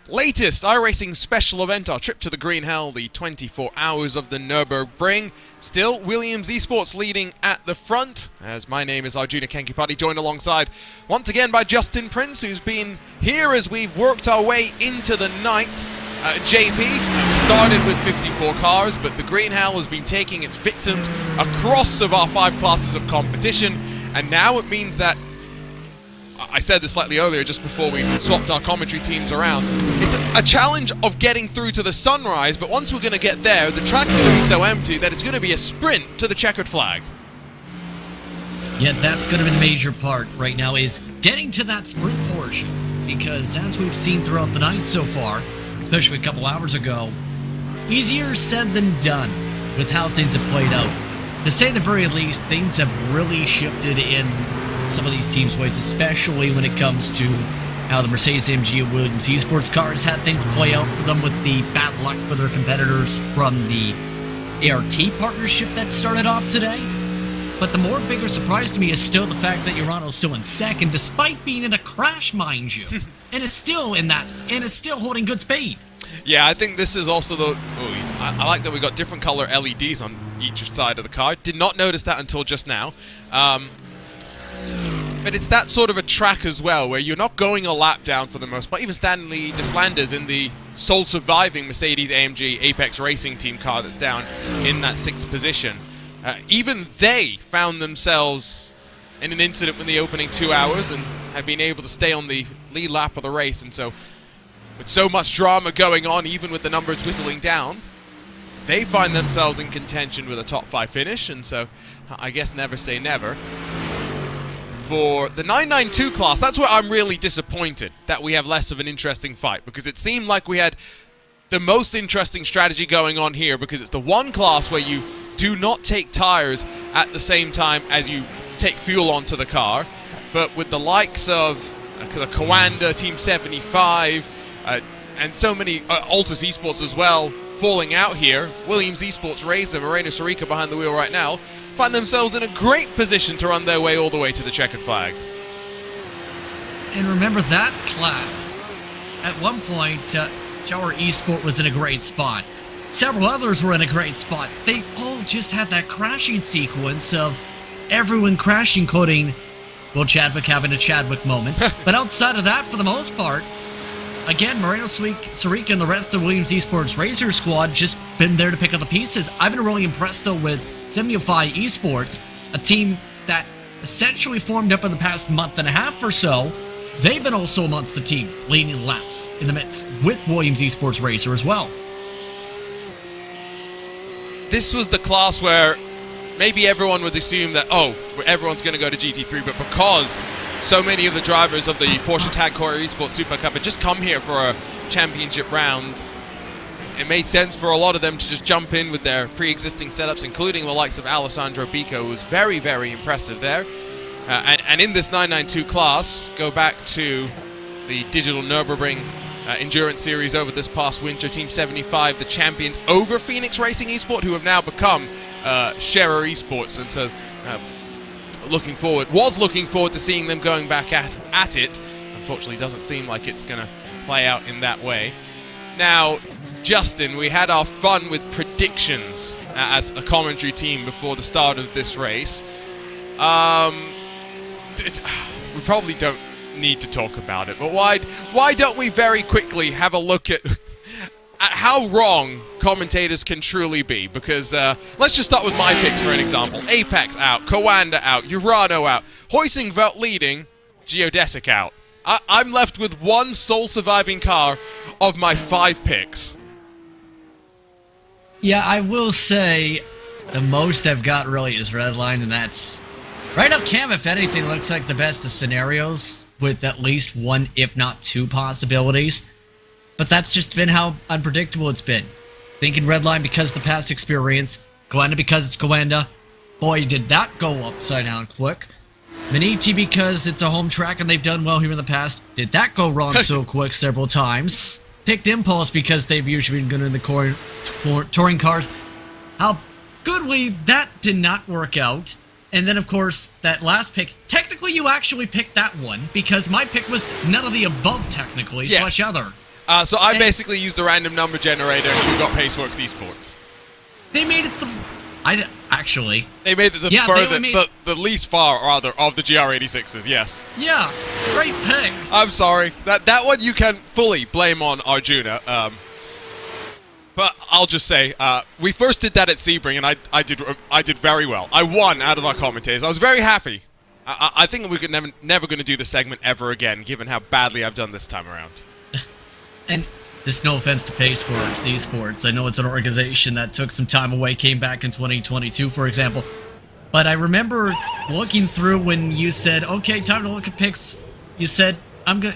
latest iRacing special event, our trip to the Green Hell, the 24 hours of the Nürburgring. Still, Williams Esports leading at the front, as my name is Arjuna Kankipati, joined alongside once again by Justin Prince, who's been here as we've worked our way into the night. JP, we started with 54 cars, but the Green Hell has been taking its victims across of our 5 classes of competition, and now it means that, I said this slightly earlier just before we swapped our commentary teams around, it's a challenge of getting through to the sunrise, but once we're going to get there, the track's going to be so empty that it's going to be a sprint to the checkered flag. Yeah, that's going to be the major part right now, is getting to that sprint portion, because as we've seen throughout the night so far, especially a couple hours ago, easier said than done with how things have played out. To say the very least, things have really shifted in some of these teams' ways, especially when it comes to how the Mercedes-AMG and Williams Esports cars had things play out for them with the bad luck for their competitors from the ART partnership that started off today. But the more bigger surprise to me is still the fact that Urano's still in second, despite being in a crash, mind you. And it's still in that, and it's still holding good speed. Yeah, I think this is also the... I like that we got different color LEDs on each side of the car. Did not notice that until just now. But it's that sort of a track as well, where you're not going a lap down for the most part. Even Stanley Deslanders in the sole surviving Mercedes-AMG Apex Racing Team car that's down in that 6th position. Even they found themselves in an incident in the opening 2 hours and have been able to stay on the lead lap of the race. And so, with so much drama going on, even with the numbers whittling down, they find themselves in contention with a top 5 finish. And so, I guess never say never. For the 992 class, that's where I'm really disappointed that we have less of an interesting fight, because it seemed like we had the most interesting strategy going on here, because it's the one class where you do not take tires at the same time as you take fuel onto the car. But with the likes of the Coanda, Team 75, and so many Altus Esports as well falling out here, Williams Esports, Razor, Moreno Sarica behind the wheel right now, find themselves in a great position to run their way all the way to the checkered flag. And remember that class, at one point, Tower Esport was in a great spot. Several others were in a great spot. They all just had that crashing sequence of everyone crashing, including, well, Chadwick having a Chadwick moment. But outside of that, for the most part, again, Moreno Sarica and the rest of Williams Esports Racer squad just been there to pick up the pieces. I've been really impressed, though, with Simulify Esports, a team that essentially formed up in the past month and a half or so. They've been also amongst the teams leading laps in the midst with Williams Esports Racer as well. This was the class where maybe everyone would assume that, oh, everyone's going to go to GT3, but because so many of the drivers of the Porsche Tag Heuer Esports Super Cup had just come here for a championship round, it made sense for a lot of them to just jump in with their pre-existing setups, including the likes of Alessandro Bico, who was very, very impressive there. And in this 992 class, go back to the Digital Nürburgring Endurance Series over this past winter. Team 75, the champions over Phoenix Racing Esport, who have now become Scherer Esports. And so, looking forward to seeing them going back at it. Unfortunately, doesn't seem like it's going to play out in that way. Now, Justin, we had our fun with predictions as a commentary team before the start of this race. We probably don't need to talk about it, but why don't we very quickly have a look at how wrong commentators can truly be? Because let's just start with my picks for an example. Apex out, Coanda out, Urano out, Huizingveld leading, Geodesic out. I'm left with one sole surviving car of my 5 picks. Yeah, I will say the most I've got really is Redline, and that's right up Cam, if anything, looks like the best of scenarios with at least 1, if not 2 possibilities. But that's just been how unpredictable it's been. Thinking Redline because of the past experience, Coanda because it's Coanda. Boy, did that go upside down quick. Maniti because it's a home track and they've done well here in the past. Did that go wrong so quick several times? Picked Impulse because they've usually been good in the touring cars. How goodly that did not work out. And then, of course, that last pick, technically you actually picked that one, because my pick was none of the above, technically, Yes. / other. So I basically used a random number generator and you got Paceworks Esports. They made it actually. They made it the Yeah, they further, made- the least far, rather, of the GR86s, yes. Yes, great pick. I'm sorry. That one you can fully blame on Arjuna. But I'll just say, we first did that at Sebring, and I did very well. I won out of our commentators. I was very happy. I think we're never going to do the segment ever again, given how badly I've done this time around. And just no offense to Paceworks Esports. I know it's an organization that took some time away, came back in 2022, for example. But I remember looking through when you said, okay, time to look at picks. You said,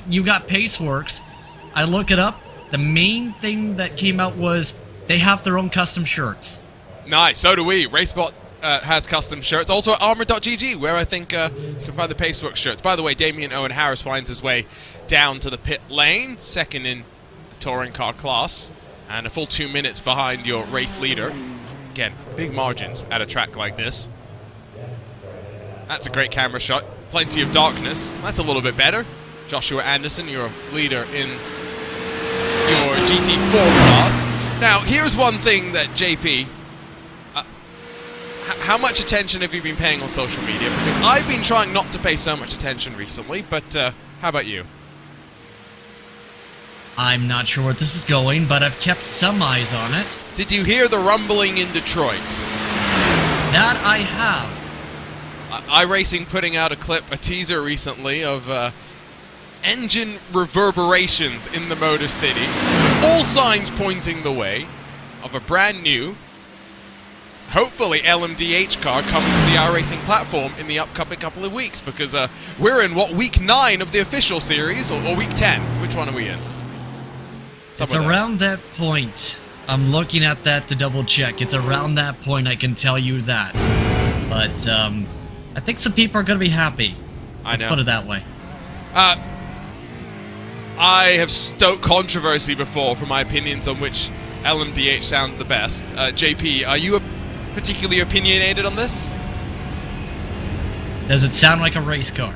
you got Paceworks. I look it up. The main thing that came out was they have their own custom shirts. Nice, so do we. RaceSpot has custom shirts. Also at armor.gg, where I think you can find the Paceworks shirts. By the way, Damien Owen Harris finds his way down to the pit lane, second in the touring car class, and a full 2 minutes behind your race leader. Again, big margins at a track like this. That's a great camera shot. Plenty of darkness. That's a little bit better. Joshua Anderson, your leader in your GT4 class. Now, here's one thing that JP, how much attention have you been paying on social media? Because I've been trying not to pay so much attention recently, but how about you? I'm not sure where this is going, but I've kept some eyes on it. Did you hear the rumbling in Detroit? That I have. iRacing putting out a teaser recently of engine reverberations in the Motor City. All signs pointing the way of a brand new, hopefully LMDH car coming to the iRacing platform in the upcoming couple of weeks, because we're in, week 9 of the official series, or week 10? Which one are we in? It's around that point. I'm looking at that to double check. It's around that point, I can tell you that. But I think some people are going to be happy. Let's put it that way. I have stoked controversy before for my opinions on which LMDH sounds the best. JP, are you particularly opinionated on this? Does it sound like a race car?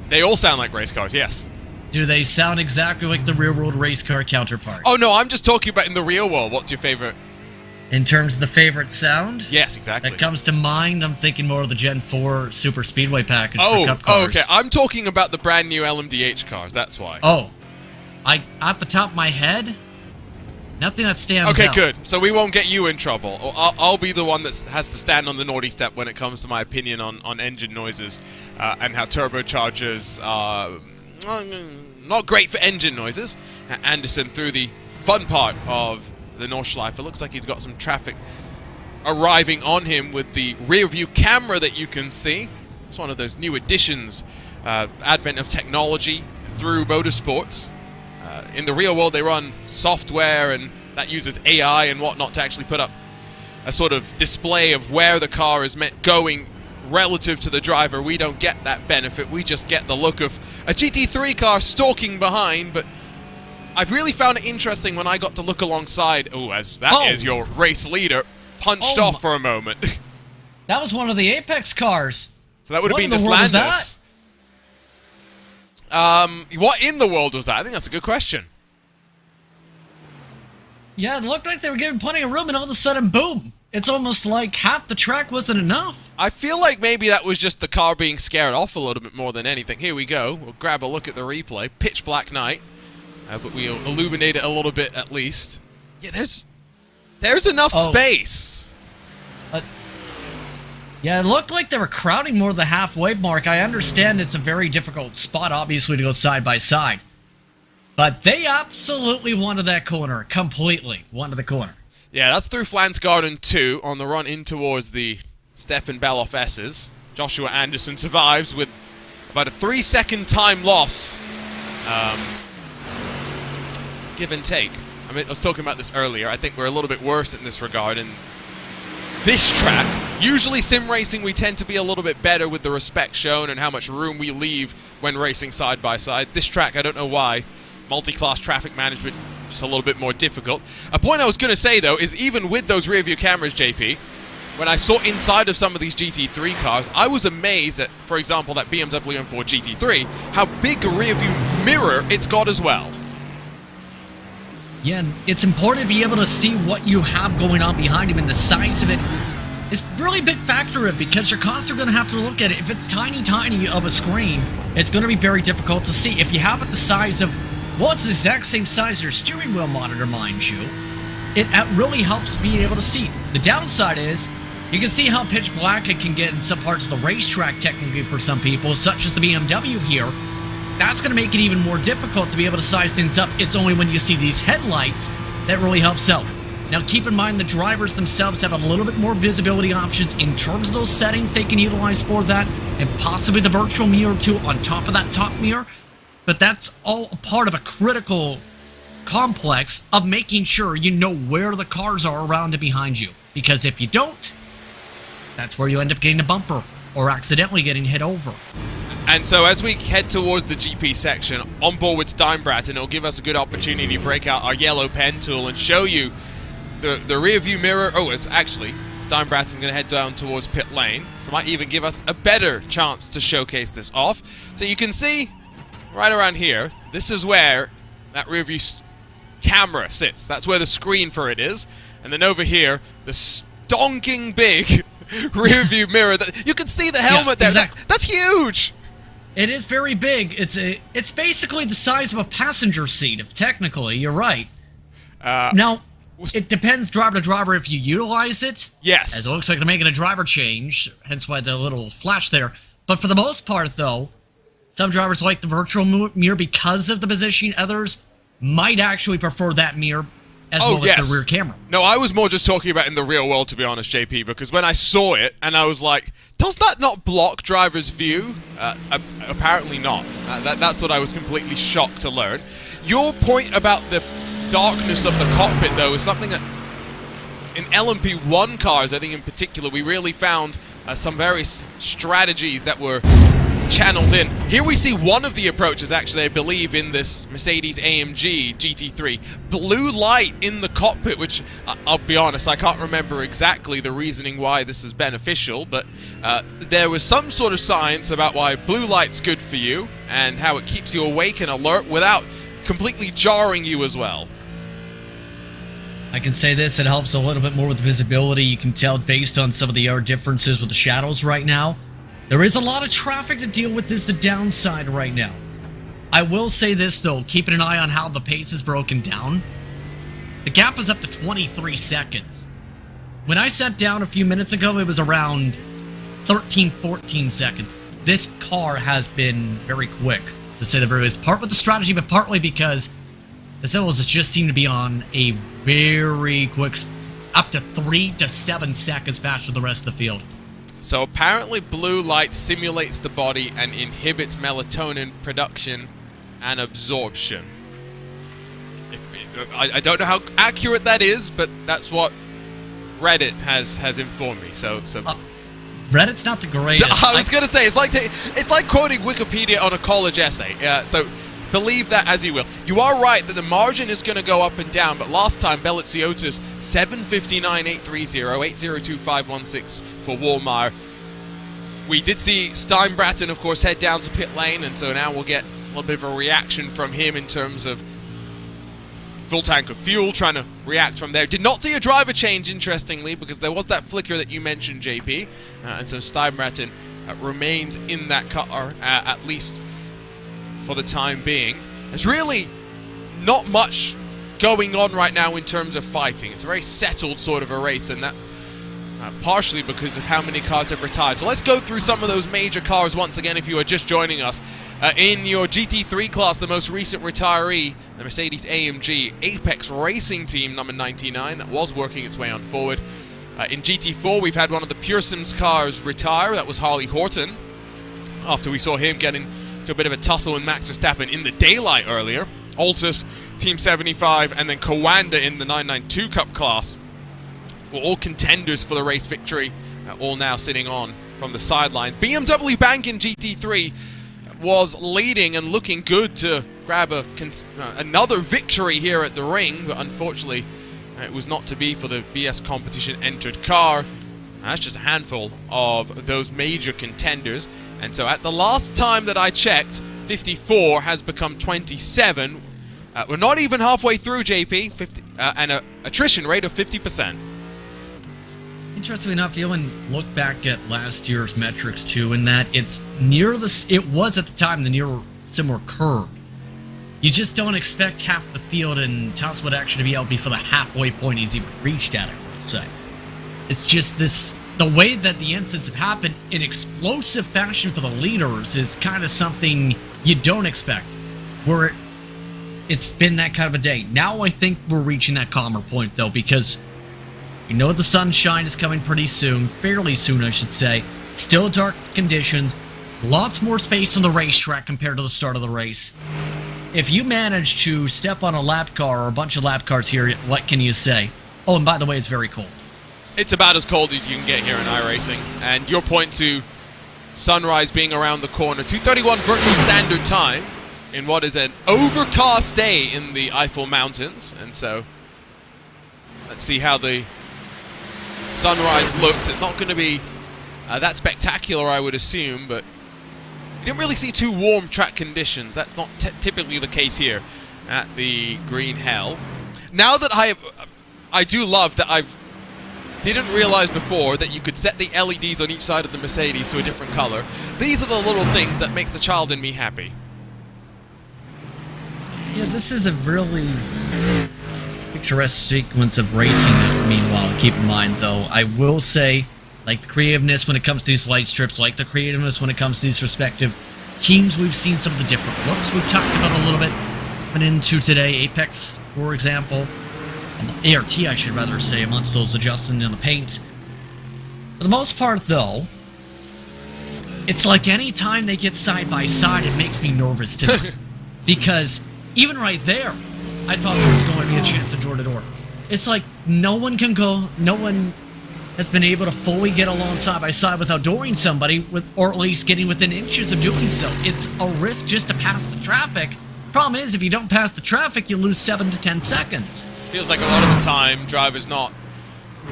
They all sound like race cars, yes. Do they sound exactly like the real-world race car counterpart? Oh no, I'm just talking about in the real world. What's your favorite? In terms of the favorite sound? Yes, exactly. That comes to mind, I'm thinking more of the Gen 4 Super Speedway package for Cup cars. Okay. I'm talking about the brand new LMDH cars, that's why. Oh. At the top of my head, nothing that stands out. Okay, good. So we won't get you in trouble. I'll be the one that has to stand on the naughty step when it comes to my opinion on engine noises and how turbochargers are not great for engine noises. Anderson through the fun part of the Nordschleife. It looks like he's got some traffic arriving on him with the rear view camera that you can see. It's one of those new additions, advent of technology through motorsports. In the real world, they run software, and that uses AI and whatnot to actually put up a sort of display of where the car is going relative to the driver. We don't get that benefit. We just get the look of a GT3 car stalking behind, but I've really found it interesting when I got to look alongside, as that is your race leader, punched off for a moment. That was one of the Apex cars. So that would have been just What in the world Landis. What in the world was that? I think that's a good question. Yeah, it looked like they were giving plenty of room, and all of a sudden, boom! It's almost like half the track wasn't enough. I feel like maybe that was just the car being scared off a little bit more than anything. Here we go. We'll grab a look at the replay. Pitch black night. But we'll illuminate it a little bit at least. Yeah, there's enough space. Yeah, it looked like they were crowding more the halfway mark. I understand it's a very difficult spot, obviously, to go side by side. But they absolutely wanted that corner. Completely wanted the corner. Yeah, that's through Flans Garden 2 on the run in towards the Stefan Beloff S's. Joshua Anderson survives with about a 3-second time loss. Give and take. I mean, I was talking about this earlier. I think we're a little bit worse in this regard. And this track, usually sim racing, we tend to be a little bit better with the respect shown and how much room we leave when racing side by side. This track, I don't know why. Multi-class traffic management, just a little bit more difficult. A point I was going to say, though, is even with those rear view cameras, JP, when I saw inside of some of these GT3 cars, I was amazed at, for example, that BMW M4 GT3, how big a rear view mirror it's got as well. Yeah, and it's important to be able to see what you have going on behind him, and the size of it is really a big factor of it, because you're constantly going to have to look at it. If it's tiny of a screen, it's going to be very difficult to see. If you have it the size of, well, it's the exact same size as your steering wheel monitor, mind you, it really helps being able to see. The downside is, you can see how pitch black it can get in some parts of the racetrack, technically, for some people, such as the BMW here. That's going to make it even more difficult to be able to size things up. It's only when you see these headlights that really helps out. Now, keep in mind the drivers themselves have a little bit more visibility options in terms of those settings they can utilize for that, and possibly the virtual mirror too on top of that top mirror. But that's all a part of a critical complex of making sure you know where the cars are around and behind you. Because if you don't, that's where you end up getting a bumper or accidentally getting hit over. And so as we head towards the GP section, on board with Steinbrat, and it'll give us a good opportunity to break out our yellow pen tool and show you the rear view mirror. Oh, it's actually, Steinbrat is going to head down towards pit lane, so it might even give us a better chance to showcase this off. So you can see right around here, this is where that rear view camera sits. That's where the screen for it is. And then over here, the stonking big rear view mirror. That you can see the helmet there. Exactly. That's huge. It is very big. It's basically the size of a passenger seat, if technically, you're right. Now, it depends driver to driver if you utilize it. Yes. As it looks like they're making a driver change, hence why the little flash there. But for the most part, though, some drivers like the virtual mirror because of the positioning. Others might actually prefer that mirror as well as the rear camera. No, I was more just talking about in the real world, to be honest, JP, because when I saw it, and I was like, does that not block driver's view? Apparently not. That's what I was completely shocked to learn. Your point about the darkness of the cockpit, though, is something that in LMP1 cars, I think in particular, we really found some various strategies that were channeled in. Here we see one of the approaches, actually, I believe, in this Mercedes-AMG GT3. Blue light in the cockpit, which, I'll be honest, I can't remember exactly the reasoning why this is beneficial, but there was some sort of science about why blue light's good for you, and how it keeps you awake and alert without completely jarring you as well. I can say this, it helps a little bit more with visibility. You can tell based on some of the differences with the shadows right now. There is a lot of traffic to deal with, is the downside right now. I will say this, though, keeping an eye on how the pace is broken down. The gap is up to 23 seconds. When I sat down a few minutes ago, it was around 13, 14 seconds. This car has been very quick, to say the very least. Part with the strategy, but partly because the Civils just seem to be on a very quick, up to 3 to 7 seconds faster than the rest of the field. So apparently blue light simulates the body and inhibits melatonin production and absorption. I don't know how accurate that is, but that's what Reddit has informed me. So Reddit's not the greatest. I was going to say, it's like quoting Wikipedia on a college essay. So believe that as you will. You are right that the margin is going to go up and down, but last time Beliziotis 7:59.830, 8:02.516 for Wallmeyer. We did see Steinbraten, of course, head down to pit lane, and so now we'll get a little bit of a reaction from him in terms of full tank of fuel, trying to react from there. Did not see a driver change, interestingly, because there was that flicker that you mentioned, JP, and so Steinbraten remains in that car, at least for the time being. There's really not much going on right now in terms of fighting. It's a very settled sort of a race, and that's partially because of how many cars have retired. So let's go through some of those major cars once again if you are just joining us. In your GT3 class, the most recent retiree, the Mercedes-AMG Apex Racing Team number 99, that was working its way on forward. In GT4, we've had one of the Pearson's cars retire. That was Harley Horton, after we saw him getting to a bit of a tussle with Max Verstappen in the daylight earlier. Altus, Team 75, and then Kawanda in the 992 Cup class were all contenders for the race victory, all now sitting on from the sidelines. BMW Bank in GT3 was leading and looking good to grab another victory here at the ring, but unfortunately it was not to be for the BS competition entered car. That's just a handful of those major contenders. And so at the last time that I checked, 54 has become 27. We're not even halfway through, JP, and an attrition rate of 50%. Interestingly enough, you look back at last year's metrics too, in that it's near it was at the time the near similar curve. You just don't expect half the field and Taos would actually be able to be for the halfway point he's even reached at it, I will say. It's just the way that the incidents have happened in explosive fashion for the leaders is kind of something you don't expect, where it's been that kind of a day. Now I think we're reaching that calmer point, though, because we know the sunshine is coming pretty soon, fairly soon, I should say. Still dark conditions, lots more space on the racetrack compared to the start of the race. If you manage to step on a lap car or a bunch of lap cars here, what can you say? Oh, and by the way, it's very cold. It's about as cold as you can get here in iRacing. And your point to sunrise being around the corner. 2:31 virtual standard time in what is an overcast day in the Eifel Mountains. And so, let's see how the sunrise looks. It's not going to be that spectacular, I would assume, but you didn't really see too warm track conditions. That's not typically the case here at the Green Hell. Now that I do love that didn't realize before that you could set the LEDs on each side of the Mercedes to a different color. These are the little things that makes the child in me happy. Yeah, this is a really picturesque sequence of racing, meanwhile. Keep in mind, though, I will say, like the creativeness when it comes to these light strips, like the creativeness when it comes to these respective teams, we've seen some of the different looks we've talked about a little bit. Went into today, Apex, for example. ART, I should rather say, amongst those adjusting in the paint. For the most part, though, it's like any time they get side by side, it makes me nervous today. Because even right there, I thought there was going to be a chance of door-to-door. It's like no one has been able to fully get along side by side without dooring somebody, or at least getting within inches of doing so. It's a risk just to pass the traffic. Problem is, if you don't pass the traffic, you lose 7 to 10 seconds. Feels like a lot of the time, drivers not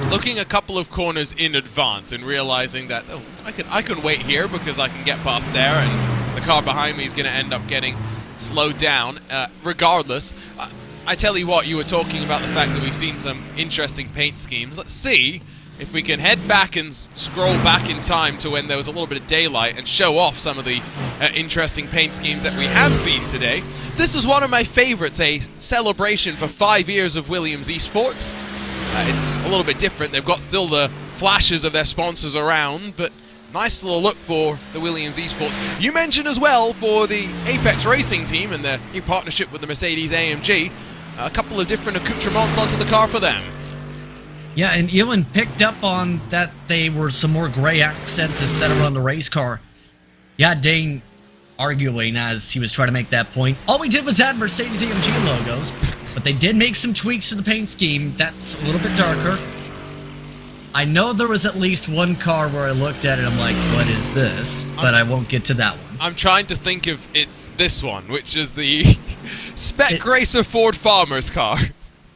looking a couple of corners in advance and realizing that, oh, I can wait here because I can get past there, and the car behind me is going to end up getting slowed down. Regardless, I tell you what, you were talking about the fact that we've seen some interesting paint schemes. Let's see if we can head back and scroll back in time to when there was a little bit of daylight and show off some of the interesting paint schemes that we have seen today. This is one of my favorites, a celebration for 5 years of Williams Esports. It's a little bit different. They've got still the flashes of their sponsors around, but nice little look for the Williams Esports. You mentioned as well for the Apex Racing team and their new partnership with the Mercedes AMG, a couple of different accoutrements onto the car for them. Yeah, and Ewan picked up on that they were some more gray accents set around the race car. Yeah, Dane arguing as he was trying to make that point. All we did was add Mercedes AMG logos, but they did make some tweaks to the paint scheme. That's a little bit darker. I know there was at least one car where I looked at it and I'm like, what is this? But I won't get to that one. I'm trying to think if it's this one, which is the Spec Racer Ford Farmers car.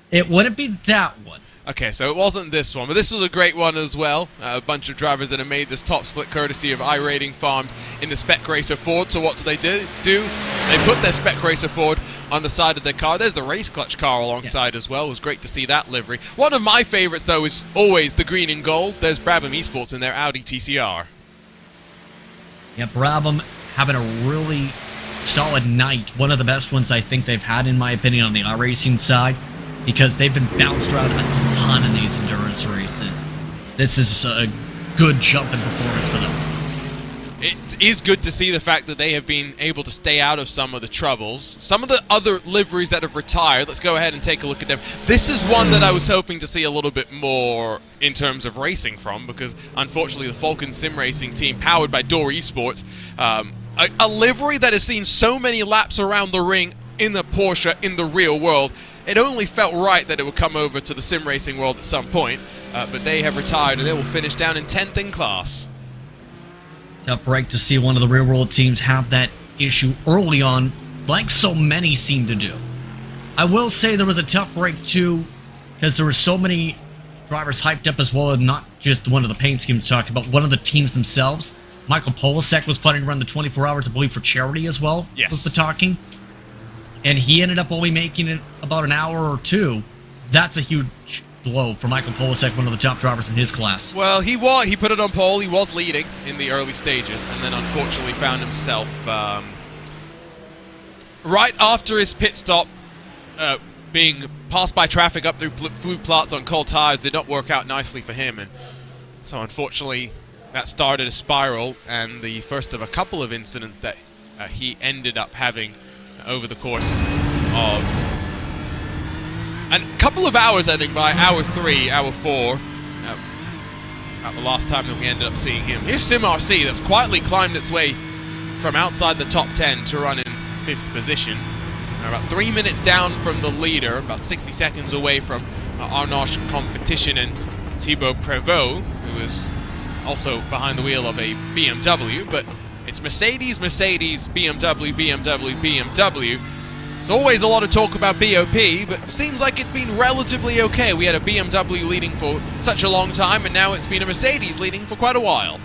It wouldn't be that one. Okay, so it wasn't this one, but this was a great one as well. A bunch of drivers that have made this top split courtesy of iRating farmed in the Spec Racer Ford. So what do? They put their Spec Racer Ford on the side of their car. There's the Race Clutch car alongside as well. It was great to see that livery. One of my favorites, though, is always the green and gold. There's Brabham Esports in their Audi TCR. Yeah, Brabham having a really solid night. One of the best ones I think they've had, in my opinion, on the iRacing side, because they've been bounced around a ton in these endurance races. This is a good jump in performance for them. It is good to see the fact that they have been able to stay out of some of the troubles. Some of the other liveries that have retired, let's go ahead and take a look at them. This is one that I was hoping to see a little bit more in terms of racing from, because unfortunately the Falcon Sim Racing team, powered by Door Esports, a livery that has seen so many laps around the ring in the Porsche in the real world. It only felt right that it would come over to the sim racing world at some point, but they have retired and they will finish down in 10th in class. Tough break to see one of the real world teams have that issue early on, like so many seem to do. I will say there was a tough break too, because there were so many drivers hyped up as well, and not just one of the paint schemes talking about, one of the teams themselves. Michael Polasek was putting around the 24 hours, I believe, for charity as well. Yes. Was the talking. And he ended up only making it about an hour or two. That's a huge blow for Michael Polasek, one of the top drivers in his class. Well, he put it on pole. He was leading in the early stages, and then unfortunately found himself right after his pit stop, being passed by traffic up through Flute Platz on cold tires did not work out nicely for him, and so unfortunately that started a spiral, and the first of a couple of incidents that he ended up having over the course of a couple of hours. I think by hour 3, hour 4, at the last time that we ended up seeing him. Here's Sim RC that's quietly climbed its way from outside the top 10 to run in 5th position. About 3 minutes down from the leader, about 60 seconds away from Arnaud Competition and Thibaut Prévost, who is also behind the wheel of a BMW, but it's Mercedes, Mercedes, BMW, BMW, BMW. There's always a lot of talk about BOP, but it seems like it's been relatively okay. We had a BMW leading for such a long time, and now it's been a Mercedes leading for quite a while.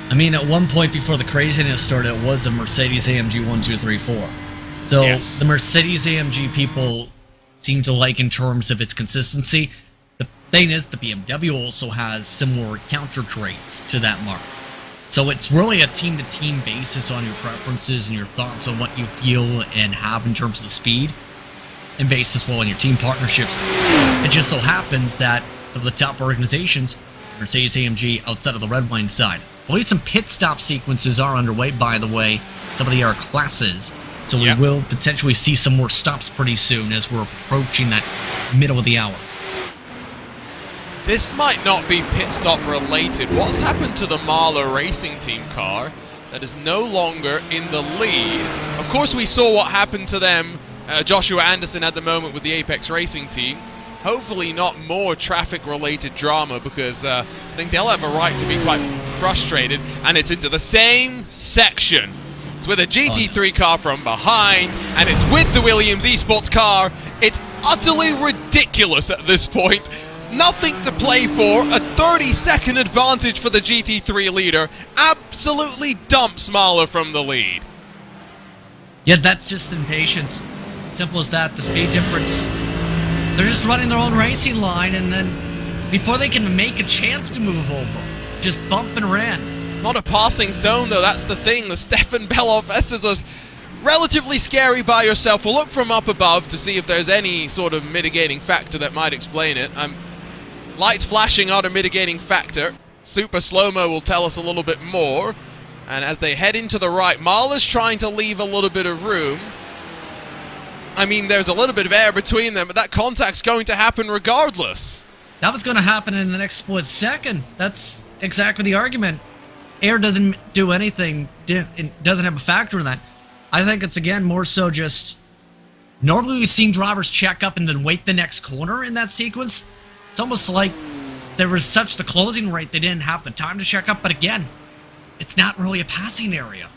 I mean, at one point before the craziness started, it was a Mercedes AMG 1, 2, 3, 4. So Yes. the Mercedes AMG people seem to like in terms of its consistency. The thing is, the BMW also has similar counter traits to that mark. So it's really a team-to-team basis on your preferences and your thoughts on what you feel and have in terms of speed, and based as well on your team partnerships. It just so happens that some of the top organizations, Mercedes AMG outside of the red line side, I believe some pit stop sequences are underway, by the way, some of the other classes. So we will potentially see some more stops pretty soon as we're approaching that middle of the hour. This might not be pit stop related. What's happened to the Mahler Racing Team car that is no longer in the lead? Of course, we saw what happened to them, Joshua Anderson at the moment with the Apex Racing Team. Hopefully not more traffic-related drama, because I think they'll have a right to be quite frustrated. And it's into the same section. It's with a GT3 car from behind, and it's with the Williams Esports car. It's utterly ridiculous at this point. Nothing to play for. A 30-second advantage for the GT3 leader. Absolutely dumps Mahler from the lead. Yeah, that's just impatience. Simple as that. The speed difference. They're just running their own racing line, and then before they can make a chance to move over, just bump and ran. It's not a passing zone, though. That's the thing. The Stefan Belov S's are relatively scary by yourself. We'll look from up above to see if there's any sort of mitigating factor that might explain it. Lights flashing are a mitigating factor. Super slow-mo will tell us a little bit more. And as they head into the right, Mahler's trying to leave a little bit of room. I mean, there's a little bit of air between them, but that contact's going to happen regardless. That was going to happen in the next split second. That's exactly the argument. Air doesn't do anything. It doesn't have a factor in that. I think it's, again, more so just... Normally we've seen drivers check up and then wait the next corner in that sequence. It's almost like there was such the closing rate they didn't have the time to check up, but again, it's not really a passing area.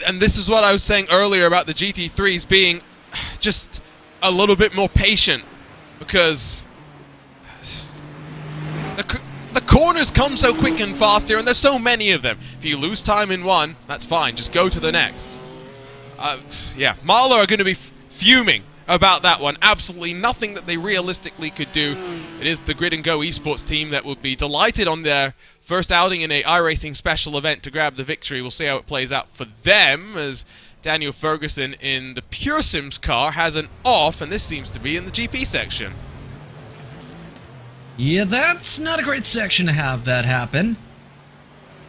And this is what I was saying earlier about the GT3s being just a little bit more patient, because the corners come so quick and fast here, and there's so many of them. If you lose time in one, that's fine, just go to the next. Yeah, Mahler are going to be fuming about that one. Absolutely nothing that they realistically could do. It is the Grid and Go esports team that would be delighted on their first outing in a iRacing special event to grab the victory. We'll see how it plays out for them, as Daniel Ferguson in the Pure Sims car has an off, and this seems to be in the GP section. Yeah, that's not a great section to have that happen.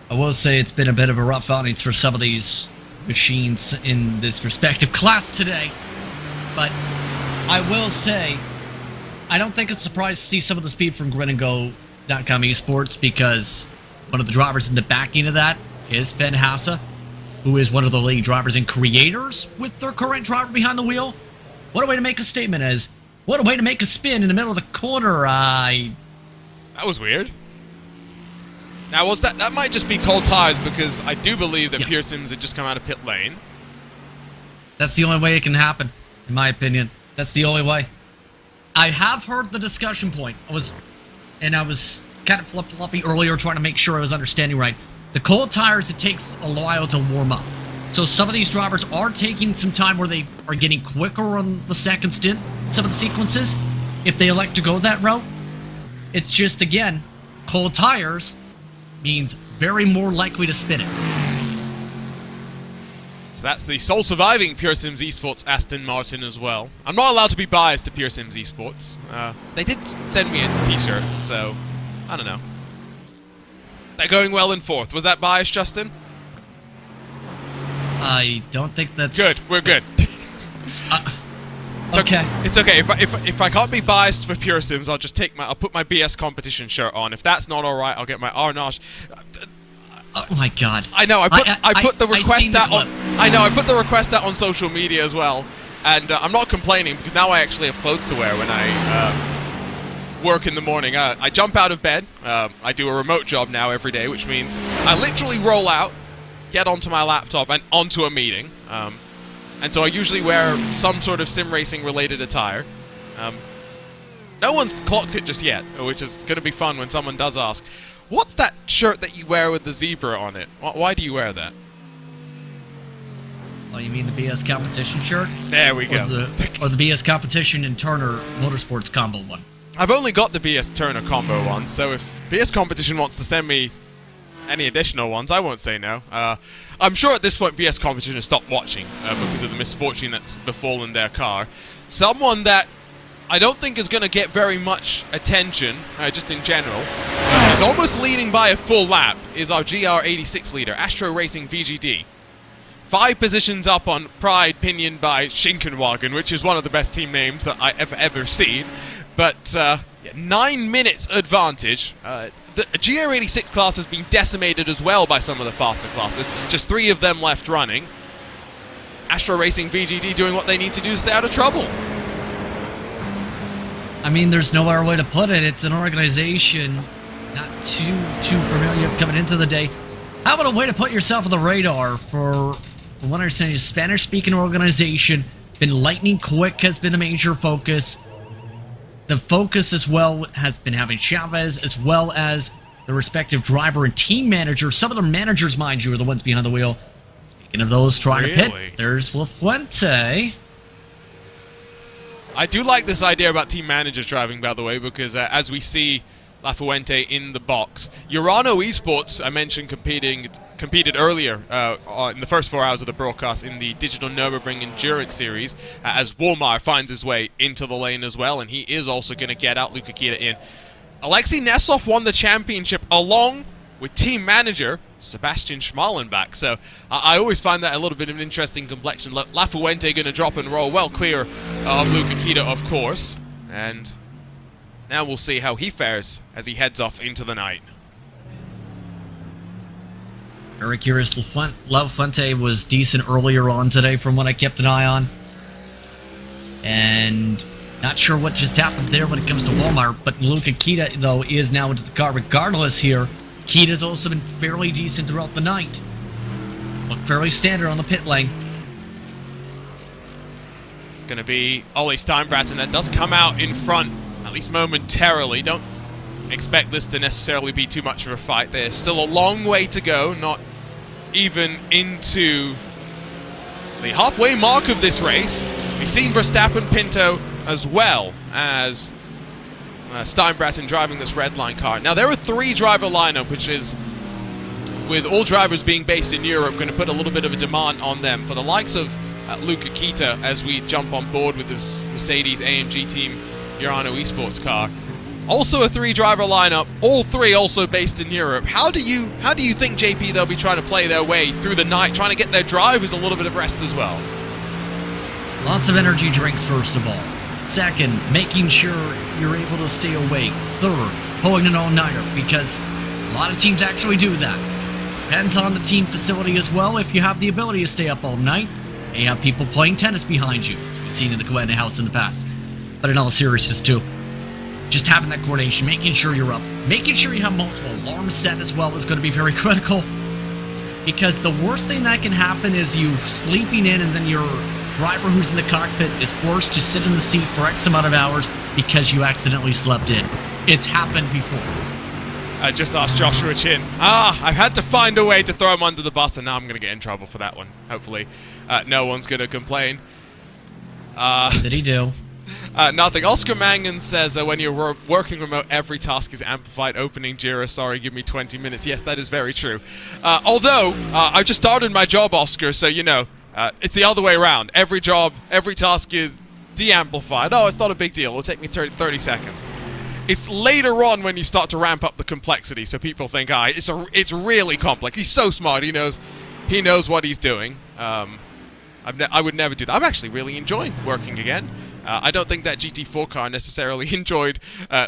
I will say it's been a bit of a rough outing for some of these machines in this respective class today. But I will say, I don't think it's a surprise to see some of the speed from GridandGo.com Esports, because one of the drivers in the backing of that is Finn Hassa, who is one of the lead drivers and creators with their current driver behind the wheel. What a way to make a statement as, what a way to make a spin in the middle of the corner. That was weird. Now, that might just be cold tires, because I do believe that Pure Sims had just come out of pit lane. That's the only way it can happen, in my opinion. That's the only way. I have heard the discussion point. I was and I was kind of flip-floppy earlier trying to make sure I was understanding right. The cold tires, it takes a while to warm up. So some of these drivers are taking some time where they are getting quicker on the second stint, some of the sequences, if they elect to go that route. It's just, again, cold tires means very more likely to spin it. So that's the sole surviving Pure Sims Esports Aston Martin as well. I'm not allowed to be biased to Pure Sims Esports. They did send me a t-shirt, so I don't know. They're going well in fourth. Was that biased, Justin? I don't think that's... Good, we're good. Okay. It's okay. If I can't be biased for Pure Sims, I'll just I'll put my BS competition shirt on. If that's not all right, I'll get my Arnage. Oh my god. I know. I put the request out on. I know. I put the request out on social media as well, and I'm not complaining because now I actually have clothes to wear when I work in the morning. I jump out of bed. I do a remote job now every day, which means I literally roll out, get onto my laptop, and onto a meeting. And so I usually wear some sort of sim racing related attire. No one's clocked it just yet, which is going to be fun when someone does ask, what's that shirt that you wear with the zebra on it? Why do you wear that? Oh, you mean the BS competition shirt? There we go. Or the BS competition and Turner Motorsports combo one. I've only got the BS Turner combo one, so if BS competition wants to send me any additional ones, I won't say no. I'm sure at this point BS competition has stopped watching because of the misfortune that's befallen their car. Someone that I don't think is going to get very much attention, just in general, is almost leading by a full lap, is our GR86 leader, Astro Racing VGD. 5 positions up on Pride, pinioned by Schinkenwagen, which is one of the best team names that I've ever seen. But 9 minutes advantage. The GR86 class has been decimated as well by some of the faster classes. Just 3 of them left running. Astro Racing VGD doing what they need to do to stay out of trouble. I mean, there's no other way to put it. It's an organization not too familiar coming into the day. How about a way to put yourself on the radar for what I understand is a Spanish-speaking organization. Been lightning quick has been a major focus. The focus as well has been having Chavez as well as the respective driver and team manager. Some of the managers, mind you, are the ones behind the wheel. Speaking of those trying to pit, there's Lafuente. I do like this idea about team managers driving, by the way, because as we see Lafuente in the box, Urano Esports, I mentioned, competed earlier in the first 4 hours of the broadcast in the Digital Nürburgring Endurance Series, as Wolmar finds his way into the lane as well, and he is also going to get out Luka Kita in. Alexei Nesov won the championship along with team manager Sebastian Schmalenbach, so I always find that a little bit of an interesting complexion. Lafuente going to drop and roll well clear of Luka Kita, of course, and now we'll see how he fares as he heads off into the night. Very curious. Lafuente was decent earlier on today from what I kept an eye on. And not sure what just happened there when it comes to Walmart, but Luka Kita, though, is now into the car regardless here. Kita's also been fairly decent throughout the night. Looked fairly standard on the pit lane. It's going to be Ollie Steinbratz, and that does come out in front, at least momentarily. Don't expect this to necessarily be too much of a fight. There's still a long way to go, not even into the halfway mark of this race. We've seen Verstappen, Pinto, as well as Steinbratz driving this red line car. Now, there are 3-driver lineup, which is, with all drivers being based in Europe, going to put a little bit of a demand on them. For the likes of Luka Kita, as we jump on board with this Mercedes AMG team Urano Esports car. Also a 3-driver lineup, all 3 also based in Europe. How do you think, JP, they'll be trying to play their way through the night, trying to get their drivers a little bit of rest as well? Lots of energy drinks, first of all. Second, making sure you're able to stay awake. Third, pulling an all-nighter, because a lot of teams actually do that. Depends on the team facility as well. If you have the ability to stay up all night, you may have people playing tennis behind you, as we've seen in the Coena house in the past. But in all seriousness, too, just having that coordination, making sure you're up, making sure you have multiple alarms set as well is going to be very critical. Because the worst thing that can happen is you sleeping in and then your driver who's in the cockpit is forced to sit in the seat for X amount of hours because you accidentally slept in. It's happened before. I just asked Joshua Chin. I've had to find a way to throw him under the bus, and now I'm going to get in trouble for that one. Hopefully, no one's going to complain. What did he do? Nothing. Oscar Mangan says when you're working remote, every task is amplified. Opening Jira, sorry, give me 20 minutes. Yes, that is very true. Although, I just started my job, Oscar, so you know, it's the other way around. Every job, every task is de-amplified. Oh, it's not a big deal. It'll take me 30 seconds. It's later on when you start to ramp up the complexity, so people think, it's really complex. He's so smart. He knows what he's doing. I would never do that. I'm actually really enjoying working again. I don't think that GT4 car necessarily enjoyed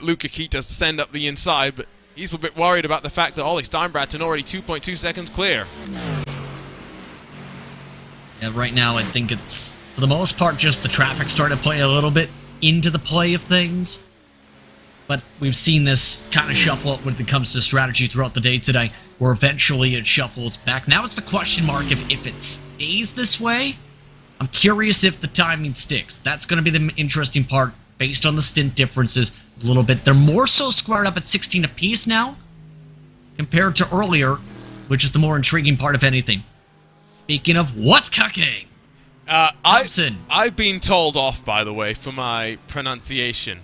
Luca Quita's send up the inside, but he's a bit worried about the fact that Ollie Steinbratton already 2.2 seconds clear. Yeah, right now I think it's, for the most part, just the traffic starting to play a little bit into the play of things. But we've seen this kind of shuffle up when it comes to strategy throughout the day today, where eventually it shuffles back. Now it's the question mark if it stays this way. I'm curious if the timing sticks. That's going to be the interesting part based on the stint differences a little bit. They're more so squared up at 16 apiece now compared to earlier, which is the more intriguing part of anything. Speaking of what's cooking, Thompson. I've been told off, by the way, for my pronunciation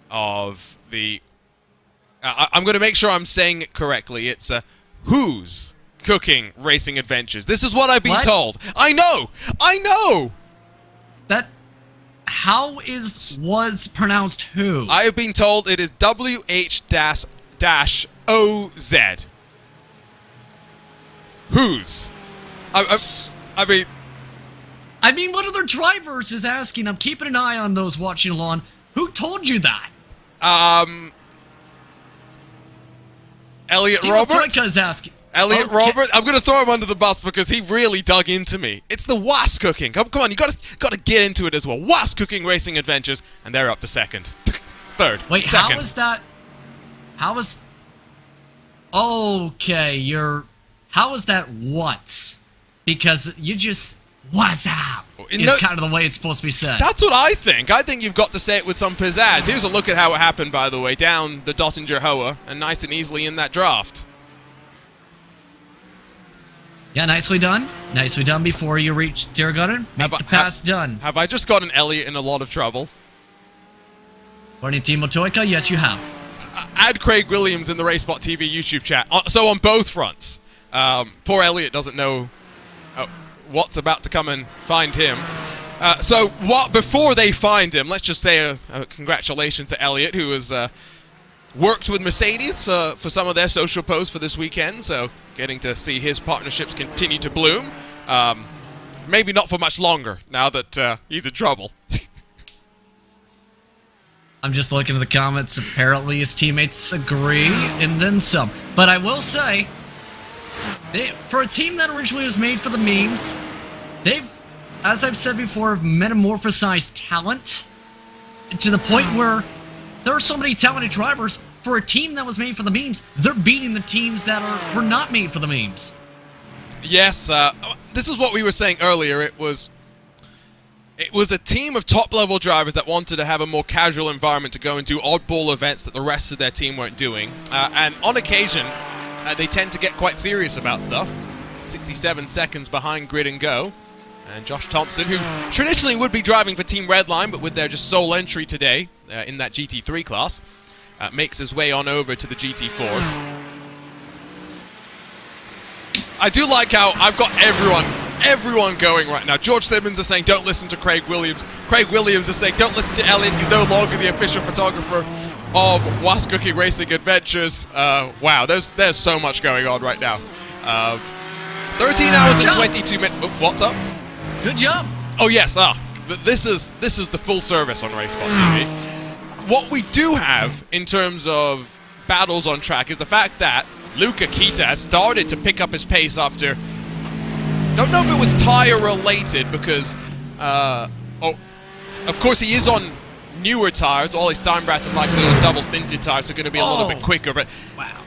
of the... I'm going to make sure I'm saying it correctly. It's who's cooking racing adventures. This is what I've been told. I know! That... How was pronounced who? I have been told it is WH-OZ. Who's? I mean, what other drivers is asking? I'm keeping an eye on those watching along. Who told you that? Elliot Roberts? Is asking. Elliot Roberts? I'm going to throw him under the bus because he really dug into me. It's the WAS cooking. Come on, you got to get into it as well. WAS cooking racing adventures, and they're up to second. Third. Wait, second. how is that? How is... Okay, how is that what? Because you just... What's up? It's kind of the way it's supposed to be said. That's what I think. I think you've got to say it with some pizzazz. Here's a look at how it happened, by the way. Down the Dottinger Hoa, and nice and easily in that draft. Yeah, nicely done. Nicely done before you reach Tiergarten. Make the pass done. Have I just gotten Elliot in a lot of trouble? According to Timo Toika, yes, you have. Add Craig Williams in the RaceSpotTV YouTube chat. So on both fronts. Poor Elliot doesn't know what's about to come and find him. Before they find him, let's just say congratulations to Elliot, who has worked with Mercedes for some of their social posts for this weekend, so getting to see his partnerships continue to bloom. Maybe not for much longer, now that he's in trouble. I'm just looking at the comments. Apparently his teammates agree, and then some. But I will say, for a team that originally was made for the memes, they've, as I've said before, metamorphosized talent to the point where there are so many talented drivers. For a team that was made for the memes, they're beating the teams that were not made for the memes. Yes, this is what we were saying earlier. It was a team of top-level drivers that wanted to have a more casual environment to go and do oddball events that the rest of their team weren't doing. And on occasion, they tend to get quite serious about stuff. 67 seconds behind Grid and Go. And Josh Thompson, who traditionally would be driving for Team Redline, but with their just sole entry today in that GT3 class, makes his way on over to the GT4s. I do like how I've got everyone going right now. George Simmons is saying, don't listen to Craig Williams. Craig Williams is saying, don't listen to Elliot. He's no longer the official photographer of Was Cooking Racing Adventures. Wow, there's so much going on right now. 13 hours and 22 minutes. Oh, what's up? Good job. Oh, yes. This is the full service on RaceSpotTV. What we do have in terms of battles on track is the fact that Luca Quita has started to pick up his pace after... Don't know if it was tire related because... of course he is on newer tires. Ollie Steinbratton, like the double stinted tires, are going to be a little bit quicker, but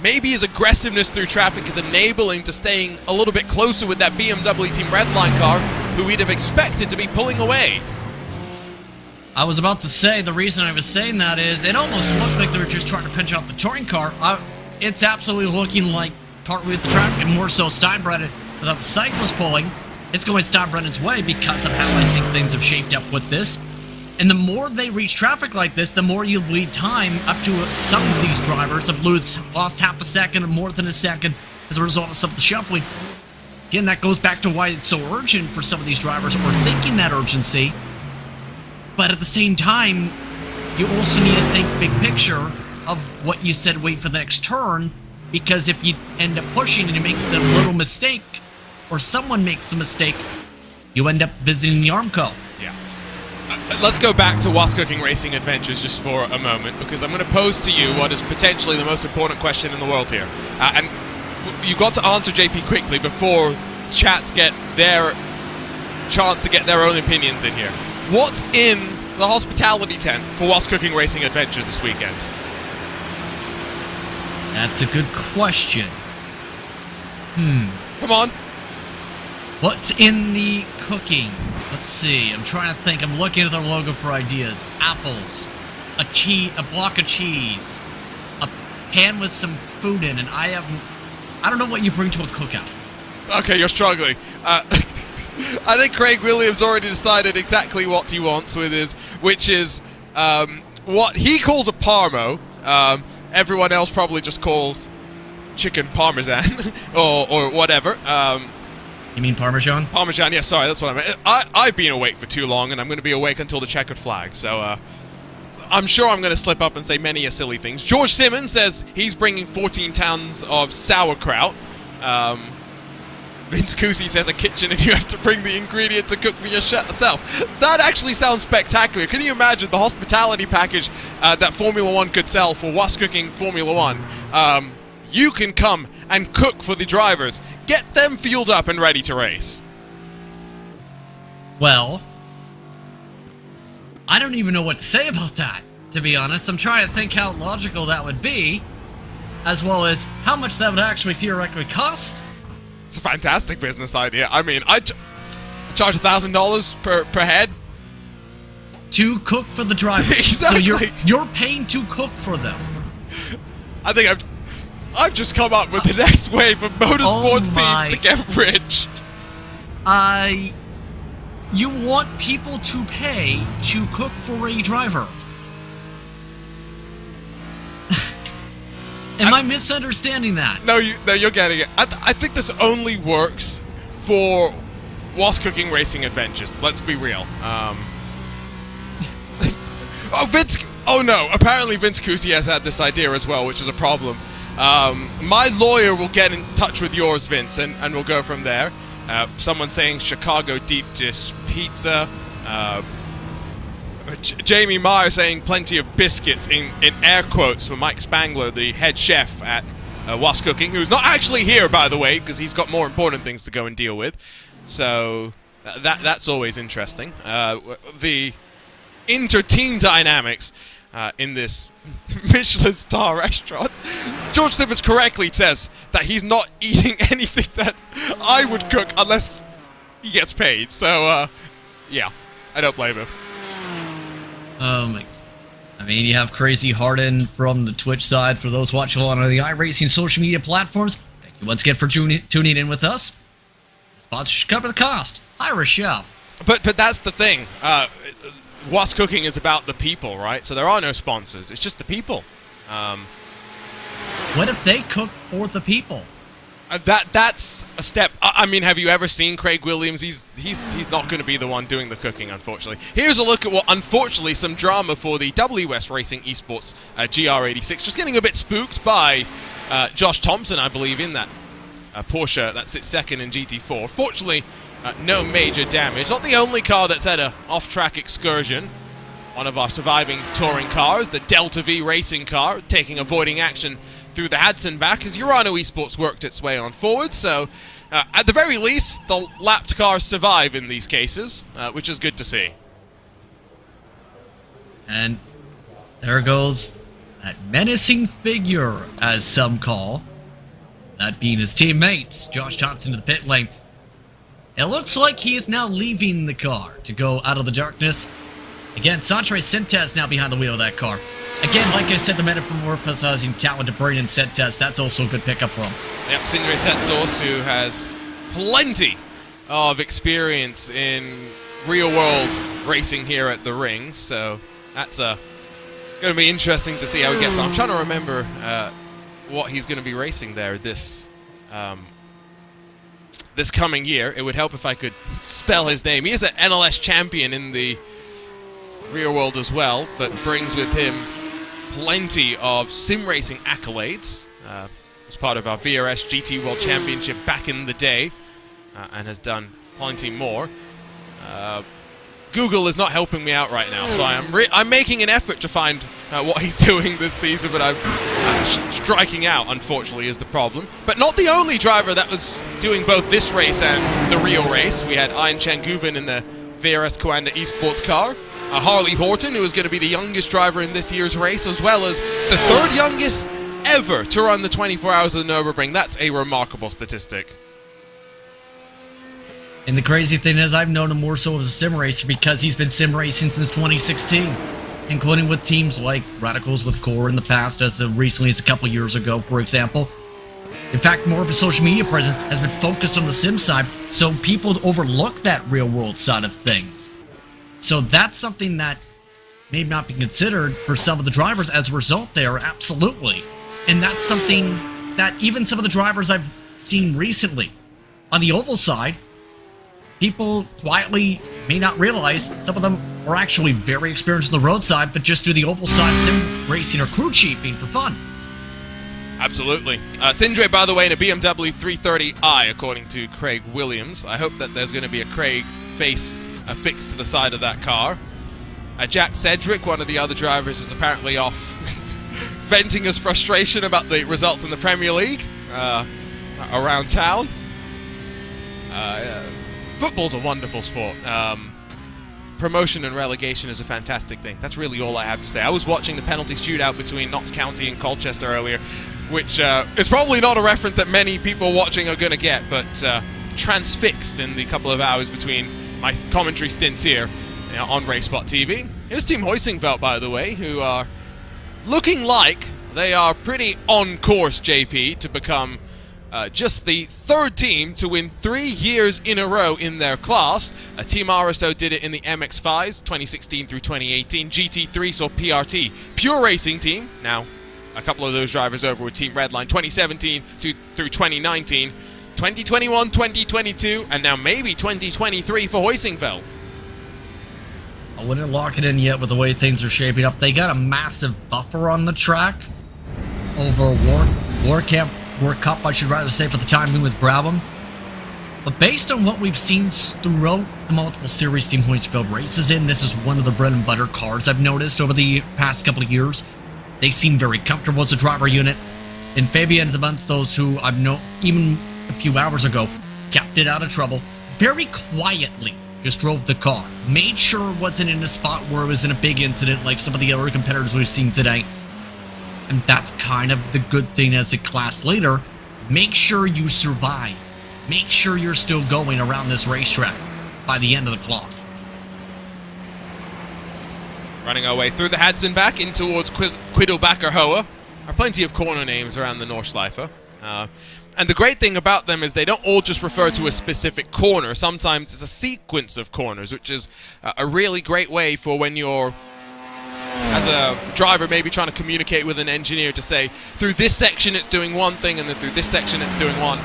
maybe his aggressiveness through traffic is enabling to staying a little bit closer with that BMW Team Redline car, who we'd have expected to be pulling away. I was about to say, the reason I was saying that is, it almost looked like they were just trying to pinch out the touring car. It's absolutely looking like partly with the traffic, and more so Steinbrenner, without the cyclist pulling, it's going Steinbrenner's way because of how I think things have shaped up with this. And the more they reach traffic like this, the more you bleed time. Up to some of these drivers have lost half a second or more than a second as a result of some of the shuffling. Again, that goes back to why it's so urgent for some of these drivers, or thinking that urgency. But at the same time, you also need to think big picture of what you said, wait for the next turn, because if you end up pushing and you make the little mistake, or someone makes a mistake, you end up visiting the Armco. Yeah. Let's go back to What's Cooking Racing Adventures just for a moment, because I'm going to pose to you what is potentially the most important question in the world here. And you've got to answer, JP, quickly before chats get their chance to get their own opinions in here. What's in the hospitality tent for What's Cooking Racing Adventures this weekend? That's a good question. Come on. What's in the cooking? Let's see. I'm trying to think. I'm looking at their logo for ideas. Apples, a block of cheese, a pan with some food in, and I don't know what you bring to a cookout. Okay, you're struggling. I think Craig Williams already decided exactly what he wants with his, which is what he calls a parmo. Everyone else probably just calls chicken parmesan or whatever. You mean Parmesan? Parmesan, yeah, sorry, that's what I meant. I've been awake for too long, and I'm going to be awake until the checkered flag, so I'm sure I'm going to slip up and say many a silly things. George Simmons says he's bringing 14 tons of sauerkraut. Vince Cusi says a kitchen and you have to bring the ingredients and cook for yourself. That actually sounds spectacular. Can you imagine the hospitality package that Formula One could sell for What's Cooking Formula One? You can come and cook for the drivers. Get them fueled up and ready to race. Well, I don't even know what to say about that, to be honest. I'm trying to think how logical that would be, as well as how much that would actually theoretically cost. It's a fantastic business idea. I mean, I charge $1,000 per head to cook for the drivers. Exactly. So you're paying to cook for them. I think I've just come up with the next wave of motorsports teams to get rich. You want people to pay to cook for a driver. Am I misunderstanding that? No, you're getting it. I think this only works for What's Cooking Racing Adventures. Let's be real. Oh no, apparently Vince Cusi has had this idea as well, which is a problem. My lawyer will get in touch with yours, Vince, and we'll go from there. Someone saying Chicago deep dish pizza. Jamie Meyer saying plenty of biscuits in air quotes for Mike Spangler, the head chef at What's Cooking, who's not actually here, by the way, because he's got more important things to go and deal with. So that's always interesting. The inter-team dynamics in this Michelin star restaurant. George Simmons correctly says that he's not eating anything that I would cook unless he gets paid. So, yeah, I don't blame him. I mean, you have Crazy Harden from the Twitch side. For those watching on the iRacing social media platforms, thank you once again for tuning in with us. Sponsors should cover the cost. Irish Chef. But that's the thing. What's Cooking is about the people, right? So there are no sponsors. It's just the people. What if they cooked for the people? That's a step. I mean, have you ever seen Craig Williams? He's not going to be the one doing the cooking, unfortunately. Here's a look at what, unfortunately, some drama for the WS Racing Esports GR86. Just getting a bit spooked by Josh Thompson, I believe, in that Porsche that sits second in GT4. Fortunately, no major damage. Not the only car that's had a off-track excursion. One of our surviving touring cars, the Delta V racing car, avoiding action through the Hudson back as Urano Esports worked its way on forward. So, at the very least, the lapped cars survive in these cases, which is good to see. And there goes that menacing figure, as some call. That being his teammates, Josh Thompson to the pit lane. It looks like he is now leaving the car to go out of the darkness Again, Santre Sentes now behind the wheel of that car. Again, like I said, the metamorphosizing talent of Brandon Sentes, that's also a good pickup for him. Yep, Sindre Setsos, who has plenty of experience in real-world racing here at the ring, so that's going to be interesting to see how he gets on. I'm trying to remember what he's going to be racing there this this coming year. It would help if I could spell his name. He is an NLS champion in the real world as well, but brings with him plenty of sim racing accolades. As part of our VRS GT World Championship back in the day, and has done plenty more. Google is not helping me out right now, so I'm making an effort to find what he's doing this season, but I'm striking out, unfortunately, is the problem. But not the only driver that was doing both this race and the real race. We had Ian Changuven in the VRS Coanda Esports car, Harley Horton, who is going to be the youngest driver in this year's race, as well as the third youngest ever to run the 24 hours of the Nürburgring. That's a remarkable statistic. And the crazy thing is, I've known him more so as a sim racer because he's been sim racing since 2016, including with teams like Radicals with Core in the past, as recently as a couple years ago, for example. In fact, more of his social media presence has been focused on the sim side, so people overlook that real-world side of things. So that's something that may not be considered for some of the drivers as a result there, absolutely. And that's something that even some of the drivers I've seen recently on the oval side, people quietly may not realize some of them are actually very experienced on the road side, but just do the oval side sim racing or crew chiefing for fun. Absolutely. Sindre, by the way, in a BMW 330i, according to Craig Williams. I hope that there's going to be a Craig face affixed to the side of that car. Jack Cedric, one of the other drivers, is apparently off venting his frustration about the results in the Premier League around town. Football's a wonderful sport. Promotion and relegation is a fantastic thing. That's really all I have to say. I was watching the penalty shootout between Notts County and Colchester earlier, which is probably not a reference that many people watching are going to get, but transfixed in the couple of hours between my commentary stints here on RaceSpotTV. Here's Team Hoisingveld, by the way, who are looking like they are pretty on course, JP, to become just the third team to win 3 years in a row in their class. Team RSO did it in the MX-5s, 2016 through 2018. GT3 saw PRT, Pure Racing Team, now a couple of those drivers over with Team Redline, 2017 through 2019. 2021, 2022, and now maybe 2023 for Hoisingveld. I wouldn't lock it in yet with the way things are shaping up. They got a massive buffer on the track over World Cup, I should rather say, for the time being with Brabham. But based on what we've seen throughout the multiple series Team Hoisingveld races in, this is one of the bread and butter cars I've noticed over the past couple of years. They seem very comfortable as a driver unit. And Fabian's amongst those who I've known even a few hours ago kept it out of trouble very quietly. Just drove the car, made sure it wasn't in a spot where it was in a big incident like some of the other competitors we've seen today. And that's kind of the good thing as a class leader. Make sure you survive. Make sure you're still going around this racetrack by the end of the clock. Running our way through the Hudson back in towards Quiddelbacher-Hoa. There are plenty of corner names around the Nordschleife. And the great thing about them is they don't all just refer to a specific corner. Sometimes it's a sequence of corners, which is a really great way for when you're, as a driver, maybe trying to communicate with an engineer to say, through this section it's doing one thing, and then through this section it's doing one.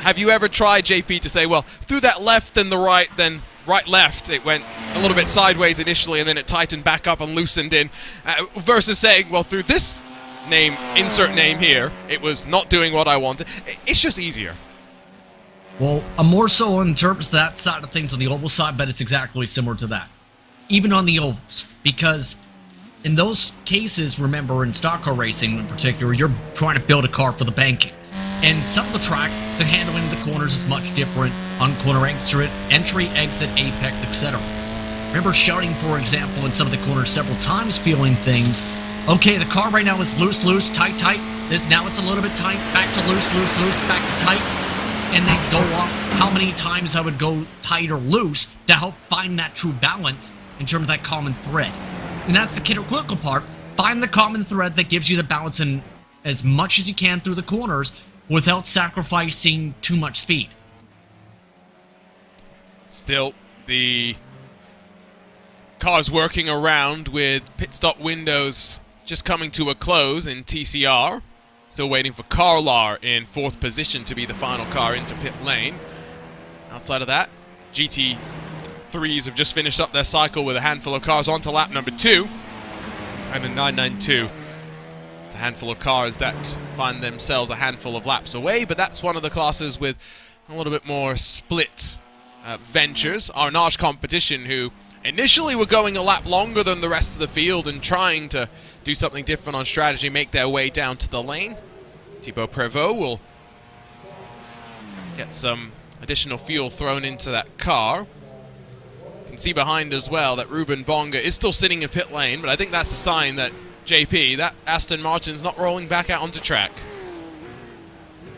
Have you ever tried, JP, to say, well, through that left and the right, then right-left, it went a little bit sideways initially, and then it tightened back up and loosened in, versus saying, well, through this name, insert name here, it was not doing what I wanted. It's just easier. Well, I'm more so in terms of that side of things on the oval side, but it's exactly similar to that. Even on the ovals, because in those cases, remember, in stock car racing in particular, you're trying to build a car for the banking. And some of the tracks, the handling of the corners is much different on corner exit, entry, exit, apex, etc. Remember shouting, for example, in some of the corners several times, feeling things. Okay, the car right now is loose, loose, tight, tight. Now it's a little bit tight, back to loose, loose, loose, back to tight. And then go off how many times I would go tight or loose to help find that true balance in terms of that common thread. And that's the critical part. Find the common thread that gives you the balance in as much as you can through the corners without sacrificing too much speed. Still, the cars working around with pit stop windows just coming to a close in TCR. Still waiting for Karlar in 4th position to be the final car into pit lane. Outside of that, GT3s have just finished up their cycle with a handful of cars onto lap number 2. And a 992. It's a handful of cars that find themselves a handful of laps away, but that's one of the classes with a little bit more split ventures. Our Naj competition, who initially were going a lap longer than the rest of the field and trying to do something different on strategy, make their way down to the lane. Thibaut Prévost will get some additional fuel thrown into that car. You can see behind as well that Ruben Bonga is still sitting in pit lane, but I think that's a sign that JP, that Aston Martin's not rolling back out onto track.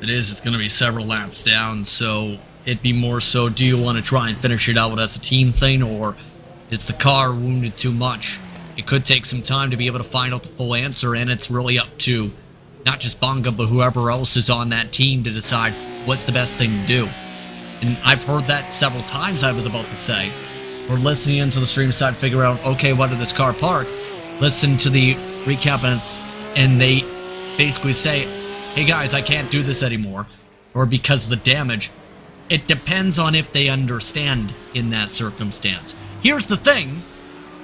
It is. It's going to be several laps down, so it'd be more so, do you want to try and finish it out as a team thing, or is the car wounded too much? It could take some time to be able to find out the full answer, and it's really up to not just Bonga, but whoever else is on that team to decide what's the best thing to do. And I've heard that several times, I was about to say. We're listening into the stream side, figure out, okay, why did this car park? Listen to the recap, and they basically say, hey guys, I can't do this anymore, or because of the damage. It depends on if they understand in that circumstance. Here's the thing.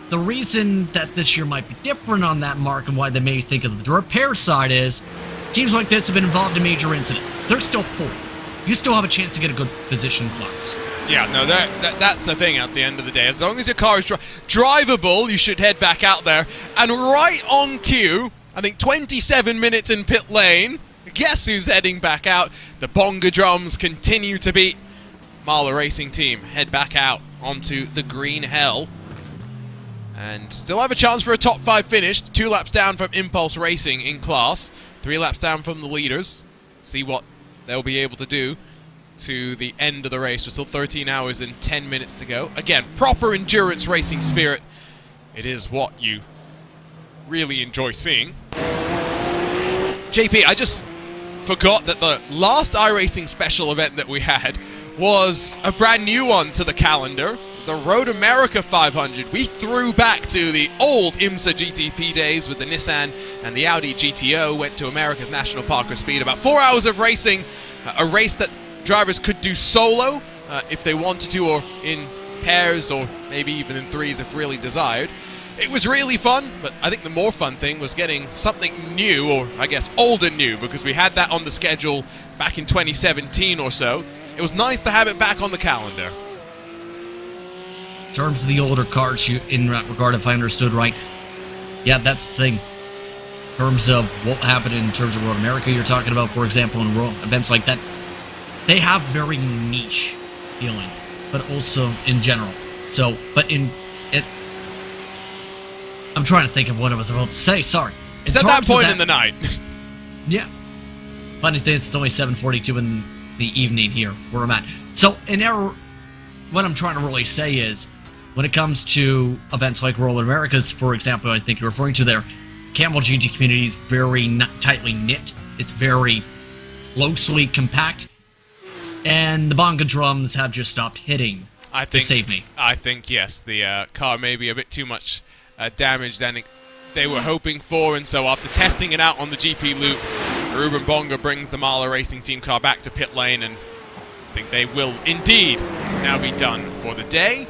The reason that this year might be different on that mark and why they may think of the repair side is teams like this have been involved in major incidents. They're still full. You still have a chance to get a good position class. Yeah, no, that's the thing at the end of the day. As long as your car is drivable, you should head back out there. And right on cue, I think 27 minutes in pit lane, guess who's heading back out? The Bonga drums continue to beat. Marla Racing Team head back out onto the green hell. And still have a chance for a top 5 finish. 2 laps down from Impulse Racing in class. 3 laps down from the leaders. See what they'll be able to do to the end of the race. We're still 13 hours and 10 minutes to go. Again, proper endurance racing spirit. It is what you really enjoy seeing. JP, I just forgot that the last iRacing special event that we had was a brand new one to the calendar. The Road America 500. We threw back to the old IMSA GTP days with the Nissan and the Audi GTO, went to America's National Park of Speed. About 4 hours of racing, a race that drivers could do solo if they wanted to, or in pairs, or maybe even in threes if really desired. It was really fun, but I think the more fun thing was getting something new, or I guess old and new, because we had that on the schedule back in 2017 or so. It was nice to have it back on the calendar. In terms of the older cars, in that regard, if I understood right, yeah, that's the thing. In terms of what happened in terms of Road America you're talking about, for example, in events like that, they have very niche feelings, but also in general. So, but in it, I'm trying to think of what I was about to say, sorry. It's at that point in the night. Yeah. Funny thing is, it's only 7:42 in the evening here, where I'm at. So, what I'm trying to really say is, when it comes to events like Road Americas, for example, I think you're referring to there, Campbell GT community is very tightly knit. It's very closely compact. And the Bonga drums have just stopped hitting to save me. I think, yes, the car may be a bit too much damage than they were hoping for, and so after testing it out on the GP loop, Ruben Bonga brings the Marla Racing Team car back to pit lane, and I think they will indeed now be done for the day.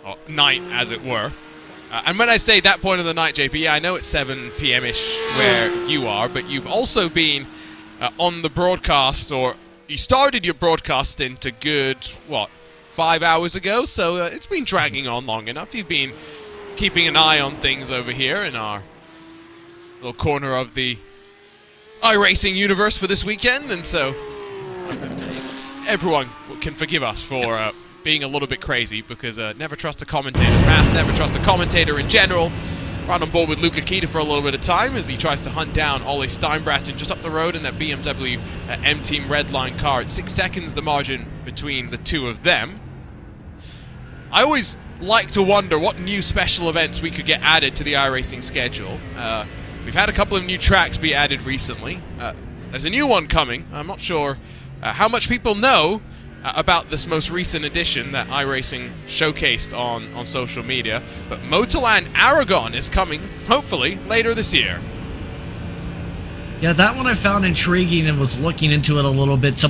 Or night, as it were. And when I say that point of the night, JP, yeah, I know it's 7 p.m.-ish where you are, but you've also been on the broadcast, or you started your broadcast stint a good, 5 hours ago, so it's been dragging on long enough. You've been keeping an eye on things over here in our little corner of the iRacing universe for this weekend, and so everyone can forgive us for being a little bit crazy, because never trust a commentator's math, never trust a commentator in general. Right on board with Luca Kita for a little bit of time as he tries to hunt down Ollie Steinbraten just up the road in that BMW M-Team Redline car. At 6 seconds the margin between the two of them. I always like to wonder what new special events we could get added to the iRacing schedule. We've had a couple of new tracks be added recently. There's a new one coming. I'm not sure how much people know about this most recent edition that iRacing showcased on social media, but Motorland Aragon is coming, hopefully, later this year. Yeah, that one I found intriguing and was looking into it a little bit.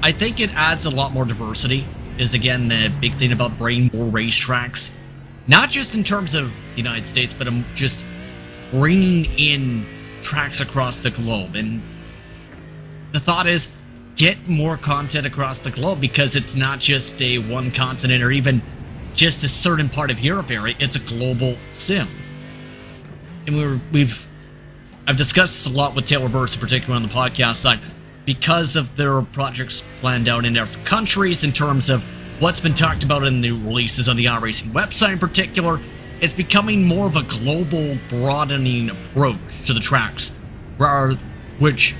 I think it adds a lot more diversity, is again the big thing about bringing more racetracks. Not just in terms of the United States, but just bringing in tracks across the globe. And the thought is, get more content across the globe, because it's not just a one continent or even just a certain part of Europe area. It's a global sim. And I've discussed this a lot with Taylor Burst, in particular on the podcast side, because of their projects planned out in different countries in terms of what's been talked about in the releases on the iRacing website in particular. It's becoming more of a global broadening approach to the tracks, which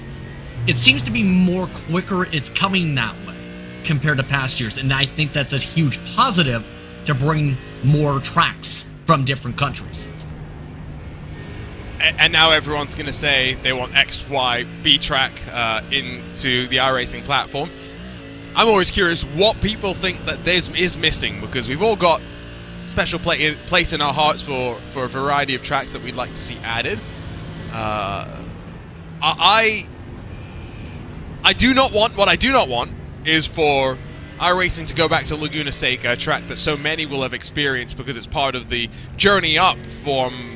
it seems to be more quicker. It's coming that way compared to past years, and I think that's a huge positive to bring more tracks from different countries. And now everyone's going to say they want X, Y, B track into the iRacing platform. I'm always curious what people think that this is missing, because we've all got special place in our hearts for a variety of tracks that we'd like to see added. I do not want is for iRacing to go back to Laguna Seca, a track that so many will have experienced because it's part of the journey up from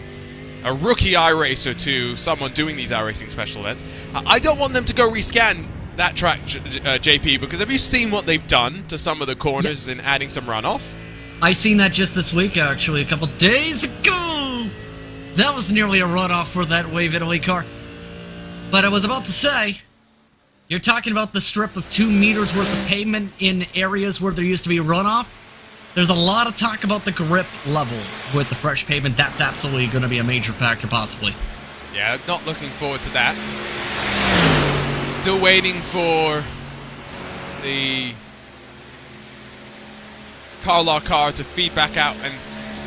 a rookie iRacer to someone doing these iRacing special events. I don't want them to go rescan that track, JP, because have you seen what they've done to some of the corners in adding some runoff? I seen that just this week, actually, a couple days ago. That was nearly a runoff for that Wave Italy car. But I was about to say, you're talking about the strip of 2 meters worth of pavement in areas where there used to be runoff. There's a lot of talk about the grip levels with the fresh pavement. That's absolutely going to be a major factor, possibly. Yeah, not looking forward to that. Still waiting for the Carlar car to feed back out and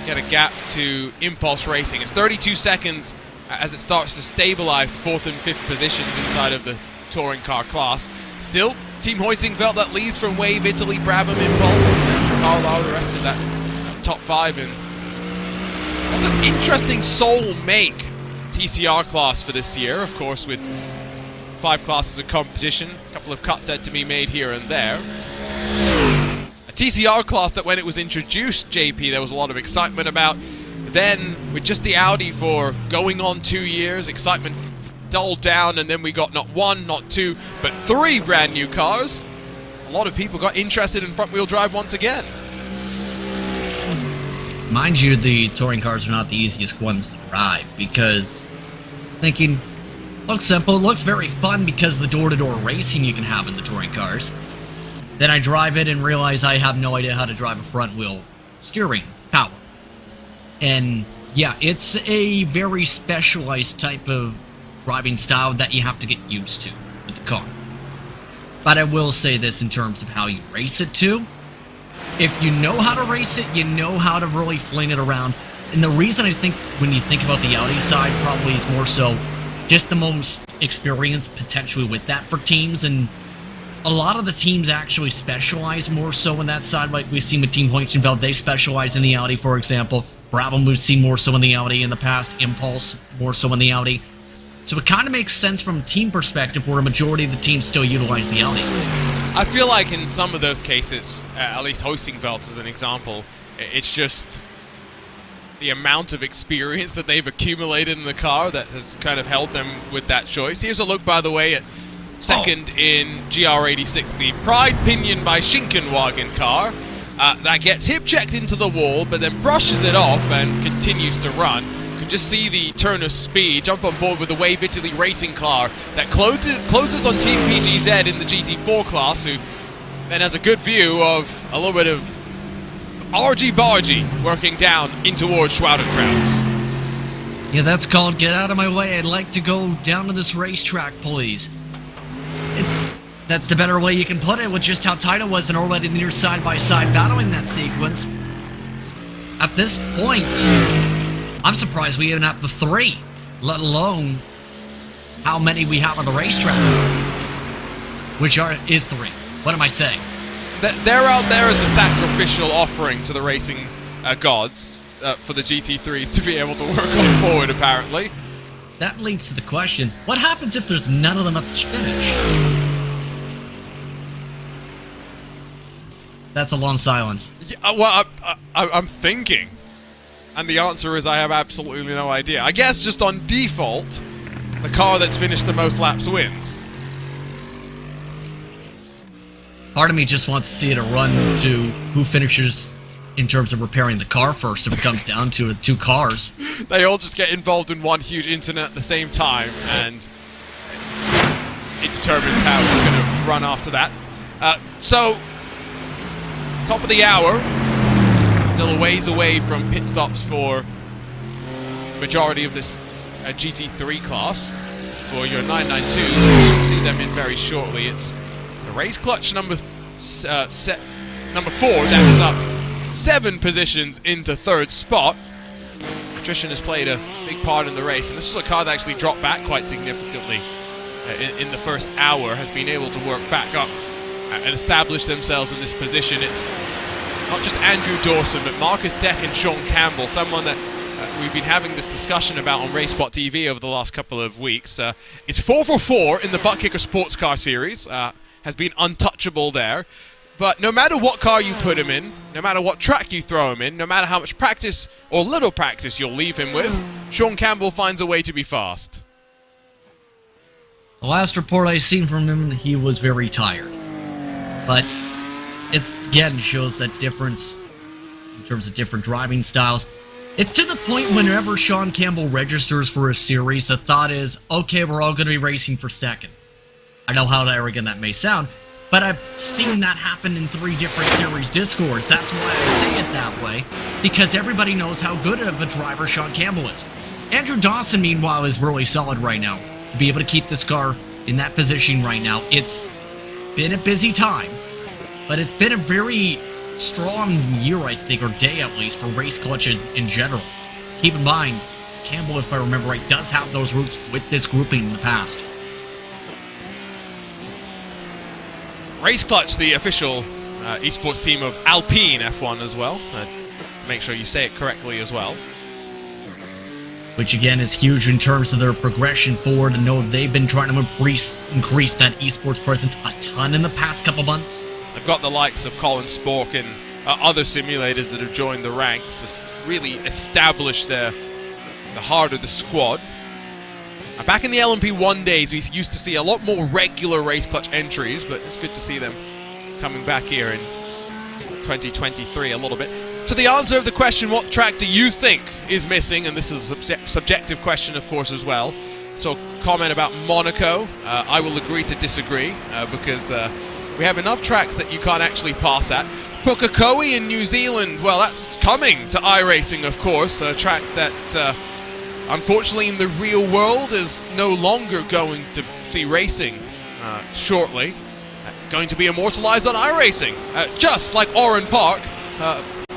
get a gap to Impulse Racing. It's 32 seconds as it starts to stabilize the 4th and 5th positions inside of the touring car class. Still, Team Hoisingveld that leads from Wave Italy, Brabham, Impulse, and Carlar, the rest of that top 5. And that's an interesting sole make TCR class for this year, of course, with 5 classes of competition, a couple of cuts had to be made here and there. A TCR class that when it was introduced, JP, there was a lot of excitement about. Then, with just the Audi for going on 2 years, excitement dulled down, and then we got not 1, not 2, but 3 brand new cars. A lot of people got interested in front-wheel drive once again. Mind you, the touring cars are not the easiest ones to drive, because thinking, looks simple, looks very fun because of the door-to-door racing you can have in the touring cars. Then I drive it and realize I have no idea how to drive a front-wheel steering power. And yeah, it's a very specialized type of driving style that you have to get used to with the car. But I will say this in terms of how you race it too. If you know how to race it, you know how to really fling it around. And the reason I think when you think about the Audi side probably is more so just the most experience potentially with that for teams. And a lot of the teams actually specialize more so in that side. Like we've seen with Team Hoisingveld, they specialize in the Audi, for example. Brabham, we've seen more so in the Audi in the past. Impulse, more so in the Audi. So it kind of makes sense from a team perspective where a majority of the teams still utilize the Audi. I feel like in some of those cases, at least Hoisingveld as an example, it's just the amount of experience that they've accumulated in the car that has kind of held them with that choice. Here's a look, by the way, at second in GR86, the Pride Pinion by Schinkenwagen car. That gets hip-checked into the wall, but then brushes it off and continues to run. You can just see the turn of speed, jump on board with the Wave Italy racing car that closes on Team PGZ in the GT4 class, who then has a good view of a little bit of argy-bargy working down in towards Shrouded Crowds. Yeah, that's called get out of my way. I'd like to go down to this racetrack, please. That's the better way you can put it with just how tight it was and already near side-by-side battling that sequence. at this point, I'm surprised we even have the 3, let alone how many we have on the racetrack, which is 3. What am I saying? They're out there as the sacrificial offering to the racing gods for the GT3s to be able to work on forward, apparently. That leads to the question, what happens if there's none of them at the finish? That's a long silence. Yeah, well, I'm thinking. And the answer is I have absolutely no idea. I guess just on default, the car that's finished the most laps wins. Part of me just wants to see it a run to who finishes in terms of repairing the car first if it comes down to it, 2 cars. They all just get involved in one huge incident at the same time, and it determines how it's going to run after that. So, top of the hour, still a ways away from pit stops for the majority of this GT3 class. For your 992s, you should see them in very shortly. It's the race clutch number 4 that was up 7 positions into 3rd spot. Attrition has played a big part in the race, and this is a car that actually dropped back quite significantly in the first hour, has been able to work back up and establish themselves in this position. It's not just Andrew Dawson, but Marcus Deck and Sean Campbell, someone that we've been having this discussion about on RaceSpotTV over the last couple of weeks. It's 4 for 4 in the Butt Kicker Sports Car Series, has been untouchable there. But no matter what car you put him in, no matter what track you throw him in, no matter how much practice or little practice you'll leave him with, Sean Campbell finds a way to be fast. The last report I seen from him, he was very tired. But it again shows that difference in terms of different driving styles. It's to the point whenever Sean Campbell registers for a series, the thought is, okay, we're all going to be racing for 2nd. I know how arrogant that may sound, but I've seen that happen in 3 different series discords. That's why I say it that way, because everybody knows how good of a driver Sean Campbell is. Andrew Dawson, meanwhile, is really solid right now. To be able to keep this car in that position right now, it's been a busy time, but it's been a very strong year, I think, or day at least, for race clutches in general. Keep in mind, Campbell, if I remember right, does have those roots with this grouping in the past. Race Clutch, the official esports team of Alpine F1 as well. Make sure you say it correctly as well. Which again is huge in terms of their progression forward. And know they've been trying to increase that esports presence a ton in the past couple months. They've got the likes of Colin Spork and other simulators that have joined the ranks to really establish the heart of the squad. Back in the LMP1 days, we used to see a lot more regular Race Clutch entries, but it's good to see them coming back here in 2023 a little bit. So the answer of the question, what track do you think is missing? And this is a subjective question, of course, as well. So comment about Monaco. I will agree to disagree because we have enough tracks that you can't actually pass at. Pukekohe in New Zealand, well, that's coming to iRacing, of course, a track that unfortunately in the real world is no longer going to see racing shortly. Going to be immortalized on iRacing, just like Oran Park,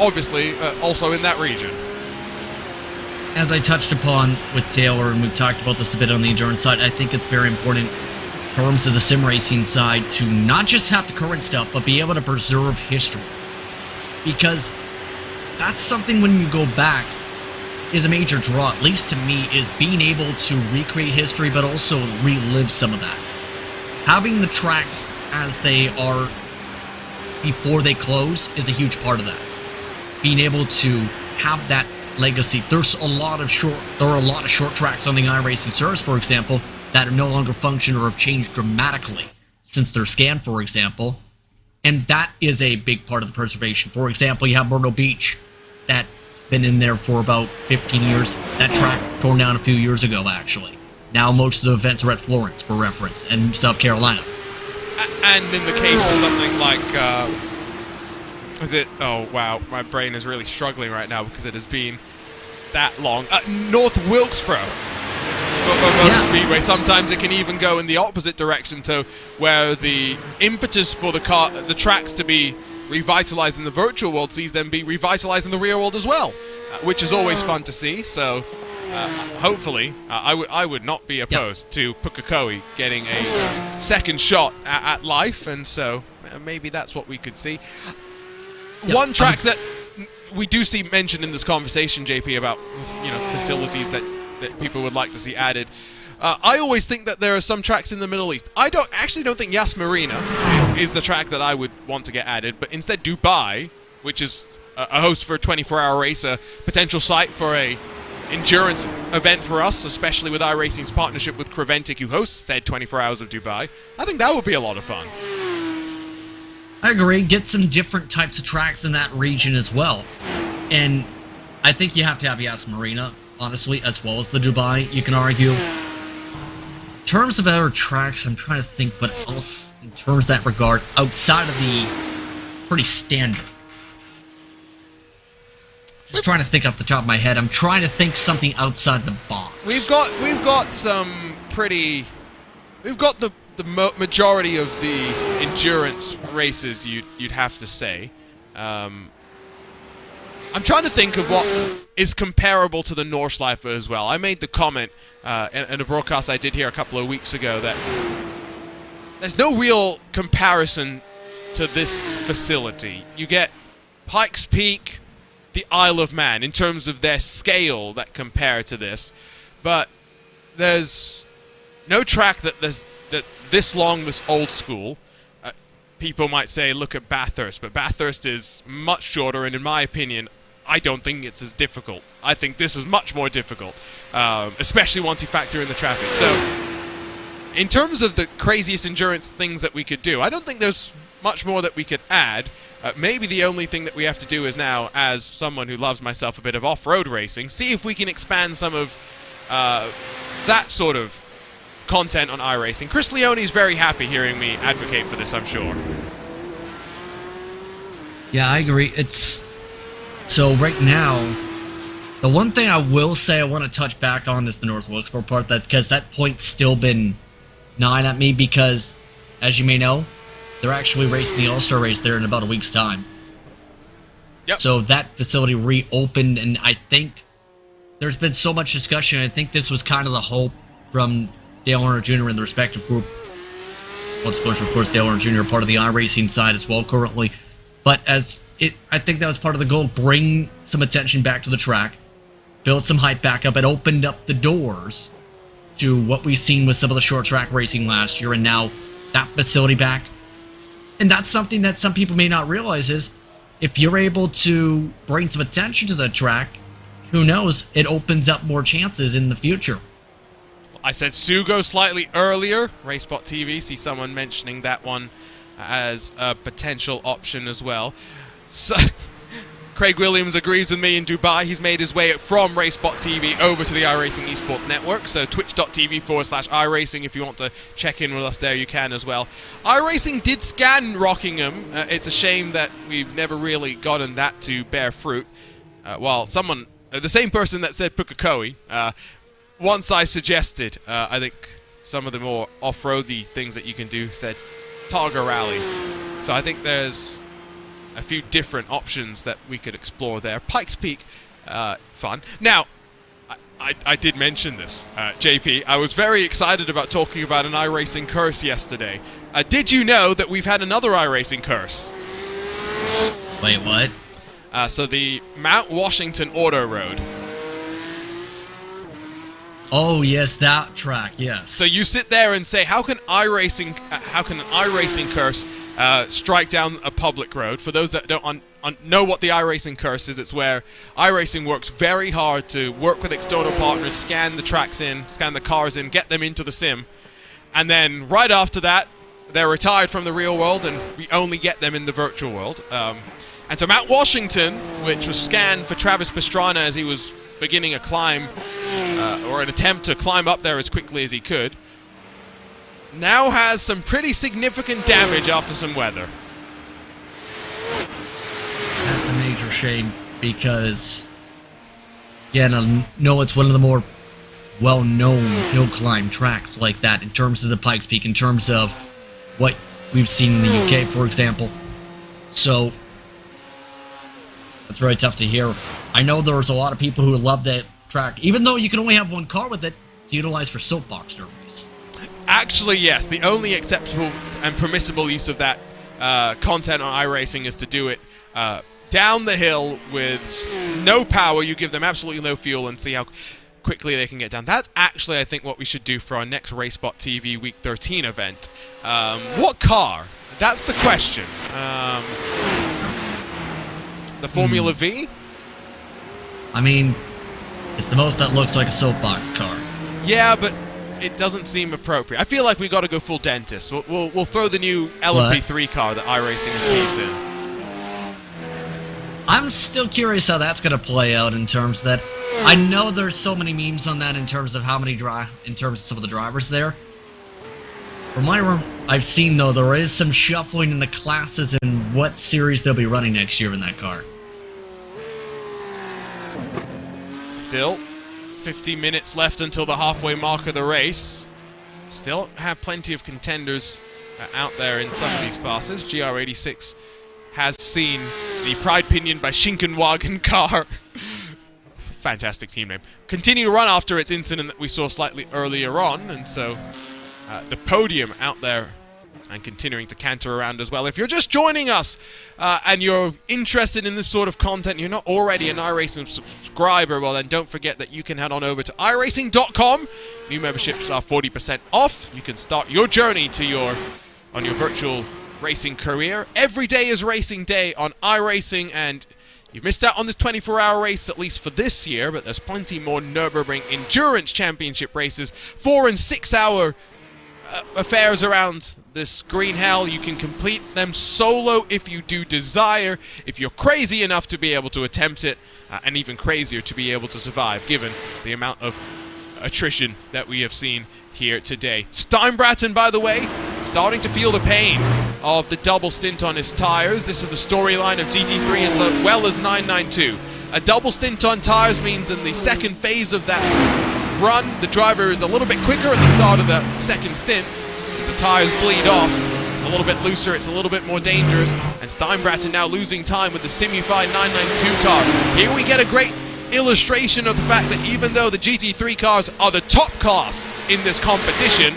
obviously also in that region. As I touched upon with Taylor, and we've talked about this a bit on the endurance side, I think it's very important in terms of the sim racing side to not just have the current stuff, but be able to preserve history. Because that's something when you go back is a major draw, at least to me, is being able to recreate history, but also relive some of that. Having the tracks as they are before they close is a huge part of that. Being able to have that legacy. There are a lot of short tracks on the iRacing service, for example, that are no longer function or have changed dramatically since their scan, for example. And that is a big part of the preservation. For example, you have Myrtle Beach, that's been in there for about 15 years. That track torn down a few years ago, actually. Now most of the events are at Florence, for reference, and South Carolina. And in the case of something like, oh wow, my brain is really struggling right now because it has been that long. North Wilkesboro Motor Speedway, sometimes it can even go in the opposite direction to where the impetus for the tracks to be revitalized in the virtual world sees them be revitalized in the real world as well, which is always fun to see. So hopefully, I would not be opposed to Pukekohe getting a second shot at life, and so maybe that's what we could see. One track that we do see mentioned in this conversation, JP, about facilities that people would like to see added. I always think that there are some tracks in the Middle East. I don't think Yas Marina is the track that I would want to get added, but instead Dubai, which is a host for a 24-hour race, a potential site for a endurance event for us, especially with iRacing's partnership with Creventic, who hosts said 24 Hours of Dubai. I think that would be a lot of fun. I agree. Get some different types of tracks in that region as well. And I think you have to have Yas Marina, honestly, as well as the Dubai, you can argue. In terms of other tracks, I'm trying to think what else in terms of that regard, outside of the pretty standard. Just trying to think off the top of my head. I'm trying to think something outside the box. We've got some pretty... We've got the majority of the endurance races, you'd have to say. I'm trying to think of what is comparable to the Nordschleife as well. I made the comment in a broadcast I did here a couple of weeks ago that there's no real comparison to this facility. You get Pikes Peak, the Isle of Man, in terms of their scale that compare to this, but there's no track that's this long, this old school. People might say, look at Bathurst, but Bathurst is much shorter, and in my opinion, I don't think it's as difficult. I think this is much more difficult, especially once you factor in the traffic. So, in terms of the craziest endurance things that we could do, I don't think there's much more that we could add. Maybe the only thing that we have to do is now, as someone who loves myself a bit of off-road racing, see if we can expand some of that sort of content on iRacing. Chris Leone is very happy hearing me advocate for this, I'm sure. Yeah, I agree. So right now, the one thing I will say I want to touch back on is the North Wilkesboro part, because that point's still been gnawing at me, because, as you may know, they're actually racing the All-Star race there in about a week's time. Yep. So that facility reopened, and I think there's been so much discussion. I think this was kind of the hope from Dale Earnhardt Jr. and the respective group. Full disclosure, of course, Dale Earnhardt Jr. part of the iRacing side as well currently. But I think that was part of the goal, bring some attention back to the track, build some hype back up. It opened up the doors to what we've seen with some of the short track racing last year, and now that facility back. And that's something that some people may not realize is, if you're able to bring some attention to the track, who knows, it opens up more chances in the future. I said Sugo slightly earlier. RaceSpotTV, see someone mentioning that one as a potential option as well. So, Craig Williams agrees with me in Dubai. He's made his way from RaceSpotTV over to the iRacing Esports Network. So twitch.tv/iRacing. If you want to check in with us there, you can as well. iRacing did scan Rockingham. It's a shame that we've never really gotten that to bear fruit. Well, someone, the same person that said Pukekohe, once I suggested, I think some of the more off-roady things that you can do, said Targa Rally. So I think there's a few different options that we could explore there. Pikes Peak, fun. Now, I did mention this, JP. I was very excited about talking about an iRacing curse yesterday. Did you know that we've had another iRacing curse? Wait, what? So the Mount Washington Auto Road. Oh yes, that track. Yes. So you sit there and say, how can an iRacing curse strike down a public road? For those that don't know what the iRacing curse is, it's where iRacing works very hard to work with external partners, scan the tracks in, scan the cars in, get them into the sim, and then right after that, they're retired from the real world, and we only get them in the virtual world. And so Mount Washington, which was scanned for Travis Pastrana as he was beginning a climb, or an attempt to climb up there as quickly as he could, now has some pretty significant damage after some weather. That's a major shame, because, again, I know it's one of the more well-known hill climb tracks like that in terms of the Pikes Peak, in terms of what we've seen in the UK, for example. So that's very tough to hear. I know there's a lot of people who love that track, even though you can only have one car with it to utilize for soapbox derbies. Actually, yes. The only acceptable and permissible use of that content on iRacing is to do it down the hill with no power. You give them absolutely no fuel and see how quickly they can get down. That's actually, I think, what we should do for our next RaceSpotTV Week 13 event. What car? That's the question. The Formula V? I mean, it's the most that looks like a soapbox car. Yeah, but it doesn't seem appropriate. I feel like we got to go full dentist. We'll throw the new LMP3 car that iRacing has teased in. I'm still curious how that's going to play out in terms that I know there's so many memes on that in terms of how many in terms of some of the drivers there. From my room, I've seen though there is some shuffling in the classes and what series they'll be running next year in that car. Still 50 minutes left until the halfway mark of the race. Still have plenty of contenders out there in some of these classes. GR86 has seen the Pride Pinion by Schinkenwagen car. Fantastic team name. Continue to run after its incident that we saw slightly earlier on, and so the podium out there and continuing to canter around as well. If you're just joining us and you're interested in this sort of content, you're not already an iRacing subscriber, well then don't forget that you can head on over to iRacing.com. New memberships are 40% off. You can start your journey to on your virtual racing career. Every day is racing day on iRacing, and you've missed out on this 24-hour race, at least for this year, but there's plenty more Nürburgring Endurance Championship races, 4- and 6-hour affairs around this green hell. You can complete them solo if you do desire, if you're crazy enough to be able to attempt it, and even crazier to be able to survive, given the amount of attrition that we have seen here today. Steinbraten, by the way, starting to feel the pain of the double stint on his tires. This is the storyline of GT3 as well as 992. A double stint on tires means in the second phase of that run, the driver is a little bit quicker at the start of the second stint. As the tires bleed off, it's a little bit looser, it's a little bit more dangerous, and Steinbraten now losing time with the Simufied 992 car. Here we get a great illustration of the fact that even though the GT3 cars are the top class in this competition,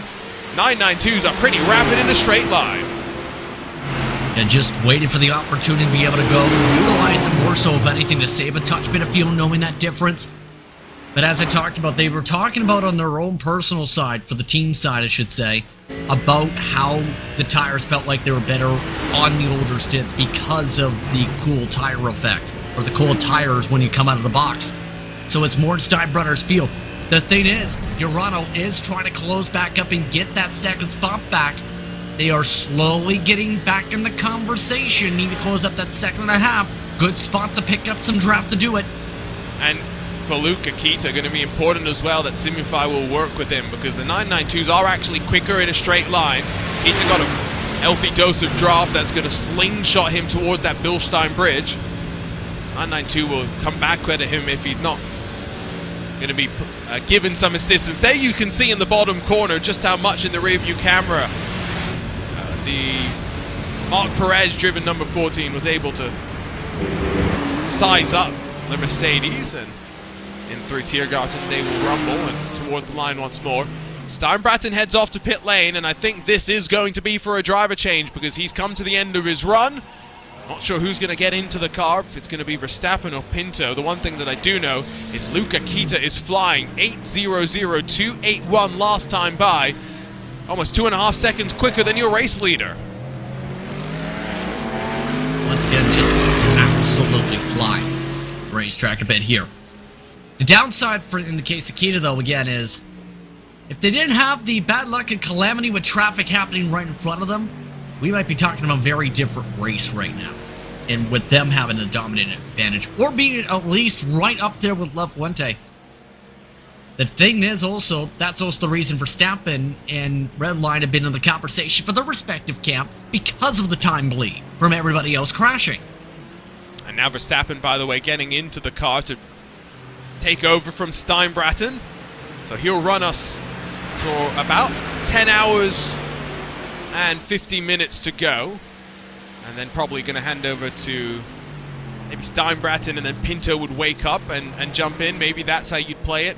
992s are pretty rapid in a straight line. And just waited for the opportunity to be able to go, utilize them more so, if anything, to save a touch bit of fuel, knowing that difference. But as I talked about, they were talking about on their own personal side, for the team side I should say, about how the tires felt like they were better on the older stints because of the cool tire effect, or the cool tires when you come out of the box. So it's more Steinbrenner's feel. The thing is, Urano is trying to close back up and get that second spot back. They are slowly getting back in the conversation, need to close up that second and a half. Good spot to pick up some draft to do it. And for Luca Kita, going to be important as well that Simufy will work with him, because the 992s are actually quicker in a straight line. Kita got a healthy dose of draft that's going to slingshot him towards that Bilstein bridge. 992 will come back at him if he's not going to be given some assistance. There you can see in the bottom corner just how much in the rear view camera the Marc Perez driven number 14 was able to size up the Mercedes, and in through Tiergarten they will rumble and towards the line once more. Steinbraten heads off to pit lane, and I think this is going to be for a driver change because he's come to the end of his run. Not sure who's going to get into the car, if it's going to be Verstappen or Pinto. The one thing that I do know is Luca Kita is flying 8:00.281 last time by. Almost 2.5 seconds quicker than your race leader. Once again, just absolutely flying. Racetrack a bit here. The downside in the case of Kita, though, again, is if they didn't have the bad luck and calamity with traffic happening right in front of them, we might be talking about a very different race right now. And with them having a dominant advantage, or being at least right up there with La Fuente. The thing is also, that's also the reason Verstappen and Redline have been in the conversation for their respective camp because of the time bleed from everybody else crashing. And now Verstappen, by the way, getting into the car to take over from Steinbraten. So he'll run us for about 10 hours and 50 minutes to go. and then probably going to hand over to maybe Steinbraten, and then Pinto would wake up and jump in. Maybe that's how you'd play it.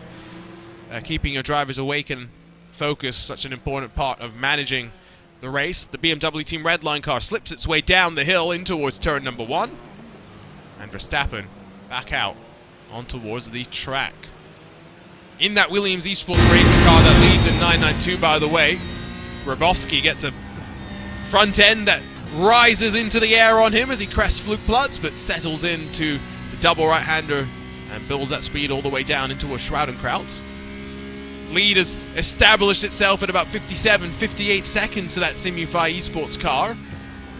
Keeping your drivers awake and focused, such an important part of managing the race. The BMW Team Redline car slips its way down the hill in towards turn number 1. And Verstappen back out on towards the track. In that Williams Esports racing car that leads in 992, by the way, Grabowski gets a front end that rises into the air on him as he crests Flugplatz, but settles into the double right-hander and builds that speed all the way down into a Schroudenkraut. Lead has established itself at about 57, 58 seconds to that Simufy Esports car.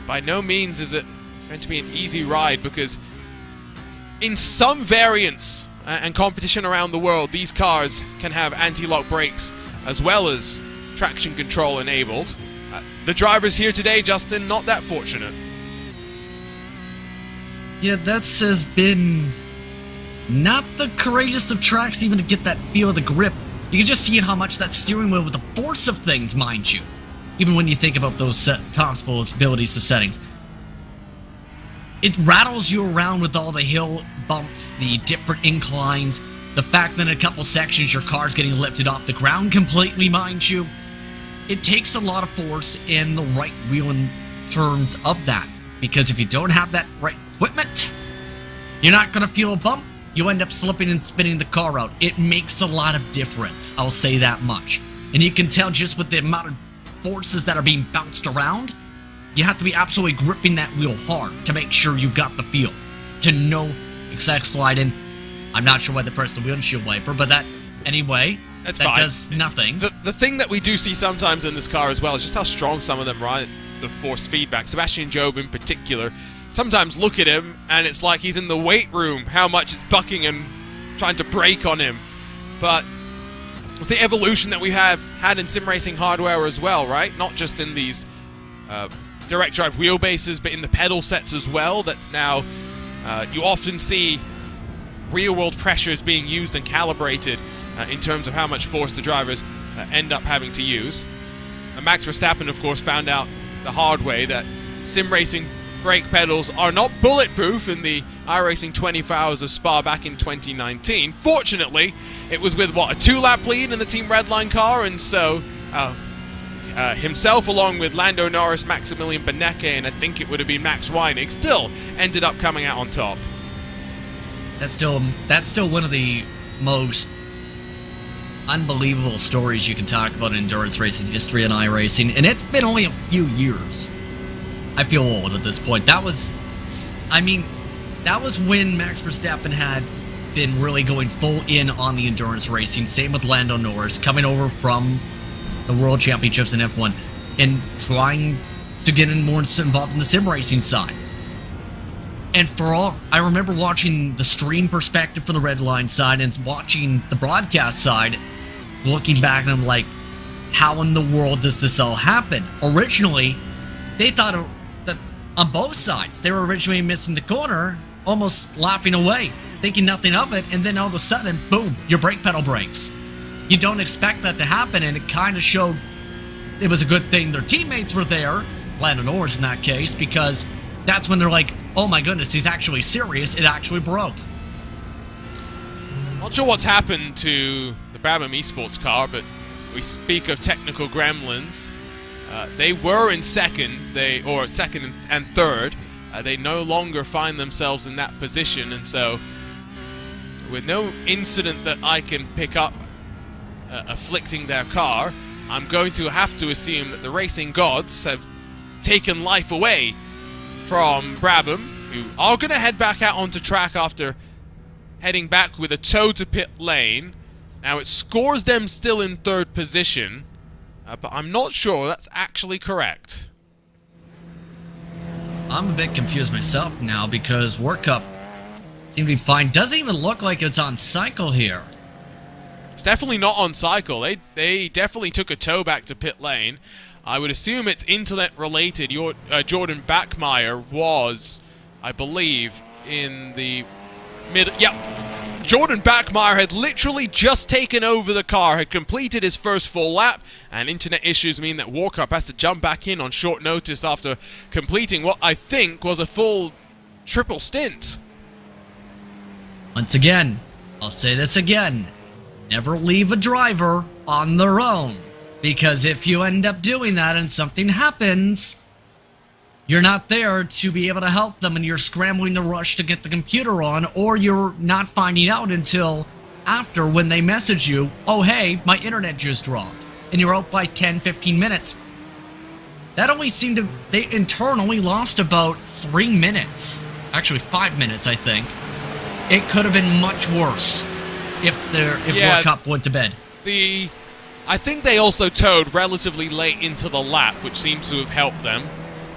By no means is it going to be an easy ride, because in some variants and competition around the world, these cars can have anti-lock brakes as well as traction control enabled. The drivers here today, Justin, not that fortunate. Yeah, that has been not the courageous of tracks even to get that feel of the grip. You can just see how much that steering wheel with the force of things, mind you. Even when you think about those possibilities of settings. It rattles you around with all the hill bumps, the different inclines, the fact that in a couple sections your car's getting lifted off the ground completely, mind you. It takes a lot of force in the right wheel in terms of that. Because if you don't have that right equipment, you're not going to feel a bump. You end up slipping and spinning the car out. It makes a lot of difference, I'll say that much. And you can tell just with the amount of forces that are being bounced around, you have to be absolutely gripping that wheel hard to make sure you've got the feel. To know exact slide in. I'm not sure why they pressed the windshield wiper, but that, anyway, That's that fine. does nothing. The thing that we do see sometimes in this car as well is just how strong some of them ride the force feedback. Sebastian Job in particular. Sometimes look at him and it's like he's in the weight room, how much it's bucking and trying to brake on him. But it's the evolution that we have had in sim racing hardware as well, right? Not just in these direct drive wheelbases, but in the pedal sets as well. That's now, you often see real world pressures being used and calibrated in terms of how much force the drivers end up having to use. And Max Verstappen, of course, found out the hard way that sim racing brake pedals are not bulletproof in the iRacing 24 Hours of Spa back in 2019. Fortunately, it was with, what, a 2-lap lead in the Team Redline car, and so himself, along with Lando Norris, Maximilian Benecke, and I think it would have been Max Weinig, still ended up coming out on top. That's still one of the most unbelievable stories you can talk about in endurance racing history and iRacing, and it's been only a few years. I feel old at this point. That was when Max Verstappen had been really going full in on the endurance racing. Same with Lando Norris, coming over from the World Championships in F1 and trying to get more involved in the sim racing side. And I remember watching the stream perspective for the Redline side and watching the broadcast side, looking back and I'm like, how in the world does this all happen? Originally, they thought that on both sides, they were originally missing the corner, almost laughing away, thinking nothing of it, and then all of a sudden, boom, your brake pedal breaks. You don't expect that to happen, and it kind of showed it was a good thing their teammates were there, Lando Norris in that case, because that's when they're like, oh my goodness, he's actually serious, it actually broke. Not sure what's happened to the Brabham Esports car, but we speak of technical gremlins. They were in second and third. They no longer find themselves in that position, and so with no incident that I can pick up afflicting their car, I'm going to have to assume that the racing gods have taken life away from Brabham, who are going to head back out onto track after heading back with a tow to pit lane. Now it scores them still in third position, but I'm not sure that's actually correct. I'm a bit confused myself now because World Cup seemed to be fine. Doesn't even look like it's on cycle here. It's definitely not on cycle. They definitely took a tow back to pit lane. I would assume it's internet related. Jordan Backmeyer was, I believe, in the mid. Yep. Jordan Backmeyer had literally just taken over the car, had completed his first full lap, and internet issues mean that Warcup has to jump back in on short notice after completing what I think was a full triple stint. Once again, I'll say this again. Never leave a driver on their own. Because if you end up doing that and something happens, you're not there to be able to help them and you're scrambling to rush to get the computer on, or you're not finding out until after when they message you, oh hey, my internet just dropped, and you're out by 10-15 minutes. That only seemed to, they in turn only lost about 3 minutes. Actually 5 minutes, I think. It could have been much worse if World Cup went to bed. I think they also towed relatively late into the lap, which seems to have helped them.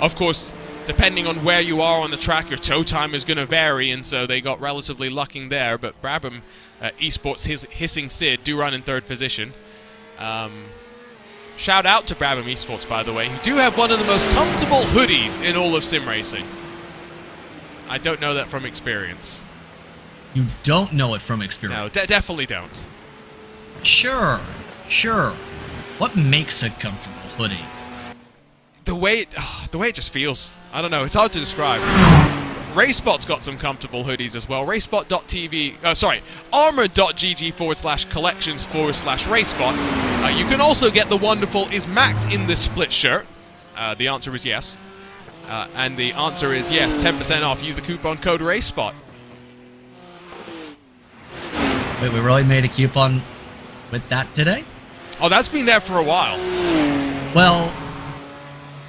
Of course, depending on where you are on the track, your tow time is going to vary, and so they got relatively lucky there. But Brabham Esports, Hissing Sid, do run in 3rd position. Shout out to Brabham Esports, by the way, who do have one of the most comfortable hoodies in all of sim racing. I don't know that from experience. You don't know it from experience? No, definitely don't. Sure. What makes a comfortable hoodie? The way it just feels. I don't know. It's hard to describe. RaceSpot's got some comfortable hoodies as well. RaceSpot.tv, armor.gg/collections/RaceSpot. You can also get the wonderful, is Max in this split shirt? The answer is yes. And the answer is yes, 10% off. Use the coupon code RaceSpot. Wait, we really made a coupon with that today? Oh, that's been there for a while. Well,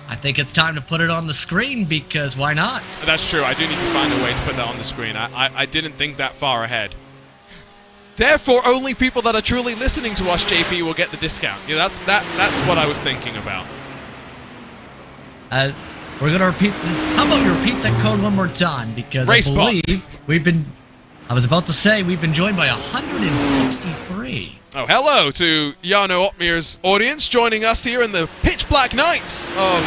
I think it's time to put it on the screen, because why not? That's true. I do need to find a way to put that on the screen. I didn't think that far ahead. Therefore, only people that are truly listening to us, JP, will get the discount. Yeah, that's what I was thinking about. We're gonna repeat. How about you repeat that code one more time? Because I believe we've been joined by 163. Oh, hello to Jarno Opmeer's audience joining us here in the pitch black nights of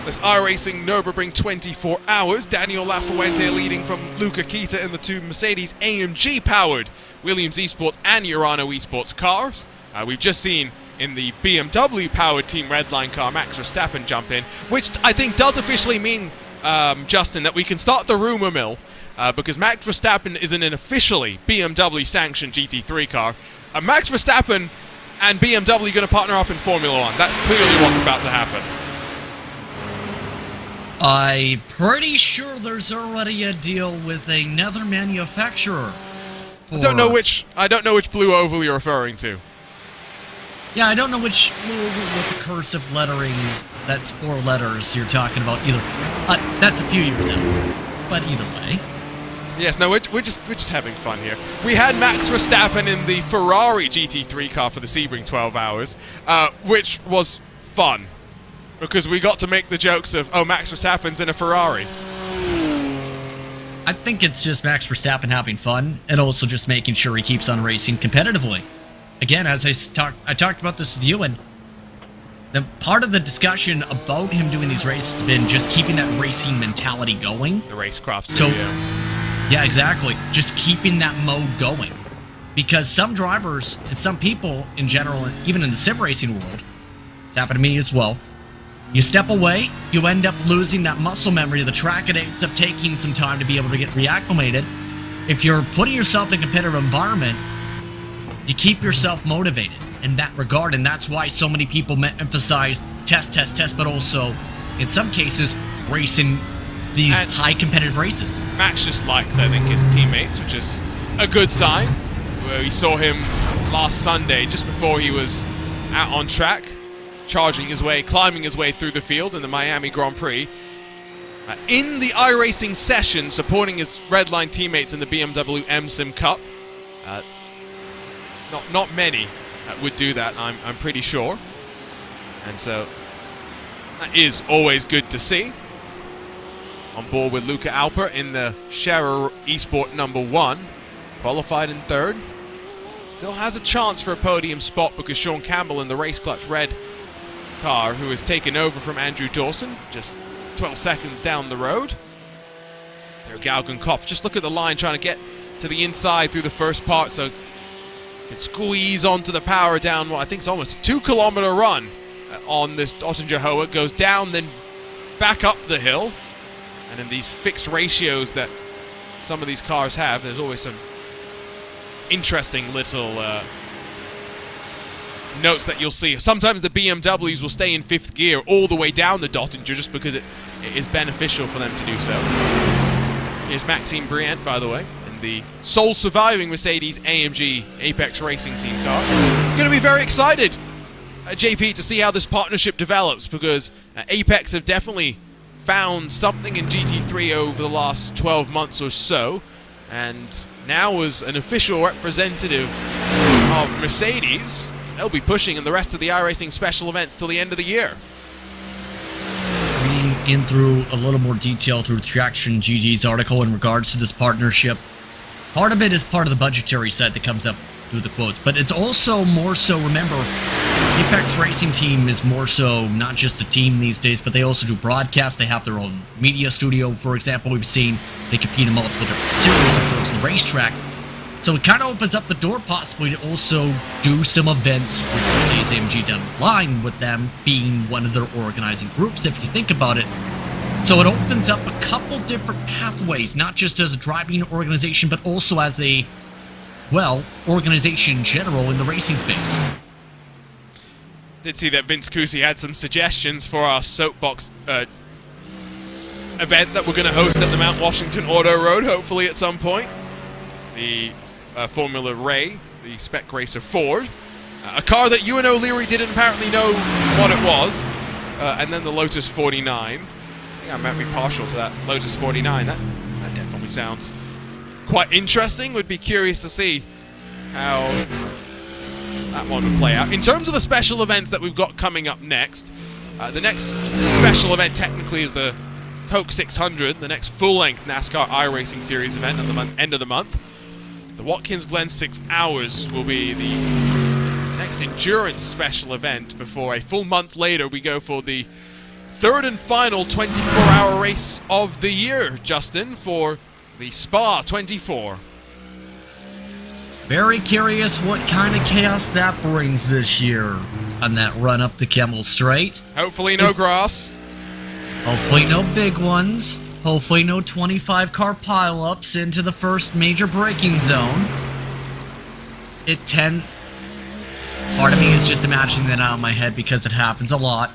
this iRacing Nürburgring 24 hours. Daniel Lafuente leading from Luca Kita in the 2 Mercedes AMG-powered Williams Esports and Urano Esports cars. We've just seen in the BMW-powered Team Redline car Max Verstappen jump in, which I think does officially mean, Justin, that we can start the rumor mill, because Max Verstappen is in an officially BMW-sanctioned GT3 car. Max Verstappen and BMW going to partner up in Formula 1. That's clearly what's about to happen. I'm pretty sure there's already a deal with another manufacturer. I don't know which blue oval you're referring to. Yeah, I don't know which with the cursive lettering. That's 4 letters you're talking about. Either that's a few years out, but either way. Yes, no, we're just having fun here. We had Max Verstappen in the Ferrari GT3 car for the Sebring 12 hours, which was fun, because we got to make the jokes of, oh, Max Verstappen's in a Ferrari. I think it's just Max Verstappen having fun, and also just making sure he keeps on racing competitively. Again, as I talked about this with you, and the part of the discussion about him doing these races has been just keeping that racing mentality going. The racecraft. So, yeah, exactly. Just keeping that mode going. Because some drivers, and some people in general, even in the sim racing world, it's happened to me as well, you step away, you end up losing that muscle memory of the track, and it ends up taking some time to be able to get reacclimated. If you're putting yourself in a competitive environment, you keep yourself motivated in that regard, and that's why so many people emphasize test, but also, in some cases, racing these high competitive races. Max just likes, I think, his teammates, which is a good sign. We saw him last Sunday, just before he was out on track, climbing his way through the field in the Miami Grand Prix. In the iRacing session, supporting his Redline teammates in the BMW M-Sim Cup. Not many would do that, I'm pretty sure. And so, that is always good to see. On board with Luca Alper in the Scherer Esport #1. Qualified in 3rd. Still has a chance for a podium spot because Sean Campbell in the Race Clutch Red car, who has taken over from Andrew Dawson, just 12 seconds down the road. There, Galgan Koff. Just look at the line, trying to get to the inside through the first part, so can squeeze onto the power down what I think is almost a 2-kilometer run on this Oettinger Hoa. Goes down, then back up the hill. And in these fixed ratios that some of these cars have, there's always some interesting little notes that you'll see. Sometimes the BMWs will stay in 5th gear all the way down the Oettinger just because it is beneficial for them to do so. Here's Maxime Briand, by the way, in the sole surviving Mercedes AMG Apex Racing Team car. Going to be very excited, JP, to see how this partnership develops, because Apex have definitely found something in GT3 over the last 12 months or so, and now as an official representative of Mercedes, they'll be pushing in the rest of the iRacing special events till the end of the year. Reading in through a little more detail through Traction GG's article in regards to this partnership, part of it is part of the budgetary side that comes up through the quotes, but it's also more so, remember, Apex Racing Team is more so not just a team these days, but they also do broadcasts. They have their own media studio, for example. We've seen they compete in multiple different series, of course, on the racetrack. So it kind of opens up the door possibly to also do some events with Mercedes AMG down the line, with them being one of their organizing groups, if you think about it. So it opens up a couple different pathways, not just as a driving organization, but also as a, well, organization in general in the racing space. Did see that Vince Cusi had some suggestions for our soapbox event that we're going to host at the Mount Washington Auto Road, hopefully at some point. The Formula Ray, the Spec Racer Ford, a car that Ewan O'Leary didn't apparently know what it was, and then the Lotus 49. I think I might be partial to that Lotus 49. That definitely sounds quite interesting. Would be curious to see how that one would play out. In terms of the special events that we've got coming up next, the next special event technically is the Coke 600, the next full-length NASCAR iRacing Series event at the end of the month. The Watkins Glen 6 Hours will be the next endurance special event before a full month later we go for the third and final 24-hour race of the year, Justin, for the Spa 24. Very curious what kind of chaos that brings this year on that run up the Kemmel Straight. Hopefully no grass. Hopefully no big ones. Hopefully no 25-car pileups into the first major braking zone. Part of me is just imagining that out of my head because it happens a lot.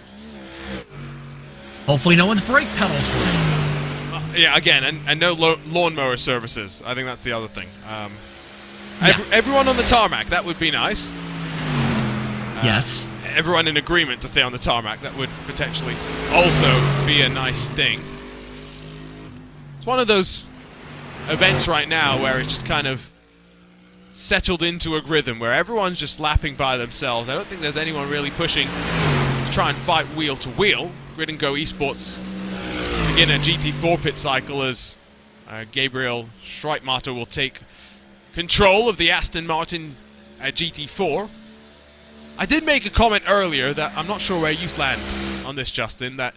Hopefully no one's brake pedals break. Yeah, again, and no lawnmower services. I think that's the other thing. Yeah. Everyone on the tarmac, that would be nice. Yes. Everyone in agreement to stay on the tarmac, that would potentially also be a nice thing. It's one of those events right now where it's just kind of settled into a rhythm where everyone's just lapping by themselves. I don't think there's anyone really pushing to try and fight wheel to wheel. Grid and Go Esports begin a GT4 pit cycle as Gabriel Schreitmatter will take control of the Aston Martin GT4. I did make a comment earlier that I'm not sure where you land on this, Justin, that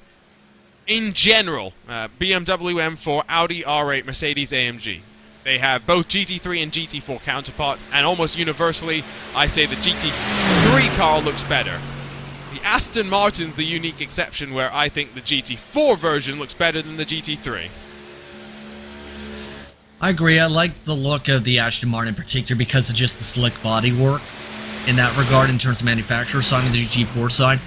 in general, BMW M4, Audi R8, Mercedes AMG, they have both GT3 and GT4 counterparts, and almost universally, I say the GT3 car looks better. The Aston Martin's the unique exception where I think the GT4 version looks better than the GT3. I agree. I like the look of the Aston Martin in particular because of just the slick bodywork in that regard in terms of manufacturer side and the GT4 side.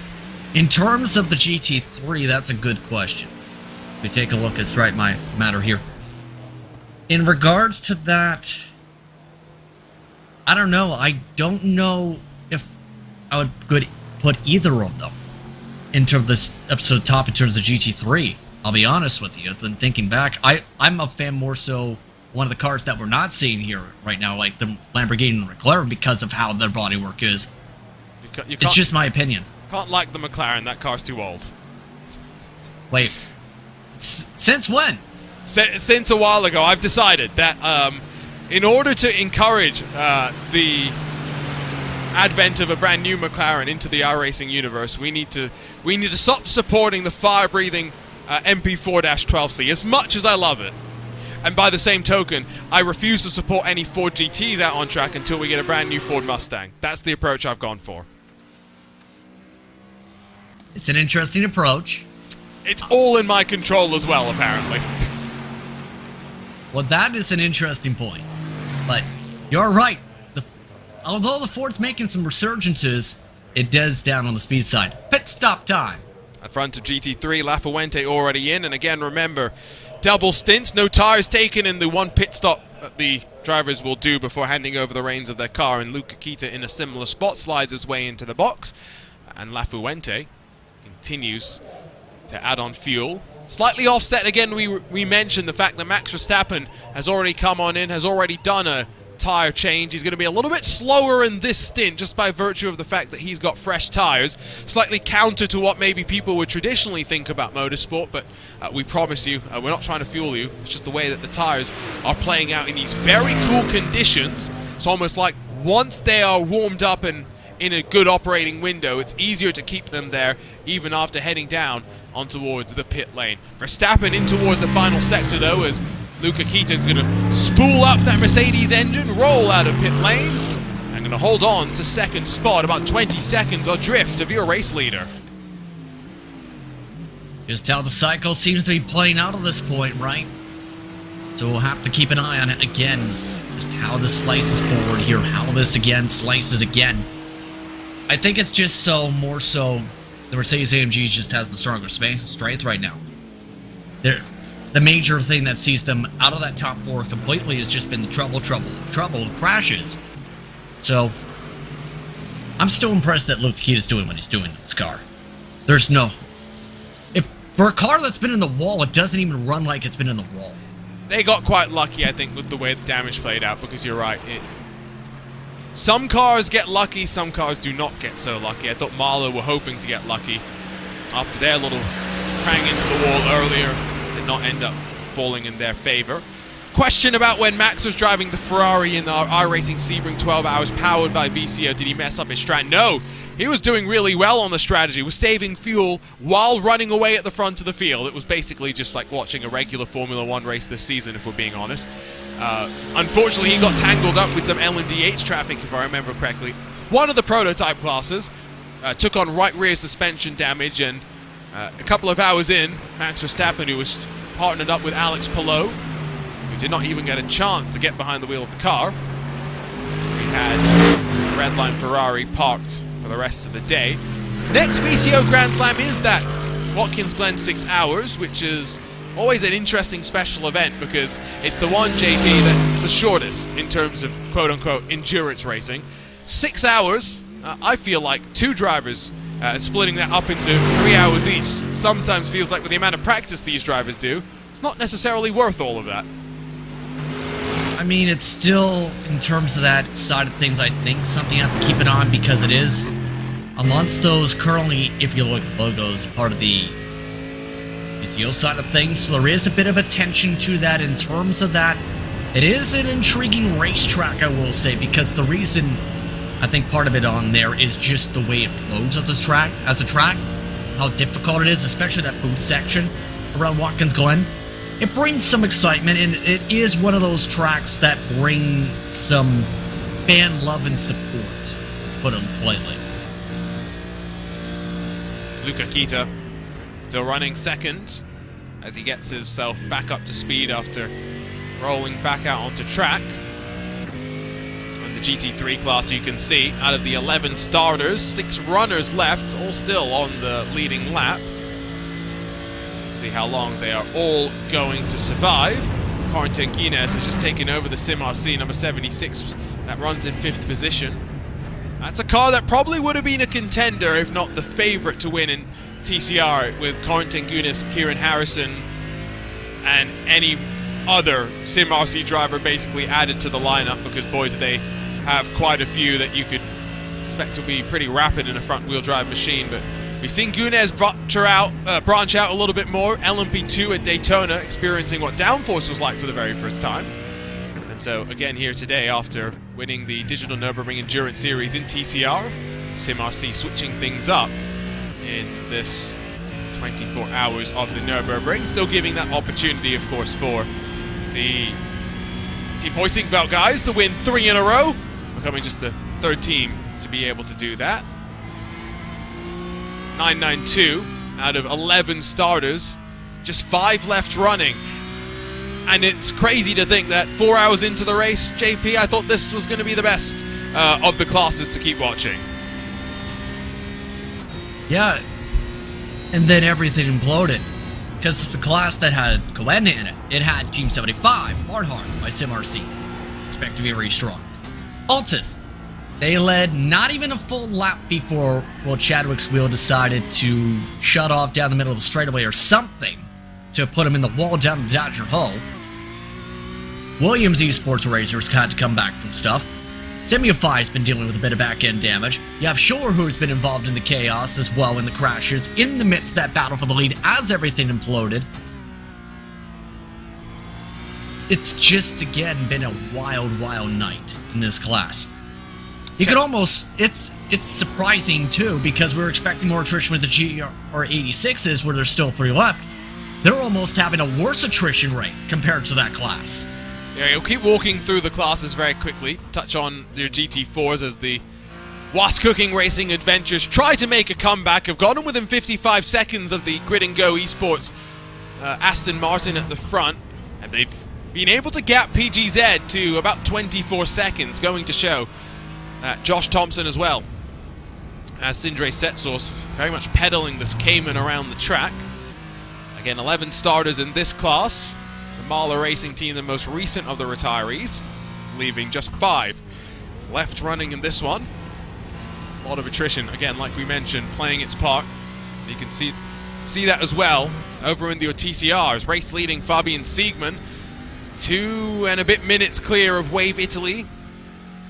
In terms of the GT3, that's a good question. We take a look at Stripe Matter here. In regards to that, I don't know. I don't know if I would put either of them in terms of this episode top in terms of GT3. I'll be honest with you. And thinking back, I'm a fan more so one of the cars that we're not seeing here right now, like the Lamborghini and McLaren, because of how their bodywork is. It's just my opinion. Can't like the McLaren, that car's too old. Wait, since when? Since a while ago, I've decided that in order to encourage the advent of a brand new McLaren into the iRacing universe, we need to stop supporting the fire-breathing MP4-12C, as much as I love it. And by the same token, I refuse to support any Ford GTs out on track until we get a brand new Ford Mustang. That's the approach I've gone for. It's an interesting approach. It's all in my control as well, apparently. Well, that is an interesting point. But you're right. Although the Ford's making some resurgences, it does down on the speed side. Pit stop time. At front of GT3, Lafuente already in. And again, remember, double stints, no tires taken in the one pit stop that the drivers will do before handing over the reins of their car. And Luca Kita in a similar spot slides his way into the box. And Lafuente continues to add on fuel. Slightly offset again, we mentioned the fact that Max Verstappen has already come on in, has already done a tire change. He's going to be a little bit slower in this stint just by virtue of the fact that he's got fresh tires. Slightly counter to what maybe people would traditionally think about motorsport, but we promise you, we're not trying to fool you. It's just the way that the tires are playing out in these very cool conditions. It's almost like once they are warmed up and in a good operating window, it's easier to keep them there even after heading down on towards the pit lane. Verstappen in towards the final sector though, as Luca Kita's going to spool up that Mercedes engine, roll out of pit lane, and going to hold on to second spot, about 20 seconds adrift of your race leader. Just how the cycle seems to be playing out at this point, right? So we'll have to keep an eye on it again. Just how this slices forward here, how this again slices again. I think it's just more so the Mercedes-AMG just has the stronger strength right now. The major thing that sees them out of that top four completely has just been the trouble crashes. So, I'm still impressed that Luke Kita's doing what he's doing in this car. There's no... For a car that's been in the wall, it doesn't even run like it's been in the wall. They got quite lucky, I think, with the way the damage played out, because you're right. Some cars get lucky, some cars do not get so lucky. I thought Marlow were hoping to get lucky after their little prang into the wall earlier. Did not end up falling in their favor. Question about when Max was driving the Ferrari in our iRacing Sebring 12 hours powered by VCO, did he mess up his strat? No, he was doing really well on the strategy, was saving fuel while running away at the front of the field. It was basically just like watching a regular Formula 1 race this season, if we're being honest. Unfortunately, he got tangled up with some LMDH traffic, if I remember correctly. One of the prototype classes took on right rear suspension damage, and a couple of hours in, Max Verstappen, who was partnered up with Alex Palou, who did not even get a chance to get behind the wheel of the car. We had the Redline Ferrari parked for the rest of the day. Next VCO Grand Slam is that Watkins Glen 6 hours, which is always an interesting special event because it's the one, JP, that's the shortest in terms of quote-unquote endurance racing. 6 hours, I feel like two drivers splitting that up into 3 hours each sometimes feels like with the amount of practice these drivers do, it's not necessarily worth all of that. I mean, it's still, in terms of that side of things, I think something you have to keep it on because it is amongst those currently, if you look at the logos, part of the VCO side of things, so there is a bit of attention to that in terms of that. It is an intriguing racetrack, I will say, because the reason I think part of it on there is just the way it flows at this track, as a track, how difficult it is, especially that boot section around Watkins Glen. It brings some excitement, and it is one of those tracks that bring some fan love and support, to put it politely. Luca Kita still running second as he gets himself back up to speed after rolling back out onto track. In the GT3 class, you can see out of the 11 starters, 6 runners left, all still on the leading lap. See how long they are all going to survive. Corentin Guinness has just taken over the Sim RC number 76 that runs in 5th position. That's a car that probably would have been a contender, if not the favorite to win in TCR, with Corentin Guinness, Kieran Harrison, and any other Sim RC driver basically added to the lineup, because boy, do they have quite a few that you could expect to be pretty rapid in a front-wheel drive machine. But we've seen Guinness branch out a little bit more. LMP2 at Daytona, experiencing what downforce was like for the very first time. And so again here today, after winning the Digital Nürburgring Endurance Series in TCR, Sim RC switching things up in this 24 hours of the Nürburgring, still giving that opportunity, of course, for the Team Hoisingveld guys to win 3 in a row, becoming just the 3rd team to be able to do that. 992 out of 11 starters, just 5 left running. And it's crazy to think that 4 hours into the race, JP, I thought this was going to be the best of the classes to keep watching. Yeah, and then everything imploded. Because it's a class that had Coen in it. It had Team 75, Barnhart by SimRC. Expect to be very strong. Altus, they led not even a full lap before, well, Chadwick's wheel decided to shut off down the middle of the straightaway or something to put him in the wall down the Dodger hull. Williams Esports Racers had to come back from stuff. Simufy's been dealing with a bit of back-end damage. You have Shore, who's been involved in the chaos as well in the crashes, in the midst of that battle for the lead as everything imploded. It's just, again, been a wild, wild night in this class. You could almost... It's surprising, too, because we were expecting more attrition with the GR86s, where there's still 3 left. They're almost having a worse attrition rate compared to that class. Yeah, you'll keep walking through the classes very quickly. Touch on your GT4s as the Was Cooking Racing Adventures try to make a comeback. Have gotten within 55 seconds of the Grid and Go Esports Aston Martin at the front. And they've been able to gap PGZ to about 24 seconds, going to show Josh Thompson as well. As Sindre Setsource very much pedaling this Cayman around the track. Again, 11 starters in this class. The Mahler Racing team, the most recent of the retirees, leaving just 5 left running in this one. A lot of attrition, again, like we mentioned, playing its part. You can see that as well over in the TCRs. Race leading Fabian Siegmann, 2 and a bit minutes clear of Wave Italy.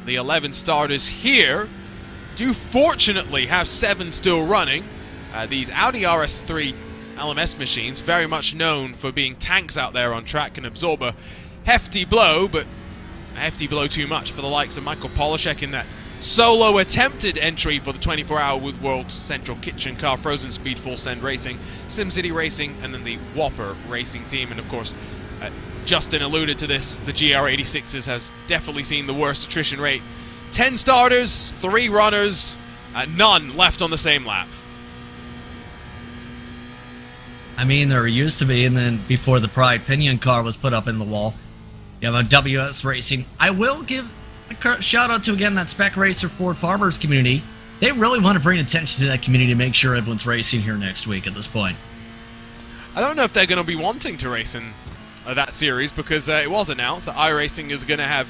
The 11 starters here do fortunately have 7 still running. These Audi RS3 LMS machines, very much known for being tanks out there on track, can absorb a hefty blow, but a hefty blow too much for the likes of Michael Polishek in that solo attempted entry for the 24-hour with World Central Kitchen Car, Frozen Speed, Full Send Racing, SimCity Racing, and then the Whopper Racing team. And of course, Justin alluded to this, the GR86s has definitely seen the worst attrition rate. 10 starters, 3 runners, none left on the same lap. I mean, there used to be, and then before the Pride Pinion car was put up in the wall, you have a WS Racing. I will give a shout out to, again, that Spec Racer Ford Farmers community. They really want to bring attention to that community to make sure everyone's racing here next week at this point. I don't know if they're going to be wanting to race in that series, because it was announced that iRacing is going to have,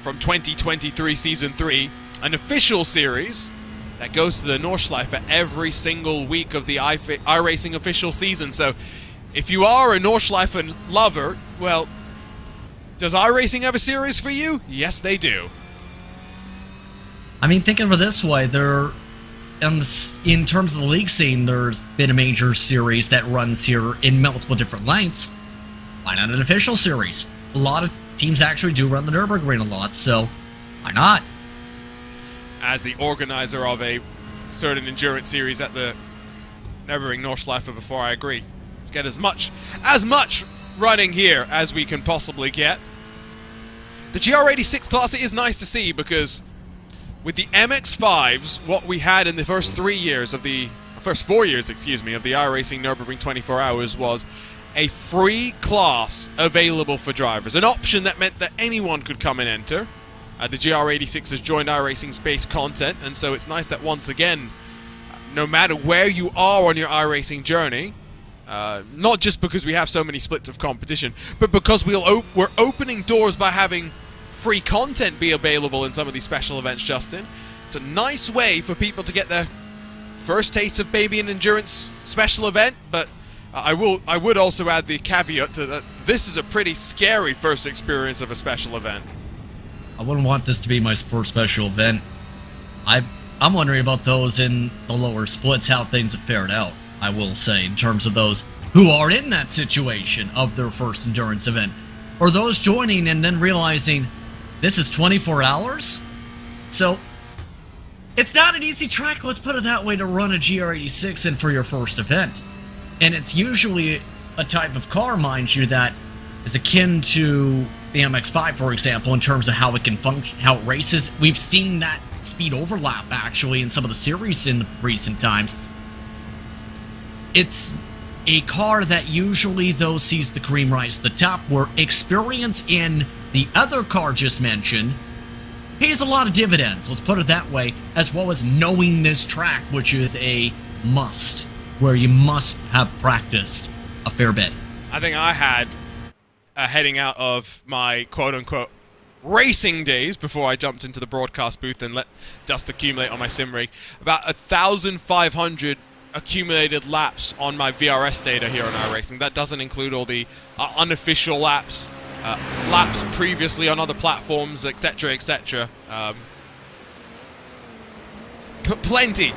from 2023 Season 3, an official series that goes to the Nordschleife every single week of the iRacing official season. So if you are a Nordschleife lover, well, does iRacing have a series for you? Yes, they do. I mean, think of it this way. In terms of the league scene, there's been a major series that runs here in multiple different lengths. Why not an official series? A lot of teams actually do run the Nürburgring a lot, so why not? As the organizer of a certain endurance series at the Nürburgring Nordschleife, before I agree, let's get as much running here as we can possibly get. The GR86 class, it is nice to see, because with the MX-5s, what we had in the first 4 years, of the iRacing Nürburgring 24 Hours was a free class available for drivers, an option that meant that anyone could come and enter. The GR86 has joined iRacing's base content, and so it's nice that once again, no matter where you are on your iRacing journey, not just because we have so many splits of competition, but because we're opening doors by having free content be available in some of these special events, Justin. It's a nice way for people to get their first taste of maybe an endurance special event, but I would also add the caveat to that this is a pretty scary first experience of a special event. I wouldn't want this to be my first special event. I'm wondering about those in the lower splits, how things have fared out, I will say, in terms of those who are in that situation of their first endurance event. Or those joining and then realizing this is 24 hours? So, it's not an easy track, let's put it that way, to run a GR86 in for your first event. And it's usually a type of car, mind you, that is akin to the MX-5, for example, in terms of how it can function, how it races. We've seen that speed overlap, actually, in some of the series in the recent times. It's a car that usually, though, sees the cream rise to the top, where experience in the other car just mentioned pays a lot of dividends, let's put it that way, as well as knowing this track, which is a must, where you must have practiced a fair bit. I think I had, heading out of my quote-unquote racing days before I jumped into the broadcast booth and let dust accumulate on my sim rig, about 1,500 accumulated laps on my VRS data here on iRacing. That doesn't include all the unofficial laps, laps previously on other platforms, etc., etc. Plenty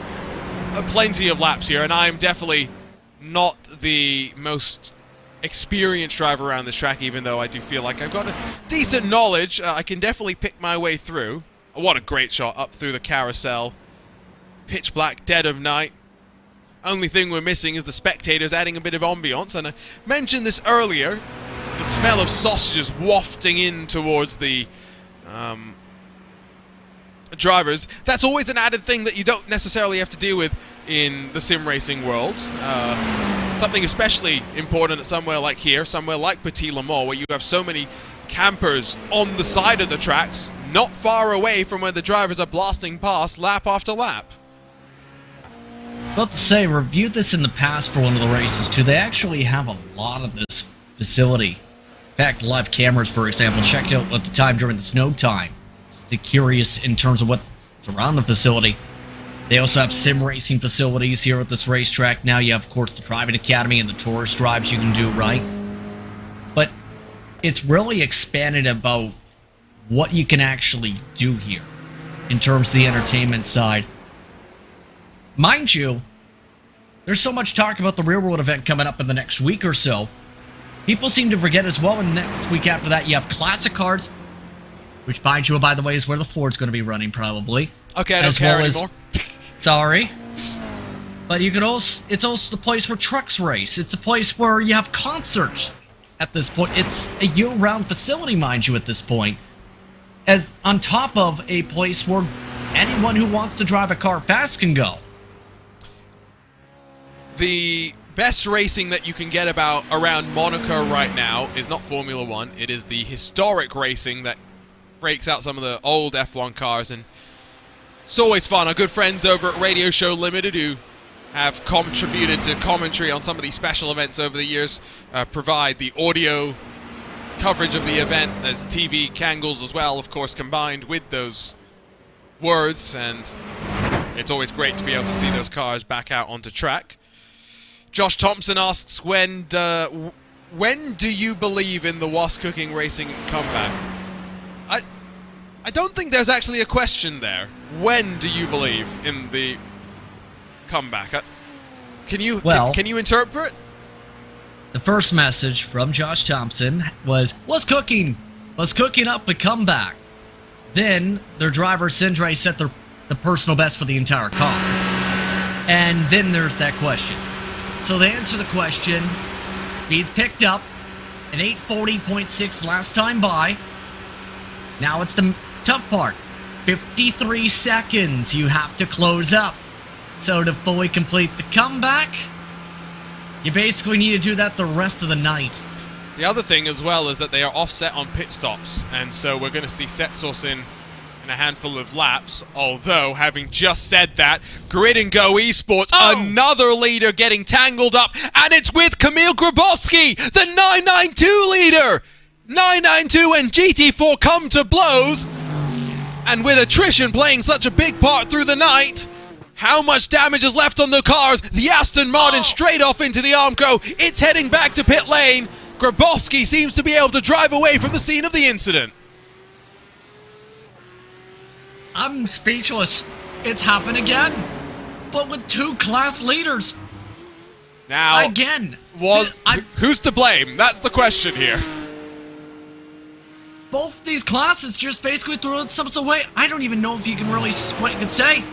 of laps here, and I'm definitely not the most experienced driver around this track, even though I do feel like I've got a decent knowledge. I can definitely pick my way through. What a great shot up through the carousel. Pitch black, dead of night. Only thing we're missing is the spectators adding a bit of ambience, and I mentioned this earlier, the smell of sausages wafting in towards the drivers. That's always an added thing that you don't necessarily have to deal with in the sim racing world. Something especially important at somewhere like here, somewhere like Petit Le Mans, where you have so many campers on the side of the tracks, not far away from where the drivers are blasting past lap after lap. About to say, reviewed this in the past for one of the races too. They actually have a lot of this facility. In fact, live cameras, for example, checked out at the time during the snow time. Just curious in terms of what's around the facility. They also have sim racing facilities here at this racetrack. Now you have, of course, the driving academy and the tourist drives you can do, right? But it's really expanded about what you can actually do here in terms of the entertainment side. Mind you, there's so much talk about the real world event coming up in the next week or so. People seem to forget as well, and next week after that you have classic cars, which, mind you, by the way, is where the Ford's going to be running probably. Okay, I don't care anymore. Sorry. But you can also, it's also the place where trucks race. It's a place where you have concerts at this point. It's a year-round facility, mind you, at this point. As on top of a place where anyone who wants to drive a car fast can go. The best racing that you can get around Monaco right now is not Formula 1. It is the historic racing that breaks out some of the old F1 cars, and it's always fun. Our good friends over at Radio Show Limited, who have contributed to commentary on some of these special events over the years, provide the audio coverage of the event. There's TV angles as well, of course, combined with those words, and it's always great to be able to see those cars back out onto track. Josh Thompson asks, when do you believe in the Was Cooking Racing comeback? I don't think there's actually a question there. When do you believe in the comeback? Can you interpret? The first message from Josh Thompson was cooking up a comeback. Then their driver Sindre set the personal best for the entire car. And then there's that question. So to answer the question, speeds picked up, an 840.6 last time by. Now it's the tough part. 53 seconds you have to close up. So to fully complete the comeback, you basically need to do that the rest of the night. The other thing as well is that they are offset on pit stops, and so we're going to see Setsos in a handful of laps, although, having just said that, Grid and Go Esports, another leader getting tangled up, and it's with Kamil Grabowski, the 992 leader! 992 and GT4 come to blows, and with attrition playing such a big part through the night, how much damage is left on the cars? The Aston Martin straight off into the Armco, it's heading back to pit lane. Grabowski seems to be able to drive away from the scene of the incident. I'm speechless. It's happened again, but with two class leaders. Now, again, who's to blame? That's the question here. Both these classes just basically threw themselves away. I don't even know if you can really what you can say.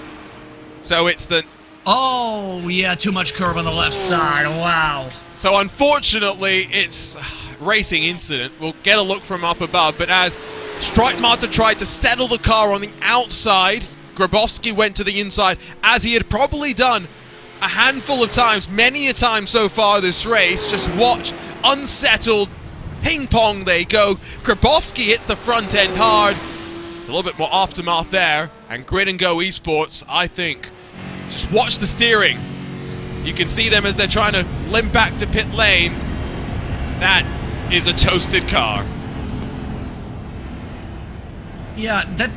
So it's the Oh, yeah, too much curb on the left side. Wow. So unfortunately, it's racing incident. We'll get a look from up above, but as Streitmacher tried to settle the car on the outside, Grabowski went to the inside, as he had probably done a handful of times, many a time so far this race. Just watch, unsettled, ping pong they go. Grabowski hits the front end hard. It's a little bit more aftermath there, and Grid and Go Esports, I think, just watch the steering. You can see them as they're trying to limp back to pit lane. That is a toasted car. Yeah, that,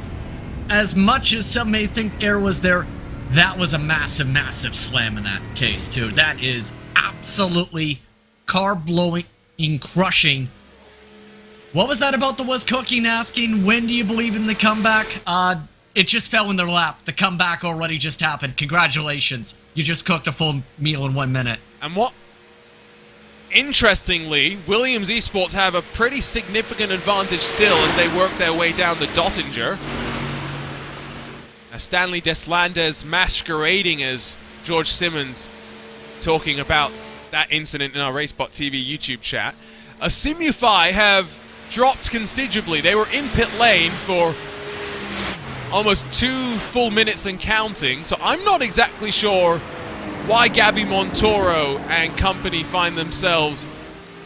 as much as some may think air was there, that was a massive, massive slam in that case, too. That is absolutely car-blowing, crushing. What was that about the Was Cooking asking, when do you believe in the comeback? It just fell in their lap. The comeback already just happened. Congratulations. You just cooked a full meal in 1 minute. And what? Interestingly, Williams Esports have a pretty significant advantage still as they work their way down the Dottinger. Stanley Deslandes masquerading as George Simmons, talking about that incident in our RaceSpotTV YouTube chat. Simufy have dropped considerably. They were in pit lane for almost 2 full minutes and counting, so I'm not exactly sure why Gabby Montoro and company find themselves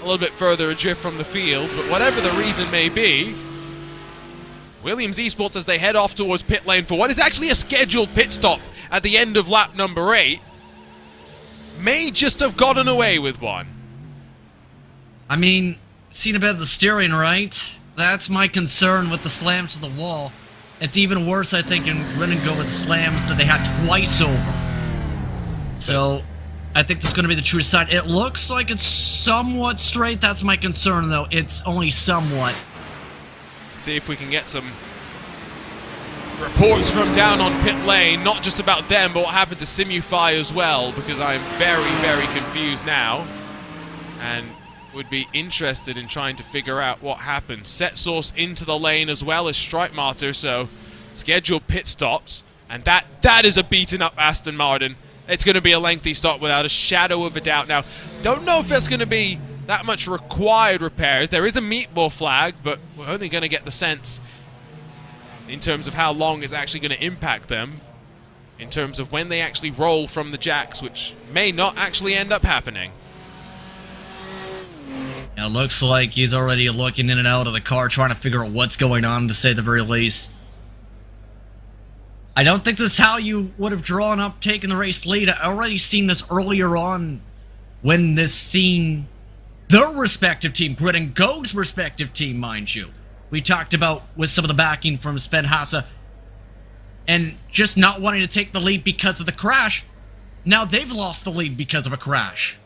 a little bit further adrift from the field, but whatever the reason may be, Williams Esports, as they head off towards pit lane for what is actually a scheduled pit stop at the end of lap number 8, may just have gotten away with one. I mean, seen a bit of the steering, right? That's my concern with the slams to the wall. It's even worse, I think, in Run and Go with slams that they had twice over. So, I think that's going to be the true side. It looks like it's somewhat straight. That's my concern, though. It's only somewhat. See if we can get some reports from down on pit lane, not just about them, but what happened to Simufy as well, because I am very, very confused now, and would be interested in trying to figure out what happened. Set Source into the lane as well as Streitmacher, so scheduled pit stops, and that is a beaten up Aston Martin. It's going to be a lengthy stop without a shadow of a doubt. Now, don't know if there's going to be that much required repairs. There is a meatball flag, but we're only going to get the sense in terms of how long it's actually going to impact them, in terms of when they actually roll from the jacks, which may not actually end up happening. It looks like he's already looking in and out of the car, trying to figure out what's going on, to say the very least. I don't think this is how you would have drawn up taking the race lead. I already seen this earlier on when this scene, their respective team, Grid and Go's respective team, mind you, we talked about with some of the backing from Sven Hasse and just not wanting to take the lead because of the crash. Now they've lost the lead because of a crash.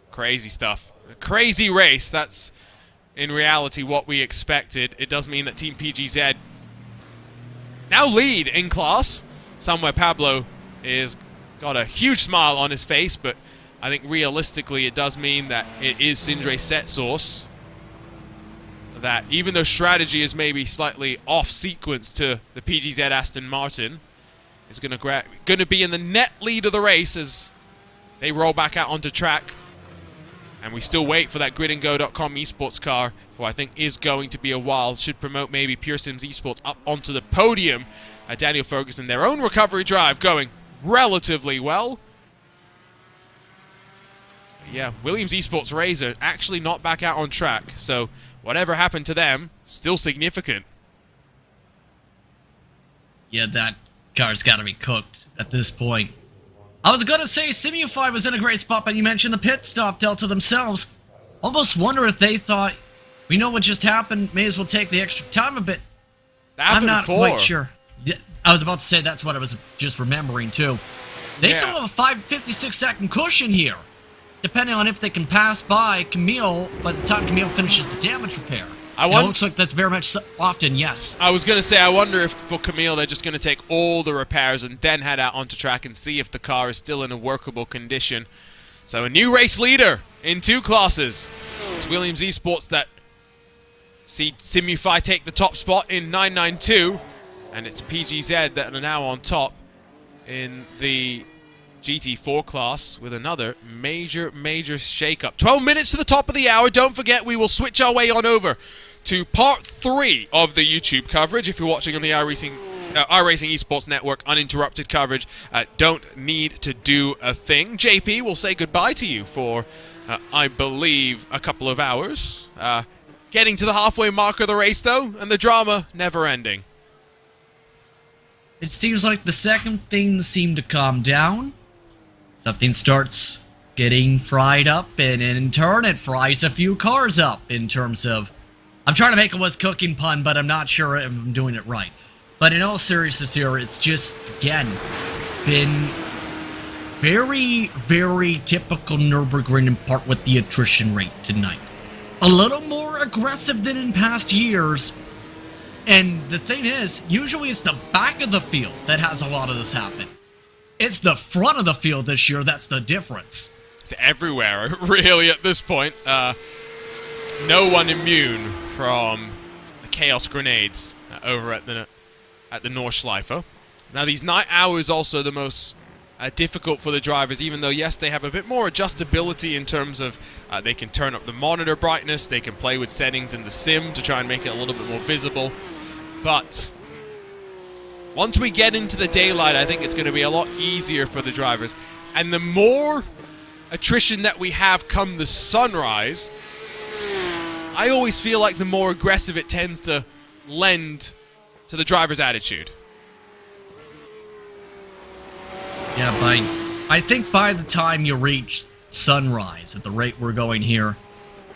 Crazy stuff. A crazy race. That's in reality what we expected. It does mean that Team PGZ now lead in class. Somewhere Pablo is got a huge smile on his face, but I think realistically it does mean that it is Sindre Set Source. That even though strategy is maybe slightly off sequence to the PGZ Aston Martin, is going to be in the net lead of the race as they roll back out onto track. And we still wait for that GridandGo.com esports car for I think is going to be a while. Should promote maybe Pure Sims Esports up onto the podium. Daniel Ferguson, their own recovery drive going relatively well. Yeah, Williams Esports Razor actually not back out on track. So whatever happened to them, still significant. Yeah, that car's got to be cooked at this point. I was going to say Simufy was in a great spot, but you mentioned the pit stop dealt to themselves. Almost wonder if they thought, we know what just happened, may as well take the extra time a bit. I'm not quite sure. I was about to say that's what I was just remembering, too. They still have a 56-second cushion here, depending on if they can pass by Camille by the time Camille finishes the damage repair. It looks like that's very much often, yes. I was going to say, I wonder if for Camille they're just going to take all the repairs and then head out onto track and see if the car is still in a workable condition. So a new race leader in 2 classes. It's Williams Esports that see Simufy take the top spot in 992. And it's PGZ that are now on top in the GT4 class with another major shake-up. 12 minutes to the top of the hour. Don't forget, we will switch our way on over to part 3 of the YouTube coverage. If you're watching on the iRacing Esports Network uninterrupted coverage, don't need to do a thing. JP will say goodbye to you for, I believe, a couple of hours. Getting to the halfway mark of the race, though, and the drama never ending. It seems like the second things seem to calm down. Something starts getting fried up, and in turn, it fries a few cars up in terms of... I'm trying to make a was cooking pun, but I'm not sure if I'm doing it right. But in all seriousness here, it's just, again, been very typical Nürburgring in part with the attrition rate tonight. A little more aggressive than in past years. And the thing is, usually it's the back of the field that has a lot of this happen. It's the front of the field this year that's the difference. It's everywhere, really, at this point. No one immune from the chaos grenades over at the Nordschleife. Now, these night hours also the most difficult for the drivers, even though, yes, they have a bit more adjustability in terms of they can turn up the monitor brightness, they can play with settings in the sim to try and make it a little bit more visible. But once we get into the daylight, I think it's going to be a lot easier for the drivers. And the more attrition that we have come the sunrise, I always feel like the more aggressive it tends to lend to the driver's attitude. Yeah, I think by the time you reach sunrise at the rate we're going here,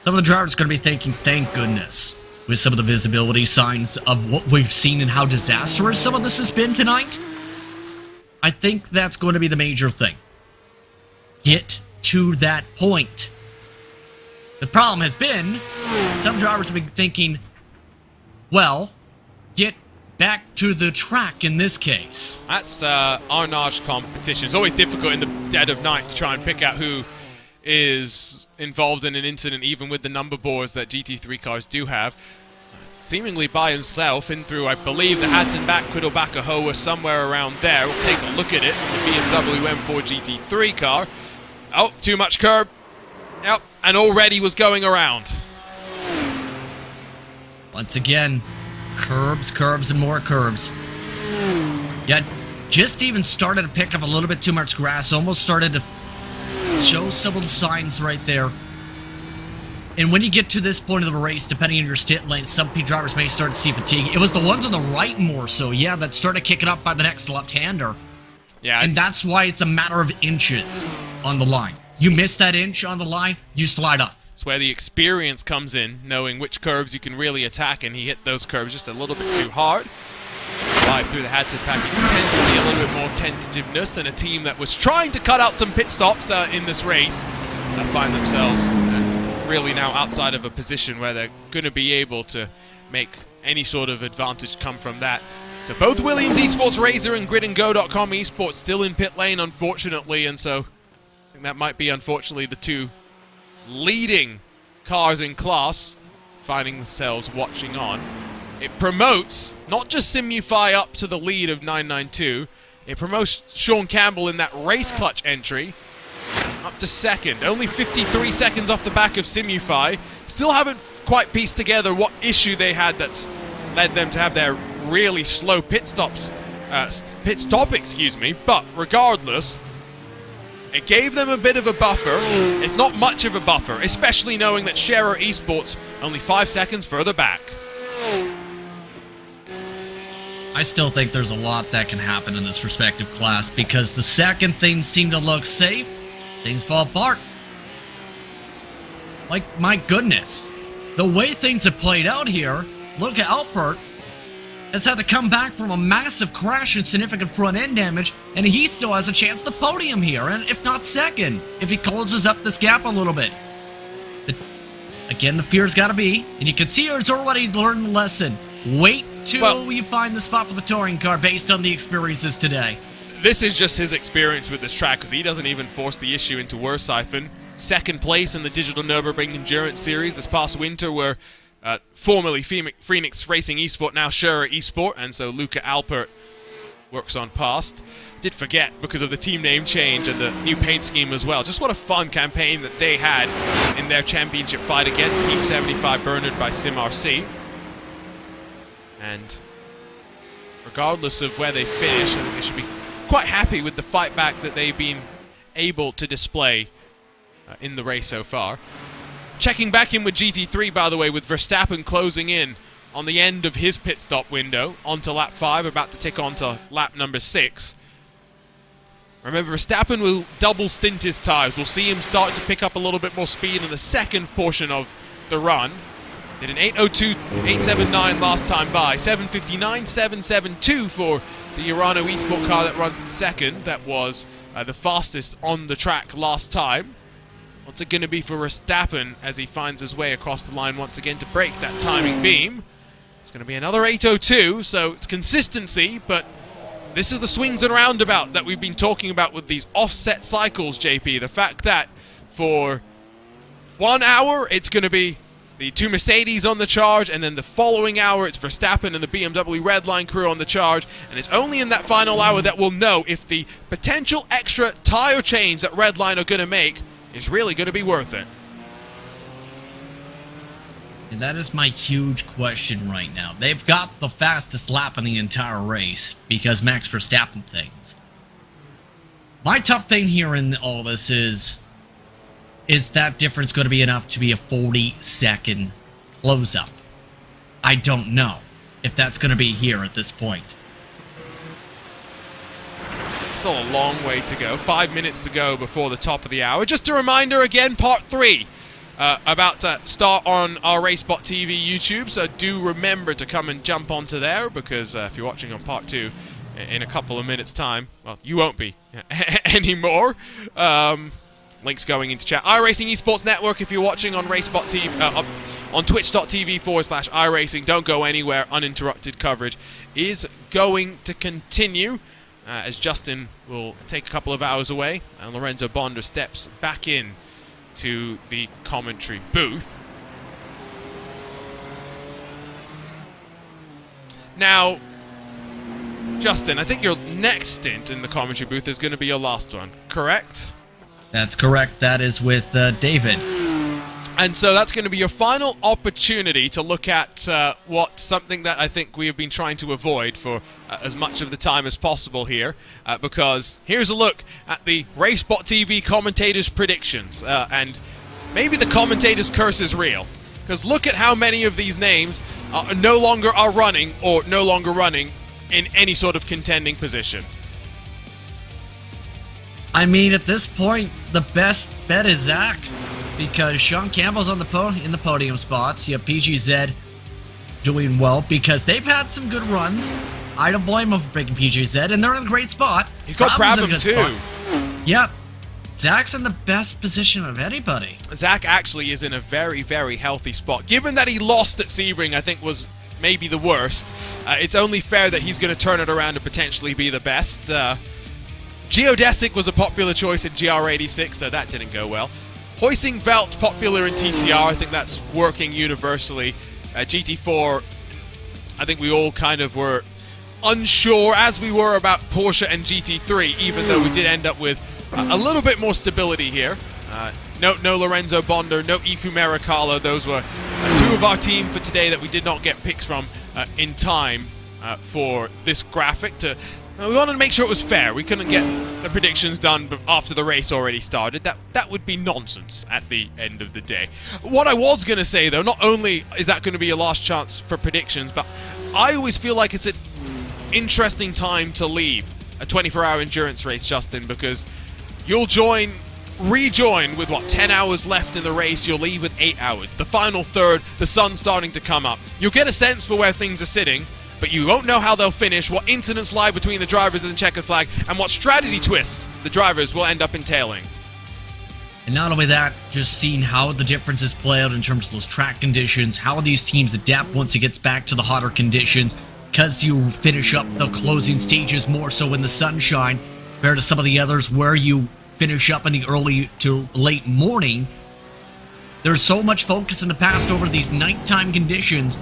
some of the drivers are going to be thinking, thank goodness, with some of the visibility signs of what we've seen and how disastrous some of this has been tonight. I think that's going to be the major thing. Get to that point. The problem has been, some drivers have been thinking, well, get back to the track in this case. That's Arnage competition. It's always difficult in the dead of night to try and pick out who is involved in an incident, even with the number boards that GT3 cars do have. Seemingly by himself in through, I believe, the Hudson back, Quiddlebacker Hoa, somewhere around there. We'll take a look at it. The BMW M4 GT3 car. Oh, too much curb. Yep, and already was going around. Once again, curbs, and more curbs. Yeah, just even started to pick up a little bit too much grass. Almost started to show some of the signs right there. And when you get to this point of the race, depending on your stint lane, some drivers may start to see fatigue. It was the ones on the right more so, yeah, that started kicking up by the next left-hander. Yeah. And that's why it's a matter of inches on the line. You miss that inch on the line, you slide up. It's where the experience comes in, knowing which curbs you can really attack, and he hit those curbs just a little bit too hard. Slide through the Hudson pack, you can tend to see a little bit more tentativeness, and a team that was trying to cut out some pit stops in this race find themselves really now outside of a position where they're going to be able to make any sort of advantage come from that. So both Williams Esports Razor and GridandGo.com Esports still in pit lane, unfortunately, and so I think that might be, unfortunately, the two leading cars in class finding themselves watching on. It promotes not just Simufy up to the lead of 992, it promotes Sean Campbell in that race clutch entry up to second. Only 53 seconds off the back of Simufy. Still haven't quite pieced together what issue they had that's led them to have their really slow pit stop, but regardless, it gave them a bit of a buffer. It's not much of a buffer, especially knowing that Scherer Esports only 5 seconds further back. I still think there's a lot that can happen in this respective class, because the second things seem to look safe, things fall apart. Like, my goodness. The way things have played out here, look at Alpert, has had to come back from a massive crash and significant front-end damage, and he still has a chance to podium here, and if not second, if he closes up this gap a little bit. Again, the fear's got to be, and you can see he's already learned the lesson. Wait till you find the spot for the touring car based on the experiences today. This is just his experience with this track, because he doesn't even force the issue into Wersiphon. Second place in the Digital Nürburgring Endurance Series this past winter, where formerly Phoenix Racing Esport, now Scherer Esport, and so Luca Alpert works on past. Did forget because of the team name change and the new paint scheme as well. Just what a fun campaign that they had in their championship fight against Team 75 Bernard by SimRC. And regardless of where they finish, I think they should be quite happy with the fight back that they've been able to display in the race so far. Checking back in with GT3, by the way, with Verstappen closing in on the end of his pit stop window onto lap 5, about to tick on to lap number 6. Remember, Verstappen will double stint his tyres. We'll see him start to pick up a little bit more speed in the second portion of the run. Did an 8:02, 8:79 last time by. 7:59, 7:72 for the Urano eSport car that runs in second. That was the fastest on the track last time. What's it going to be for Verstappen as he finds his way across the line once again to break that timing beam? It's going to be another 8:02, so it's consistency, but this is the swings and roundabout that we've been talking about with these offset cycles, JP. The fact that for 1 hour, it's going to be the two Mercedes on the charge, and then the following hour, it's Verstappen and the BMW Redline crew on the charge, and it's only in that final hour that we'll know if the potential extra tire change that Redline are going to make is really going to be worth it. And that is my huge question right now. They've got the fastest lap in the entire race because Max Verstappen things. My tough thing here in all this is that difference going to be enough to be a 40-second close-up? I don't know if that's going to be here at this point. Still a long way to go. 5 minutes to go before the top of the hour. Just a reminder again, part 3 about to start on our RaceSpotTV YouTube, so do remember to come and jump onto there, because if you're watching on part 2 in a couple of minutes time, well, you won't be anymore. Links going into chat. iRacing Esports Network, if you're watching on RaceSpotTV, on twitch.tv/iRacing, don't go anywhere. Uninterrupted coverage is going to continue as Justin will take a couple of hours away and Lorenzo Bonder steps back in to the commentary booth. Now, Justin, I think your next stint in the commentary booth is going to be your last one, correct? That's correct. That is with David. And so that's going to be your final opportunity to look at something that I think we have been trying to avoid for as much of the time as possible here, because here's a look at the RaceSpotTV commentators' predictions, and maybe the commentators' curse is real, because look at how many of these names no longer are running or no longer running in any sort of contending position. I mean, at this point, the best bet is Zach, because Sean Campbell's on in the podium spots. You have PGZ doing well because they've had some good runs. I don't blame them for picking PGZ, and they're in a great spot. He's got Brabham too. Spot. Yep. Zach's in the best position of anybody. Zach actually is in a very, very healthy spot. Given that he lost at Sebring, I think was maybe the worst. It's only fair that he's going to turn it around and potentially be the best. Geodesic was a popular choice in GR86, so that didn't go well. Hoising Velt, popular in TCR, I think that's working universally. GT4, I think we all kind of were unsure, as we were about Porsche and GT3, even though we did end up with a little bit more stability here. No Lorenzo Bonder, no Iku Maricalo. Those were two of our team for today that we did not get picks from in time for this graphic. We wanted to make sure it was fair. We couldn't get the predictions done after the race already started. That would be nonsense at the end of the day. What I was going to say, though, not only is that going to be a last chance for predictions, but I always feel like it's an interesting time to leave a 24-hour endurance race, Justin, because you'll rejoin with, 10 hours left in the race. You'll leave with 8 hours. The final third, the sun's starting to come up. You'll get a sense for where things are sitting, but you won't know how they'll finish, what incidents lie between the drivers and the checkered flag, and what strategy twists the drivers will end up entailing. And not only that, just seeing how the differences play out in terms of those track conditions, how these teams adapt once it gets back to the hotter conditions, because you finish up the closing stages more so in the sunshine, compared to some of the others where you finish up in the early to late morning. There's so much focus in the past over these nighttime conditions.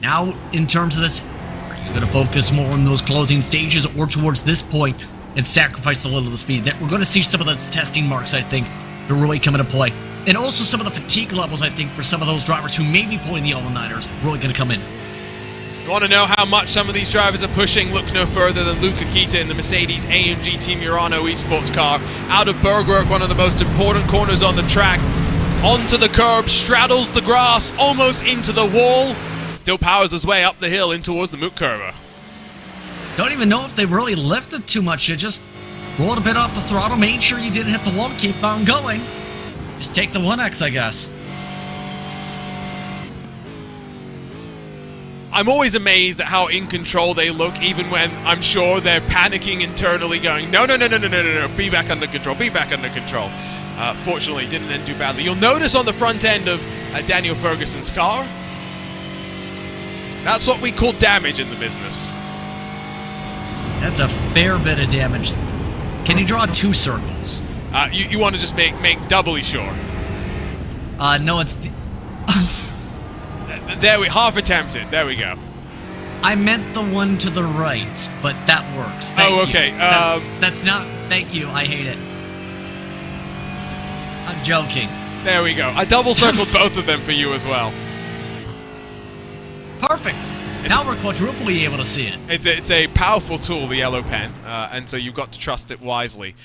Now, in terms of this, are You're going to focus more on those closing stages or towards this point and sacrifice a little of the speed. We're going to see some of those testing marks, I think, that really come into play. And also some of the fatigue levels, I think, for some of those drivers who may be pulling the all-nighters really going to come in. You want to know how much some of these drivers are pushing? Look no further than Luca Kita in the Mercedes AMG Team Urano esports car. Out of Bergwerk, one of the most important corners on the track. Onto the curb, straddles the grass, almost into the wall. Still powers his way up the hill in towards the Moot Curve. Don't even know if they really lifted too much. You just rolled a bit off the throttle, made sure you didn't hit the wall, keep on going. Just take the 1X, I guess. I'm always amazed at how in control they look, even when I'm sure they're panicking internally, going, no, be back under control, be back under control. Fortunately, didn't end too badly. You'll notice on the front end of Daniel Ferguson's car, that's what we call damage in the business. That's a fair bit of damage. Can you draw 2 circles? You want to just make doubly sure. No, it's... There we half attempted. There we go. I meant the one to the right, but that works. Thank you. Okay. That's not... Thank you. I hate it. I'm joking. There we go. I double circled both of them for you as well. Perfect. Now we're quadruply able to see it. It's a powerful tool, the yellow pen, and so you've got to trust it wisely.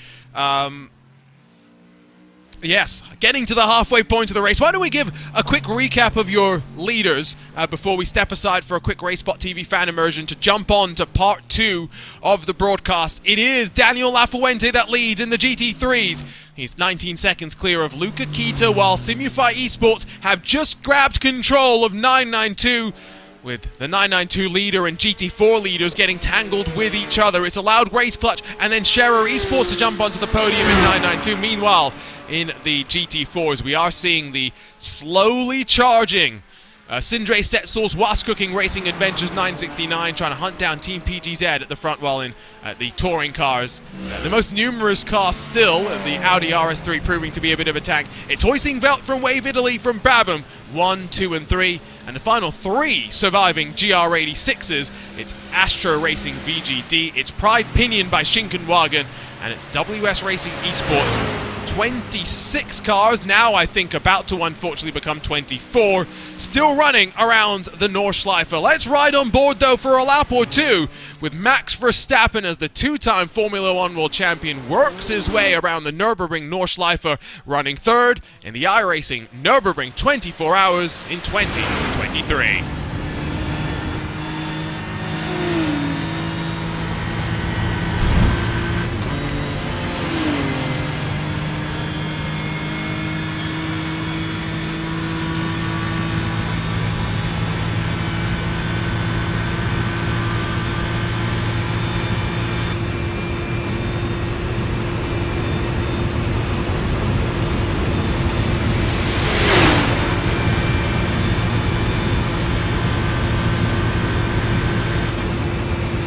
Yes, getting to the halfway point of the race. Why don't we give a quick recap of your leaders before we step aside for a quick RaceSpotTV fan immersion to jump on to part 2 of the broadcast. It is Daniel Lafuente that leads in the GT3s. He's 19 seconds clear of Luca Kita, while Simufy Esports have just grabbed control of 992. With the 992 leader and GT4 leaders getting tangled with each other. It's allowed Race Clutch and then Scherer Esports to jump onto the podium in 992. Meanwhile, in the GT4s, we are seeing the slowly charging Sindre Setsol's Was Cooking Racing Adventures 969 trying to hunt down Team PGZ at the front, while in the touring cars. The most numerous cars still, the Audi RS3 proving to be a bit of a tank. It's Hoising Velt from Wave Italy from Brabham, 1, 2, and 3. And the final 3 surviving GR86s. It's Astra Racing VGD, it's Pride Pinion by Schinkenwagen, and it's WS Racing Esports. 26 cars, now I think about to unfortunately become 24, still running around the Nordschleife. Let's ride on board though for a lap or two with Max Verstappen as the 2-time Formula 1 World Champion works his way around the Nürburgring Nordschleife, running third in the iRacing Nürburgring 24 Hours in 2023.